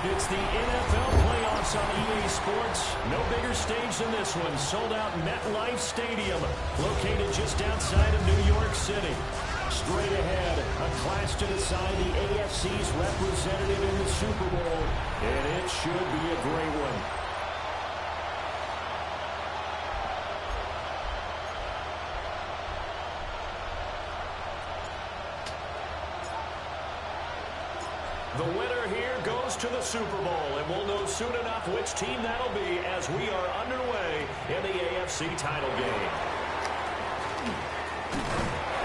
It's the NFL playoffs on EA Sports. No bigger stage than this one. Sold out MetLife Stadium, located just outside of New York City. Straight ahead, a clash to decide the AFC's representative in the Super Bowl, and it should be a great one. The winner here goes to the Super Bowl, and we'll know soon enough which team that'll be as we are underway in the AFC title game.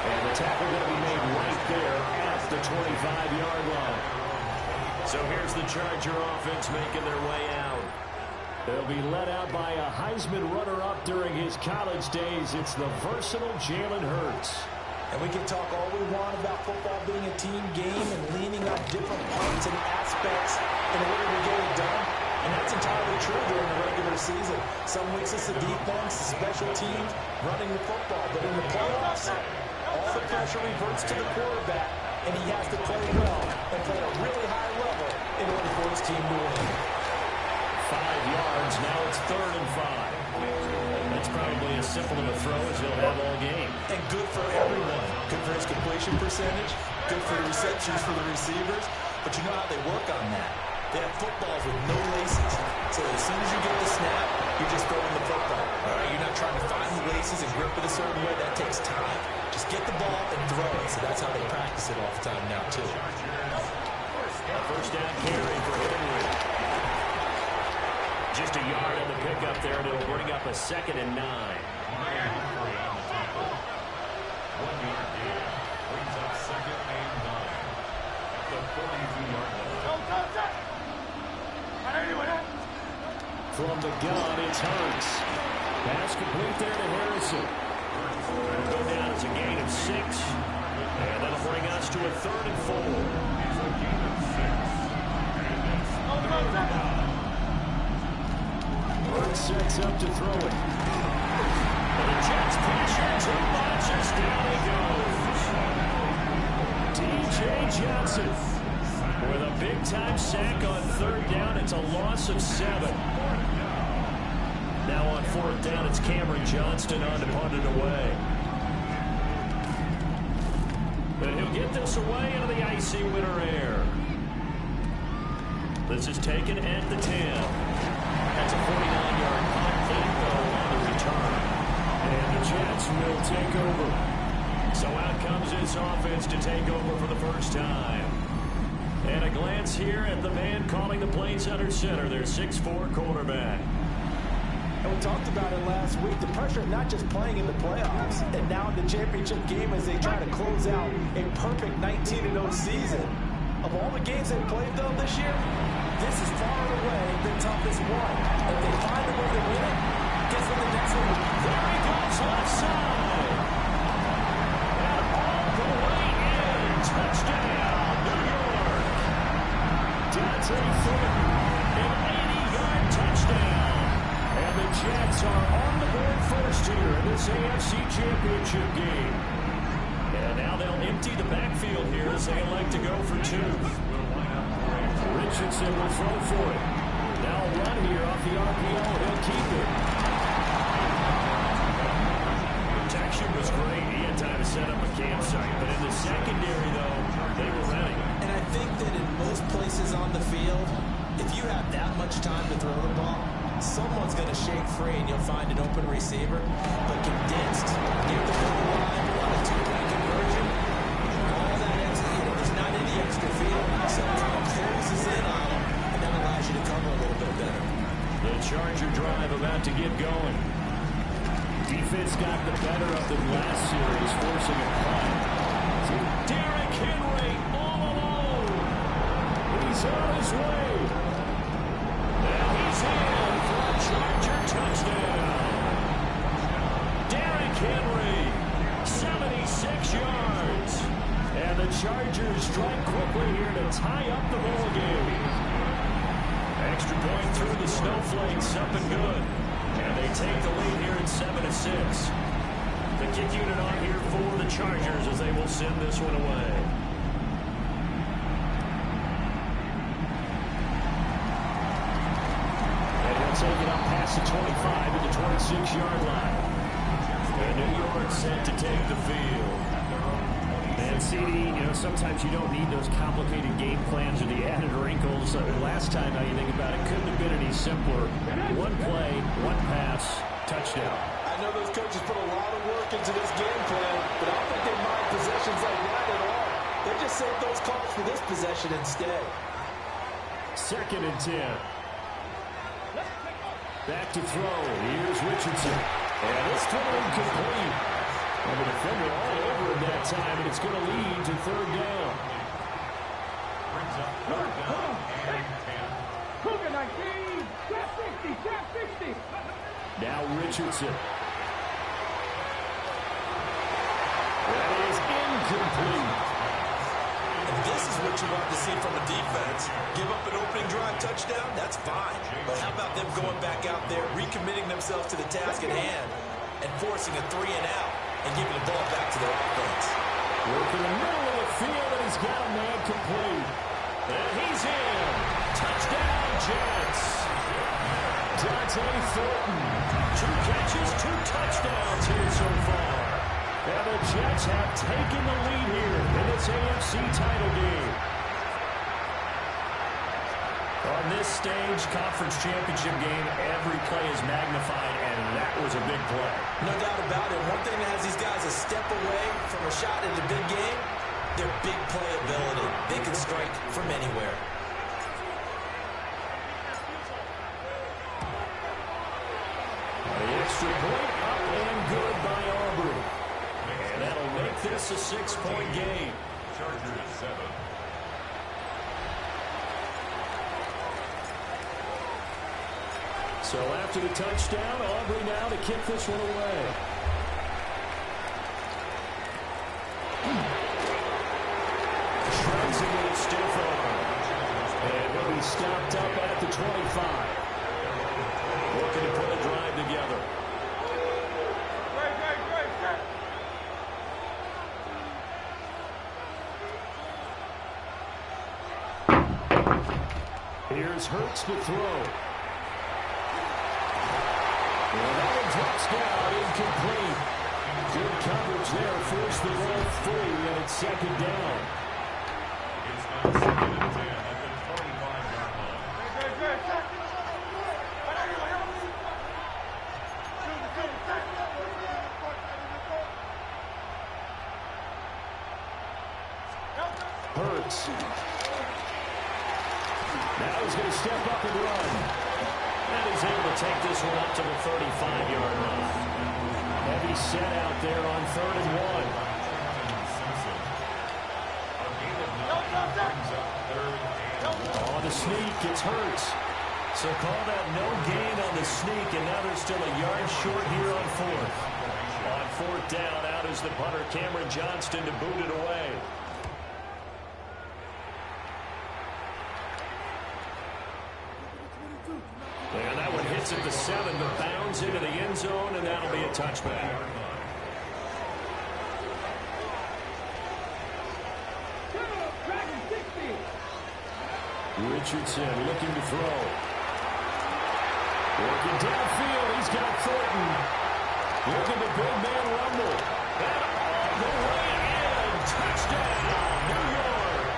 And the tackle going to be made right there at the 25-yard line. So here's the Charger offense making their way out. They'll be led out by a Heisman runner-up during his college days. It's the versatile Jalen Hurts. And we can talk all we want about football being a team game and leaning on different parts and aspects in order to get it done. And that's entirely true during the regular season. Some weeks it's the defense, the special teams, running the football. But in the playoffs, all the pressure reverts to the quarterback, and he has to play well and play at a really high level in order for his team to win. 5 yards, now it's 3rd and 5. That's probably as simple of a throw as he'll have all game. And good for everyone. Good for his completion percentage, good for the receptions for the receivers. But you know how they work on that. They have footballs with no laces. So as soon as you get the snap, you're just throwing the football. All right, you're not trying to find the laces and grip it a certain way. That takes time. Just get the ball and throw it. So that's how they practice it all the time now, too. A first down carry for Henry. Just a yard on the pickup there, and it'll bring up a 2nd and 9. 1 yard gain brings up 2nd and 9 at the 42-yard line. From the gun, it's Hurts. Pass complete there to Harrison. It'll go down as a gain of 6, and that'll bring us to a 3rd and 4. It's a gain of 6, and it's 3rd and 9. Hurts sets up to throw it. And the Jets pressure too much as down he goes. DJ Johnson with a big-time sack on 3rd down. It's a loss of 7. Now on 4th down, it's Cameron Johnston on to punt it away. And he'll get this away into the icy winter air. This is taken at the 10. That's a 49-yard punt, 8 on the return. And the Jets will take over. So out comes this offense to take over for the first time. And a glance here at the man calling the plays under center, their 6'4" quarterback. And we talked about it last week. The pressure of not just playing in the playoffs and now in the championship game as they try to close out a perfect 19-0 season. Of all the games they've played, though, this year, this is far and away the toughest one. If they find a way to win it, guess what the next one will be? There he goes, left side. And all the way in. Touchdown, New York. Dante Ford, an 80-yard touchdown. And the Jets are on the board first here in this AFC Championship game. And now they'll empty the backfield here as they elect to go for 2. Richardson will throw for it. Now a run here off the RPO. He'll keep it. Protection was great. He had time to set up a campsite. But in the secondary, though, they were ready. And I think that in most places on the field, if you have that much time to throw the ball, someone's going to shake free and you'll find an open receiver. But condensed, near the goal line, on a 2-point conversion, all that extra, there's not any extra field. So it closes in on them, and that allows you to cover a little bit better. The Charger drive about to get going. Defense got the better of them last series, forcing a punt. Derrick Henry all alone. He's on his way. And he's in for a Charger touchdown. Derrick Henry, 76 yards. And the Chargers strike quickly here to tie up the ball game. Extra point through the snowflakes, up and good. And they take the lead here at 7-6. The kick unit on here for the Chargers as they will send this one away. past the 25 at the 26-yard line. And New York set to take the field. And CD, sometimes you don't need those complicated game plans or the added wrinkles. Last time, now you think about it, couldn't have been any simpler. One play, one pass, touchdown. I know those coaches put a lot of work into this game plan, but I don't think they mind possessions like that at all. They just save those calls for this possession instead. 2nd and 10. Back to throw. Here's Richardson. And this throw incomplete. And the defender all over him that time, and it's going to lead to 3rd down. Brings up 3rd down and 10. Cougar 19, trap 60, trap 60. Now Richardson. That is incomplete. And this is what you want to see from a defense. Give up an opening drive touchdown, that's fine. But how about them going back out there, recommitting themselves to the task at hand, and forcing a 3-and-out, and giving the ball back to their offense. Working the middle of the field, and he's got a man complete. And he's in. Touchdown, Jets. Dante Thornton. 2 catches, 2 touchdowns here so far. And the Jets have taken the lead here in this AFC title game. On this stage, conference championship game, every play is magnified, and that was a big play. No doubt about it. One thing that has these guys a step away from a shot in the big game, their big playability. They can strike from anywhere. The extra point up and good by Aubrey. And that'll make this a 6-point game. Chargers 7. So after the touchdown, Aubrey now to kick this one away. Shreds him with a stiff arm. And he'll be stopped up at the 25. Looking to put a drive together. Here's Hurts to throw. And that one drops down, incomplete. Good coverage there, forced the ball free, and it's 2nd down. It's now 2nd and 10 at the 25-yard line. Hurts. Now he's going to step up and run. And he's able to take this one up to the 35-yard line. Heavy set out there on 3rd and 1. On the sneak, it's Hurts. So call that no gain on the sneak, and now they're still a yard short here on 4th. On 4th down, out is the punter, Cameron Johnston, to boot it away. And that one hits at the 7, but bounds into the end zone, and that'll be a touchback. Richardson looking to throw. Working downfield, he's got Thornton. Look at the big man rumble. And all the way in. Touchdown, New York.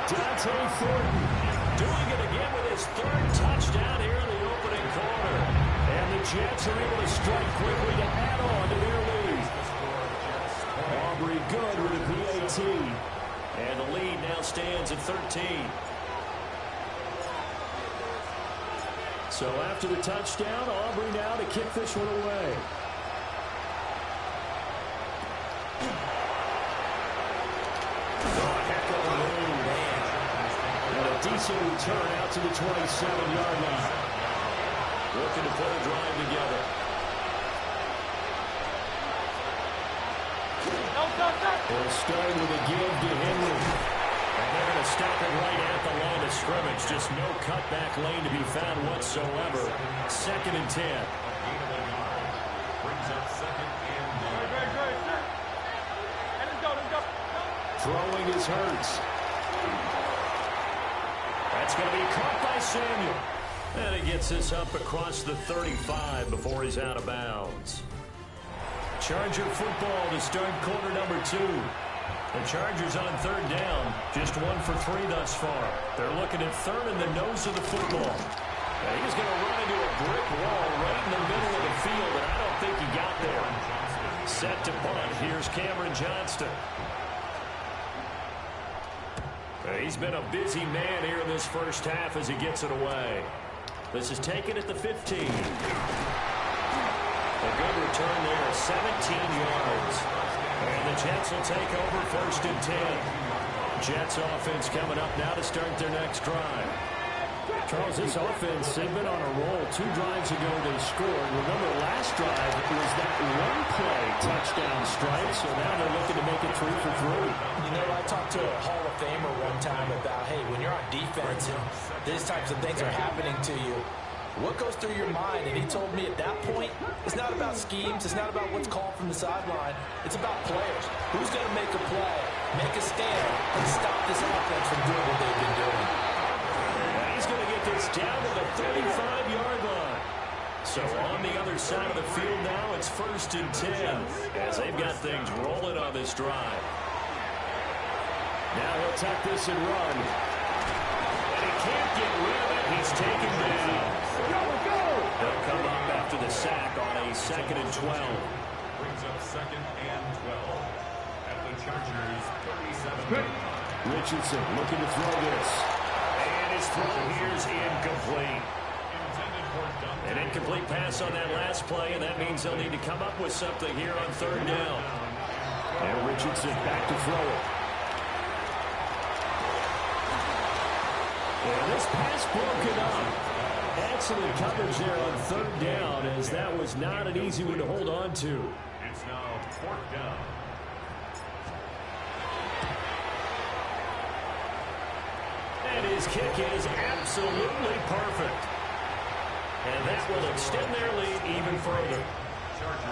Dante Thornton doing it again with his 3rd touchdown here in the opening quarter. And the Jets are able to strike quickly to add on to their lead. Aubrey good with a PAT. And the lead now stands at 13. So after the touchdown, Aubrey now to kick this one away. Decent return out to the 27-yard line. Looking to put a drive together. They'll start with a give to Henry. And they're going to stop it right at the line of scrimmage. Just no cutback lane to be found whatsoever. 2nd and 10. Brings up 2nd and 9. Throwing is Hurts. That's going to be caught by Samuel. And he gets this up across the 35 before he's out of bounds. Charger football to start quarter number 2. The Chargers on third down, just 1 for 3 thus far. They're looking at third in the nose of the football. And he's going to run into a brick wall right in the middle of the field, and I don't think he got there. Set to punt. Here's Cameron Johnston. He's been a busy man here in this first half as he gets it away. This is taken at the 15. A good return there, 17 yards. And the Jets will take over first and 10. Jets offense coming up now to start their next drive. Charles, this offense, they've been on a roll. 2 drives ago they scored. Remember, last drive was that one-play touchdown strike, so now they're looking to make it 3 for 3. You know, I talked to a Hall of Famer one time about, hey, when you're on defense and these types of things are happening to you, what goes through your mind? And he told me at that point, it's not about schemes. It's not about what's called from the sideline. It's about players. Who's going to make a play, make a stand, and stop this offense from doing what they've been doing? And he's going to get this down to the 35-yard line. So on the other side of the field now, it's first and 10 as they've got things rolling on this drive. Now he'll tuck this and run. And he can't get rid of it. He's taken down. They'll come up after the sack on a 2nd and 12. Brings up 2nd and 12 at the Chargers 37. Richardson looking to throw this. And his throw here's incomplete. An incomplete pass on that last play, and that means they'll need to come up with something here on third down. And Richardson back to throw it. And this pass broken up. Excellent coverage there on third down, as that was not an easy one to hold on to. It's now 4th down. And his kick is absolutely perfect. And that will extend their lead even further.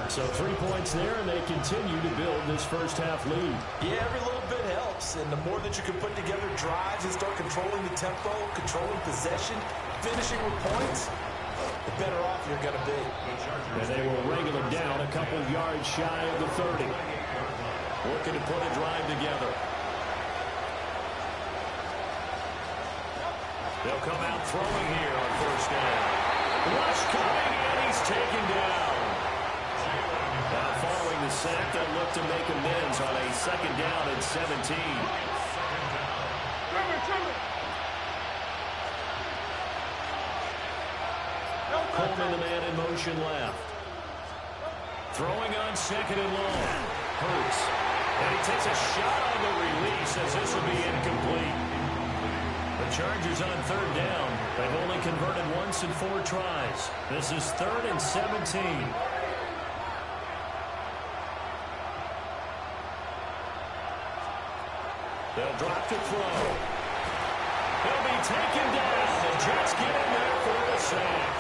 So 3 points there, and they continue to build this first half lead. Yeah, every little bit helps. And the more that you can put together drives and start controlling the tempo, controlling possession, finishing with points, the better off you're going to be. And they will wrangle it down a couple yards shy of the 30. Looking to put a drive together. They'll come out throwing here on first down. Rush coming, and he's taken down. Now following the sack, they'll look to make amends on a 2nd down and 17. Coleman, the man in motion left. Throwing on 2nd and long. Hurts. And he takes a shot on the release as this will be incomplete. The Chargers on third down. They've only converted once in 4 tries. This is 3rd and 17. They'll drop to throw. He'll be taken down. The Jets get in there for the sack.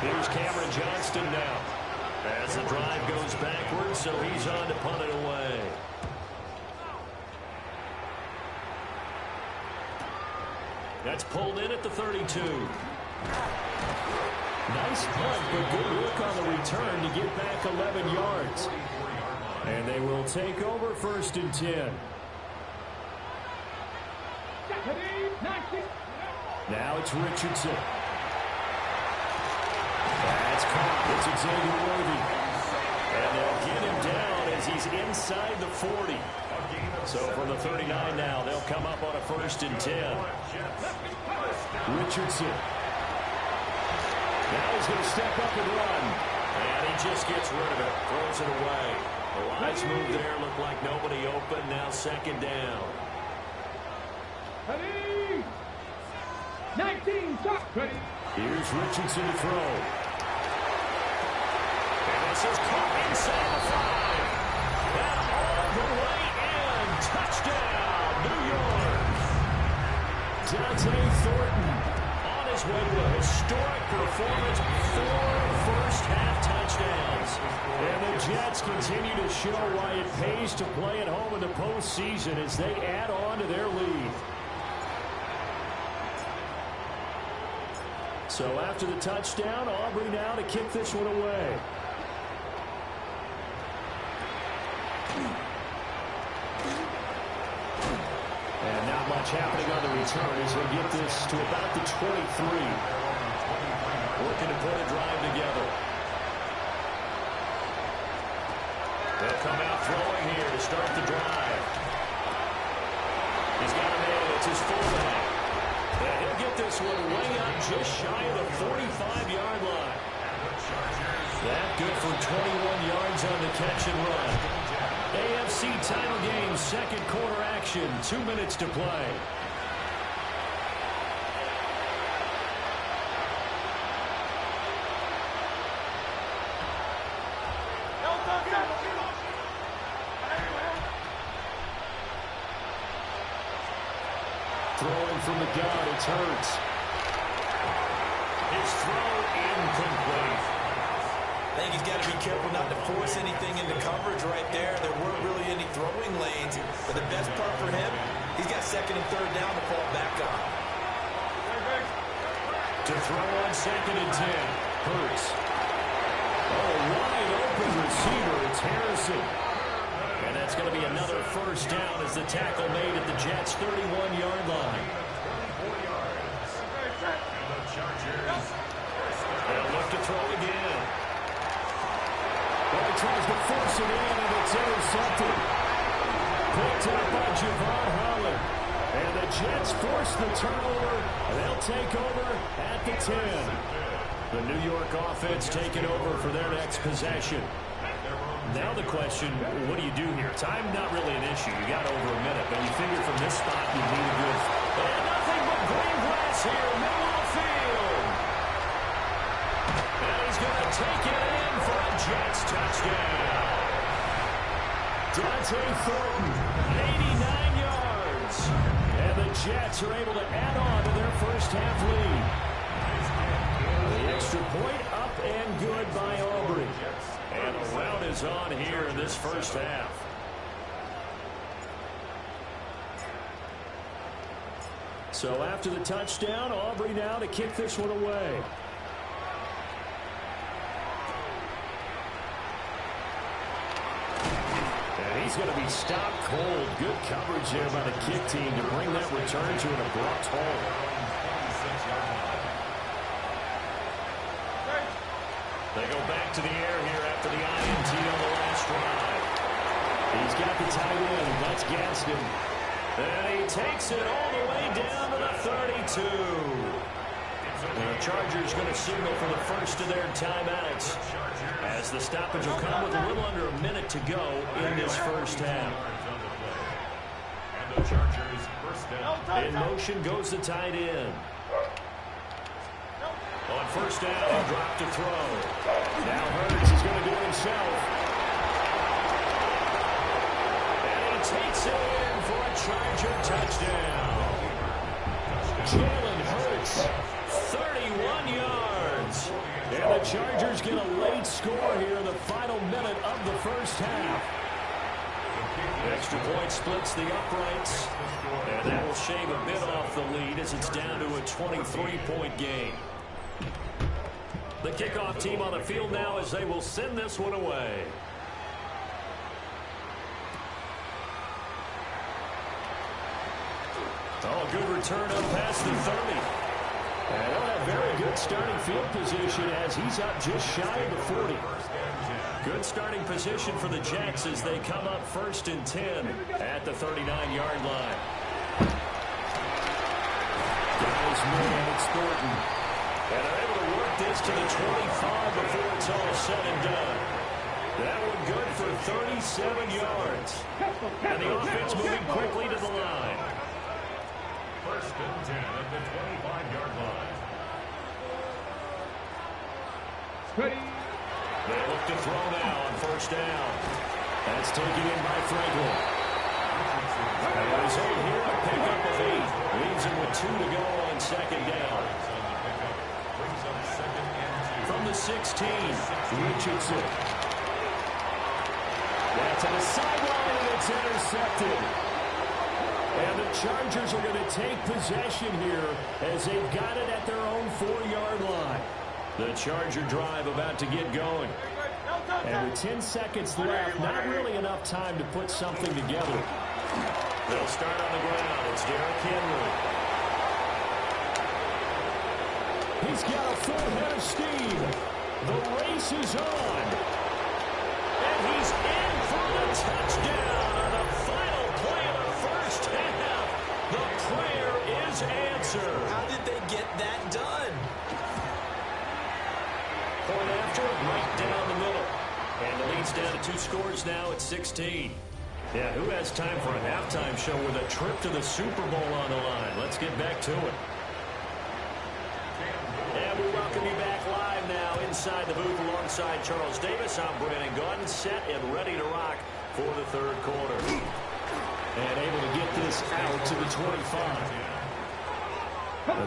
Here's Cameron Johnston now. As the drive goes backwards, so he's on to punt it away. That's pulled in at the 32. Nice punt, but good work on the return to get back 11 yards. And they will take over first and 10. Now it's Richardson. That's caught. It's Xavier Worthy. And they'll get him down as he's inside the 40. So from the 39 now, they'll come up on a 1st and 10. Richardson. Now he's going to step up and run. And he just gets rid of it. Throws it away. The wise move there. Looked like nobody open. Now 2nd down. 19, stop. Here's Richardson to throw. And this is caught inside the 5. And all the way in. Touchdown, New York. Dante Thornton on his way to a historic performance. 4 first-half touchdowns. And the Jets continue to show why it pays to play at home in the postseason as they add on to their lead. So after the touchdown, Aubrey now to kick this one away. And not much happening on the return as they get this to about the 23. Looking to put a drive together. They'll come out throwing here to start the drive. He's got a man. It's his fullback. And he'll get this one way up just shy of the 45-yard line. That good for 21 yards on the catch and run. AFC title game, second quarter action, 2 minutes to play. Throwing from the gun, it's Hurts. His throw incomplete. I think he's got to be careful not to force anything into coverage right there. There weren't really any throwing lanes. But the best part for him, he's got second and third down to fall back on. To throw on second and 10. Hurts. Oh, wide open receiver. It's Harrison. And that's going to be another first down as the tackle made at the Jets' 31-yard line. They'll look to throw again. Well, he tries to force it in, and it's intercepted. Picked up by Javon Holland. And the Jets force the turnover. They'll take over at the 10. The New York offense taking over for their next possession. Now the question, what do you do here? Time not really an issue. You got over a minute, but you figure from this spot you need a good... And nothing but green grass here, middle of the field. And he's going to take it in for a Jets touchdown. Dante Thornton, 89 yards. And the Jets are able to add on to their first half lead. The extra point up and good by Aubrey. And a rout is on here in this first half. So after the touchdown, Aubrey now to kick this one away. And he's going to be stopped cold. Good coverage there by the kick team to bring that return to an abrupt halt. They go back to the air here after the INT on the last drive. He's got the tight end. That's Gaston. And he takes it all the way down to the 32. And the Chargers going to signal for the first of their timeouts, as the stoppage will come with a little under a minute to go in this first half. In motion goes the tight end. On first down, drop to throw. Now Hurts is going to do it himself. And he takes it in for a Charger touchdown. Jalen Hurts, 31 yards. And the Chargers get a late score here in the final minute of the first half. Extra point splits the uprights. And that will shave a bit off the lead as it's down to a 23-point game. The kickoff team on the field now as they will send this one away. Oh, good return up past the 30. And they'll have very good starting field position as he's up just shy of the 40. Good starting position for the Jets as they come up first and 10 at the 39-yard line. Guys, man, it's Thornton. And they're able to work this to the 25 before it's all said and done. That one good for 37 yards. And the offense moving quickly to the line. First and 10 at the 25-yard line. They look to throw now on first down. That's taken in by Franklin. And he's in here, a pickup of 8. Leaves him with 2 to go on second down. From the 16, Richardson. That's on the sideline, and it's intercepted. And the Chargers are going to take possession here as they've got it at their own 34-yard line. The Charger drive about to get going. And with 10 seconds left, not really enough time to put something together. They'll start on the ground. It's Derrick Henry. He's got a full head of steam. The race is on. And he's in for the touchdown on the final play of the first half. The prayer is answered. How did they get that done? Point after, right down the middle. And the lead's down to 2 scores now at 16. Yeah, who has time for a halftime show with a trip to the Super Bowl on the line? Let's get back to it. And we welcome you back live now inside the booth alongside Charles Davis. I'm Brandon Gaudin, set and ready to rock for the third quarter. And able to get this out to the 25.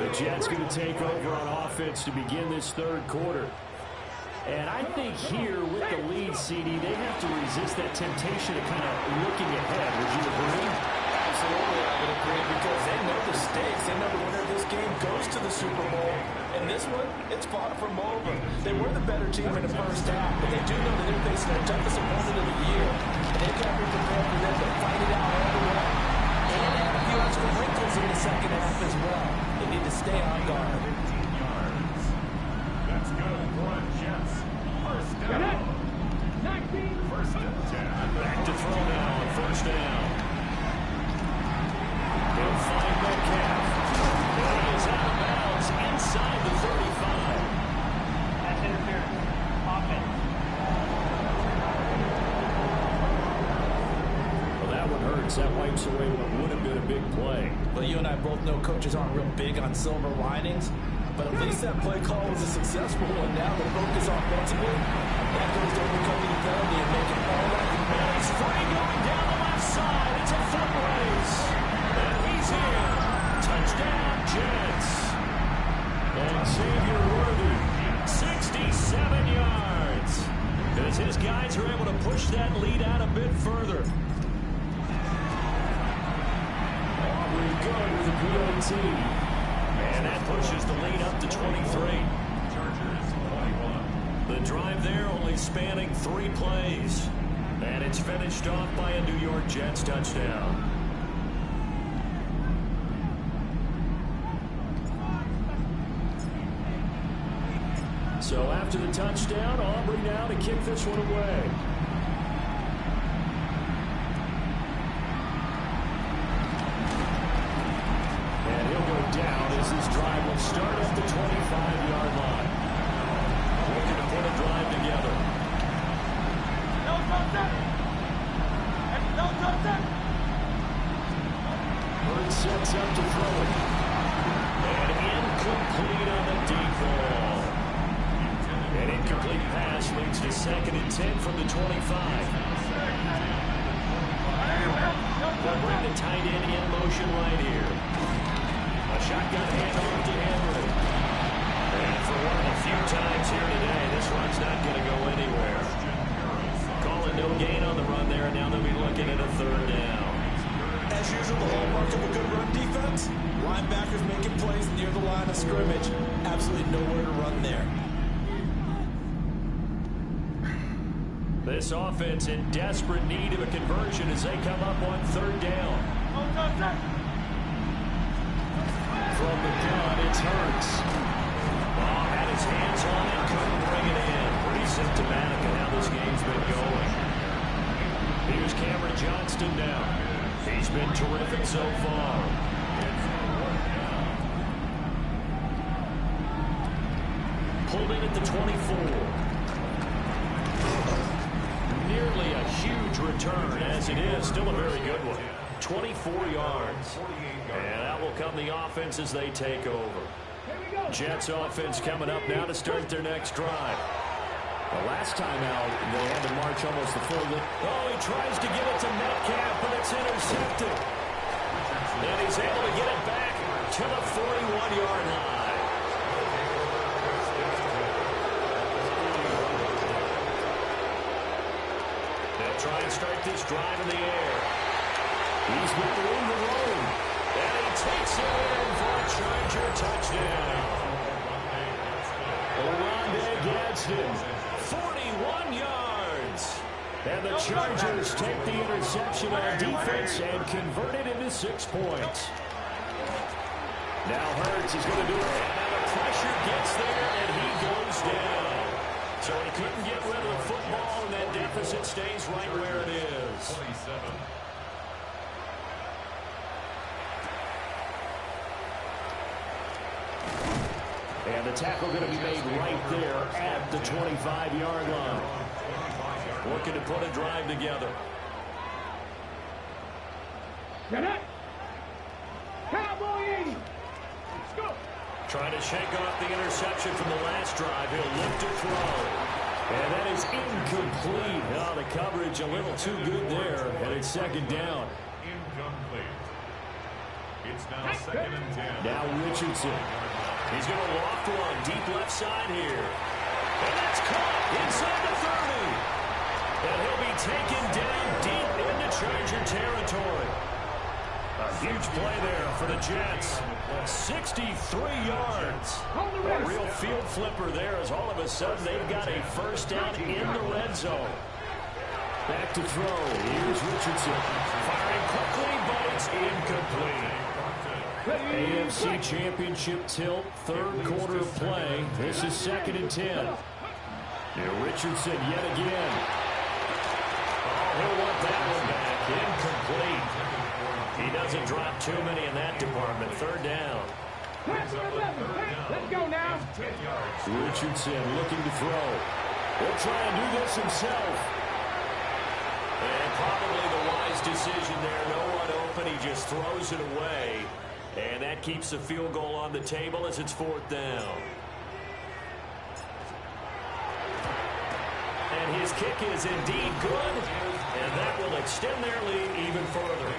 The Jets going to take over on offense to begin this third quarter. And I think here with the lead, CD, they have to resist that temptation of kind of looking ahead. Would you agree? Absolutely, I would agree, because they know the stakes. They know the winner of this game goes to the Super Bowl. And this one, it's far from over. They were the better team in the first half, but they do know that they're facing their toughest opponent of the year. And they've got to be prepared for them to fight it out all the way. And add a few extra wrinkles in the second half as well. They need to stay on guard. 15 yards. That's good for the Jets. First down. First and 10. Back to throw now on first down. They'll find Metcalf. And he is out of bounds inside the 35. That's interference. Offense. Well, that one hurts. That wipes away what would have been a big play. Well, you and I both know coaches aren't real big on silver linings, but at least that play call was a successful one. Now the focus offensively, that goes to overcoming the penalty and making all that matters. Free going down the left side. It's a foot race. And he's in. Touchdown, Jets. And Xavier Worthy, 67 yards. As his guys are able to push that lead out a bit further. Aubrey good with the PAT. And that pushes the lead up to 23. Chargers 21. The drive there only spanning 3 plays. And it's finished off by a New York Jets touchdown. So after the touchdown, Aubrey now to kick this one away. And he'll go down as this drive will start at the 25-yard line. Looking to put a drive together. Bird sets up to throw it. And incomplete on the deep ball. An incomplete pass leads to 2nd and 10 from the 25. They'll bring the tight end in motion right here. A shotgun handoff to Henry. And for one of the few times here today, this run's not going to go anywhere. Calling no gain on the run there, and now they'll be looking at a 3rd down. As usual, the hallmark of a good run defense, linebackers making plays near the line of scrimmage. Absolutely nowhere to run there. This offense in desperate need of a conversion as they come up on 3rd down. From the gun, it's Hurts. Oh, had his hands on it, couldn't bring it in. Pretty symptomatic of how this game's been going. Here's Cameron Johnston now. He's been terrific so far. Pulled in at the 24. Nearly a huge return, as it is. Still a very good one. 24 yards. And that will come the offense as they take over. Jets offense coming up now to start their next drive. The last time out, they had to march almost the full. Oh, he tries to get it to Metcalf, but it's intercepted. And he's able to get it back to the 41-yard line. They'll try and start this drive in the air. He's got room to roll. And he takes it in for a Charger touchdown. Gadsden, 41 yards. And the Chargers take the interception on defense and convert it into 6 points. Now Hurts is going to do it. And the pressure gets there, and he goes down. So he couldn't get rid of the football, and that deficit stays right where it is. 27. And the tackle going to be made right there at the 25-yard line. Looking to put a drive together. Get it. Cowboy 80. Let's go. Trying to shake off the interception from the last drive. He'll look to throw. And that is incomplete. Oh, the coverage a little too good there. And it's second down. Incomplete. It's now 2nd and 10. Now Richardson. He's going to loft one deep left side here. And that's caught inside the 30. And he'll be taken down deep into Charger territory. A huge play there for the Jets. 63 yards. A real field flipper there as all of a sudden they've got a first down in the red zone. Back to throw. Here's Richardson. Firing quickly, but it's incomplete. AFC Championship tilt, third quarter of play. This is 2nd and 10. Now Richardson yet again. Oh, he'll want that one back. Incomplete. He doesn't drop too many in that department. Third down. Let's go now. Richardson looking to throw. He'll try and do this himself. And probably the wise decision there. No one open. He just throws it away. And that keeps the field goal on the table as it's 4th down. And his kick is indeed good. And that will extend their lead even further.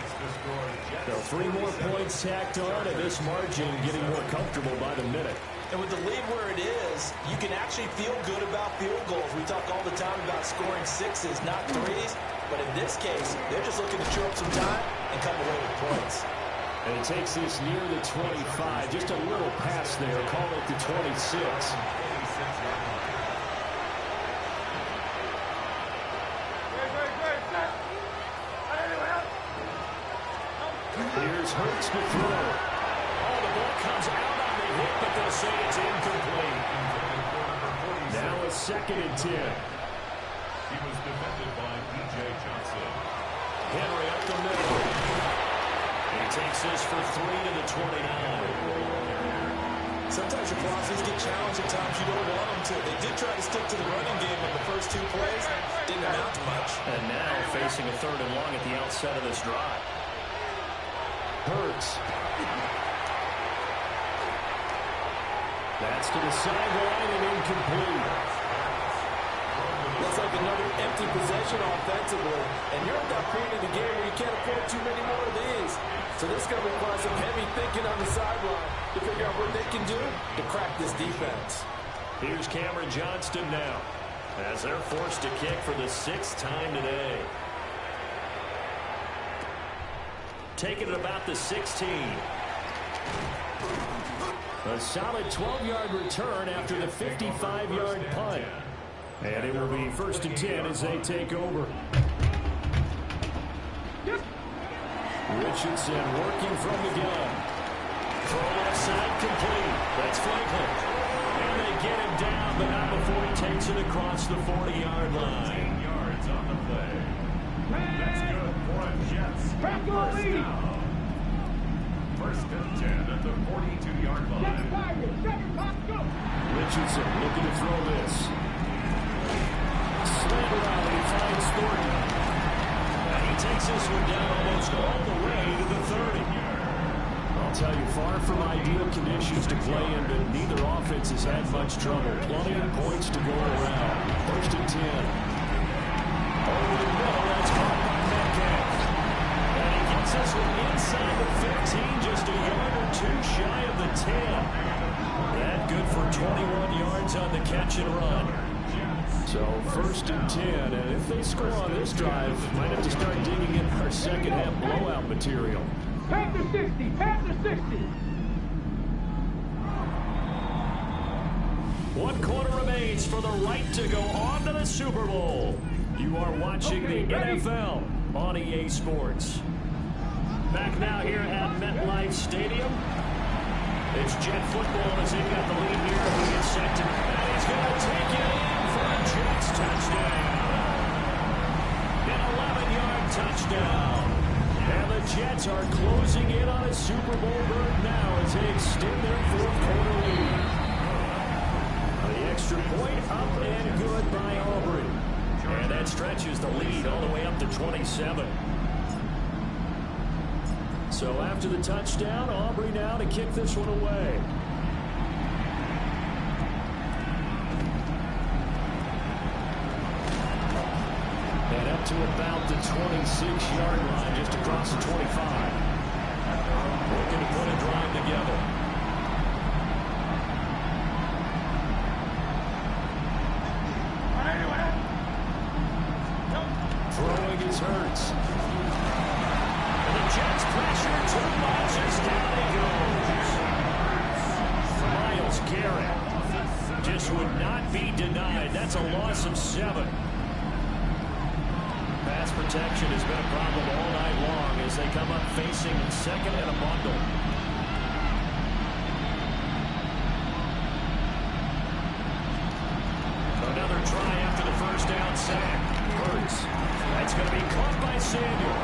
So 3 more points tacked on, and this margin getting more comfortable by the minute. And with the lead where it is, you can actually feel good about field goals. We talk all the time about scoring 6s, not 3s. But in this case, they're just looking to chew up some time and come away with points. And it takes this near the 25. Just a little pass there. Call it the 26. Here's Hurts to throw. Oh, the ball comes out on the hit, but they'll say it's incomplete. Now it's 2nd and 10. He was defended by B.J. Johnson. Henry up the middle. He takes this for 3 to the 29. Sometimes your crosses get challenged at times you don't want them to. They did try to stick to the running game on the first 2 plays. Didn't amount to much. And now facing a 3rd and long at the outset of this drive. Hurts. That's to the sideline and incomplete. Looks like another empty possession offensively. And you're at that point in the game where you can't afford too many more of these. So this is going to require some heavy thinking on the sideline to figure out what they can do to crack this defense. Here's Cameron Johnston now as they're forced to kick for the 6th time today. Taking it about the 16. A solid 12-yard return after the 55-yard punt. And it will be 1st and 10 as they take over. Richardson working from the gun. Throw left side complete. That's Franklin. And they get him down, but not before he takes it across the 40-yard line. 10 yards on the play. That's good for a Jets. First down. 1st and 10 at the 42-yard line. Richardson looking to throw this. Slant around, he finds Thornton. And he takes this one down almost all the way to the 30. I'll tell you, far from ideal conditions to play in, but neither offense has had much trouble. Plenty of points to go around. 1st and 10. Over the middle, that's caught by Metcalf. And he gets this one inside the 15, just a yard or 2 shy of the 10. That good for 21 yards on the catch and run. So 1st and 10, and if they score on this drive, might have to start digging in our second half blowout material. Panther 60, Panther 60. 1 quarter remains for the right to go on to the Super Bowl. You are watching the NFL on EA Sports. Back now here at MetLife Stadium. It's Jet football as they've got the lead here. He gets set to, and he's going to take it in for a Jets touchdown. An 11-yard touchdown. And the Jets are closing in on a Super Bowl berth now as they extend their 4th quarter lead. The extra point up and good by Aubrey. And that stretches the lead all the way up to 27. So after the touchdown, Aubrey now to kick this one away. And up to about the 26-yard line, just across the 25. Looking to put a drive together. Throwing his Hurts. Jets pressure, 2 marches, down he goes. Myles Garrett just would not be denied. That's a loss of 7. Pass protection has been a problem all night long as they come up facing 2nd and a bundle. Another try after the first down sack. Hurts. That's going to be caught by Samuel.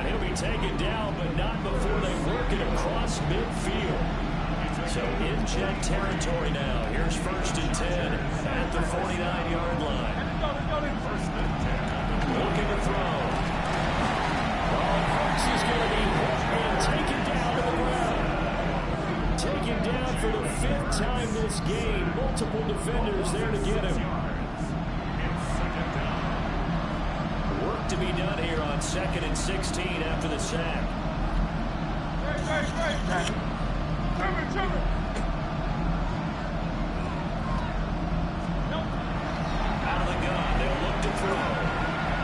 He'll be taken down, but not before they work it across midfield. So in Jet territory now. Here's 1st and 10 at the 49-yard line. Looking to throw. Hurts is going to be hit and taken down to the ground. Taken down for the 5th time this game. Multiple defenders there to get him. To be done here on 2nd and 16 after the sack. Out of the gun, they'll look to throw.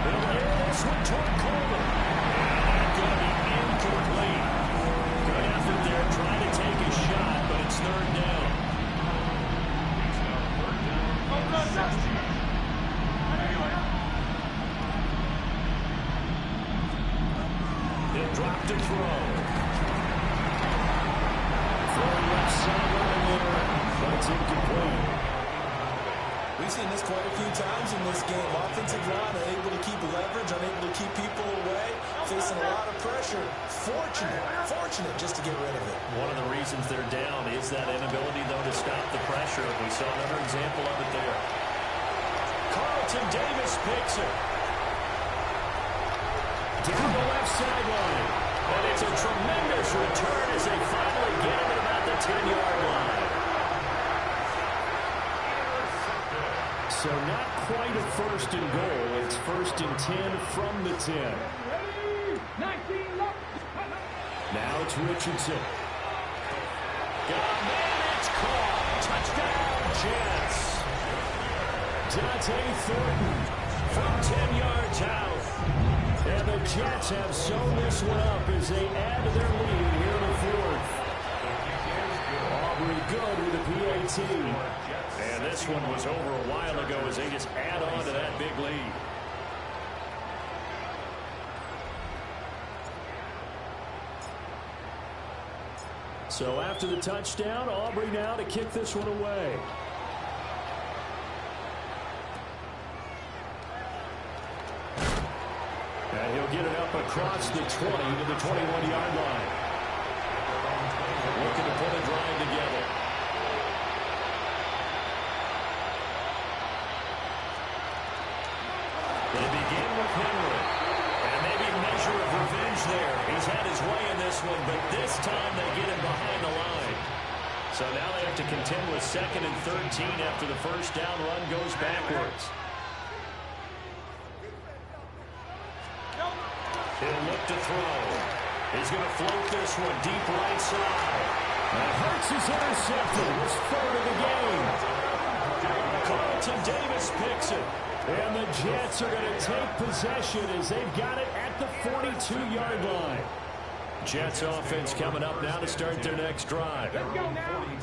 They'll air this one toward Coleman. And going to be incomplete. Good effort there, trying to take a shot, but it's 3rd down. He'll drop to throw. Throwing left sideline there, but it's incomplete. We've seen this quite a few times in this game. Offensive line unable to keep leverage, unable to keep people away, facing a lot of pressure. Fortunate just to get rid of it. One of the reasons they're down is that inability, though, to stop the pressure. We saw another example of it there. Carlton Davis picks it. Down the left sideline. And it's a tremendous return as they finally get him at about the 10-yard line. So not quite a 1st and goal. It's 1st and 10 from the 10. Now it's Richardson. Got a man, it's caught. Touchdown, Jets. Dante Thornton from 10 yards out. And the Jets have sewn this one up as they add to their lead here in the 4th. Aubrey good with a PAT. And this one was over a while ago as they just add on to that big lead. So after the touchdown, Aubrey now to kick this one away. And he'll get it up across the 20 to the 21-yard line. Looking to put a drive together. They begin with Henry. And maybe a measure of revenge there. He's had his way in this one, but this time they get him behind the line. So now they have to contend with 2nd and 13 after the first down run goes backwards. He'll look to throw. He's going to float this one deep right side. And Hurts is intercepted. His 3rd of the game. Carlton Davis picks it. And the Jets are going to take possession as they've got it at the 42-yard line. Jets offense coming up now to start their next drive.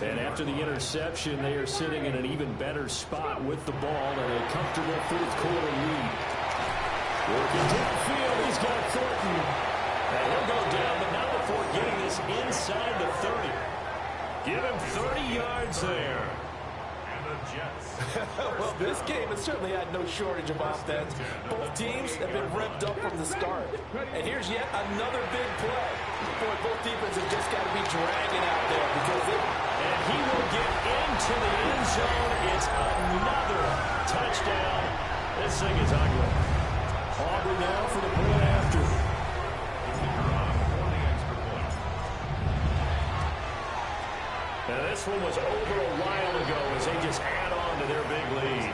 And after the interception, they are sitting in an even better spot with the ball and a comfortable fourth quarter lead. Working downfield, he's got Thornton. And he'll go down, but not before getting this inside the 30. Give him 30 yards there. Well, this game has certainly had no shortage of offense. Both teams have been revved up from the start. And here's yet another big play. Boy, both defenses have just got to be dragging out there because and he will get into the end zone. It's another touchdown. This thing is ugly. Aubrey now for the point after. Now this one was over a while ago as they just add on to their big lead.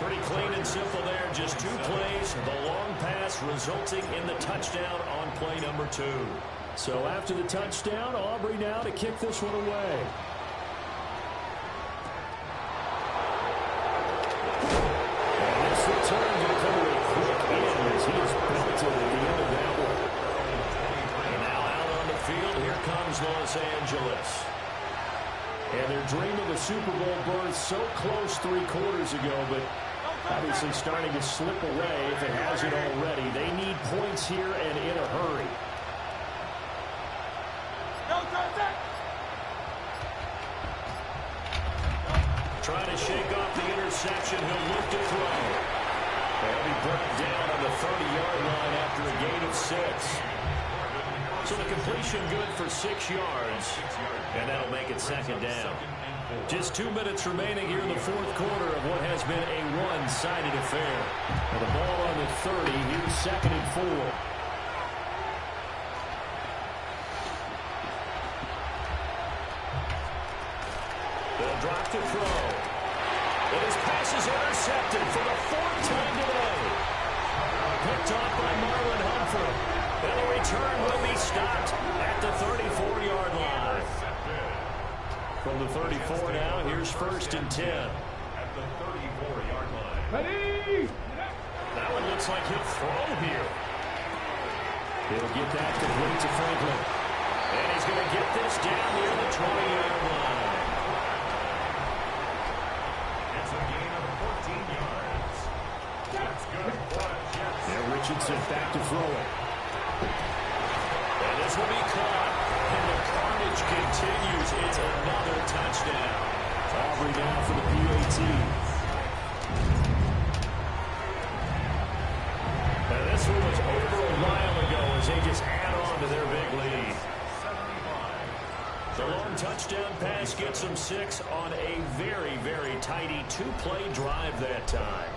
Pretty clean and simple there. Just 2 plays. The long pass resulting in the touchdown on play number 2. So after the touchdown, Aubrey now to kick this one away. And this return going to come with a quick in as he is belted at the end of that one. And now out on the field, here comes Los Angeles. And their dream of a Super Bowl berth so close 3 quarters ago, but obviously starting to slip away if it hasn't already. They need points here and in a hurry. Trying to shake off the interception. He'll look to throw. And he brought down on the 30-yard line after a gain of 6. So the completion good for 6 yards. And that'll make it second down. Just 2 minutes remaining here in the fourth quarter of what has been a one-sided affair. And the ball on the 30. Here's 2nd and 4. They'll drop to throw. And his pass is intercepted for the 4th time today. Picked off by Marlon Humphrey. And the return will be stopped at the 34-yard line. From the 34 now, here's 1st and 10. At the 34-yard line. Ready? That one looks like he'll throw here. He'll get that complete to Franklin. And he's going to get this down near the 20-yard line. It's a gain of 14 yards. That's good for the Jets. Now Richardson back to throw it. And this will be caught. And the carnage continues. It's another touchdown. Aubrey now for the PAT. And this one was over a while ago as they just add on to their big lead. The long touchdown pass gets them 6 on a very, very tidy 2-play drive that time.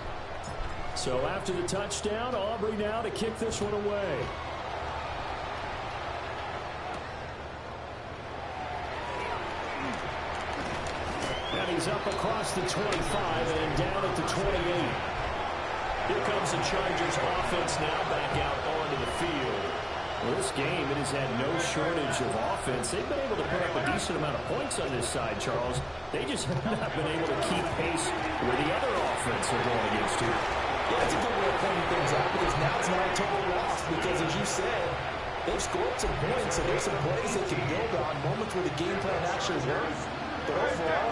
So after the touchdown, Aubrey now to kick this one away. And he's up across the 25 and down at the 28. Here comes the Chargers offense now back out onto the field. Well, this game, it has had no shortage of offense. They've been able to put up a decent amount of points on this side, Charles. They just have not been able to keep pace where the other offense are going against you. Yeah, it's a good way of pointing things out because now it's not a total loss because, as you said, they've scored some points, so there's some plays they can build on, moments where the game plan actually worked. But overall,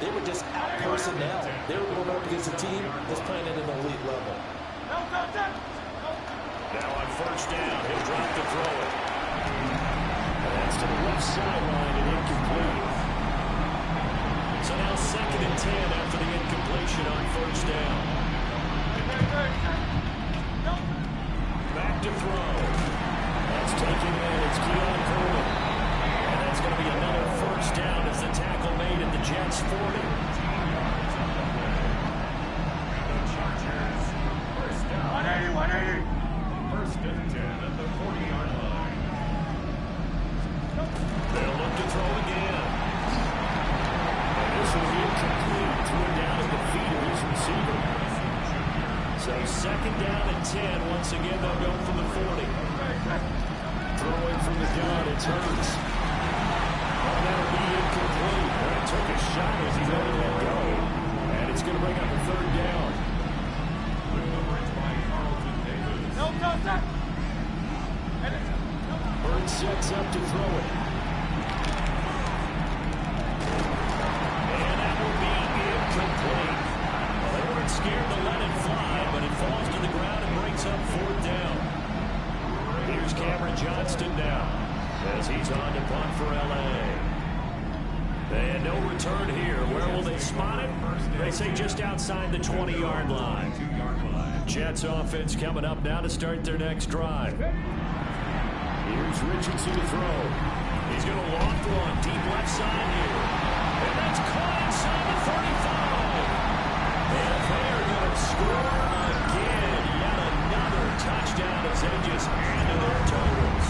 they were just out personnel. They were going up against a team that's playing at an elite level. Now on 1st down, he'll drop to throw it. And that's to the left sideline and incomplete. So now 2nd and 10 after the incompletion on 1st down. Back to throw. That's taken in. It's Keon Coleman. And that's going to be another 1st down as the tackle made at the Jets 40. The Chargers, 1st down. 180. 1st and 10 at the 40-yard line. They'll look to throw again. And this will be incomplete. Threw it down at the feet of his receiver. So 2nd down and 10. Once again, they'll go from the 40. Throwing from the gun, it's Hurts. And that'll be incomplete. He took a shot as he let it go. And it's going to bring up a 3rd down. sets up to throw it. And that will be incomplete. Well, they weren't scared to let it fly, but it falls to the ground and brings up 4th down. Here's Cameron Johnston now as he's on to punt for L.A. And no return here. Where will they spot it? They say just outside the 20-yard line. Jets offense coming up now to start their next drive. Here's Richardson to throw. He's going to loft one deep left side here. And that's caught inside the 35. And they're going to score again. Yet another touchdown as they just add to their totals.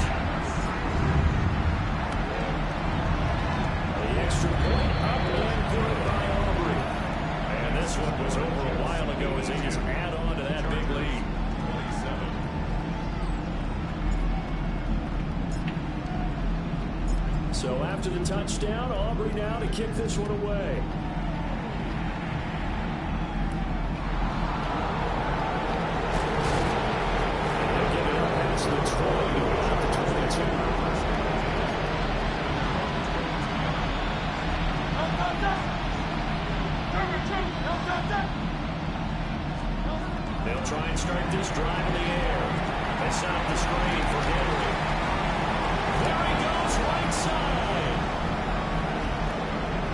The extra point up and good by Aubrey. And this one was over a while ago as they just add on to that big lead. So after the touchdown, Aubrey now to kick this one away. They'll get it up past the 20 to about the 22. They'll try and start this drive in the air. They set up the screen for Henry. There he goes, right side.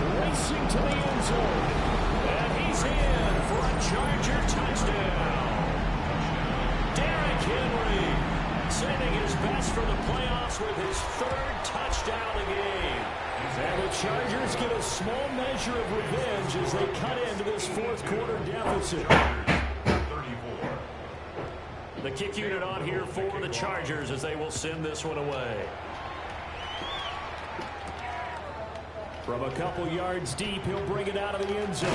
Racing to the end zone. And he's in for a Charger touchdown. Derrick Henry sending his best for the playoffs with his 3rd touchdown of the game. And the Chargers get a small measure of revenge as they cut into this 4th quarter deficit. The kick unit on here for the Chargers as they will send this one away. From a couple yards deep, he'll bring it out of the end zone.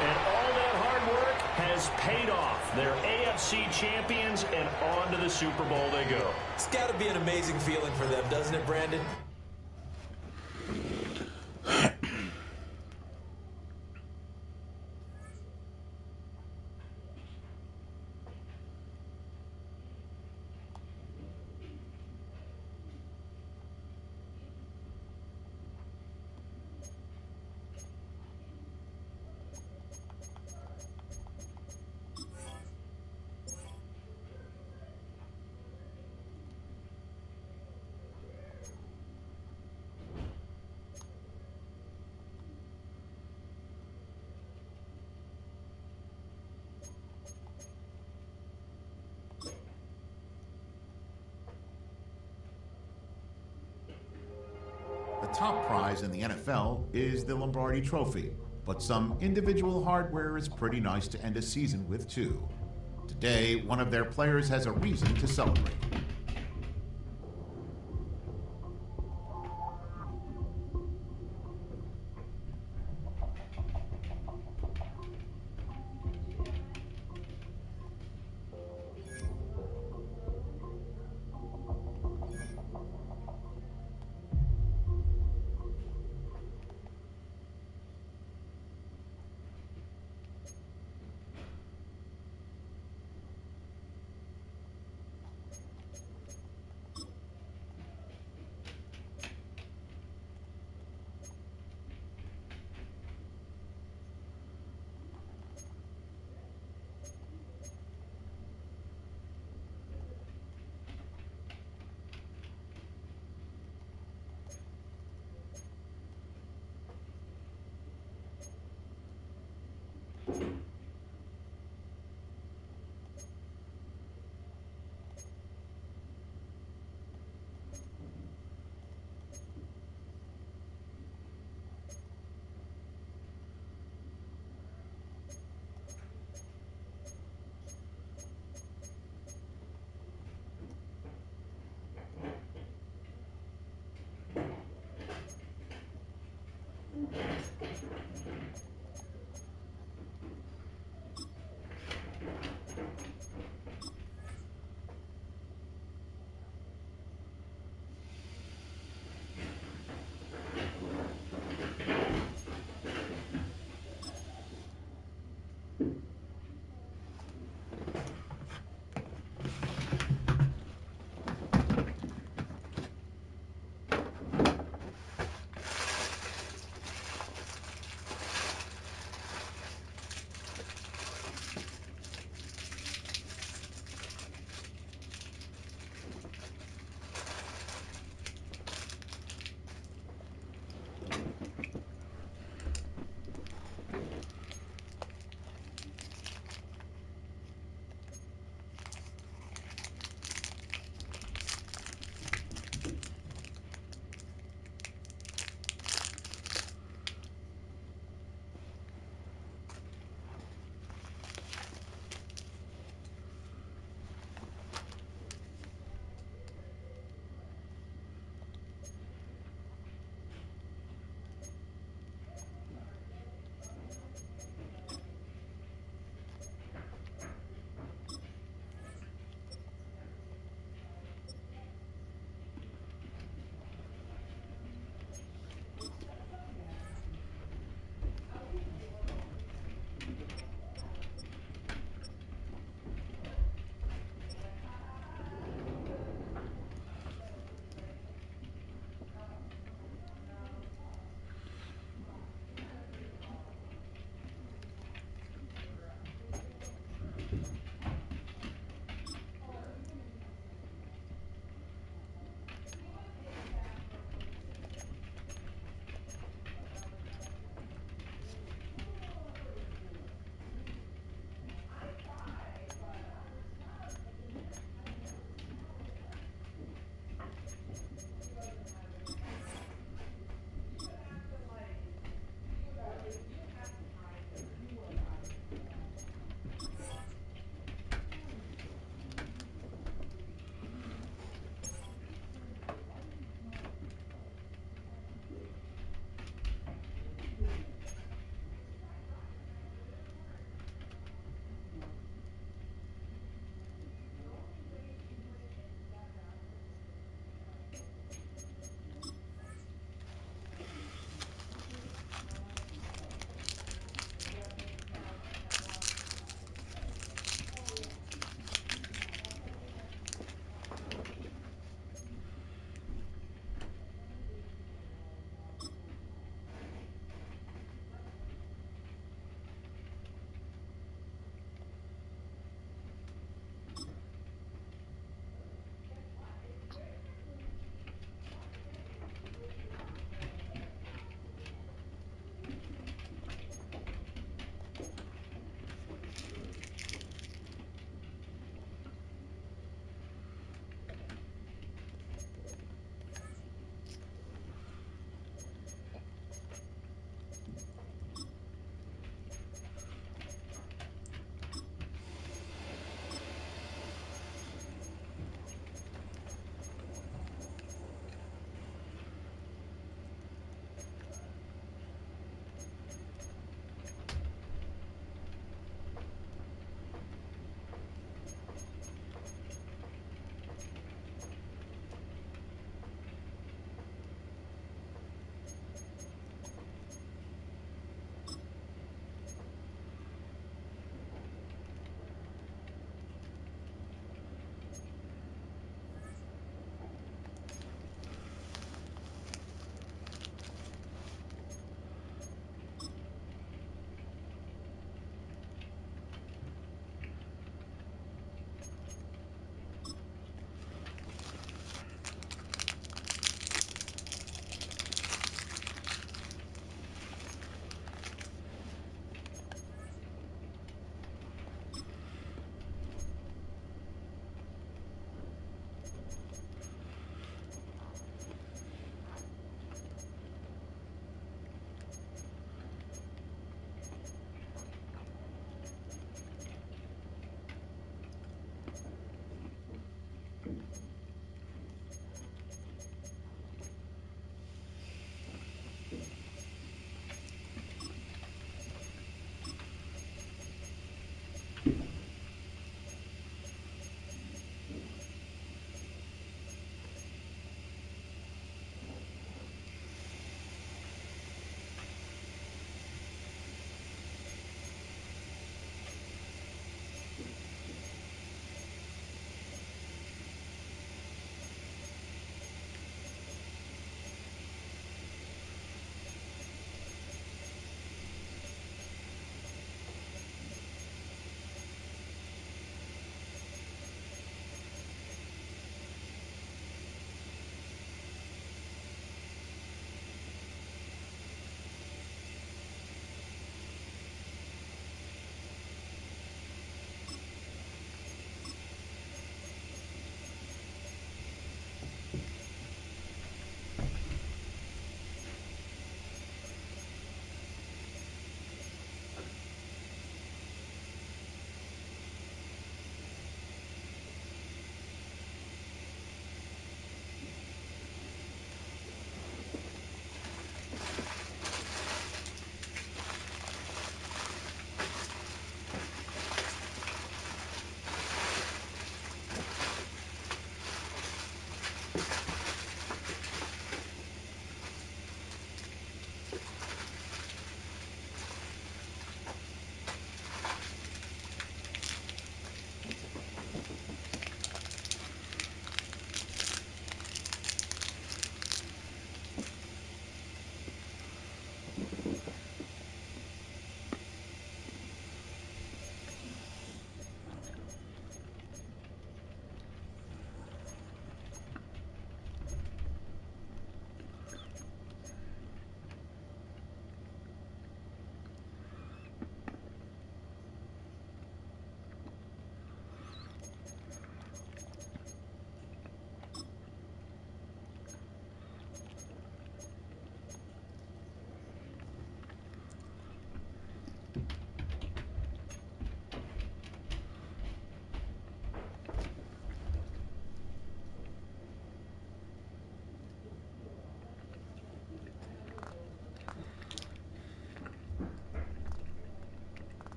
And all that hard work has paid off. They're AFC champions, and on to the Super Bowl they go. It's got to be an amazing feeling for them, doesn't it, Brandon? The top prize in the NFL is the Lombardi Trophy, but some individual hardware is pretty nice to end a season with too. Today, one of their players has a reason to celebrate.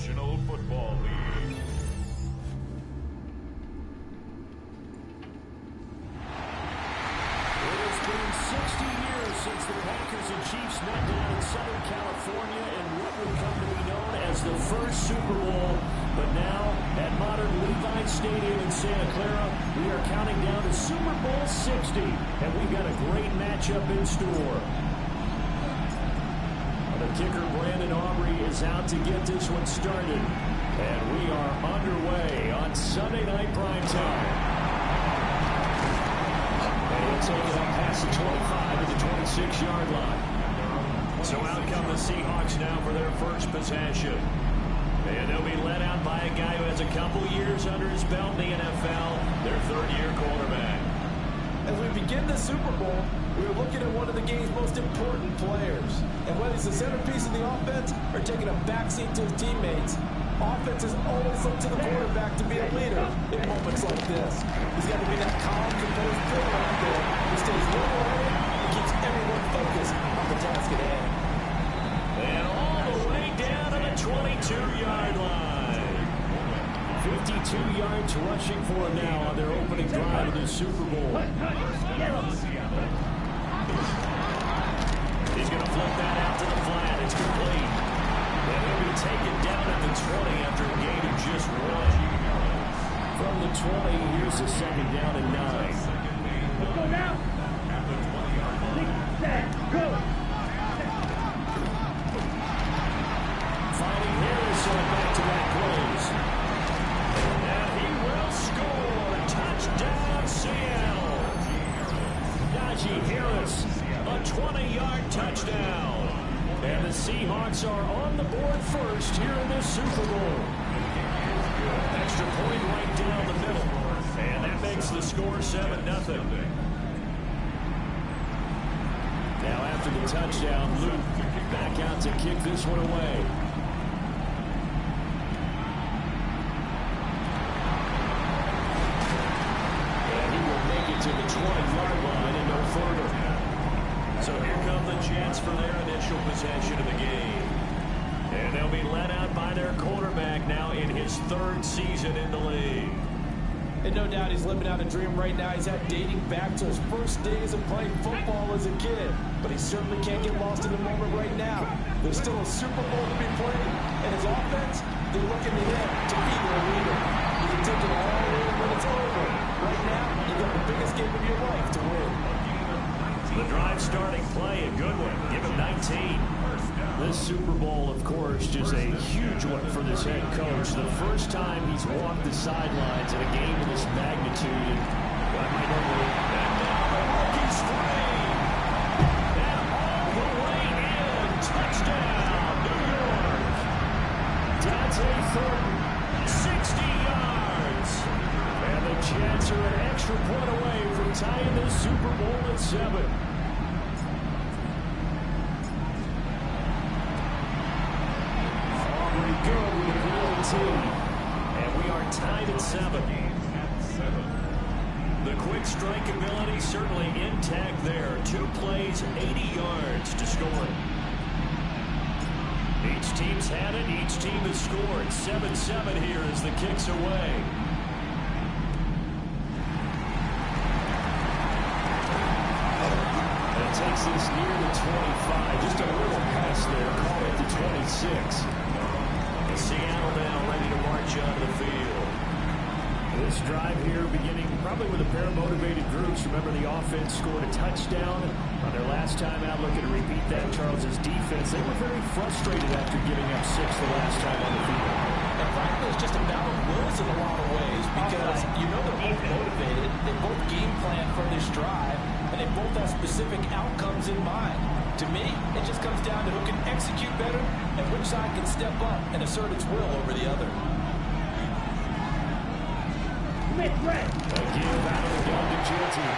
National Football League. It has been 60 years since the Packers and Chiefs met down in Southern California in what would come to be known as the first Super Bowl. But now, at modern Levi Stadium in Santa Clara, we are counting down to Super Bowl 60, and we've got a great matchup in store. The kicker, Brandon Aubrey, is out to get this one started. And we are underway on Sunday Night Primetime. He'll take it up past the 25 to the 26-yard line. So out come the Seahawks now for their first possession. And they'll be led out by a guy who has a couple years under his belt in the NFL, their third-year quarterback. As we begin the Super Bowl, we are looking at one of the game's most important players. And whether he's the centerpiece of the offense or taking a backseat to his teammates, offenses always look to the quarterback to be a leader in moments like this. He's got to be that calm, composed player out there who stays level-headed and keeps everyone focused on the task at hand. And all the way down to the 22-yard line. 52 yards rushing for him now on their opening drive of the Super Bowl. He's going to flip that out to the flat. It's complete. And he'll be taken down at the 20 after a gain of just 1. From the 20, here's the second down and 9. Let's go now. 6, 7, go. Finding Harris on back-to-back plays. And he will score. Touchdown, Seattle. Najee Harris, a 20-yard touchdown. And the Seahawks are on the board first here in this Super Bowl. Extra point right down the middle. And that makes the score 7-0. Now after the touchdown, Luke back out to kick this one away. And he will make it to the 20-yard line and no further. So here come the Jets for their initial possession of the game. And they'll be led out by their quarterback now in his third season in the league. And no doubt he's living out a dream right now. He's had dating back to his first days of playing football as a kid. But he certainly can't get lost in the moment right now. There's still a Super Bowl to be played. And his offense, they're looking to him to be their leader. You can take it all in when it's over. Right now, you've got the biggest game of your life to win. The drive starting play, a good one. Give him 19. This Super Bowl, of course, just a huge one for this head coach. The first time he's walked the sidelines in a game of this magnitude. And now the rookie's free. And all the way in. Touchdown, New York. Dante Thornton, 60 yards. And the Jets are an extra point away from tying this Super Bowl at 7. Good with a penalty. And we are tied at 7. The quick strike ability certainly intact there. 2 plays, 80 yards to score. Each team's had it. Each team has scored. 7-7 here as the kick's away. And it takes this near the 25. Just a little pass there. Call it the 26. Seattle now ready to march onto the field. This drive here beginning probably with a pair of motivated groups. Remember, the offense scored a touchdown on their last time out. Looking to repeat that. Charles's defense, they were very frustrated after giving up 6 the last time on the field. And frankly, it's just a battle of wills in a lot of ways because you know they're both motivated. They both game plan for this drive, and they both have specific outcomes in mind. To me, it just comes down to who can execute better and which side can step up and assert its will over the other. A give out of the gun to Jersey.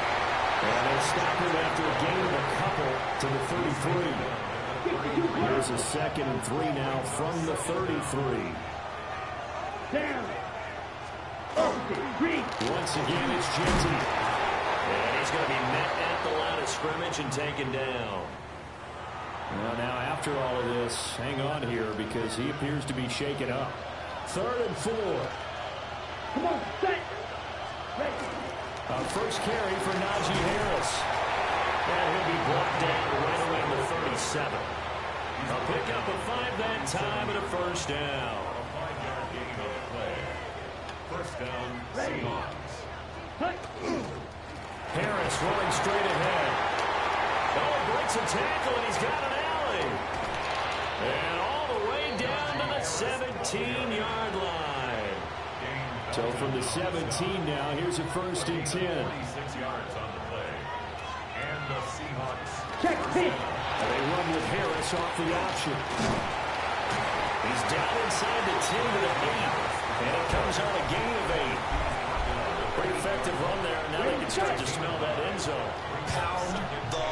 And they stop him after a gain of a couple to the 33. There's a 2nd and 3 now from the 33. Down. Once again, it's Jersey. And he's going to be met at the line of scrimmage and taken down. Well, now after all of this, hang on here because he appears to be shaken up. 3rd and 4. Come on, set. Ready. First carry for Najee Harris. And he'll be brought down right around the 37. A pick up of 5 that time and a first down. A 5-yard gain on the play. First down, Seahawks. Harris rolling straight ahead. Oh, breaks a tackle, and he's got an alley. And all the way down to the 17-yard line. So from the 17 now, here's a 1st and 10. 26 yards on the play. And the Seahawks. Check pitch. And they run with Harris off the option. He's down inside the 10 to the 8. And it comes on a gain of 8. Pretty effective run there. Now they can start to smell that end zone. Pound the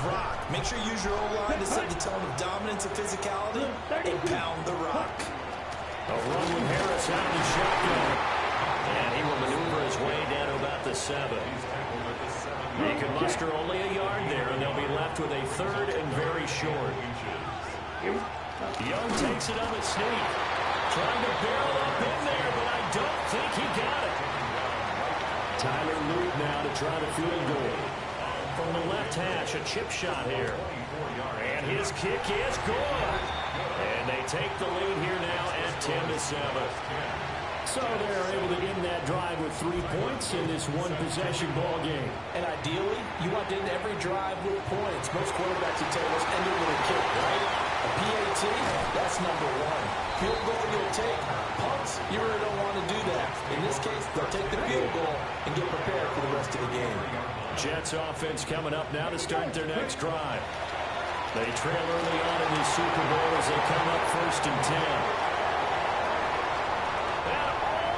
rock. Make sure you use your O-line to set the tone of dominance and physicality, and pound the rock. A run with Harris out of the shotgun. And he will maneuver his way down to about the 7. He can muster only a yard there, and they'll be left with a 3rd and very short. Young takes it on the sneak. Trying to barrel up in there, but I don't think he got it. Tyler Luke now to try the field goal. From the left hash, a chip shot here. And his kick is good. And they take the lead here now at 10-7. So they're able to end that drive with 3 points in this one-possession ball game. And ideally, you want to end every drive with points. Most quarterbacks would tell us end it with a kick, right? A PAT, that's number 1. Field goal you'll take. Punts, you really don't want to do that. In this case, they'll take the field goal and get prepared for the rest of the game. Jets offense coming up now to start their next drive. They trail early on in the Super Bowl as they come up 1st and 10.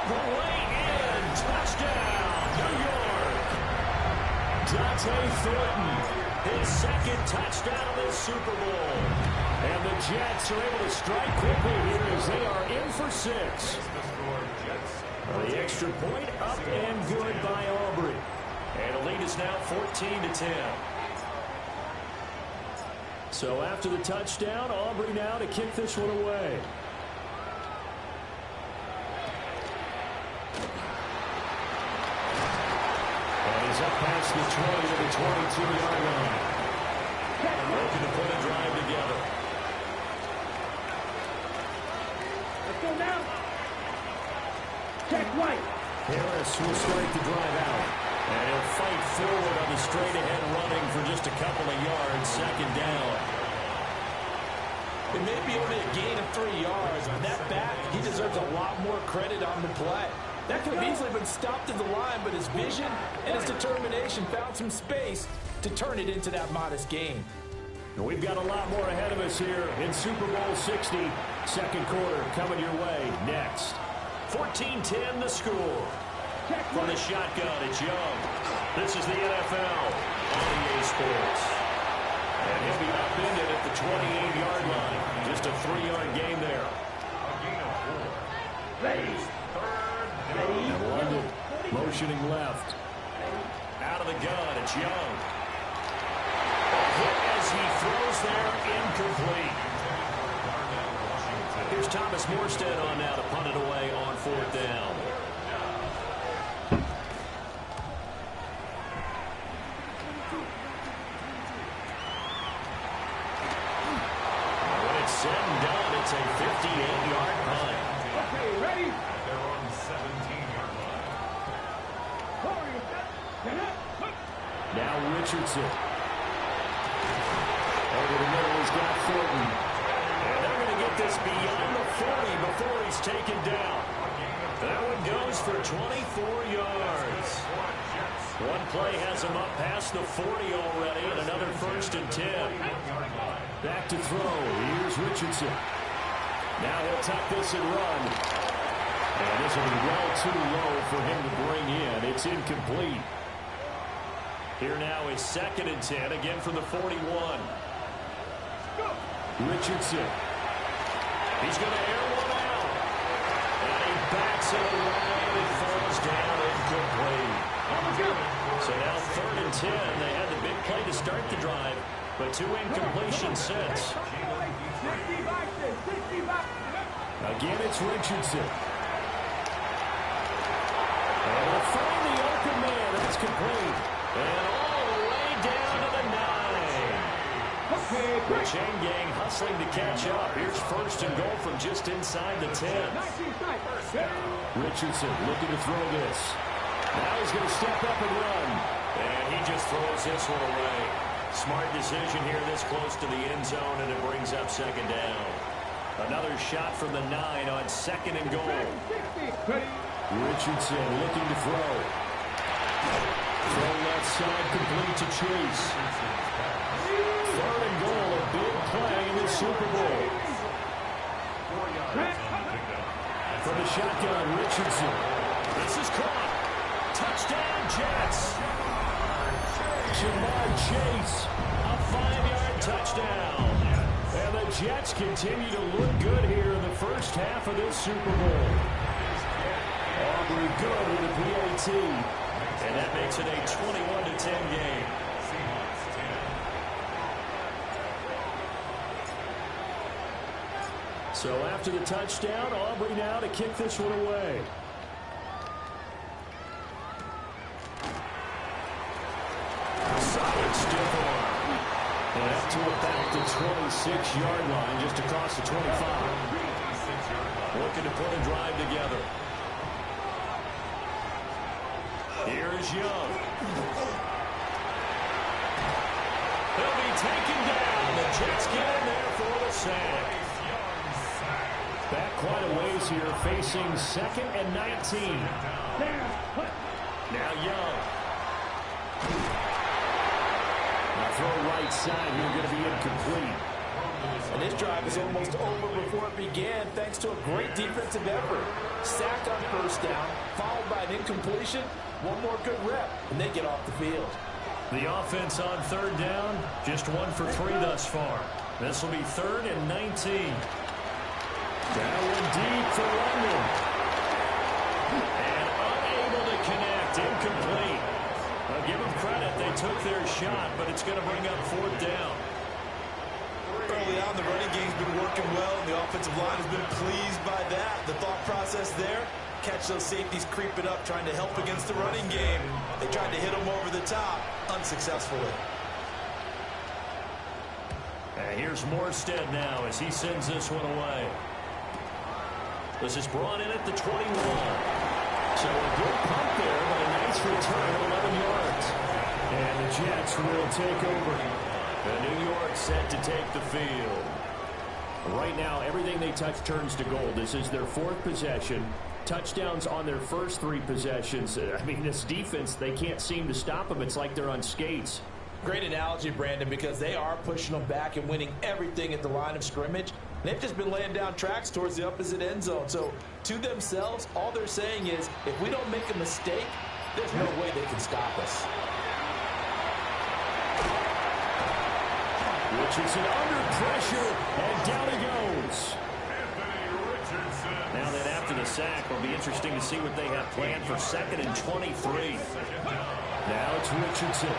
The way in, touchdown, New York. Dante Thornton, his 2nd touchdown of this Super Bowl. And the Jets are able to strike quickly here as they are in for 6. The extra point up and good by Aubrey. And the lead is now 14-10. So after the touchdown, Aubrey now to kick this one away. He's up past the 20 to the 22-yard line. Looking to put a drive together. Let's go now. Check right. Harris will start the drive out. And he'll fight forward on the straight-ahead running for just a couple of yards. 2nd down. It may be only a gain of 3 yards, but that back, he deserves a lot more credit on the play. That could have easily been stopped at the line, but his vision and his determination found some space to turn it into that modest gain. And we've got a lot more ahead of us here in Super Bowl 60. 2nd quarter coming your way next. 14-10 the score. From the shotgun, it's Young. This is the NFL on EA Sports. And he'll be upended at the 28-yard line. Just a 3-yard gain there. A gain of 4. Ready. And London motioning left. Out of the gun, it's Young. A hit as he throws there, incomplete. Here's Thomas Morstead on now to punt it away on 4th down. When it's said and done, it's a 58-yard punt. Okay, ready? They're on 17-yard line. Now Richardson. Over the middle, he's got Thornton. And they're going to get this beyond the 40 before he's taken down. That one goes for 24 yards. One play has him up past the 40 already, and another 1st and 10. Back to throw. Here's Richardson. Now he'll tuck this and run. And this will be well too low for him to bring in. It's incomplete. Here now is 2nd and 10, again from the 41. Richardson. He's going to air one out. And he backs it away, and it falls down incomplete. So now 3rd and 10. They had the big play to start the drive. but 2 incompletions since. Again, it's Richardson. And they'll find the open man. That's complete. And all the way down to the 9. The chain gang hustling to catch up. Here's first and goal from just inside the 10. Richardson looking to throw this. Now he's going to step up and run. And he just throws this one away. Smart decision here this close to the end zone, and it brings up second down. Another shot from the 9 on second and goal. Richardson looking to throw. Throw left side complete to Chase. Third and goal, a big play in the Super Bowl. From the shotgun, Richardson. This is caught. Touchdown, Jets. Jamar Chase, a 5-yard touchdown. And the Jets continue to look good here in the first half of this Super Bowl. Aubrey good with the PAT. And that makes it a 21-10 game. So after the touchdown, Aubrey now to kick this one away. Solid stiff arm. And up to about the 26-yard line, just across the 25. Looking to put a drive together. Here's Young. He'll be taken down. The Jets get in there for the sack. Back quite a ways here, facing 2nd and 19. Now Young. Throw right side here, going to be incomplete. And this drive is almost over before it began, thanks to a great defensive effort. Sacked on first down, followed by an incompletion. One more good rep, and they get off the field. The offense on third down, just 1 for 3 thus far. This will be 3rd and 19. That one deep for London. And unable to connect, incomplete. Give them credit, they took their shot, but it's going to bring up 4th down. Early on, the running game's been working well, and the offensive line has been pleased by that. The thought process there, catch those safeties creeping up, trying to help against the running game. They tried to hit them over the top, unsuccessfully. And here's Morstead now as he sends this one away. This is brought in at the 21. So a good pump there, but a nice return, 11 yards. And the Jets will take over. And New York set to take the field. Right now, everything they touch turns to gold. This is their 4th possession. Touchdowns on their first 3 possessions. I mean, this defense, they can't seem to stop them. It's like they're on skates. Great analogy, Brandon, because they are pushing them back and winning everything at the line of scrimmage. They've just been laying down tracks towards the opposite end zone. So, to themselves, all they're saying is, if we don't make a mistake, there's no way they can stop us. Richardson under pressure, and down he goes. Now then, after the sack, it'll be interesting to see what they have planned for 2nd and 23. Now it's Richardson.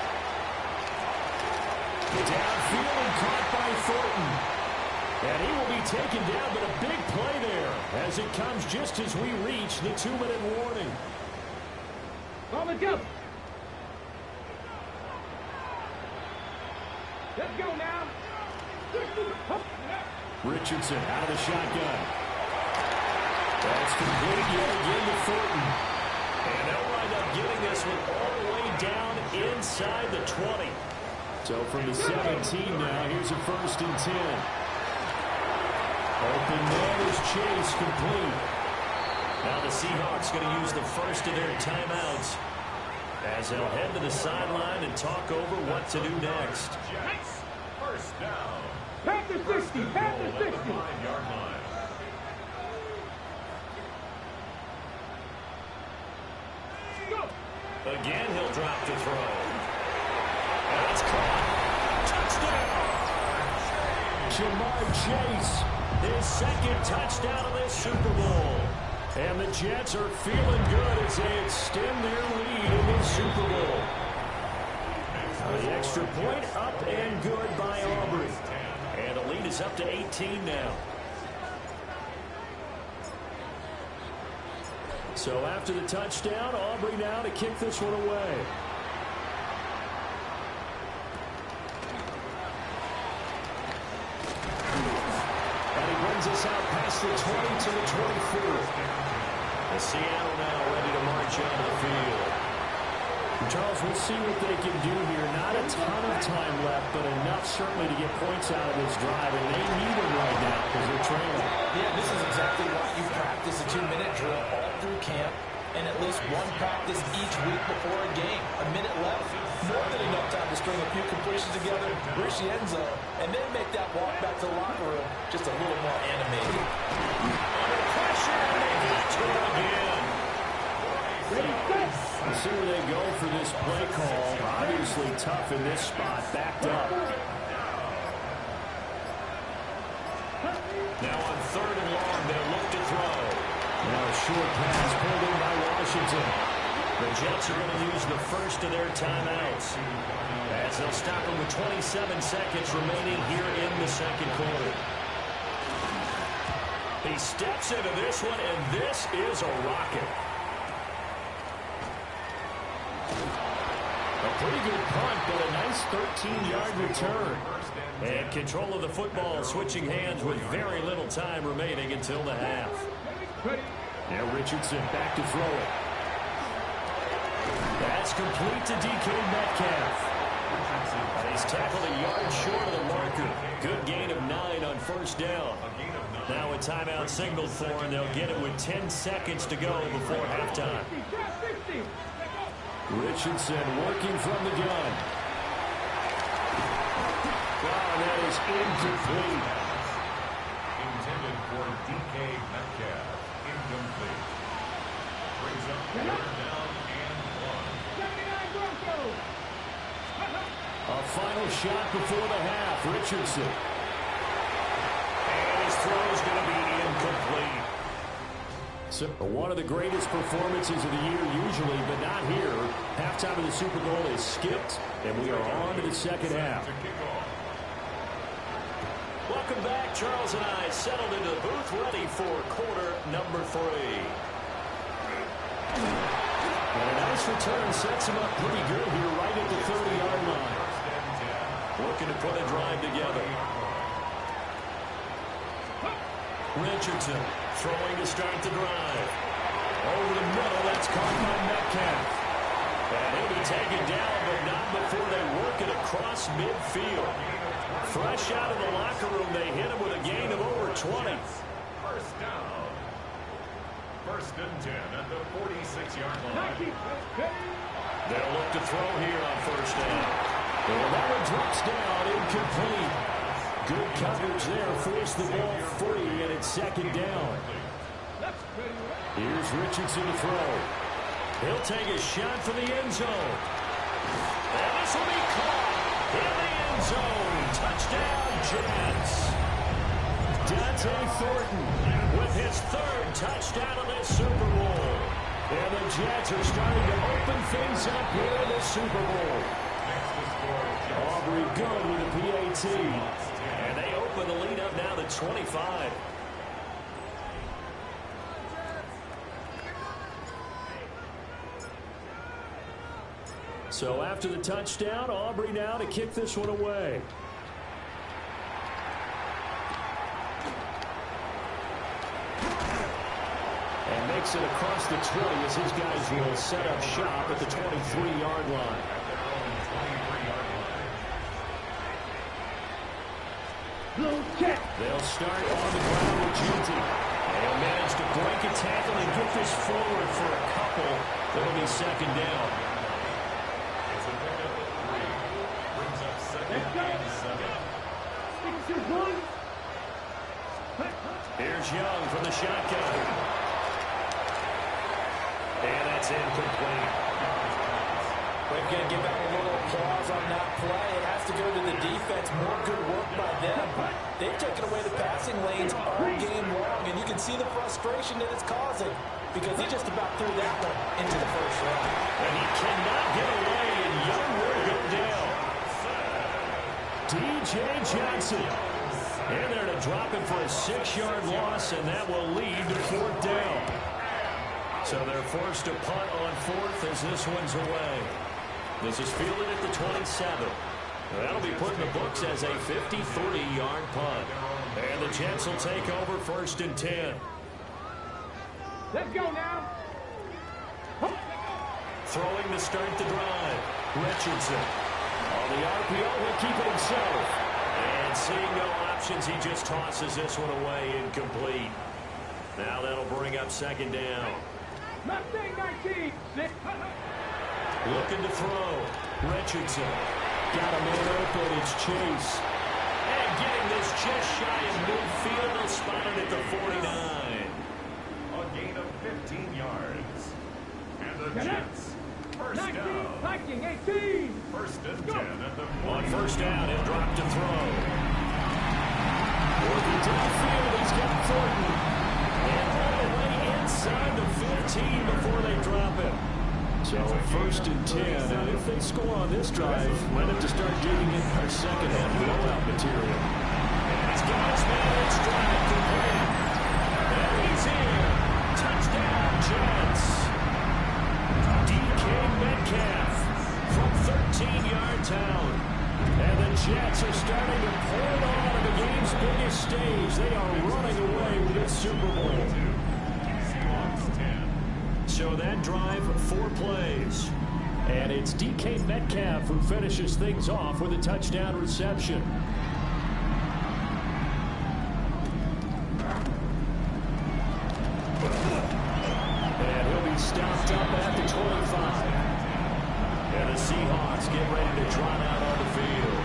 Downfield and caught by Thornton. And he will be taken down, but a big play there as it comes just as we reach the 2-minute warning. Let's go. Let's go now. Richardson out of the shotgun. That's complete yet again to Thornton. And they'll wind up getting this one all the way down inside the 20. So from the 17 now, here's a 1st and 10. Open man is Chase, complete. Now the Seahawks going to use the first of their timeouts as they'll head to the sideline and talk over what to do next. First down. Panther 60, Panther 60. 5-yard line. Again, he'll drop the throw. And it's caught. Touchdown. Jamar Chase, his 2nd touchdown of this Super Bowl. And the Jets are feeling good as they extend their lead in this Super Bowl. The extra point up up and good by Aubrey. And the lead is up to 18 now. So after the touchdown, Aubrey now to kick this one away. And he brings us out past the 20 to the 24. And Seattle now ready to march onto the field. Charles, we'll see what they can do here. Not a ton of time left, but enough certainly to get points out of this drive. And they need them right now because they're trailing. Yeah, this is exactly why you practice a 2-minute drill all through camp and at least one practice each week before a game. A minute left, more than enough time to string a few completions together, reach the end zone, and then make that walk back to the locker room just a little more animated. Under pressure, and they get to it again. We'll see where they go for this play call. Obviously tough in this spot, backed up. Now on 3rd and long, they'll look to throw. Now a short pass pulled in by Washington. The Jets are going to use the first of their timeouts, as they'll stop them with 27 seconds remaining here in the second quarter. He steps into this one, and this is a rocket. A pretty good punt, but a nice 13-yard return. And control of the football switching hands with very little time remaining until the half. Now Richardson back to throw it. That's complete to DK Metcalf. And he's tackled a yard short of the marker. Good gain of 9 on 1st down. Now a timeout signaled for, and they'll get it with 10 seconds to go before halftime. Richardson working from the gun. Wow, that is incomplete. Intended for DK Metcalf. Incomplete. Brings up 4th down and 1. A final shot before the half. Richardson. And his throw is going to be incomplete. So one of the greatest performances of the year usually, but not here. Halftime of the Super Bowl is skipped, and we are on to the second half. Welcome back. Charles and I settled into the booth, ready for quarter number 3. And a nice return sets him up pretty good here right at the 30-yard line. Looking to put a drive together. Richardson throwing to start the drive. Over the middle, that's caught by Metcalf. And he'll be taken down, but not before they work it across midfield. Fresh out of the locker room, they hit him with a gain of over 20. 1st down. 1st and 10 at the 46-yard line. They'll look to throw here on 1st down. Well, that one drops down, incomplete. Good coverage there, forced the ball free, and it's 2nd down. Here's Richardson to throw. He'll take a shot for the end zone. And this will be caught in the end zone. Touchdown, Jets. Dante Thornton with his 3rd touchdown of this Super Bowl. And the Jets are starting to open things up here in the Super Bowl. Aubrey good with a PAT. And they open the lead up now to 25. So after the touchdown, Aubrey now to kick this one away. And makes it across the 20 as his guys will set up shop at the 23-yard line. They'll start on the ground with Judy. They'll manage to break a tackle and get this forward for a couple. It'll be 2nd down. It's a pick up at 3. Brings up 2nd and 7. Here's Young from the shotgun. And that's incomplete. We're going to give out a little applause on that play. It has to go to the defense. More good work by them. They've taken away the passing lanes all game long, and you can see the frustration that it's causing because he just about threw that one into the 1st round. And he cannot get away, and Young will go down. D.J. Johnson. In there to drop it for a 6-yard loss, and that will lead to 4th down. So they're forced to punt on 4th as this one's away. This is fielded at the 27. That'll be put in the books as a 53-yard punt. And the Jets will take over 1st and 10. Let's go now. Throwing to start the drive. Richardson. On the RPO, he'll keep it himself. And seeing no options, he just tosses this one away incomplete. Now that'll bring up 2nd down. Mustang 19. Looking to throw. Richardson. Got a man open. It's Chase. And getting this just shy of midfield. They'll spot it at the 49. A gain of 15 yards. And the Jets, 1st 19, down. Viking 18. 1st and 10 at the 40. On 1st down, he'll drop to throw. Working downfield, he's got Thornton. And all the way inside the 15 before they drop him. So 1st and 10, and if they score on this drive, might have to start digging in our second half blowout material. And he's got his man in stride complete. And he's in. Touchdown, Jets. D.K. Metcalf from 13 yards out. And the Jets are starting to pull it on at the game's biggest stage. They are running away with this Super Bowl. So that drive, 4 plays. And it's D.K. Metcalf who finishes things off with a touchdown reception. And he'll be stopped up at the 25. And the Seahawks get ready to trot out on the field.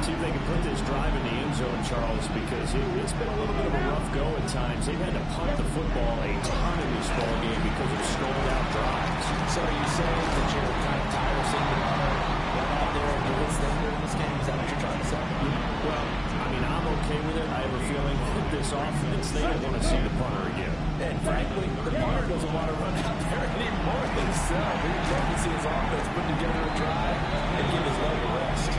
See if they can put this drive in the end zone, Charles, because it's been a little bit of a rough go at times. They've had to punt the football a ton in this ball game because of stalled-out drives. So are you saying that you're kind of tired of seeing the runner run out there and do his thing during this game? Is that what you're trying to say? Well, I mean, I'm okay with it. I have a feeling with this offense, they don't want to see the punter again. And frankly, the punter doesn't want to run out there anymore himself. He'd love to see his offense put together a drive and give his leg a rest.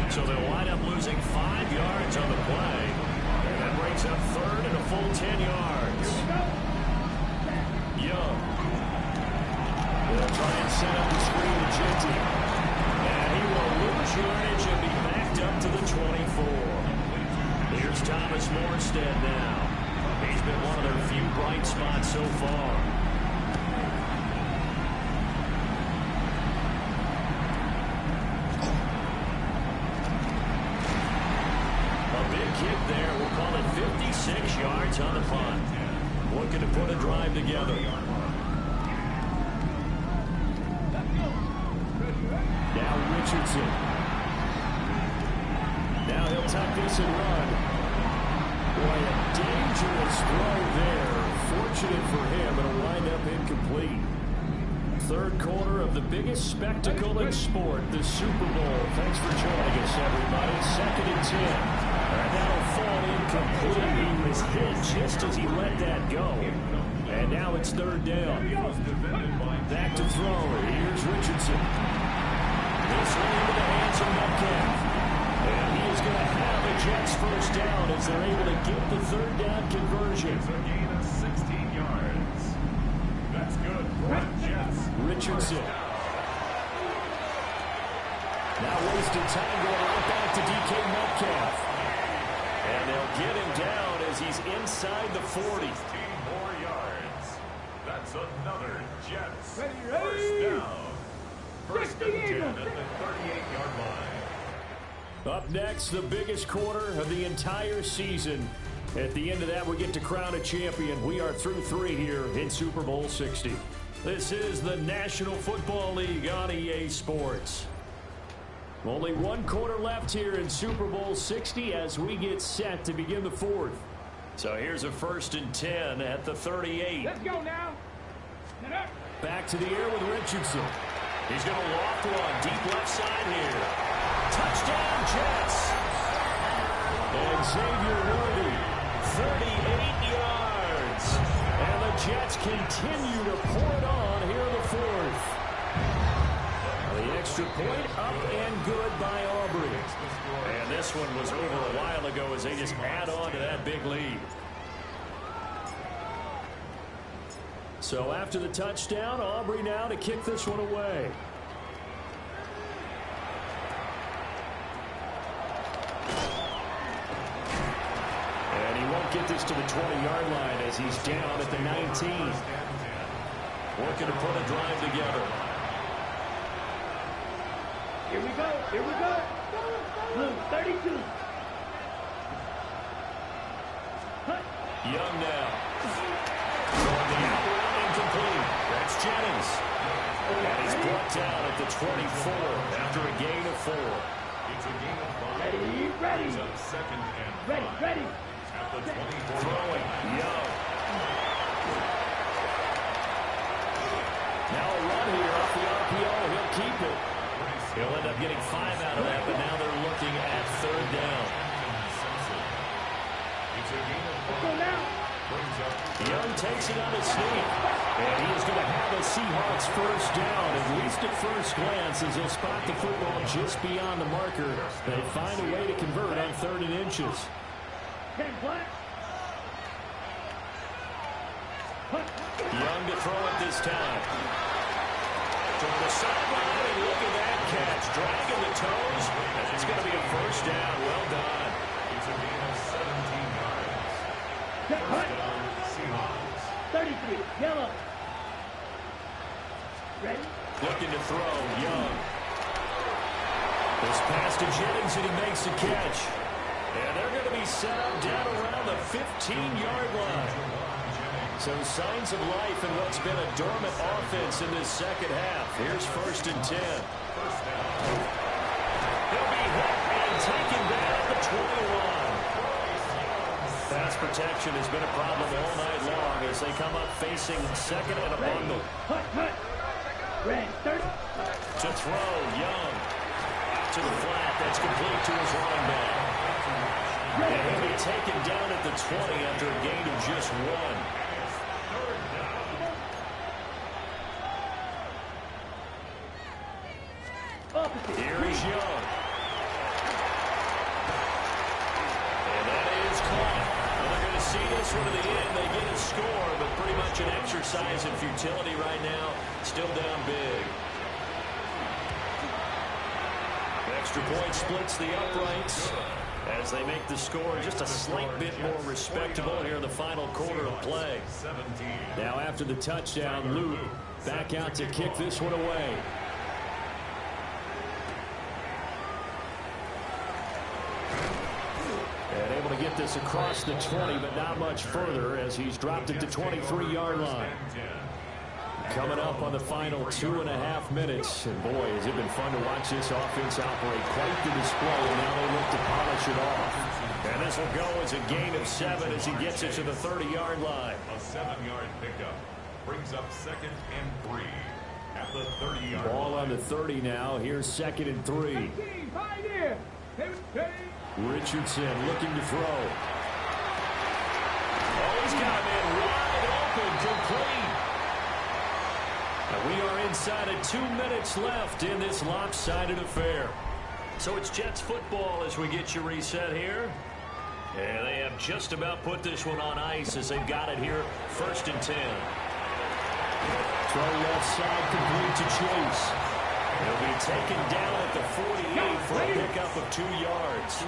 So they'll wind up losing 5 yards on the play. And that brings up 3rd and a full 10 yards. Young. They'll try and set up the screen to Genty. And he will lose yardage and be backed up to the 24. Here's Thomas Morstead now. He's been one of their few bright spots so far. Kick there, we'll call it 56 yards on the punt. Looking to put a drive together. Now Richardson. Now he'll tuck this and run. Boy, a dangerous throw there. Fortunate for him, it'll wind up incomplete. 3rd quarter of the biggest spectacle in sport, the Super Bowl. Thanks for joining us, everybody. 2nd and 10. And that'll fall incomplete. He was hit just as he let that go. And now it's 3rd down. Back to throw. Here's Richardson. This one into the hands of Metcalf. And he is going to have a Jets 1st down as they're able to get the 3rd down conversion. It's a gain of 16 yards. That's good for the Jets. Richardson. Now wasted time going right back to D.K. Metcalf. And they'll get him down as he's inside the 40. 16 more yards. That's another Jets. Ready. 1st down. 1st and 10 at the 38-yard line. Up next, the biggest quarter of the entire season. At the end of that, we get to crown a champion. We are through 3 here in Super Bowl 60. This is the National Football League on EA Sports. Only 1 quarter left here in Super Bowl 60 as we get set to begin the 4th. So here's a 1st and 10 at the 38. Let's go now. Back to the air with Richardson. He's going to loft one deep left side here. Touchdown, Jets. And Xavier Worthy, 38 yards. And the Jets continue to pour it on here in the 4th. The The extra point up and good by Aubrey. And this one was over a while ago as they just add on to that big lead. So after the touchdown, Aubrey now to kick this one away. And he won't get this to the 20-yard line as he's down at the 19. Working to put a drive together. Here we go. Here we go. Blue, 32. Young now. Throwing the out route incomplete. That's Jennings. And he's brought down at the 24 after a gain of 4. It's a gain of 5. Ready, ready. He's up second and 5. Ready, ready. At the 24. Throwing. Young. Now a run here off the RPO. He'll keep it. He'll end up getting 5 out of that, but now they're looking at third down. It's a gain of 5. Let's go now. Young takes it on a sneak. And he is going to have a Seahawks first down, at least at first glance, as he'll spot the football just beyond the marker. They find a way to convert on 3rd and inches. 10 black. Young to throw it this time. Toward the sideline, and look at that catch. Dragging the toes, and it's going to be a first down. Well done. It's a gain of 17 yards. First down, Seahawks. 33, yellow. Ready? Looking to throw, Young. This pass to Jennings, and he makes the catch. And they're going to be set up down around the 15-yard line. So signs of life in what's been a dormant offense in this second half. Here's 1st and 10. First down. He'll be hit and taken down at the 21. Pass protection has been a problem all night long as they come up facing second and a bundle. Hut, hut. Red, 30. To throw, Young. Out to the flat. That's complete to his running back. And he'll be taken down at the 20 after a gain of just 1. Here is Young. And that is caught. Well, they're going to see this one to the end. They get a score, but pretty much an exercise in futility right now. Still down big. Extra point splits the uprights as they make the score just a slight bit more respectable here in the final quarter of play. Now after the touchdown, Luke back out to kick this one away. And able to get this across the 20, but not much further as he's dropped it to 23-yard line. Coming up on the final 2.5 minutes. And boy, has it been fun to watch this offense operate. Quite the display, and now they look to polish it off. And this will go as a gain of 7 as he gets it to the 30-yard line. A 7-yard pickup brings up 2nd and 3 at the 30-yard line. Ball on the 30 now. Here's 2nd and 3. Pioneer. Richardson looking to throw. Oh, he's got him in wide open, complete. And we are inside of 2 minutes left in this lopsided affair. So it's Jets football as we get you reset here. And they have just about put this one on ice as they've got it here. 1st and 10. Throw left side complete to Chase. He'll be taken down at the 48 for a pickup of 2 yards.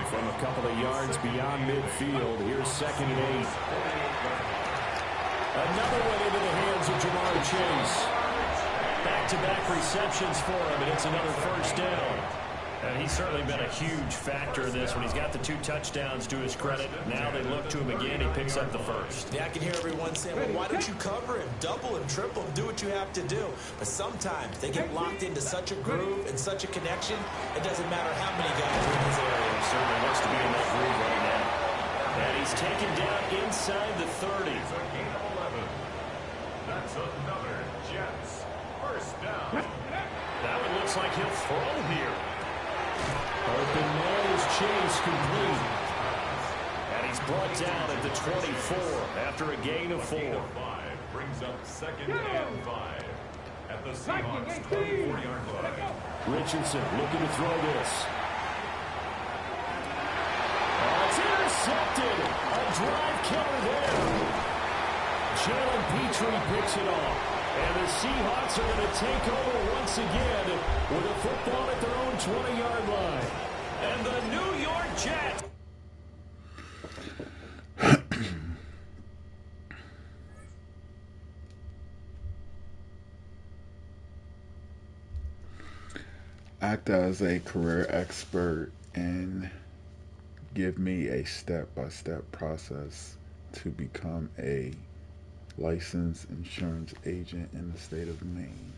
From a couple of yards beyond midfield, here's 2nd and 8. Another one into the hands of Jamar Chase. Back-to-back receptions for him, and it's another first down. And he's certainly been a huge factor in this one. He's got the 2 touchdowns to his credit. Now they look to him again. He picks up the first. Yeah, I can hear everyone saying, well, why don't you cover him, double him, triple him, do what you have to do. But sometimes they get locked into such a groove and such a connection, it doesn't matter how many guys are in his area. He certainly looks to be in that groove right now. And he's taken down inside the 30. It's a gain of 11. That's another Jets first down. That one looks like he'll throw here. Open man is Chase, complete. And he's brought down at the 24 after a gain of 4. Brings up 2nd and 5 at the Seahawks 24-yard line. Richardson looking to throw this. It's intercepted. A drive killer there. Jalen Petrie picks it off. And the Seahawks are going to take over once again with a football at their own 20-yard line. And the New York Jets. Act as a career expert and give me a step-by-step process to become a licensed insurance agent in the state of Maine.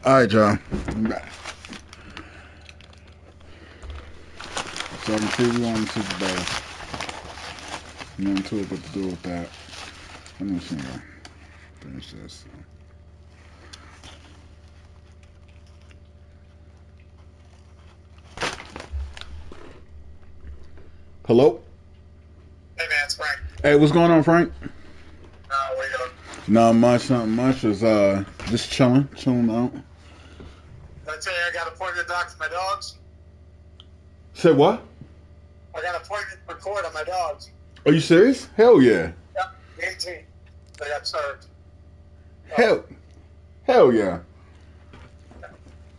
All right, y'all. I'm back. So I can see we on the Super Bowl. Nothing to it but to do with that. I'm just gonna finish this. Hello? Hey man, it's Frank. Hey, what's going on, Frank? What are you doing? Not much, nothing much. Just chilling out. Did I tell you I got an appointment to doc for my dogs? Say what? I got an appointment for court on my dogs. Are you serious? Hell yeah. Yep, 18. They got served. Hell yeah.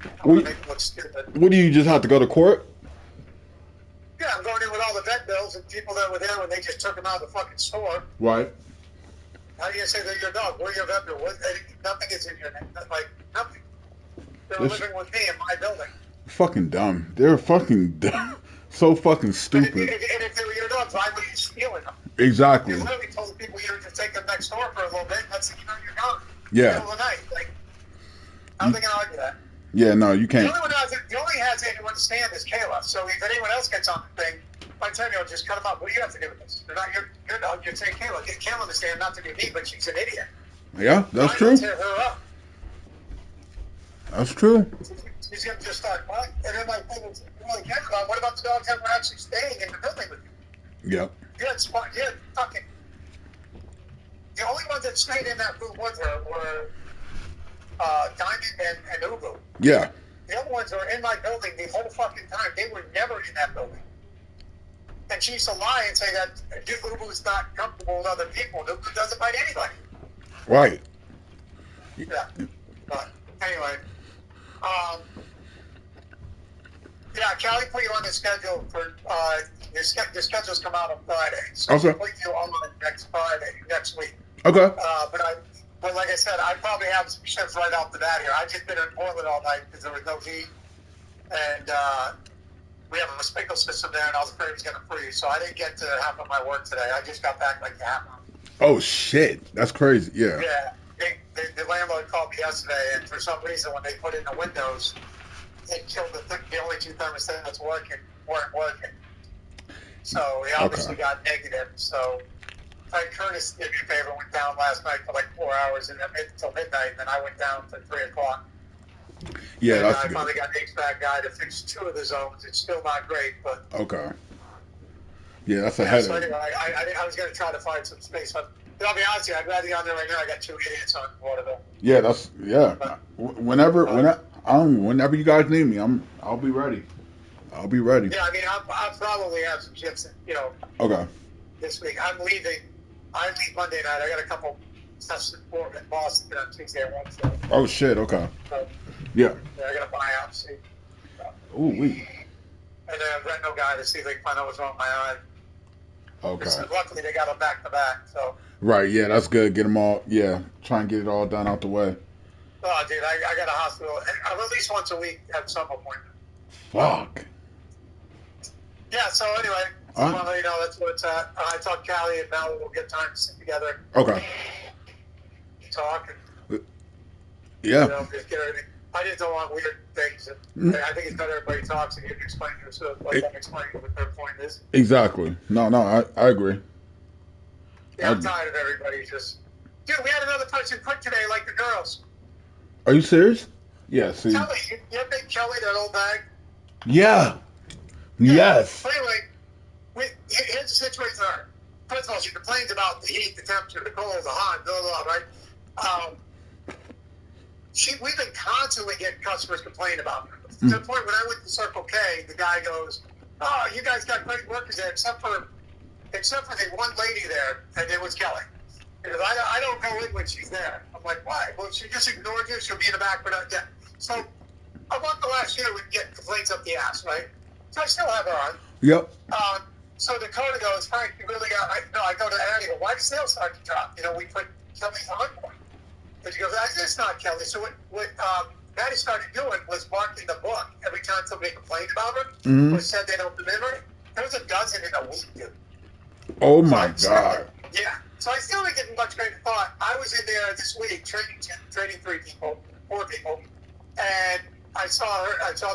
I'm gonna make them look stupid. What do you just have to go to court? Yeah, I'm going in with all the vet bills and people that were there when they just took them out of the fucking store. Right. How do you say they're your dog? Where's your vet bill? Nothing is in your name. Like, nothing. They're living with me in my building. Fucking dumb. They're fucking dumb. So fucking stupid. And if they were your dogs, why were you stealing them? Exactly. You literally told the people you were just take them next door for a little bit. That's you're gone. Yeah. Middle of the night. Like, how are they gonna argue that? Yeah, no, you can't. The only has anyone to stand is Kayla. So if anyone else gets on the thing, by the time you'll just cut them up. What do you have to do with this? They're not your dog. You're saying Kayla. Get Kayla to stand, not to be me, but she's an idiot. Yeah, that's true. Tear her up. That's true. She's gonna just start crying. And then my thing is, you really care about what about the dogs that were actually staying in the building with you? Yep. You had fucking. The only ones that stayed in that room with her were Diamond and Ubu. Yeah. The other ones were in my building the whole fucking time. They were never in that building. And she used to lie and say that Ubu's not comfortable with other people. Ubu doesn't bite anybody. Right. Yeah. But anyway. Yeah, Callie put you on the schedule for your schedules come out on Friday. So okay. She'll put you on next week. Okay. But like I said, I probably have some shifts right off the bat here. I just been in Portland all night because there was no heat, and we have a sprinkler system there, and I was afraid it was going to freeze, so I didn't get to half of my work today. I just got back like half of it. Oh shit, that's crazy. Yeah. Yeah. The landlord called me yesterday, and for some reason, when they put in the windows, it killed the only two thermostats weren't working. So we obviously got negative. So Curtis did me a favor, went down last night for like 4 hours and until midnight, and then I went down to 3 o'clock. Yeah, and that's I good. finally got an HVAC guy to fix 2 of the zones. It's still not great, but okay. Yeah, that's a headache. So anyway, I was going to try to find some space, but I'll be honest with you, I'd rather go on there right now. I got 2 idiots on Waterville. Yeah, whenever you guys need me, I'll be ready. I'll be ready. Yeah, I mean, I'll probably have some shifts, Okay. This week. I leave Monday night. I got a couple stuff in Boston on Tuesday and Wednesday. Oh shit. Okay. So, yeah. I got to buy out. See. Ooh wee. And then I'm renting a guy to see if they can find out what's wrong with my eye. Okay. Luckily, they got them back to back. So. Right. Yeah, that's good. Get them all. Yeah, try and get it all done out the way. Oh, dude, I got a hospital. I'm at least once a week have some appointment. Fuck. Yeah. So anyway, I want to let you know that's where it's at. I talked to Callie and Mel. We'll get time to sit together. Okay. Talk. And, yeah. Just get everything. I just don't want weird things. And I think it's better everybody talks and you can explain to us let them explain what their point is. Exactly. No, I agree. Yeah, I'm tired of everybody just. Dude, we had another person quit today, like the girls. Are you serious? Yeah. See. Kelly, you ever think Kelly, that old bag? Yeah. Yes. But anyway, here's the situation. First of all, she complains about the heat, the temperature, the cold, the hot, blah, blah, blah, right? We've been constantly getting customers complain about her. To the point when I went to Circle K, the guy goes, "Oh, you guys got great workers there, except for the one lady there, and it was Kelly. Because I don't go in when she's there." I'm like, "Why?" "Well, she just ignored you. She'll be in the back, but yeah." So about the last year, we'd get complaints up the ass, right? So I still have her on. Yep. So Dakota goes, "Frank, you really got." I go to Annie. Go, "Why did sales start to drop? We put Kelly's on more." But she goes, "It's not Kelly." So what Maddie started doing was marking the book every time somebody complained about her or said they don't remember. There was a dozen in a week, dude. Oh my God. Yeah. So I still didn't give much great thought. I was in there this week training 4 people, And I saw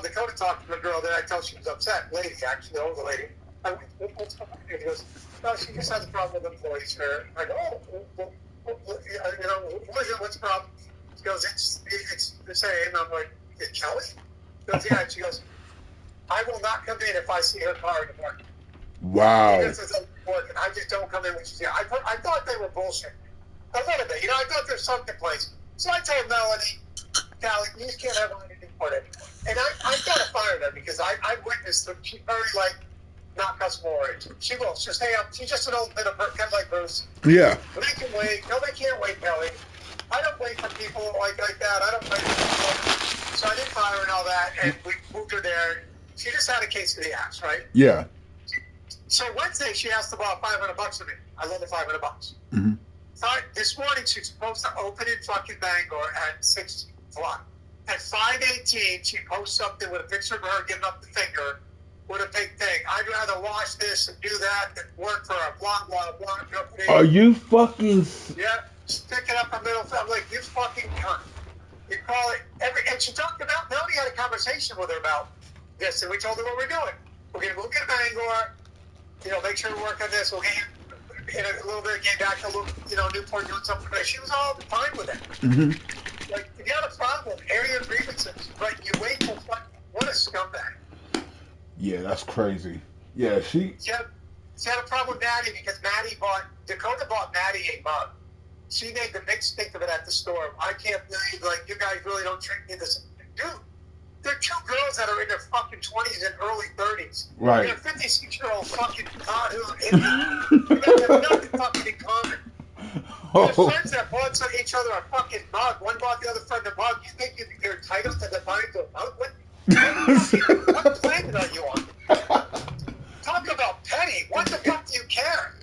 Dakota talking to a girl there. I tell she was upset. Lady, actually, the older lady. I went, what's going on here? He goes, no, she just has a problem with employees here. I go, what's the problem? She goes, it's the same. I'm like, is it Kelly? She goes, yeah. And she goes, I will not come in if I see her car in the parking. Wow. Even if it's working, I just don't come in when she's here. I thought they were bullshit. A little bit. I thought there's something place. So I told Melanie, Callie, you just can't have one in Newport anymore. And I got to fire her because I witnessed that she's very, not customer oriented. She will. She'll stay up. She's just an old bit of her, kind of like Bruce. Yeah. But they can wait. Nobody can't wait, Kelly. I don't wait for people like that. I don't wait for people. So I didn't fire her and all that, and we moved her there. She just had a case of the ass, right? Yeah. So Wednesday, she asked to borrow $500 from me. I love the $500. Mm-hmm. This morning, she's supposed to open in fucking Bangor at 6 o'clock. At 5:18, she posts something with a picture of her giving up the finger with a big thing. I'd rather wash this and do that than work for a blah, blah, blah company. Are you fucking... Yeah, sticking up her middle finger. I'm like, you fucking cunt. You call it and she talked about, Melanie had a conversation with her about this, and we told her what we're doing. We're going to move to Bangor, make sure we work on this. We'll get you in a little bit, get back to Newport doing something. She was all fine with it. Mm-hmm. Like, if you have a problem, air your grievances. Right? You wait till what a scumbag. Yeah, that's crazy. Yeah, she had a problem with Maddie because Dakota bought Maddie a mug. She made the big stink of it at the store. I can't believe, you guys really don't treat me this. Dude, there are two girls that are in their fucking 20s and early 30s. Right. They're 56-year-old fucking God who are idiots. They have nothing fucking in common. Their friends that bought each other a fucking mug. One bought the other friend a mug. You think you're entitled to the buying to a mug? What planet are you on? Talk about petty. What the fuck do you care?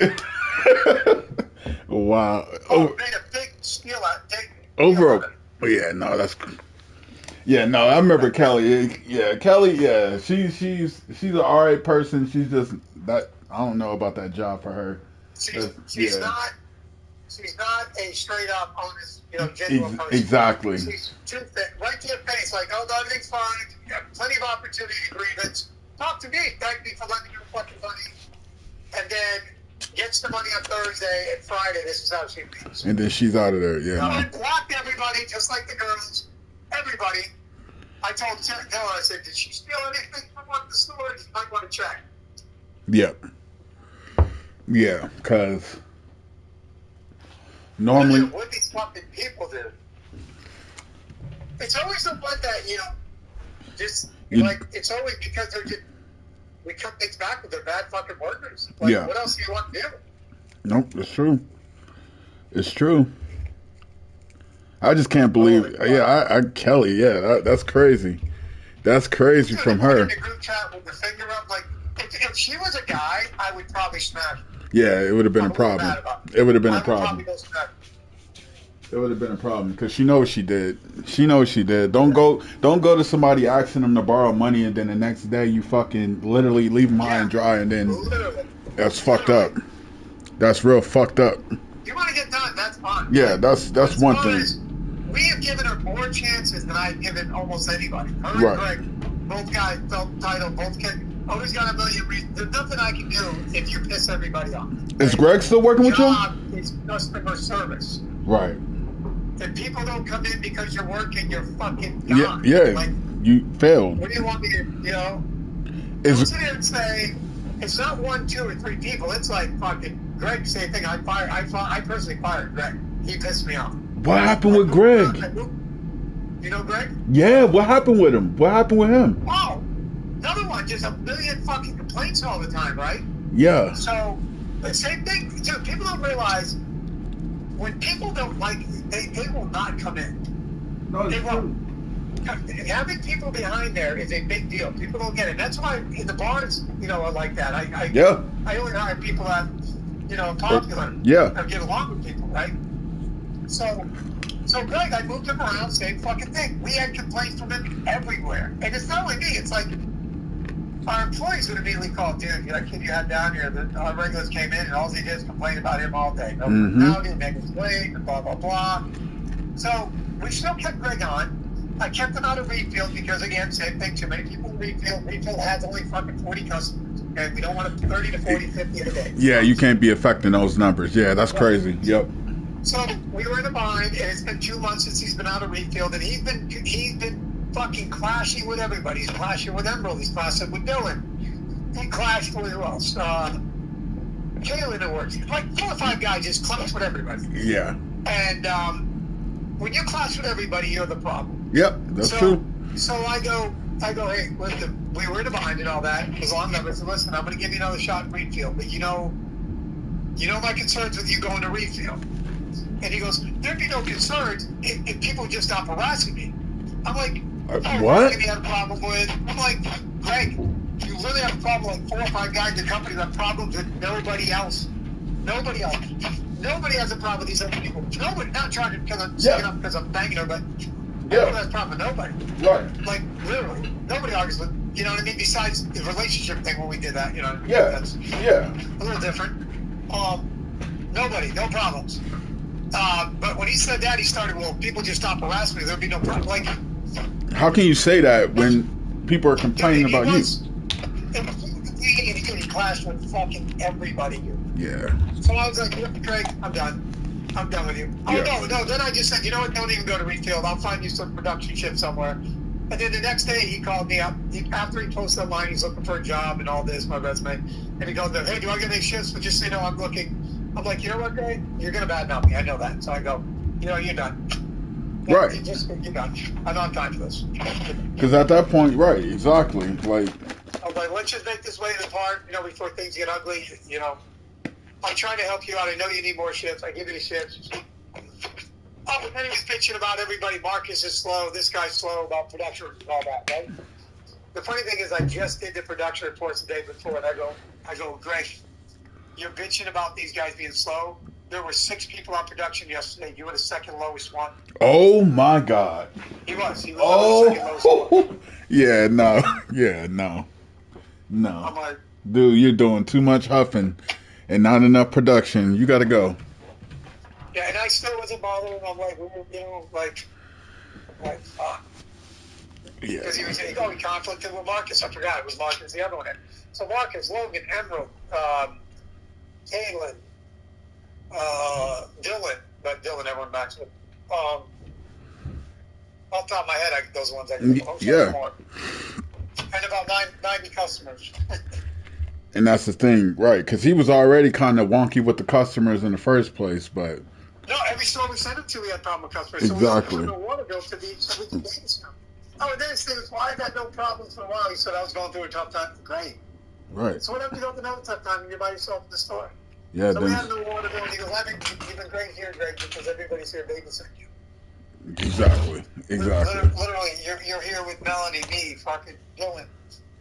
Wow. Made a big steal out. Yeah, no, that's... Yeah, no, I remember Kelly. Yeah, Kelly, yeah, she's an alright person. She's just that, I don't know about that job for her. She's not a straight up honest, genuine person. Exactly. She's too thick, right to your face, like, oh, everything's fine. You have plenty of opportunity to grievance. Talk to me. Thank me for letting me fucking money. And then gets the money on Thursday and Friday. This is how she leaves. And then she's out of there. Yeah. I blocked everybody, just like the girls. Everybody. I told Dylan, I said, did she steal anything from the store? You might want to check. Yep. Yeah, because normally... What these fucking people do. It's always the one that, it's always because they're just, we cut things back with their bad fucking workers. What else do you want to do? Nope, it's true. It's true. I just can't believe. Kelly. Yeah, that's crazy. That's crazy from her. In the group chat with the finger up, if she was a guy, I would probably smash her. Yeah, it would have been a problem. It would have been a problem. It would have been a problem because she knows she did. She knows she did. Don't go to somebody asking them to borrow money and then the next day you fucking literally leave them high and dry and then that's fucked up. That's real fucked up. You want to get done? That's fine. Yeah, that's one thing. We have given her more chances than I've given almost anybody. Her and Greg, both guys felt entitled. Both can always got a million reasons. There's nothing I can do if you piss everybody off. Is Greg still working with you? Job is customer service. Right. If people don't come in because you're working, you're fucking gone. Yeah. You failed. What do you want me to, don't sit there and say, it's not 1, 2, or 3 people. It's like fucking Greg, same thing. I personally fired Greg. He pissed me off. What happened with Greg? You know Greg? Yeah, what happened with him? What happened with him? Oh, another one. Just a million fucking complaints all the time, right? Yeah. So, the same thing. Dude, people don't realize when people don't like you, they will not come in. No, they won't. Having people behind there is a big deal. People don't get it. That's why in the bars, are like that. I only hire people that, are popular. Yeah. I get along with people, right? So Greg, I moved him around, same fucking thing. We had complaints from him everywhere. And it's not only me, it's like our employees would immediately call, dude, that kid you had down here, our regulars came in and all he did is complain about him all day. No personality, make us late, and blah, blah, blah. So we still kept Greg on. I kept them out of refield because, again, same thing, too many people in refield. Refield has only fucking 40 customers, and we don't want 30 to 40, 50 a day. Yeah, you can't be affecting those numbers. Yeah, that's crazy. Yep. So we were in a bind, and it's been 2 months since he's been out of refield, and he's been fucking clashing with everybody. He's clashing with Emerald. He's clashing with Dylan. He clashed with who else? Jalen at work. Like 4 or 5 guys just clash with everybody. Yeah. And when you clash with everybody, you're the problem. Yep, that's true. So I go, hey, listen, we were in a bind and all that. It was long numbers. So listen, I'm going to give you another shot in refield, but you know my concerns with you going to refield. And he goes, there'd be no concerns if people just stop harassing me. I'm like, what? You had a problem with? I'm like, Greg, you really have a problem with 4 or 5 guys in the company that have problems with nobody else. Nobody else. Nobody has a problem with these other people. Nobody, not trying to, because I'm sticking up because I'm banging her, but nobody has a problem with nobody. Right. Like, literally. Nobody argues with, you know what I mean? Besides the relationship thing when we did that, you know. Yeah. That's Yeah. a little different. Nobody, no problems. But when he said that, he started, well, people just stop harassing me, there'd be no problem. Like, how can you say that when people are complaining about you? He clashed with fucking everybody here. Yeah. So I was like, Craig, I'm done. I'm done with you. Yeah. Oh, no. Then I just said, you know what? Don't even go to refield. I'll find you some production shift somewhere. And then the next day, he called me up. After he posted online, he's looking for a job and all this, my resume. And he goes, hey, do I get any shifts? But just so you know, I'm looking. I'm like, you know what, Greg? You're going to badmouth me. I know that. So I go, you know, you're done. Right. You're done. I'm not time for this. Because at that point, right, exactly. Like, I was like, let's just make this way apart, you know, before things get ugly. You know, I'm trying to help you out. I know you need more shifts. I give you the shifts. Oh, and then he was bitching about everybody. Marcus is slow. This guy's slow about production and all that, right? The funny thing is, I just did the production reports the day before, and I go, Greg, you're bitching about these guys being slow. There were 6 people on production yesterday. You were the second lowest one. oh my God. He was the second lowest one. Yeah, no. Yeah, no. I'm like, dude, you're doing too much huffing and not enough production. You got to go. yeah, and I still wasn't bothering. I'm like, you know, like fuck. Yeah. Because he conflicted with Marcus. I forgot it was Marcus, the other one. So Marcus, Logan, Emerald, Caitlin, Dylan, but Dylan, everyone backs with. Off the top of my head, those are the ones I can more. And about 90 customers. And that's the thing, right? Because he was already kind of wonky with the customers in the first place, but no, every store we sent him to, we had problem with customers. Exactly. So we don't want to go to the so we can dance now. Oh, and then he said, well, I had no problems for a while. He said, I was going through a tough time. Great. right. So whatever you go through another tough time and you're by yourself in the store. Yeah, So we had no water bill. He goes, I think you've been great here, Greg, because everybody's here babysitting you. Exactly. Literally, you're here with Melanie, me, fucking Dylan.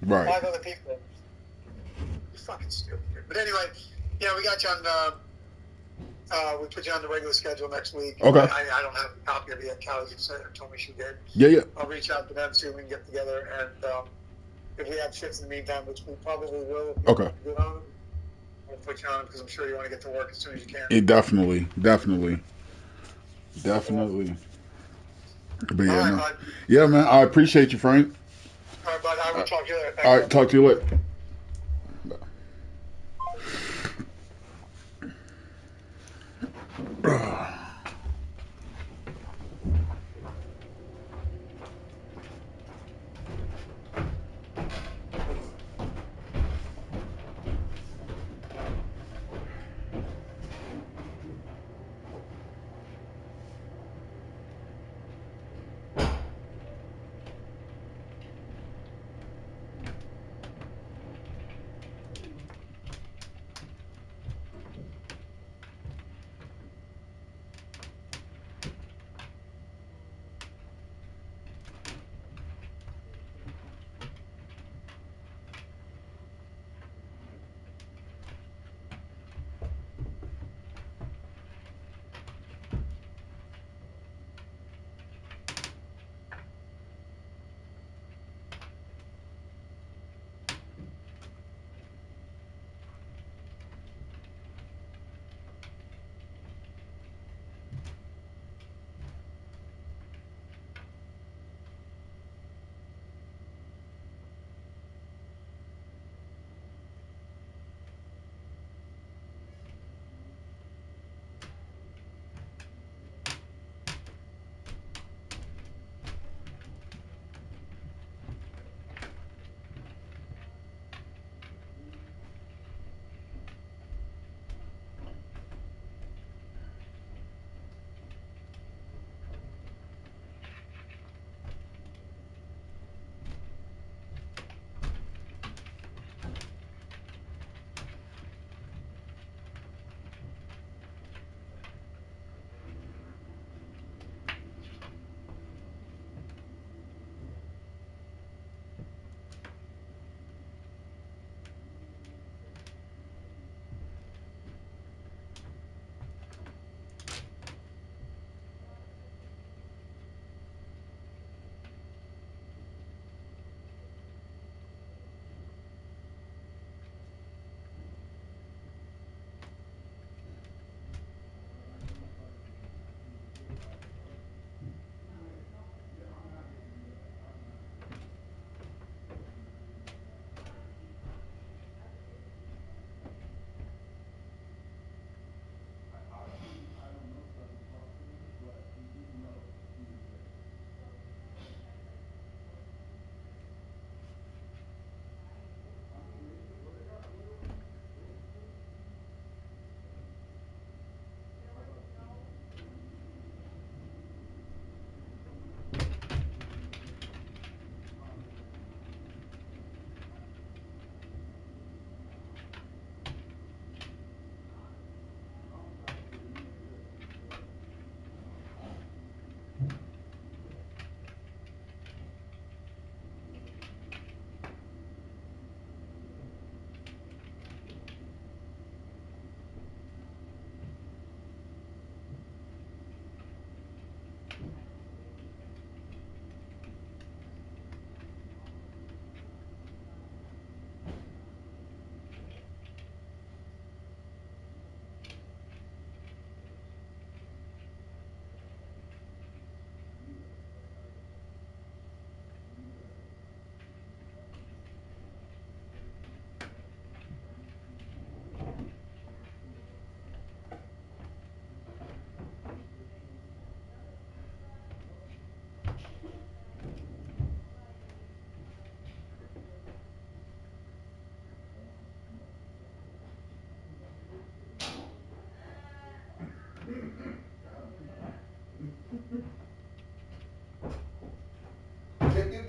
Right. 5 other people. You're fucking stupid. But anyway, yeah, we got you on, we put you on the regular schedule next week. Okay. I don't have a copy of it yet. Callie just told me she did. Yeah. I'll reach out to them, see if we can get together, and if we have shifts in the meantime, which we probably will. Okay. Get on, we'll put you on because I'm sure you want to get to work as soon as you can. Definitely. But yeah, All right, no. bud. Yeah, man. I appreciate you, Frank. All right, bud. I will talk to you later. Thanks. All right, talk to you later.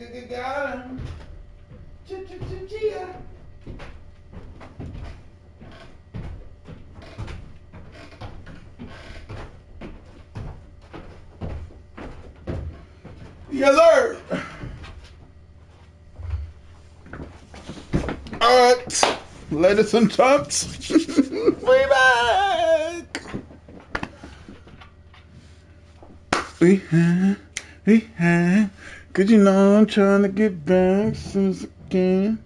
Got him. Chia. Yes, sir. All right, ladies and gents, we back. We had, cause you know I'm trying to get back as soon as I can.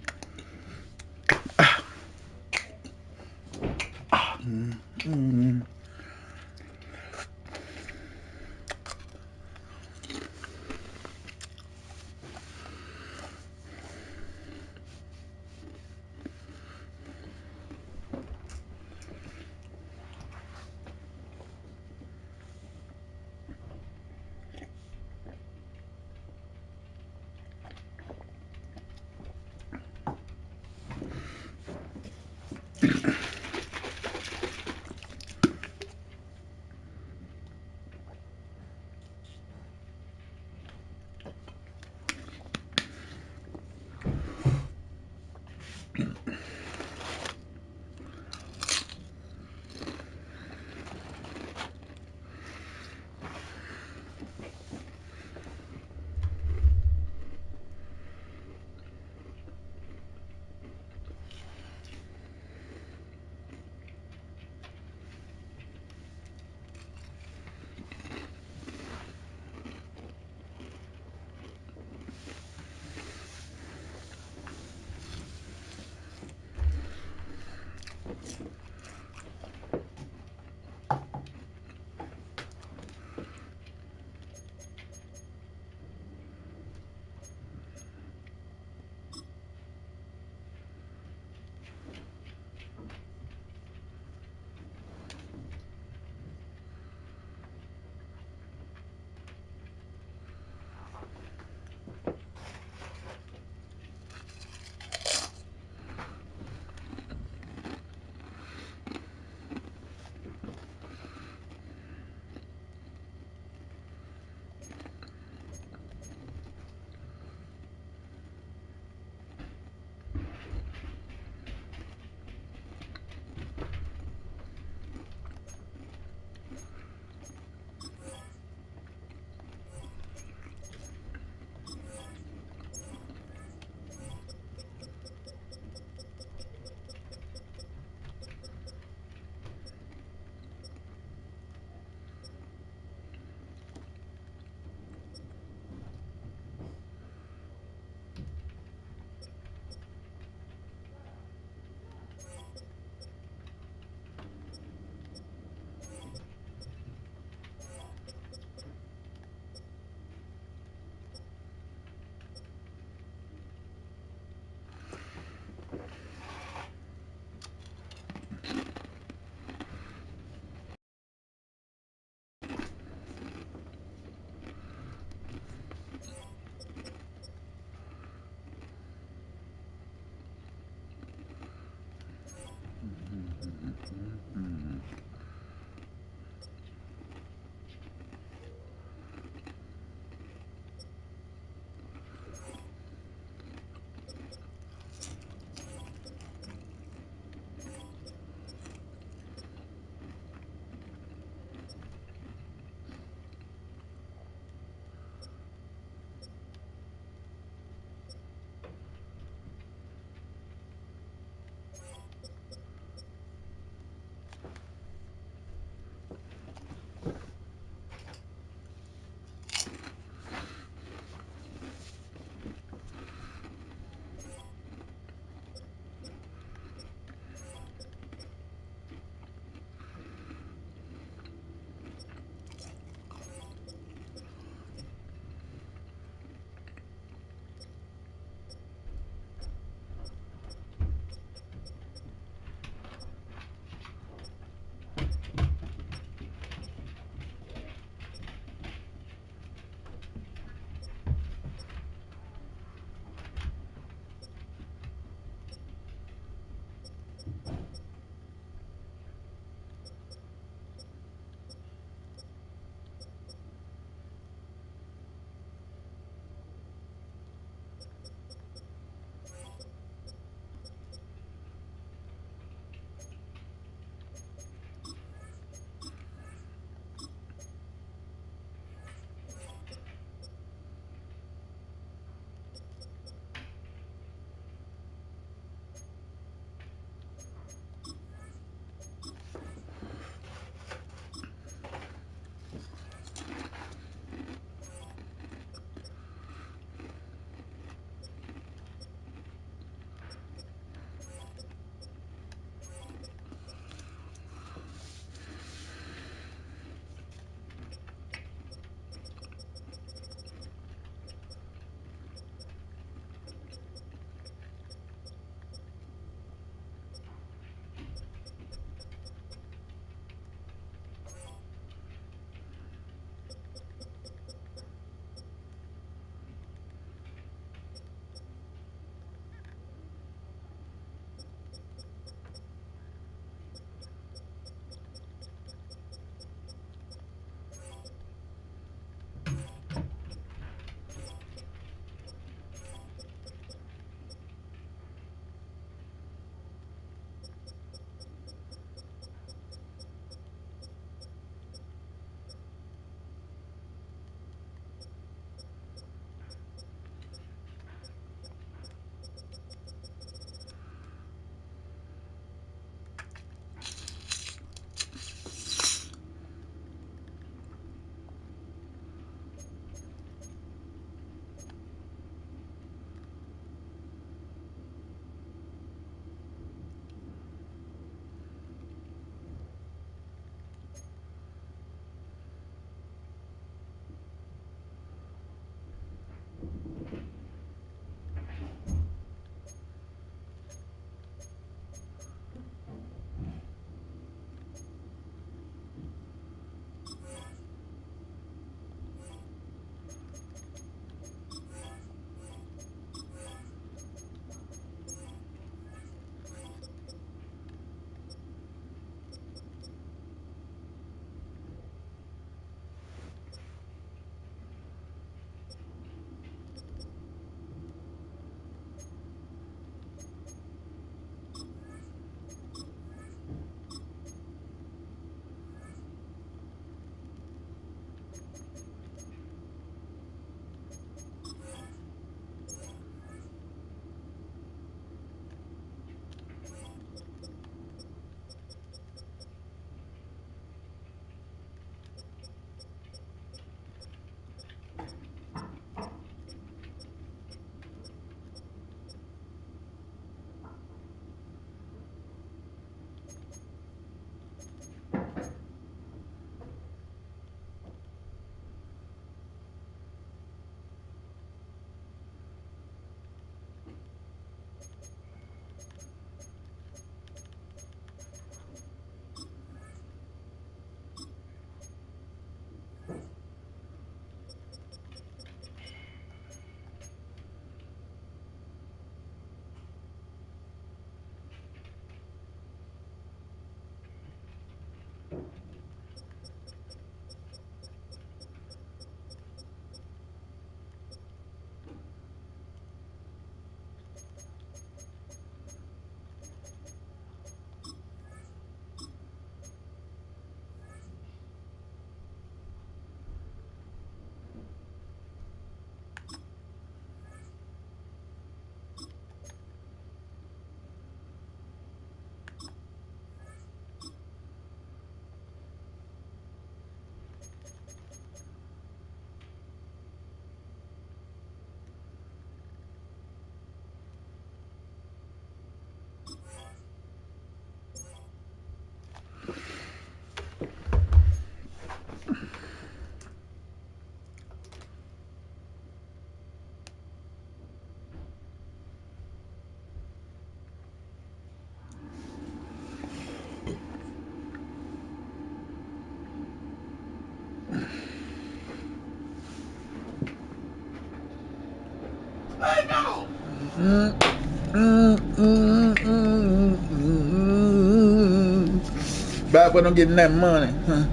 Back when I'm getting that money, huh?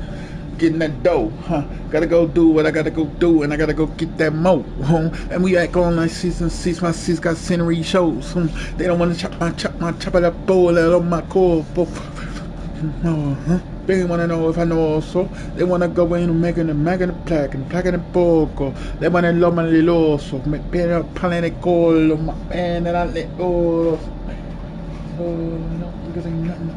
Getting that dough, huh? Gotta go do what I gotta go do, and I gotta go get that mo, huh? And we act on like season 6. My sis got scenery shows, huh? They don't wanna chop it up, bowl it on my core, no, huh? They wanna know if I know also. They wanna go in and making the plaque and plaque and poco. They wanna love my little so me pero palene colo, my man that I let go. Oh no, because ain't nothing.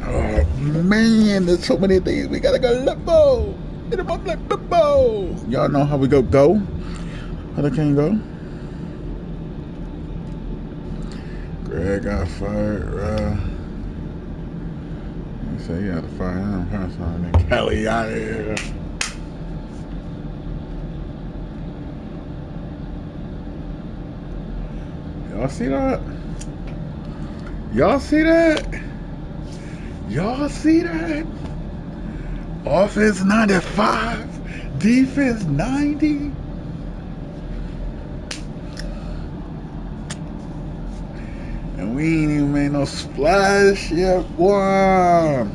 Oh man, there's so many things we gotta go limbo. Y'all know how we go? How they can't go? Greg got fired, He said he had to fire him. And then Kelly out of here. Y'all see that? Y'all see that? Y'all see that? Offense 95, defense 90. And we ain't even made no splash yet, boy.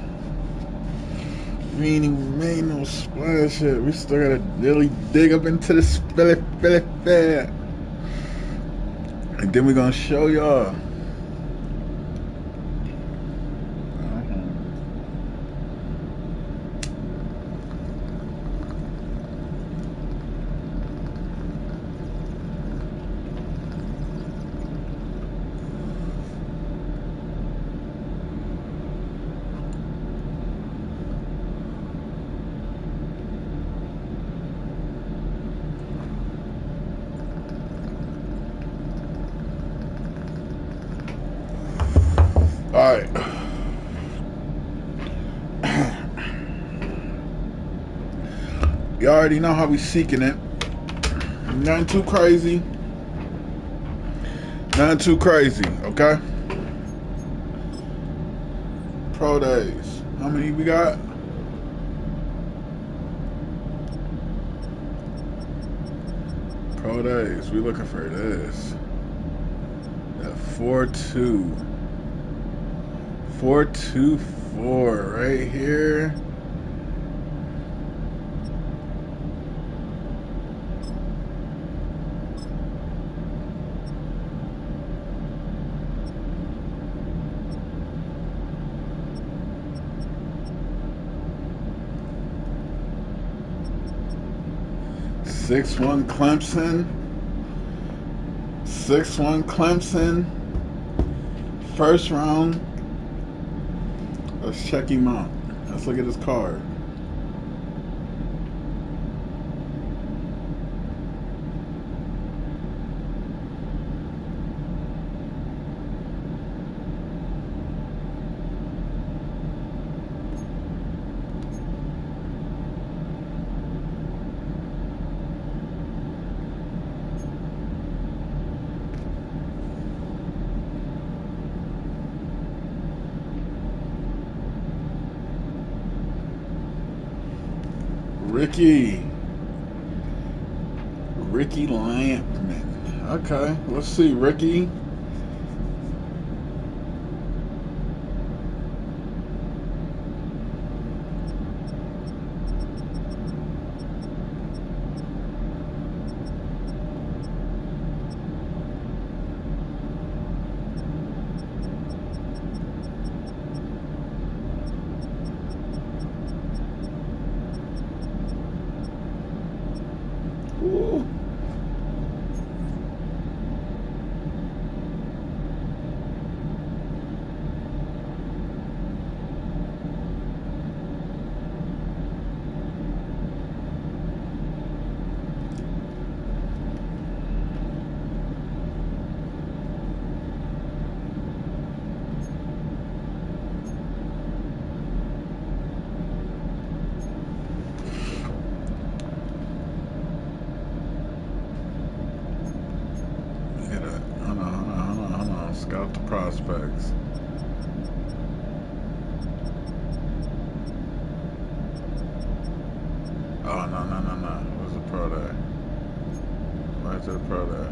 We ain't even made no splash yet. We still gotta really dig up into the spilly. And then we're gonna show y'all. Alright. You already know how we seeking it. Nothing too crazy. Nothing too crazy, okay? Pro days. How many we got? Pro days. We looking for this. That 4-2. 4-2-4 right here. (6-1) Clemson. 6-1 Clemson. First round. Let's check him out. Let's look at his card. Ricky Lampman. Okay, let's see, Ricky. prospects. Oh, no. Where's the pro day? Right to the pro day.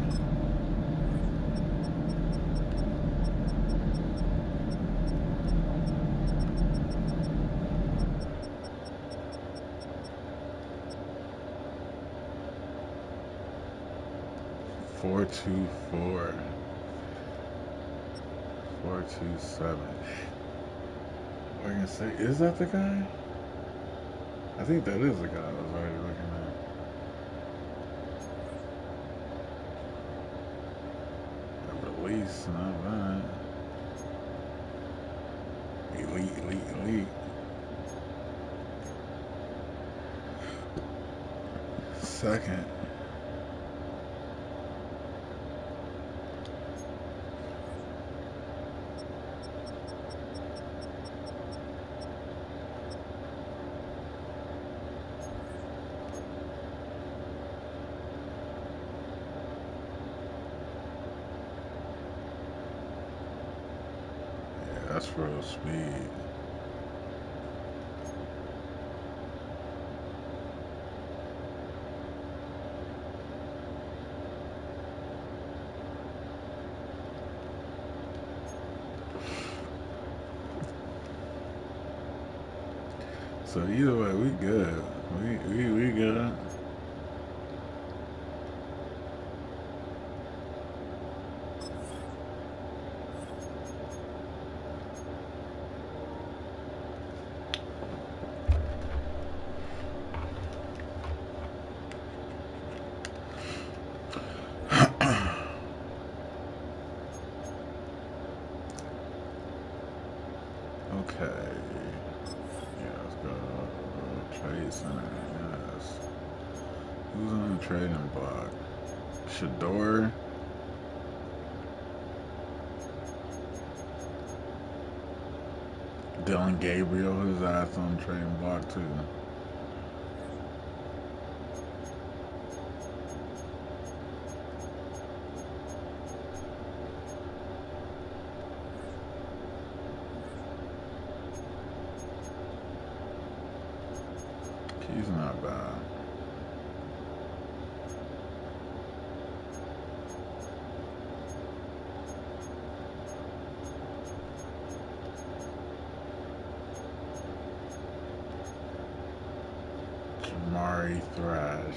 Four 427. We're gonna say, is that the guy? I think that is the guy I was already looking at. Release, not that. Elite. Second. That's real speed. So either way, we good. We good. Okay. Yeah, let's go. Trade center. Yes. Who's on the trading block? Shador. Dylan Gabriel, his ass on the trading block too. He's not bad. Jamari Thrash.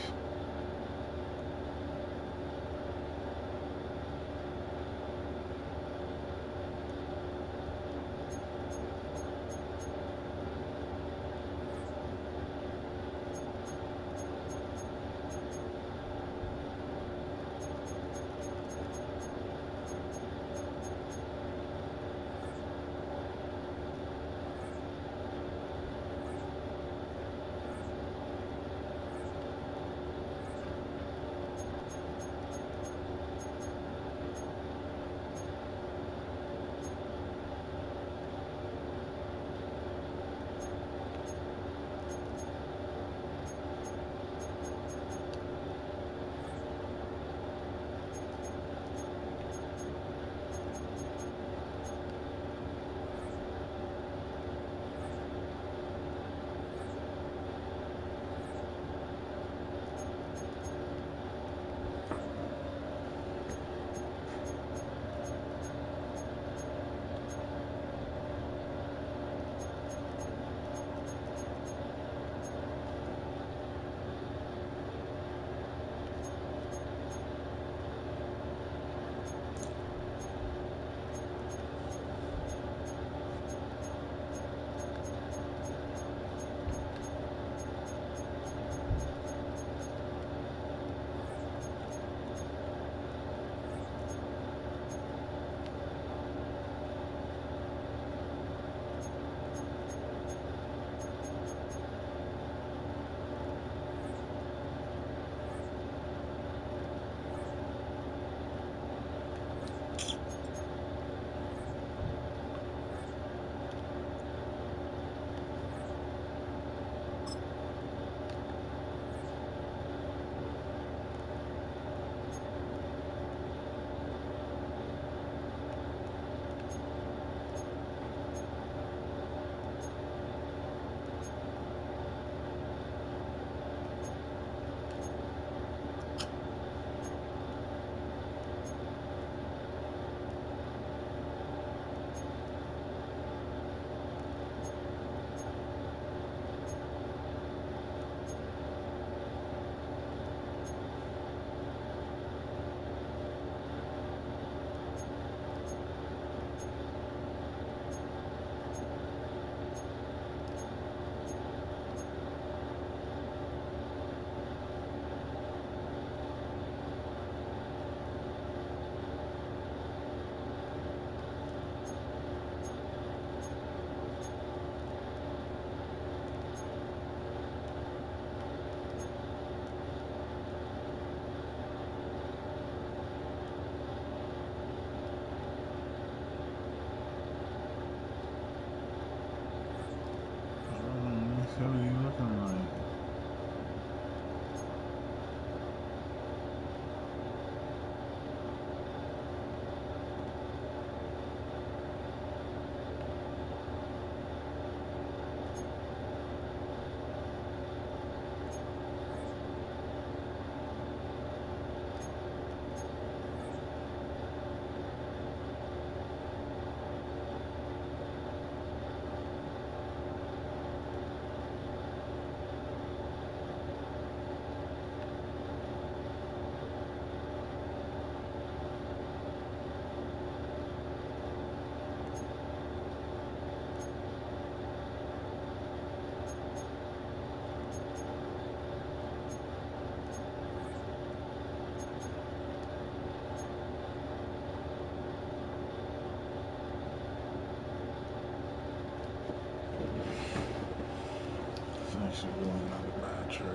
This is really not a bad trade.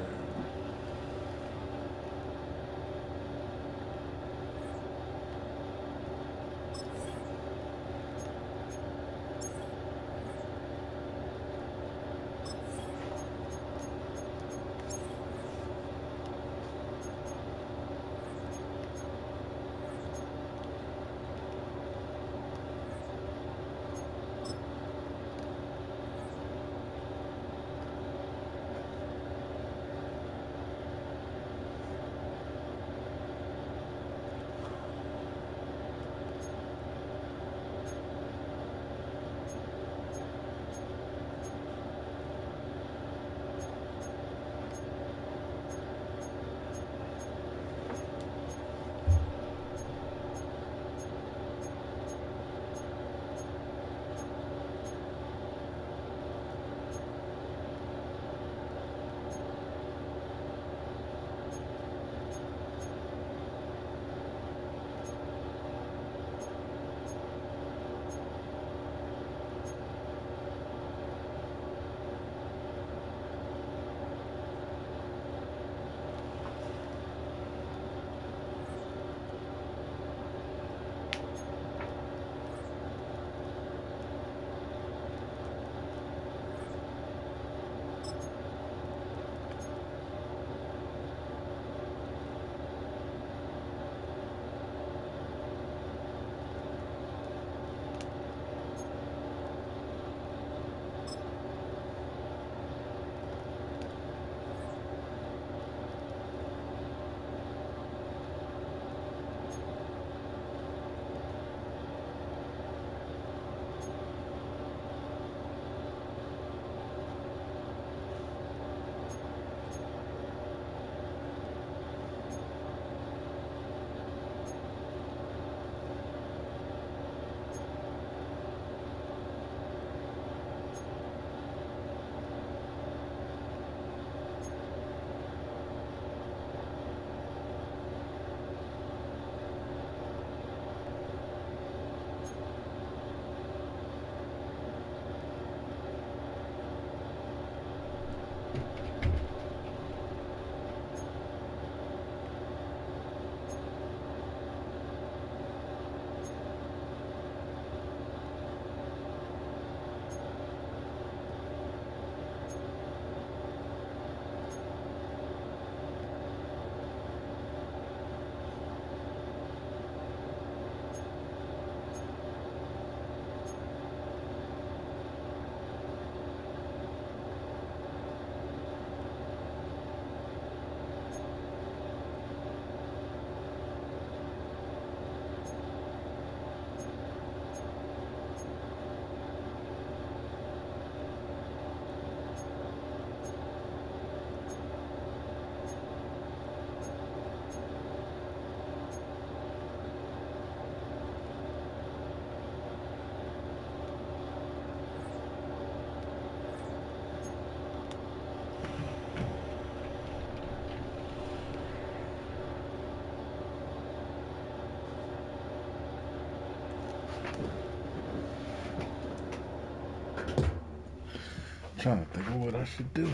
Trying to think of what I should do.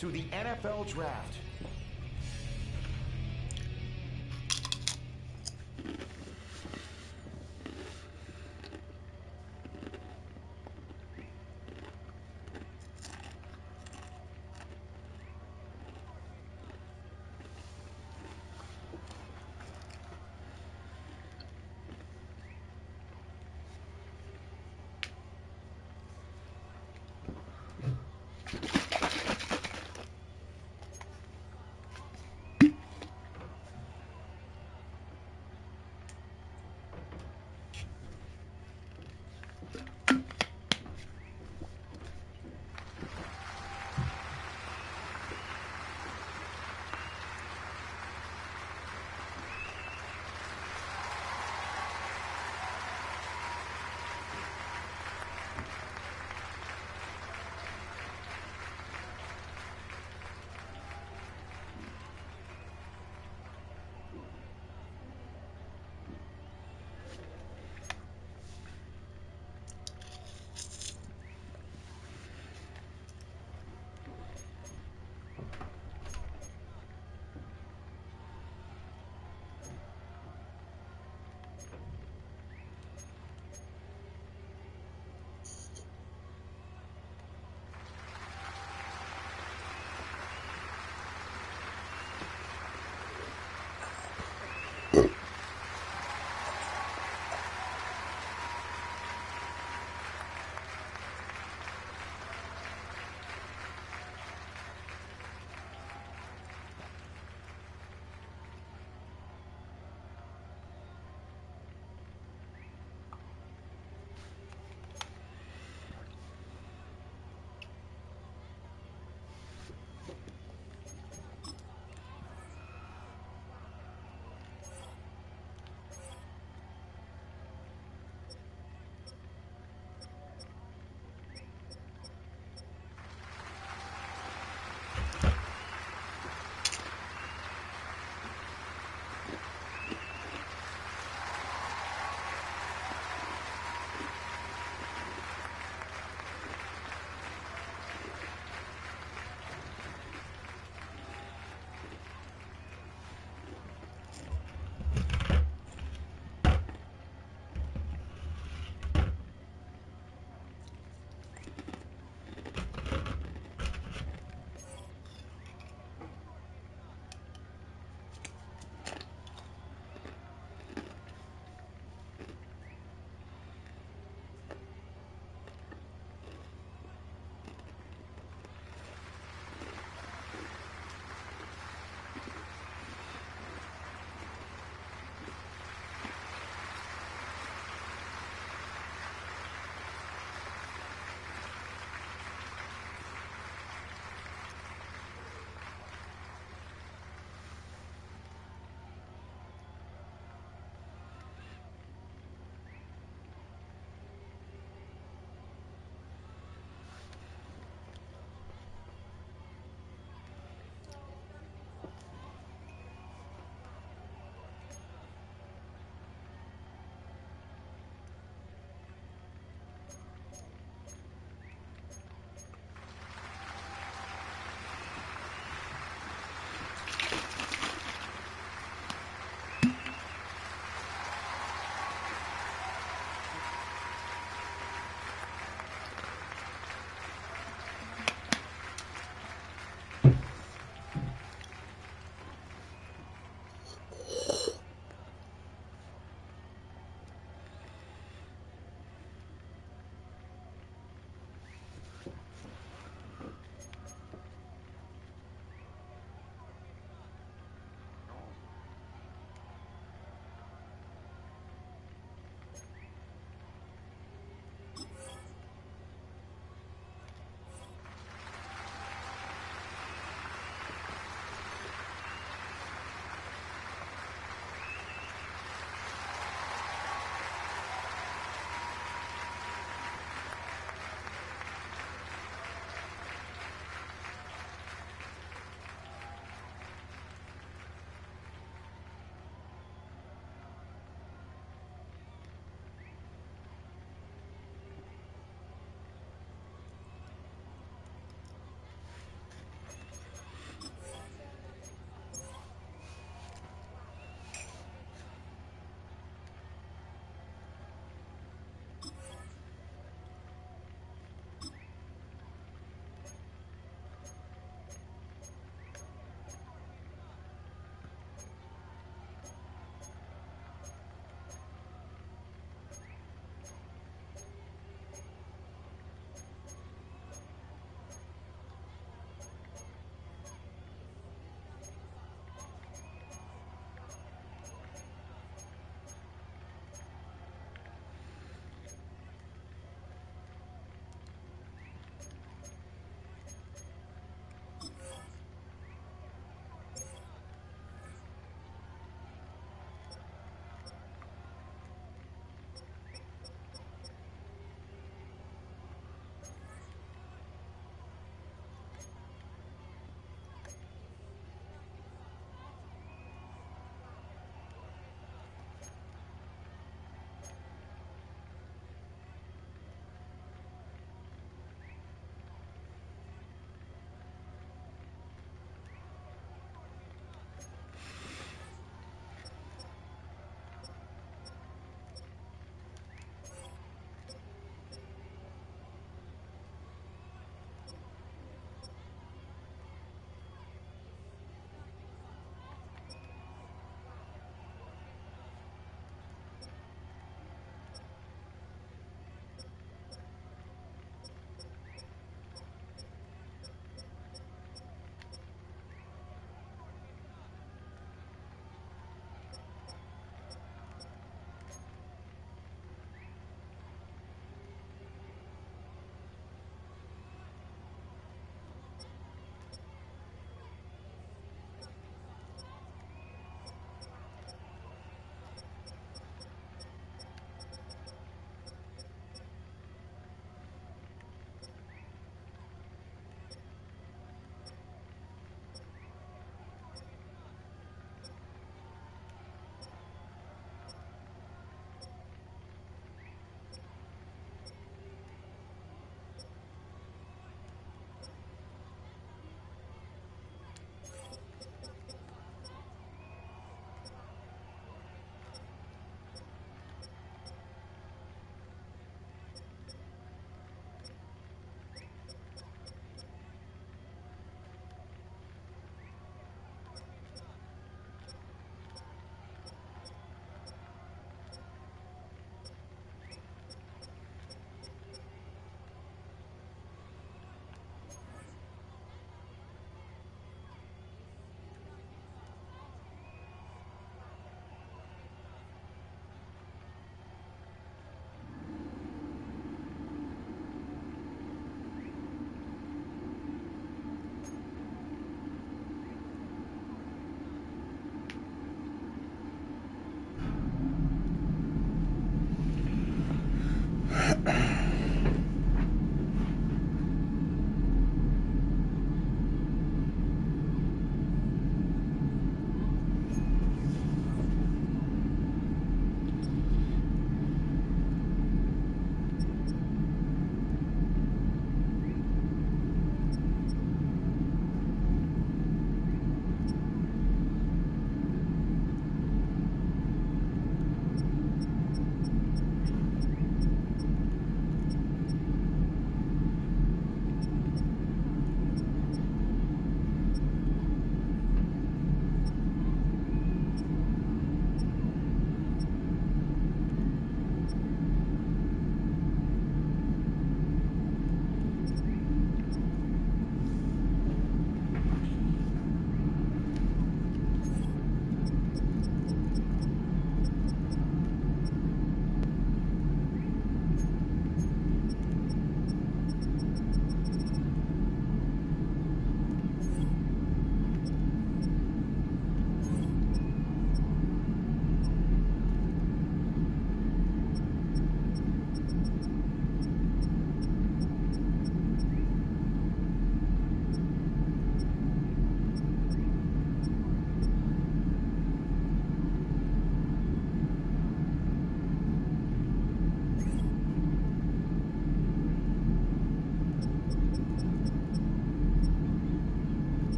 to the NFL Draft.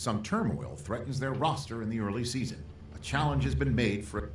Some turmoil threatens their roster in the early season. A challenge has been made for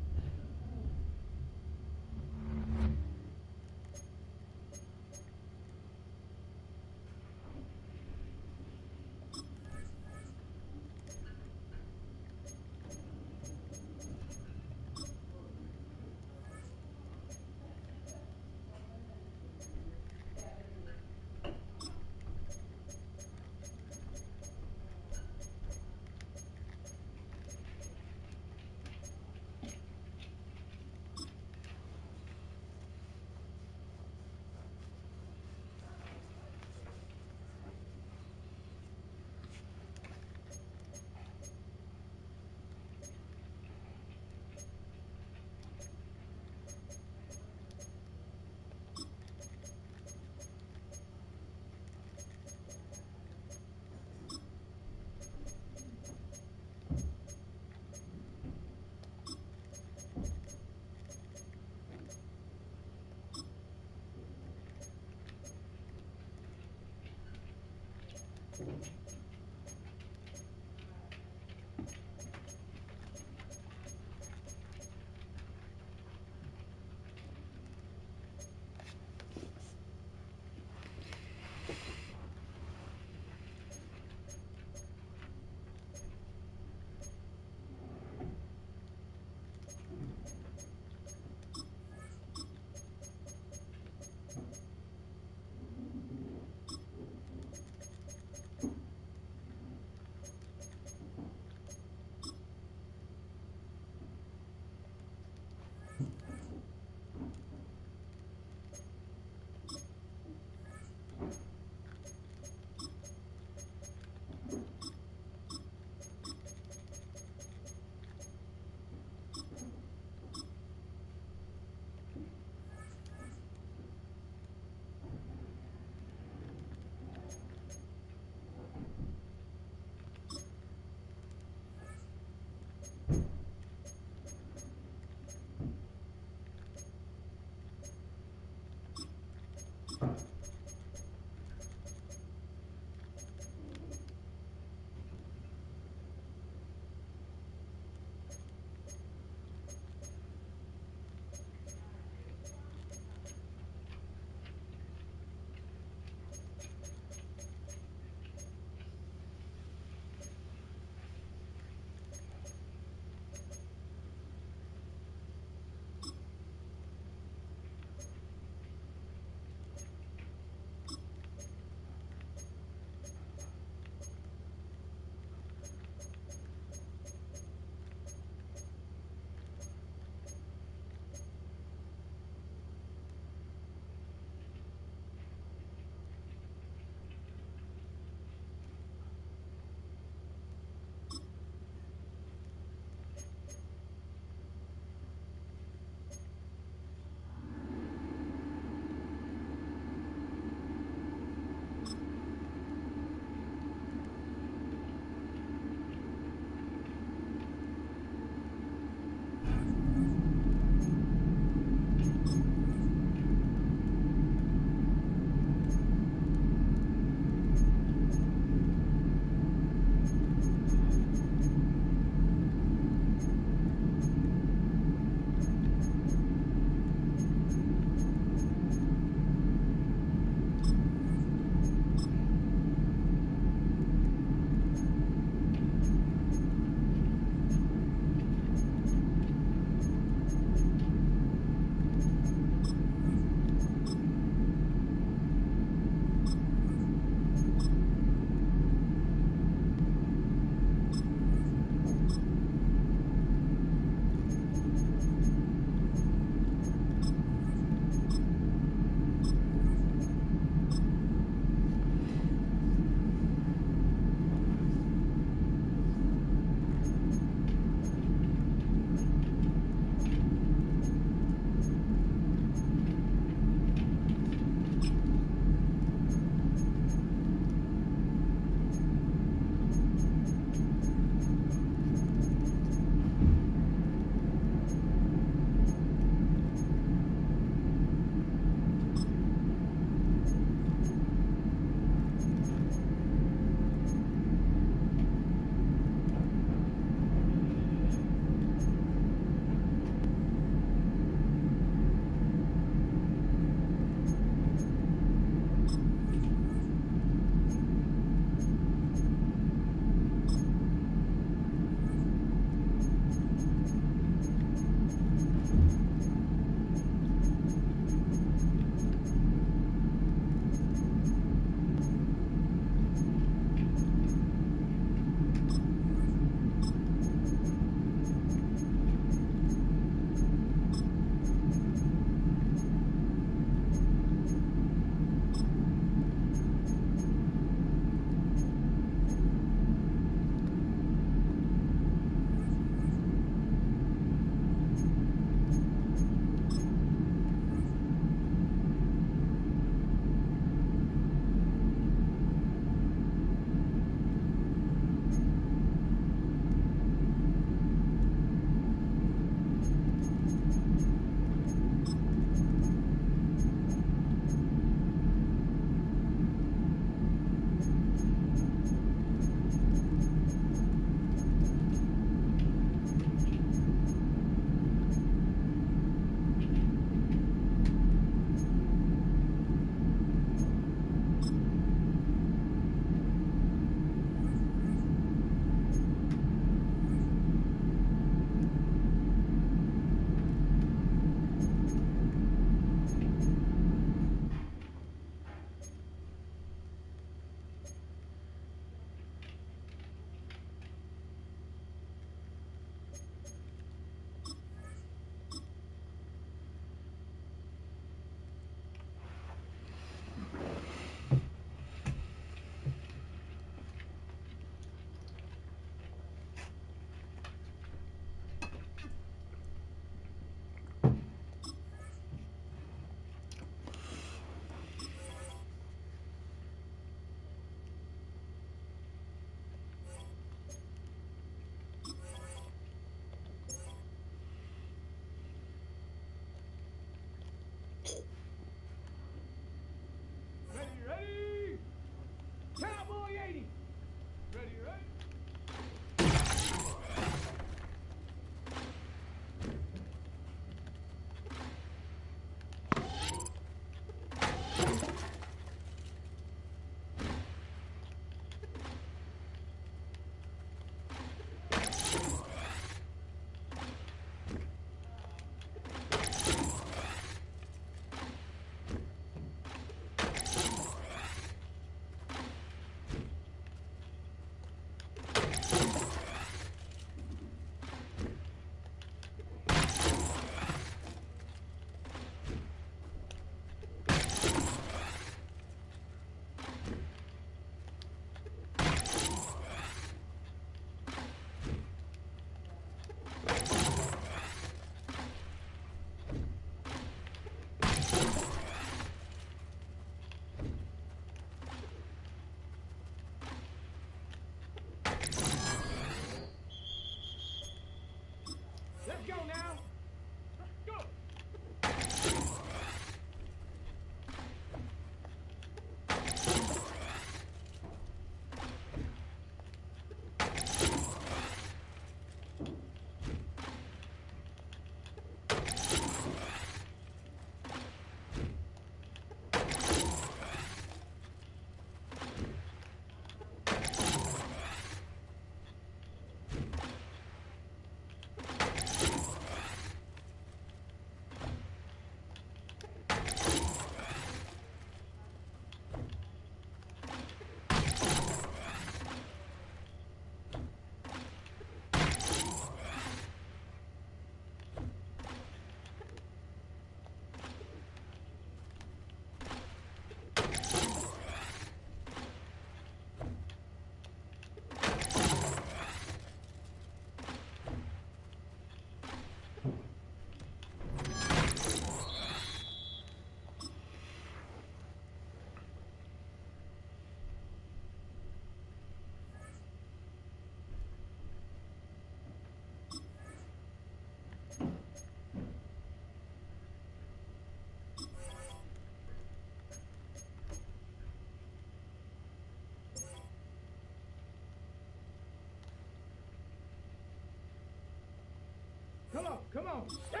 Come on. Set.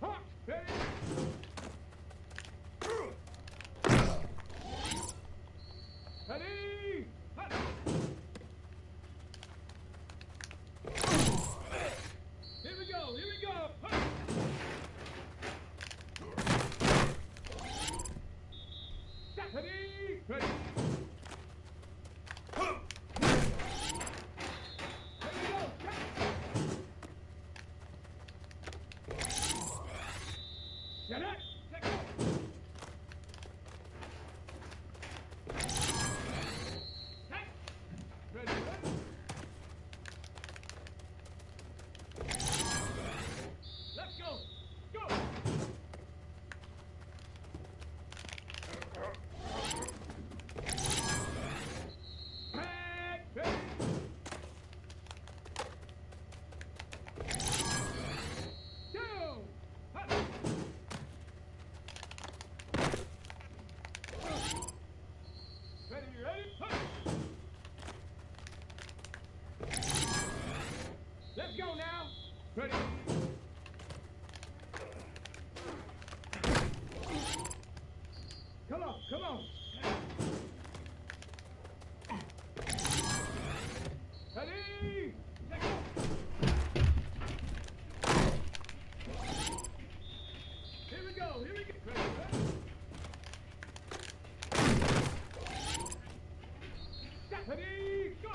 Hawk. Ready. Ready. Hut. Here we go. Here we go. Hut. Set. Ready. Ready. Get it! Let go! Set! Ready, ready? Let's go! Go! Back, ready! Down! Hut! Ready, ready, hut! Let's go now! Ready? Come on, come on! Ready? Let's go! Here we go, here we go! Ready, ready? Ready, go!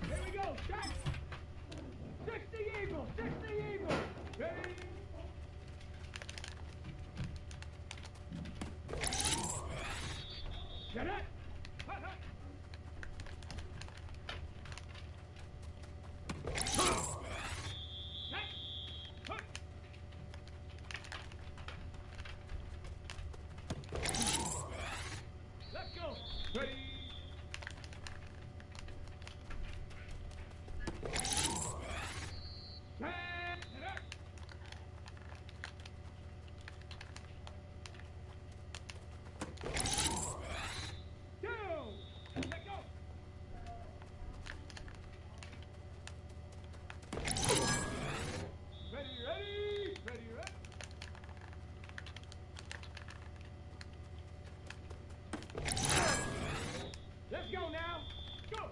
Here we go, Jack! 60 Eagle! 60 Eagle! Ready? Get it! Hut, hut! Set! Hut! Let's go! Ready? Set! Hut! Down! Let go! Ready, ready, ready, ready. Let's go now. Go.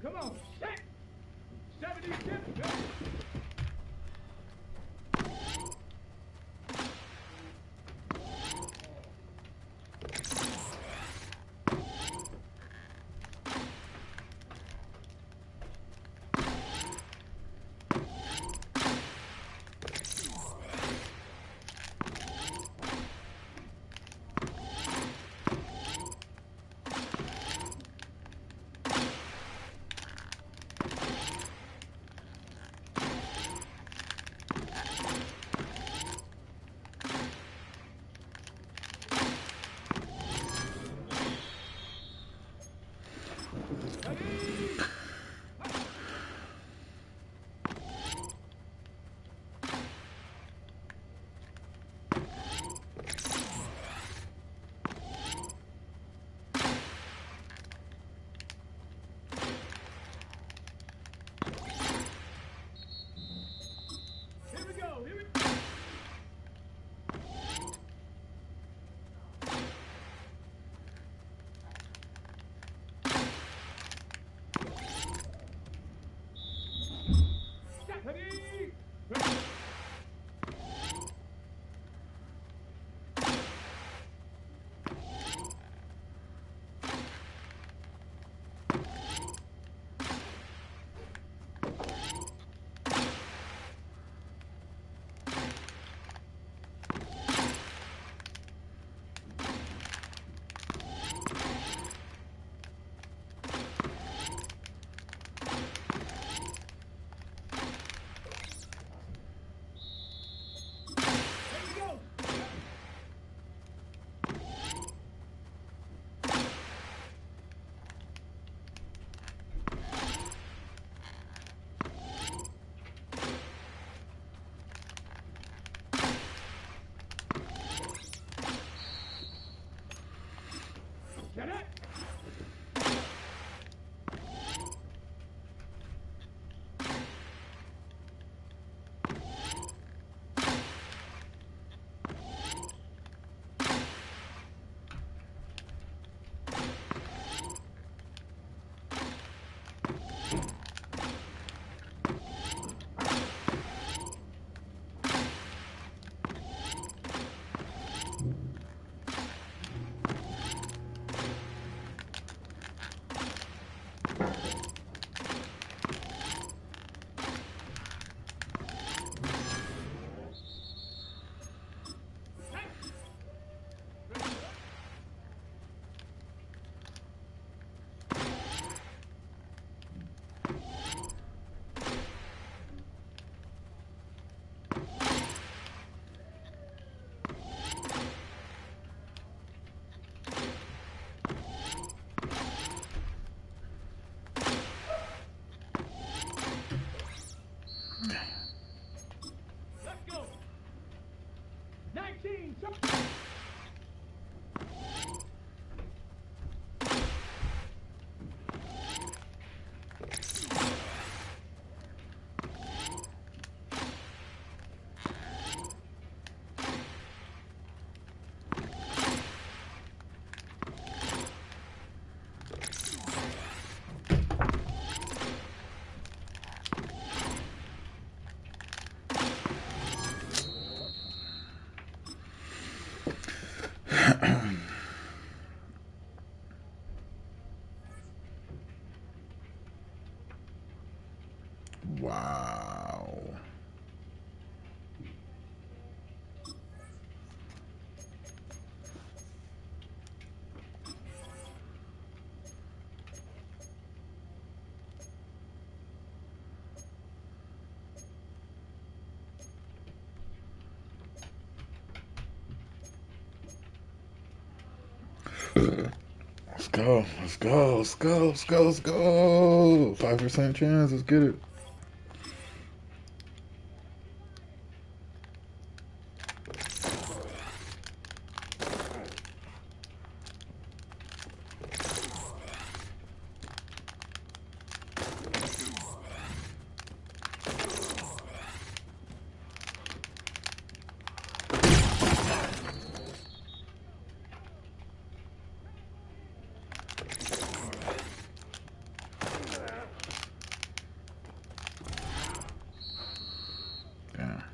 Come on. Set. 76. Go. Wow. Let's go. Let's go. Let's go. Let's go. Let's go. 5% chance. Let's get it. Damn.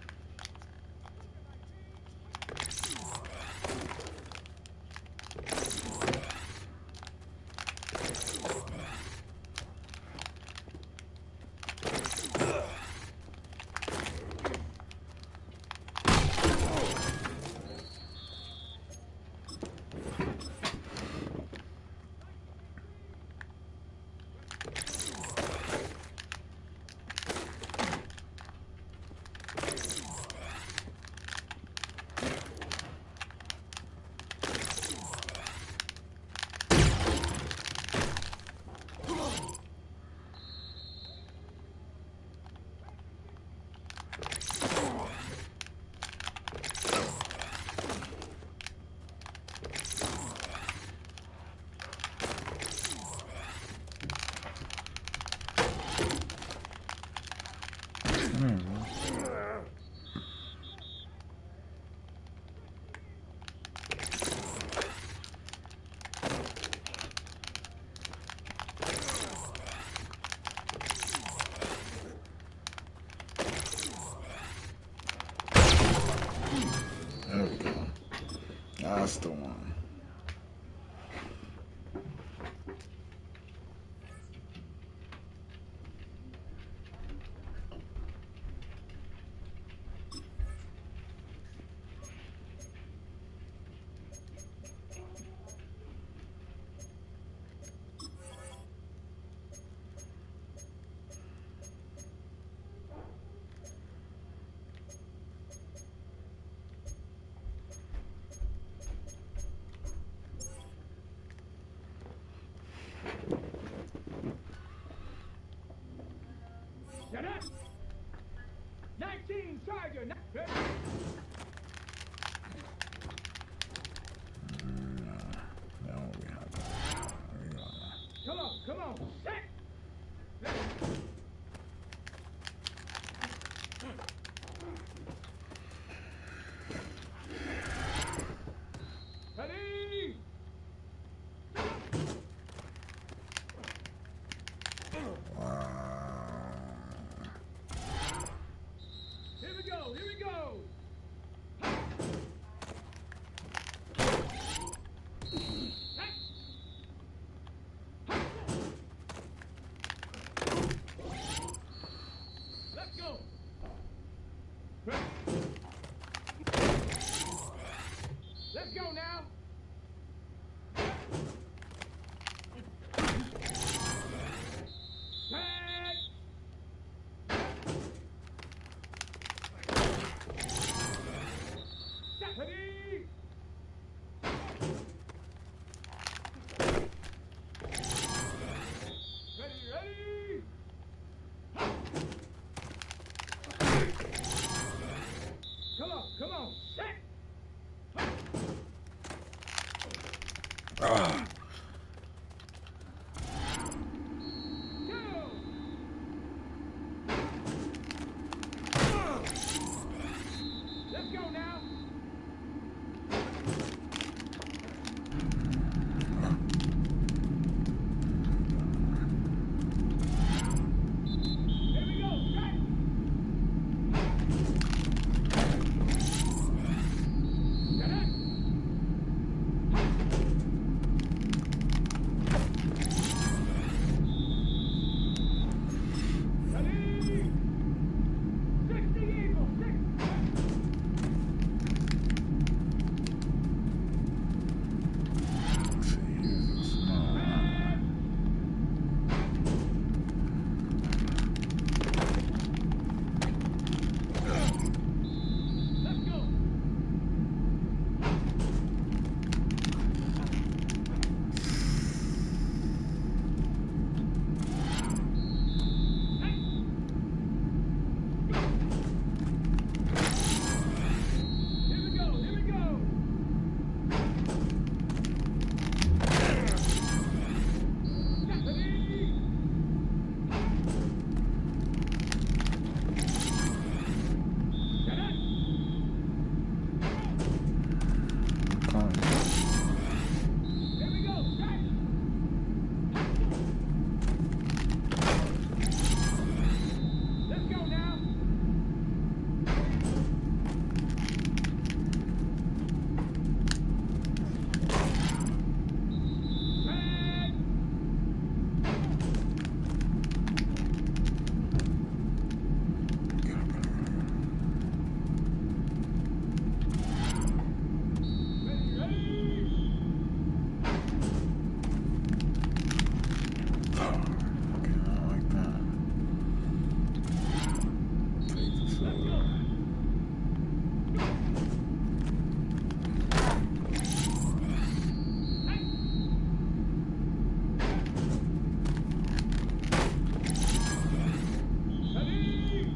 There we go. That's the one. Shut up! 19 Tiger. That won't be happening. Come on, come on. Set. Ready? Here we go, here we go. Ah. Let's go now. Here we go. Strike. Get it. Ready. 60 Eagle. 6. Let's go. Here we go. Here we go. Ready. Get it. Here we go. Strike. Let's go now. Red. Ready, ready. Let's go. Ready.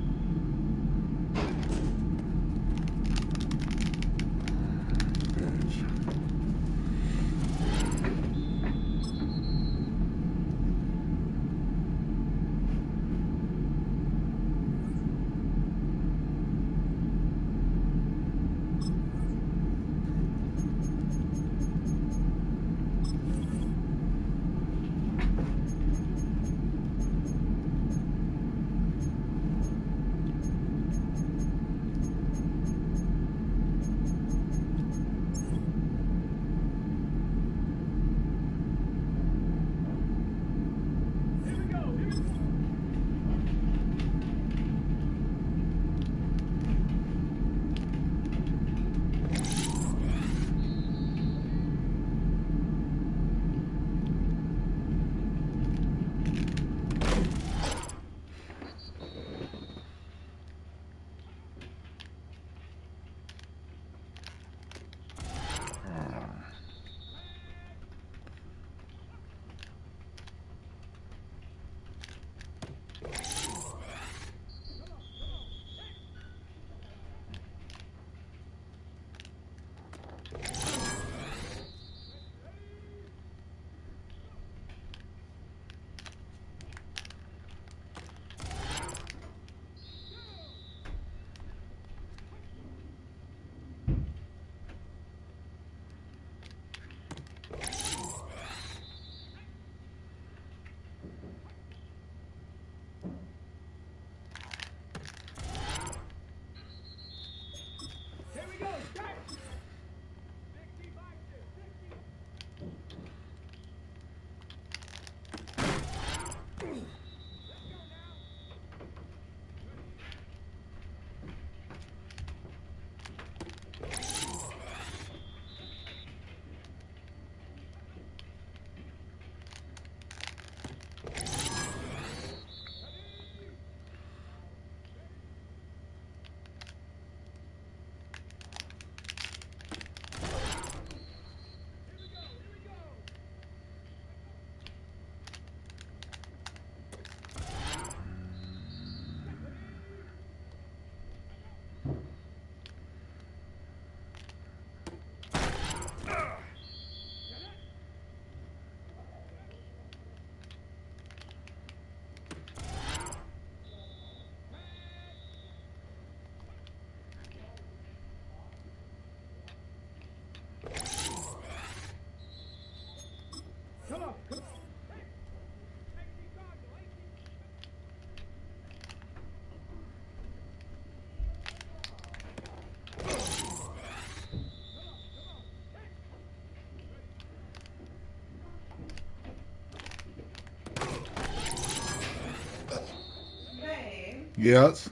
Yes.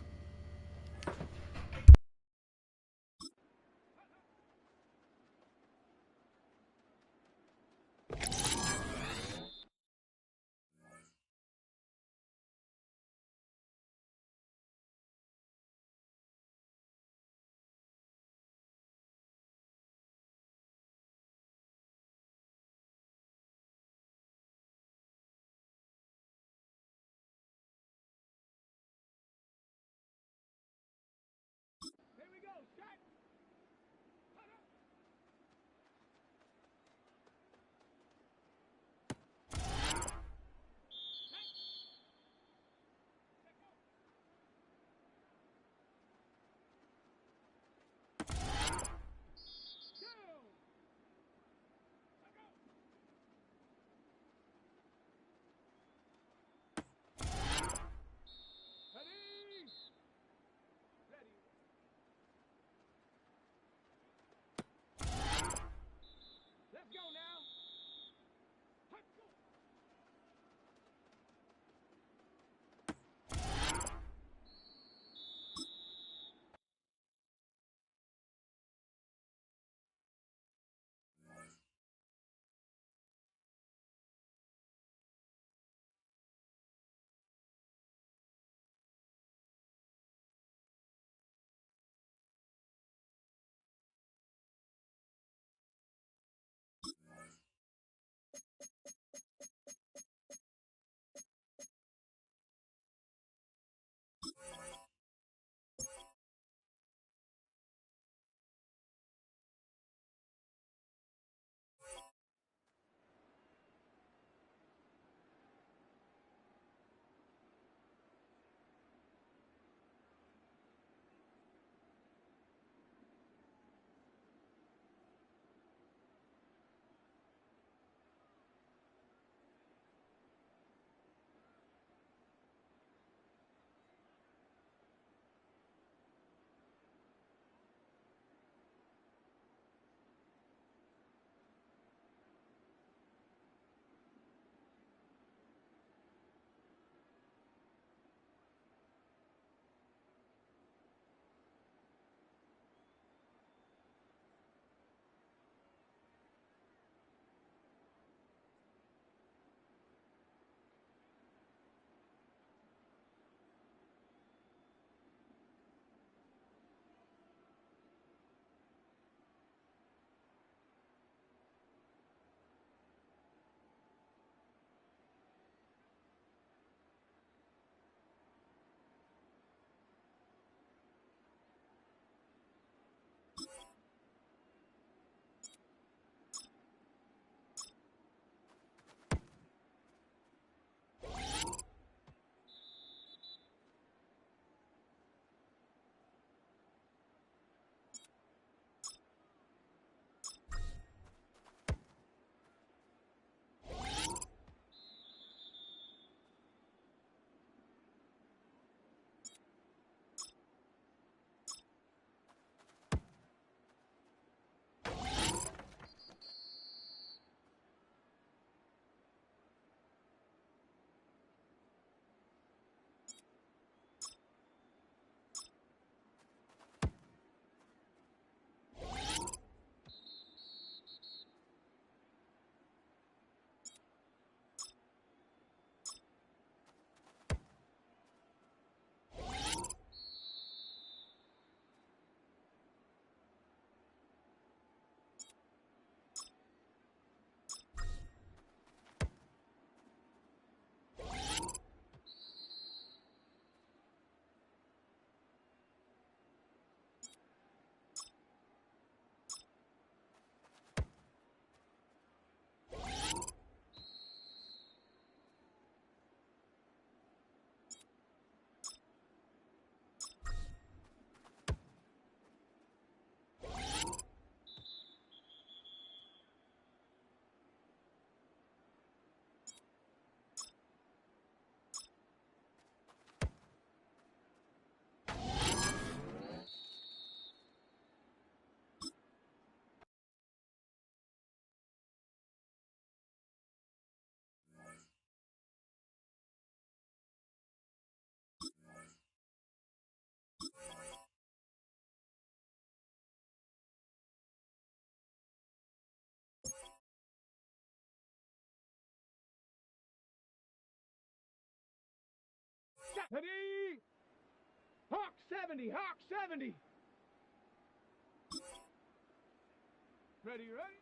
Ready? Hawk 70, Hawk 70. Ready, ready?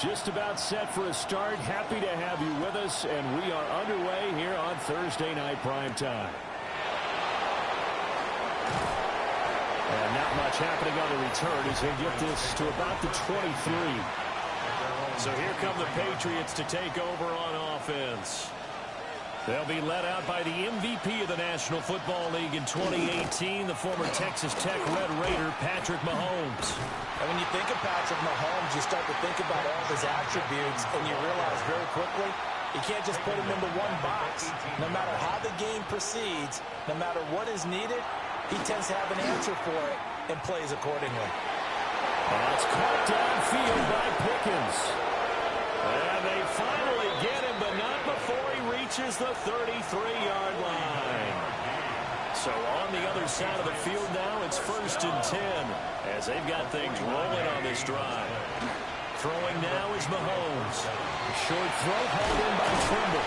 Just about set for a start. Happy to have you with us, and we are underway here on Thursday Night Prime Time. And not much happening on the return as they get this to about the 23. So here come the Patriots to take over on offense. They'll be led out by the MVP of the National Football League in 2018, the former Texas Tech Red Raider, Patrick Mahomes. And when you think of Patrick Mahomes, you start to think about all of his attributes, and you realize very quickly, you can't just put him into one box. No matter how the game proceeds, no matter what is needed, he tends to have an answer for it and plays accordingly. And it's caught downfield by Pickens. And they finally get him, but not before he reaches the 33-yard line. So on the other side of the field now, it's 1st and 10 as they've got things rolling on this drive. Throwing now is Mahomes. Short throw hauled in by Trimble.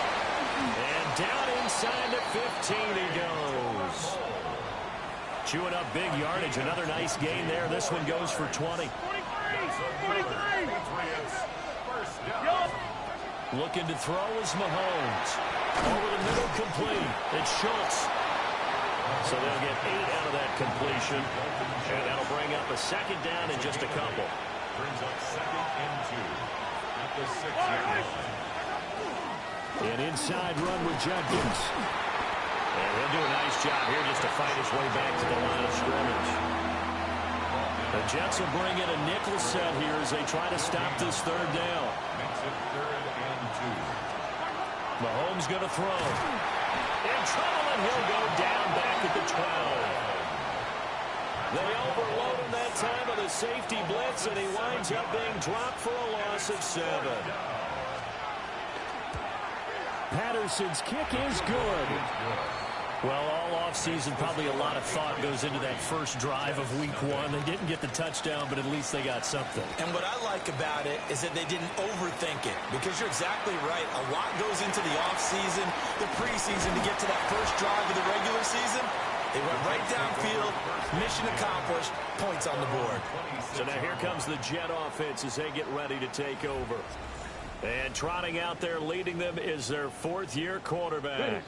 And down inside the 15 he goes. Chewing up big yardage. Another nice gain there. This one goes for 20. Looking to throw is Mahomes. Over the middle, complete. It's Schultz. So they'll get 8 out of that completion. And that'll bring up a second down in just a couple. Brings up 2nd and 2 at the 6-yard line. An inside run with Jenkins. And he'll do a nice job here just to fight his way back to the line of scrimmage. The Jets will bring in a nickel set here as they try to stop this 3rd down. Makes it 3rd and 2. Mahomes going to throw. In trouble, and he'll go down back at the 12. They overload him that time with a safety blitz, and he winds up being dropped for a loss of 7. Patterson's kick is good. Well, all offseason, probably a lot of thought goes into that first drive of week 1. They didn't get the touchdown, but at least they got something. And what I like about it is that they didn't overthink it, because you're exactly right. A lot goes into the offseason, the preseason to get to that first drive of the regular season. They went right downfield, mission accomplished, points on the board. So now here comes the Jet offense as they get ready to take over. And trotting out there leading them is their 4th-year quarterback.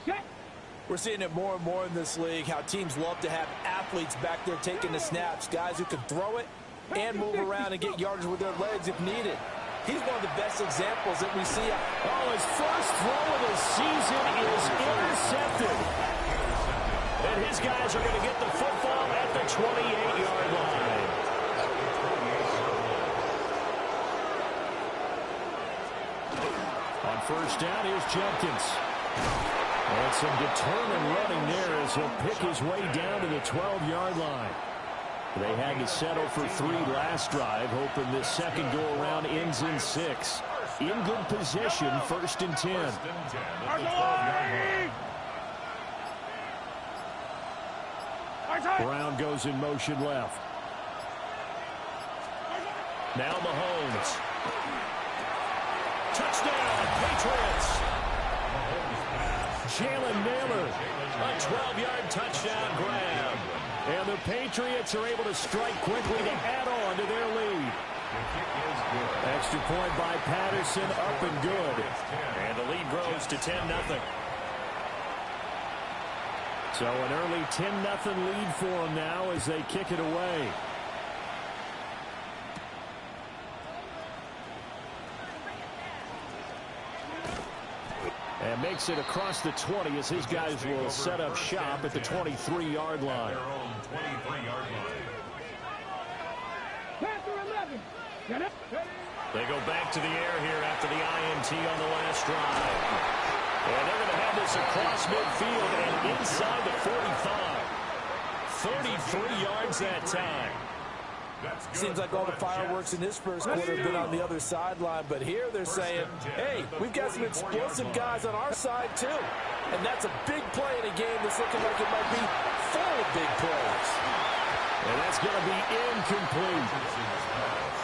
We're seeing it more and more in this league, how teams love to have athletes back there taking the snaps, guys who can throw it and move around and get yardage with their legs if needed. He's one of the best examples that we see. Oh, his first throw of the season is intercepted. And his guys are going to get the football at the 28-yard line. On 1st down, here's Jenkins. And some determined running there as he'll pick his way down to the 12-yard line. They had to settle for 3 last drive, hoping this second go-around ends in 6. In good position, 1st and 10. Brown goes in motion left. Now Mahomes. Touchdown, Patriots. Jalen Naylor, a 12-yard touchdown grab. And the Patriots are able to strike quickly to add on to their lead. Extra point by Patterson, up and good. And the lead grows to 10-0. So an early 10-0 lead for them now as they kick it away. And makes it across the 20 as his guys will set up shop at the 23-yard line. They go back to the air here after the INT on the last drive. And they're going to have this across midfield and inside the 45. 33 yards that time. Seems like all the fireworks in this first quarter have been on the other sideline, but here they're saying, hey, we've got some explosive guys on our side too. And that's a big play in a game that's looking like it might be full of big plays. And that's going to be incomplete.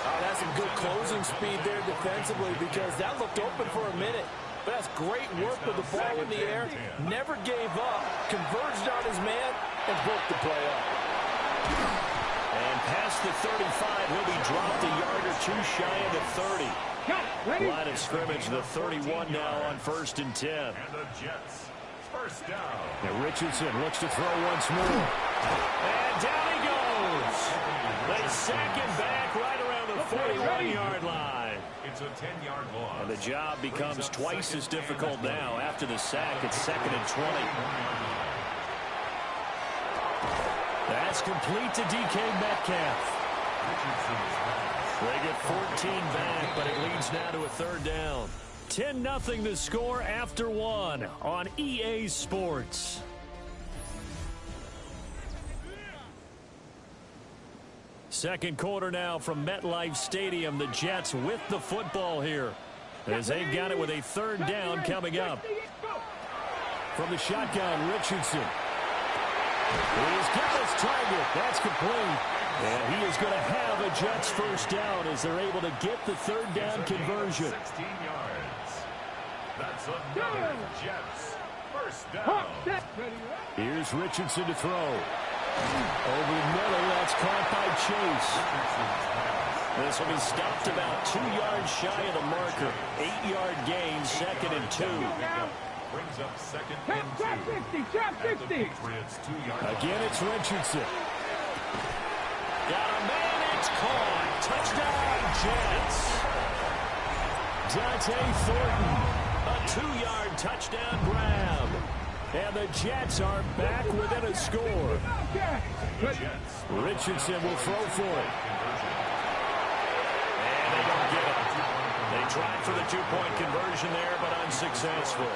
Oh, that's some good closing speed there defensively, because that looked open for a minute. But that's great work with the ball in the air. Never gave up, converged on his man, and broke the play up. And past the 35, he'll be dropped a yard or two shy of the 30. Line of scrimmage, the 31 now on 1st and 10. And the Jets, first down. And Richardson looks to throw once more. And down he goes. They sack him back right around the 41-yard line. It's a 10-yard loss. And the job becomes twice as difficult now. After the sack, it's 2nd and 20. That's complete to DK Metcalf. They get 14 back, but it leads now to a 3rd down. 10-0 the score after 1 on EA Sports. Second quarter now from MetLife Stadium. The Jets with the football here as they've got it with a 3rd down coming up. From the shotgun, Richardson. He's got his target. That's complete. And he is going to have a Jets first down as they're able to get the 3rd down conversion. 16 yards. That's another Jets first down. Here's Richardson to throw. Over the middle, that's caught by Chase. This will be stopped about 2 yards shy of the marker. 8-yard gain, 2nd and 2. Brings up 2nd and 2. Trap 60. Again, it's Richardson. Got a man, it's caught. Touchdown, Jets. Dante Thornton, a 2-yard touchdown grab. And the Jets are back within a score. Richardson will throw for it. And they don't get it. They tried for the 2-point conversion there, but unsuccessful.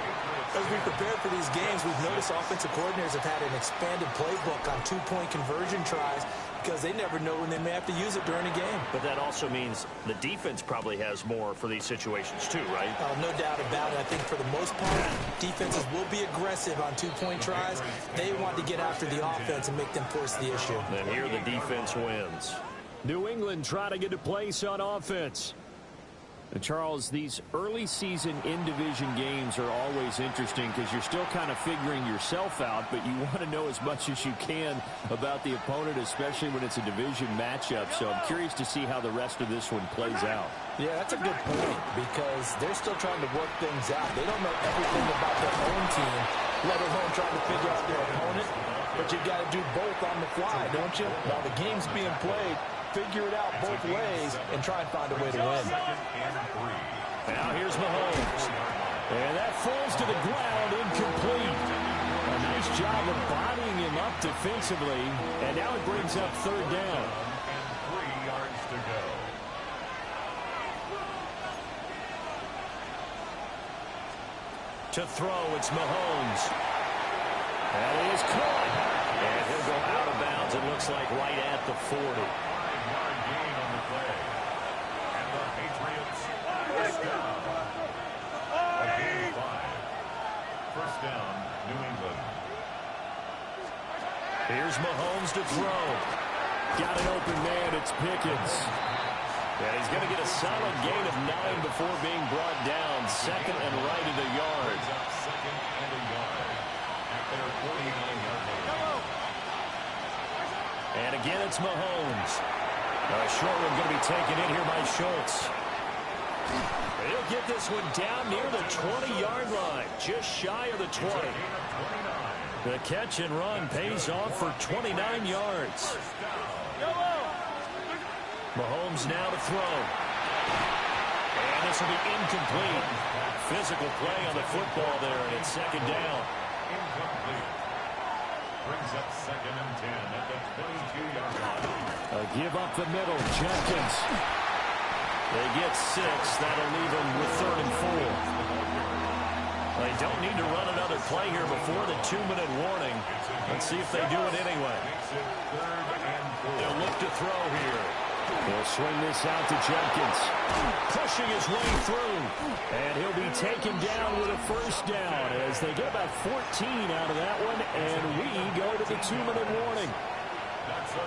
As we prepare for these games, we've noticed offensive coordinators have had an expanded playbook on 2-point conversion tries because they never know when they may have to use it during a game. But that also means the defense probably has more for these situations too, right? No doubt about it. I think for the most part, defenses will be aggressive on 2-point tries. They want to get after the offense and make them force the issue. And here the defense wins. New England trying to get a place on offense. And Charles, these early season in-division games are always interesting because you're still kind of figuring yourself out, but you want to know as much as you can about the opponent, especially when it's a division matchup. So I'm curious to see how the rest of this one plays out. Yeah, that's a good point because they're still trying to work things out. They don't know everything about their own team, let alone trying to figure out their opponent. But you got to do both on the fly, don't you? While the game's being played, figure it out both ways and try and find a way to win. Now here's Mahomes. And that falls to the ground, incomplete. A nice job of bodying him up defensively. And now it brings up 3rd down. And 3 yards to go. To throw, it's Mahomes. And he is caught. And he'll go out of bounds, it looks like, right at the 40. 5-yard gain on the play. And the Patriots first down. A gain of 5. First down, New England. Here's Mahomes to throw. Got an open man, it's Pickens. And he's going to get a solid gain of 9 before being brought down. 2nd and right of the yard. 2nd and a yard. After their 49-yard line. And again, it's Mahomes. A short one going to be taken in here by Schultz. He'll get this one down near the 20-yard line, just shy of the 20. The catch and run pays off for 29 yards. Mahomes now to throw. And this will be incomplete. Physical play on the football there, and it's 2nd down. Incomplete. Brings up 2nd and 10 at the 22-yard line. A give up the middle, Jenkins. They get 6. That'll leave them with 3rd and 4. They don't need to run another play here before the 2-minute warning. Let's see if they do it anyway. They'll look to throw here. They'll swing this out to Jenkins. Pushing his way through. And he'll be taken down with a first down as they get about 14 out of that one. And we go to the 2-minute warning.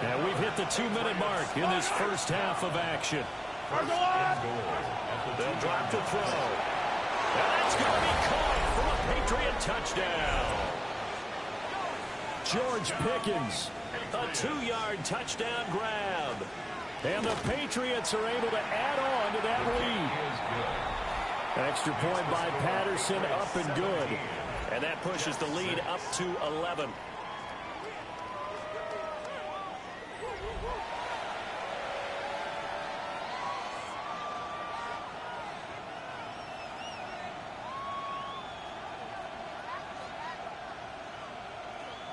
And we've hit the 2-minute mark in this first half of action. They'll drop to throw. And that's going to be caught for a Patriot touchdown. George Pickens, a 2-yard touchdown grab. And the Patriots are able to add on to that lead. Extra point by Patterson, up and good. And that pushes the lead up to 11.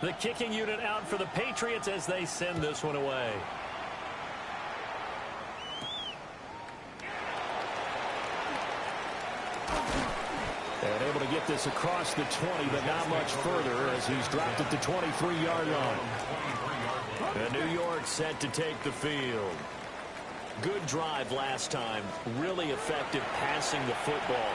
The kicking unit out for the Patriots as they send this one away. And able to get this across the 20, but not much further as he's dropped it to 23-yard line. And New York set to take the field. Good drive last time. Really effective passing the football.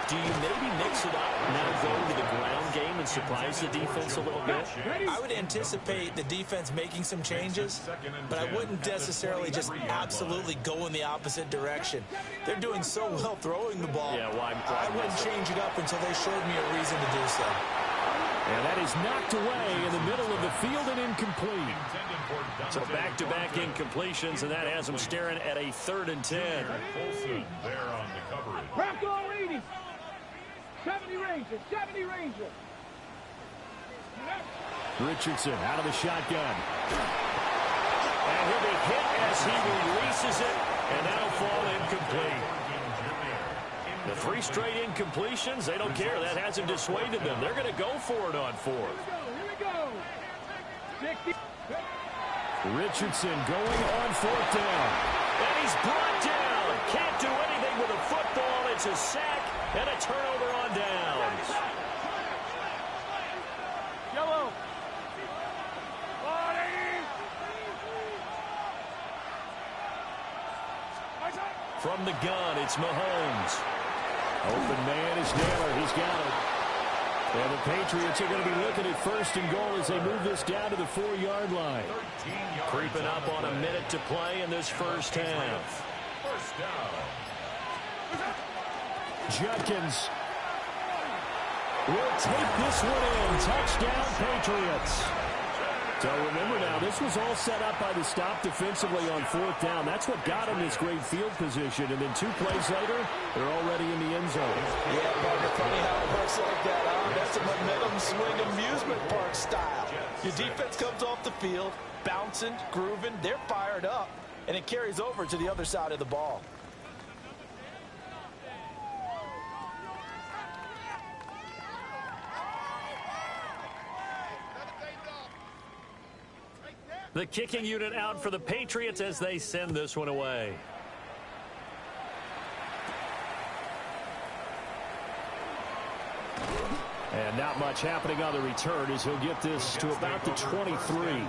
Do you maybe mix it up, now go to the ground game and surprise the defense a little bit? I would anticipate the defense making some changes, but I wouldn't necessarily just absolutely go in the opposite direction. They're doing so well throwing the ball. Yeah, well, I wouldn't change it up until they showed me a reason to do so. And that is knocked away in the middle of the field and incomplete. So back-to-back incompletions, and that has them staring at a 3rd and 10. There on the coverage. Bronco 80. 70 Ranger, 70 Ranger. Richardson out of the shotgun. And he'll be hit as he releases it, and that'll fall incomplete. The 3 straight incompletions, they don't care. That hasn't dissuaded them. They're going to go for it on 4th. Here we go. 60. Richardson going on 4th down. And he's brought down. Can't do anything with a football. It's a sack and a turnover on downs. Yellow. From the gun, it's Mahomes. Open man is Naylor. He's got it. And the Patriots are going to be looking at 1st and goal as they move this down to the 4-yard line. Creeping up on a minute to play in this first half. First down. Judkins will take this one in. Touchdown, Patriots. So remember now, this was all set up by the stop defensively on 4th down. That's what got them this great field position. And then 2 plays later, they're already in the end zone. Yeah, partner, funny how it works like that, huh? That's a momentum swing amusement park style. Your defense comes off the field, bouncing, grooving, they're fired up, and it carries over to the other side of the ball. The kicking unit out for the Patriots as they send this one away. And not much happening on the return as he'll get this to about the 23.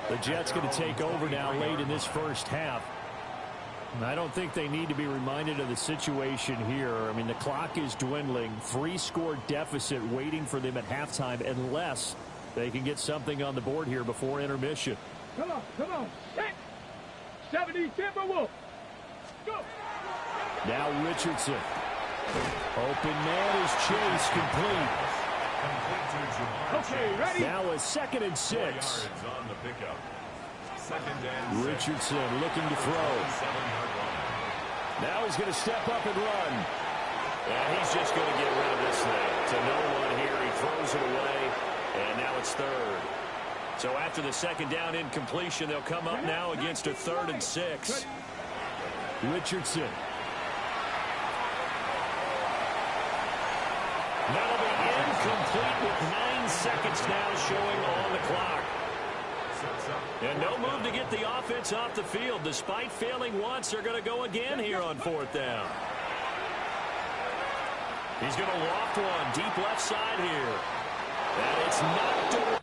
The Jets going to take over now late in this first half. And I don't think they need to be reminded of the situation here. I mean, the clock is dwindling. 3-score deficit waiting for them at halftime unless they can get something on the board here before intermission. Come on, come on. 70 Timberwolves. Go. Now Richardson. Open man is Chase, complete. Okay, ready? Now a 2nd and 6. On the pickup. 2nd and 6. Richardson looking to throw. Now he's going to step up and run. And he's just going to get rid of this thing. To no one here. He throws it away. And now it's 3rd. So after the 2nd down incompletion, they'll come up now against a 3rd and 6. Richardson. That'll be incomplete with 9 seconds now showing on the clock. And no move to get the offense off the field. Despite failing once, they're going to go again here on 4th down. He's going to loft one deep left side here. And it's knocked away.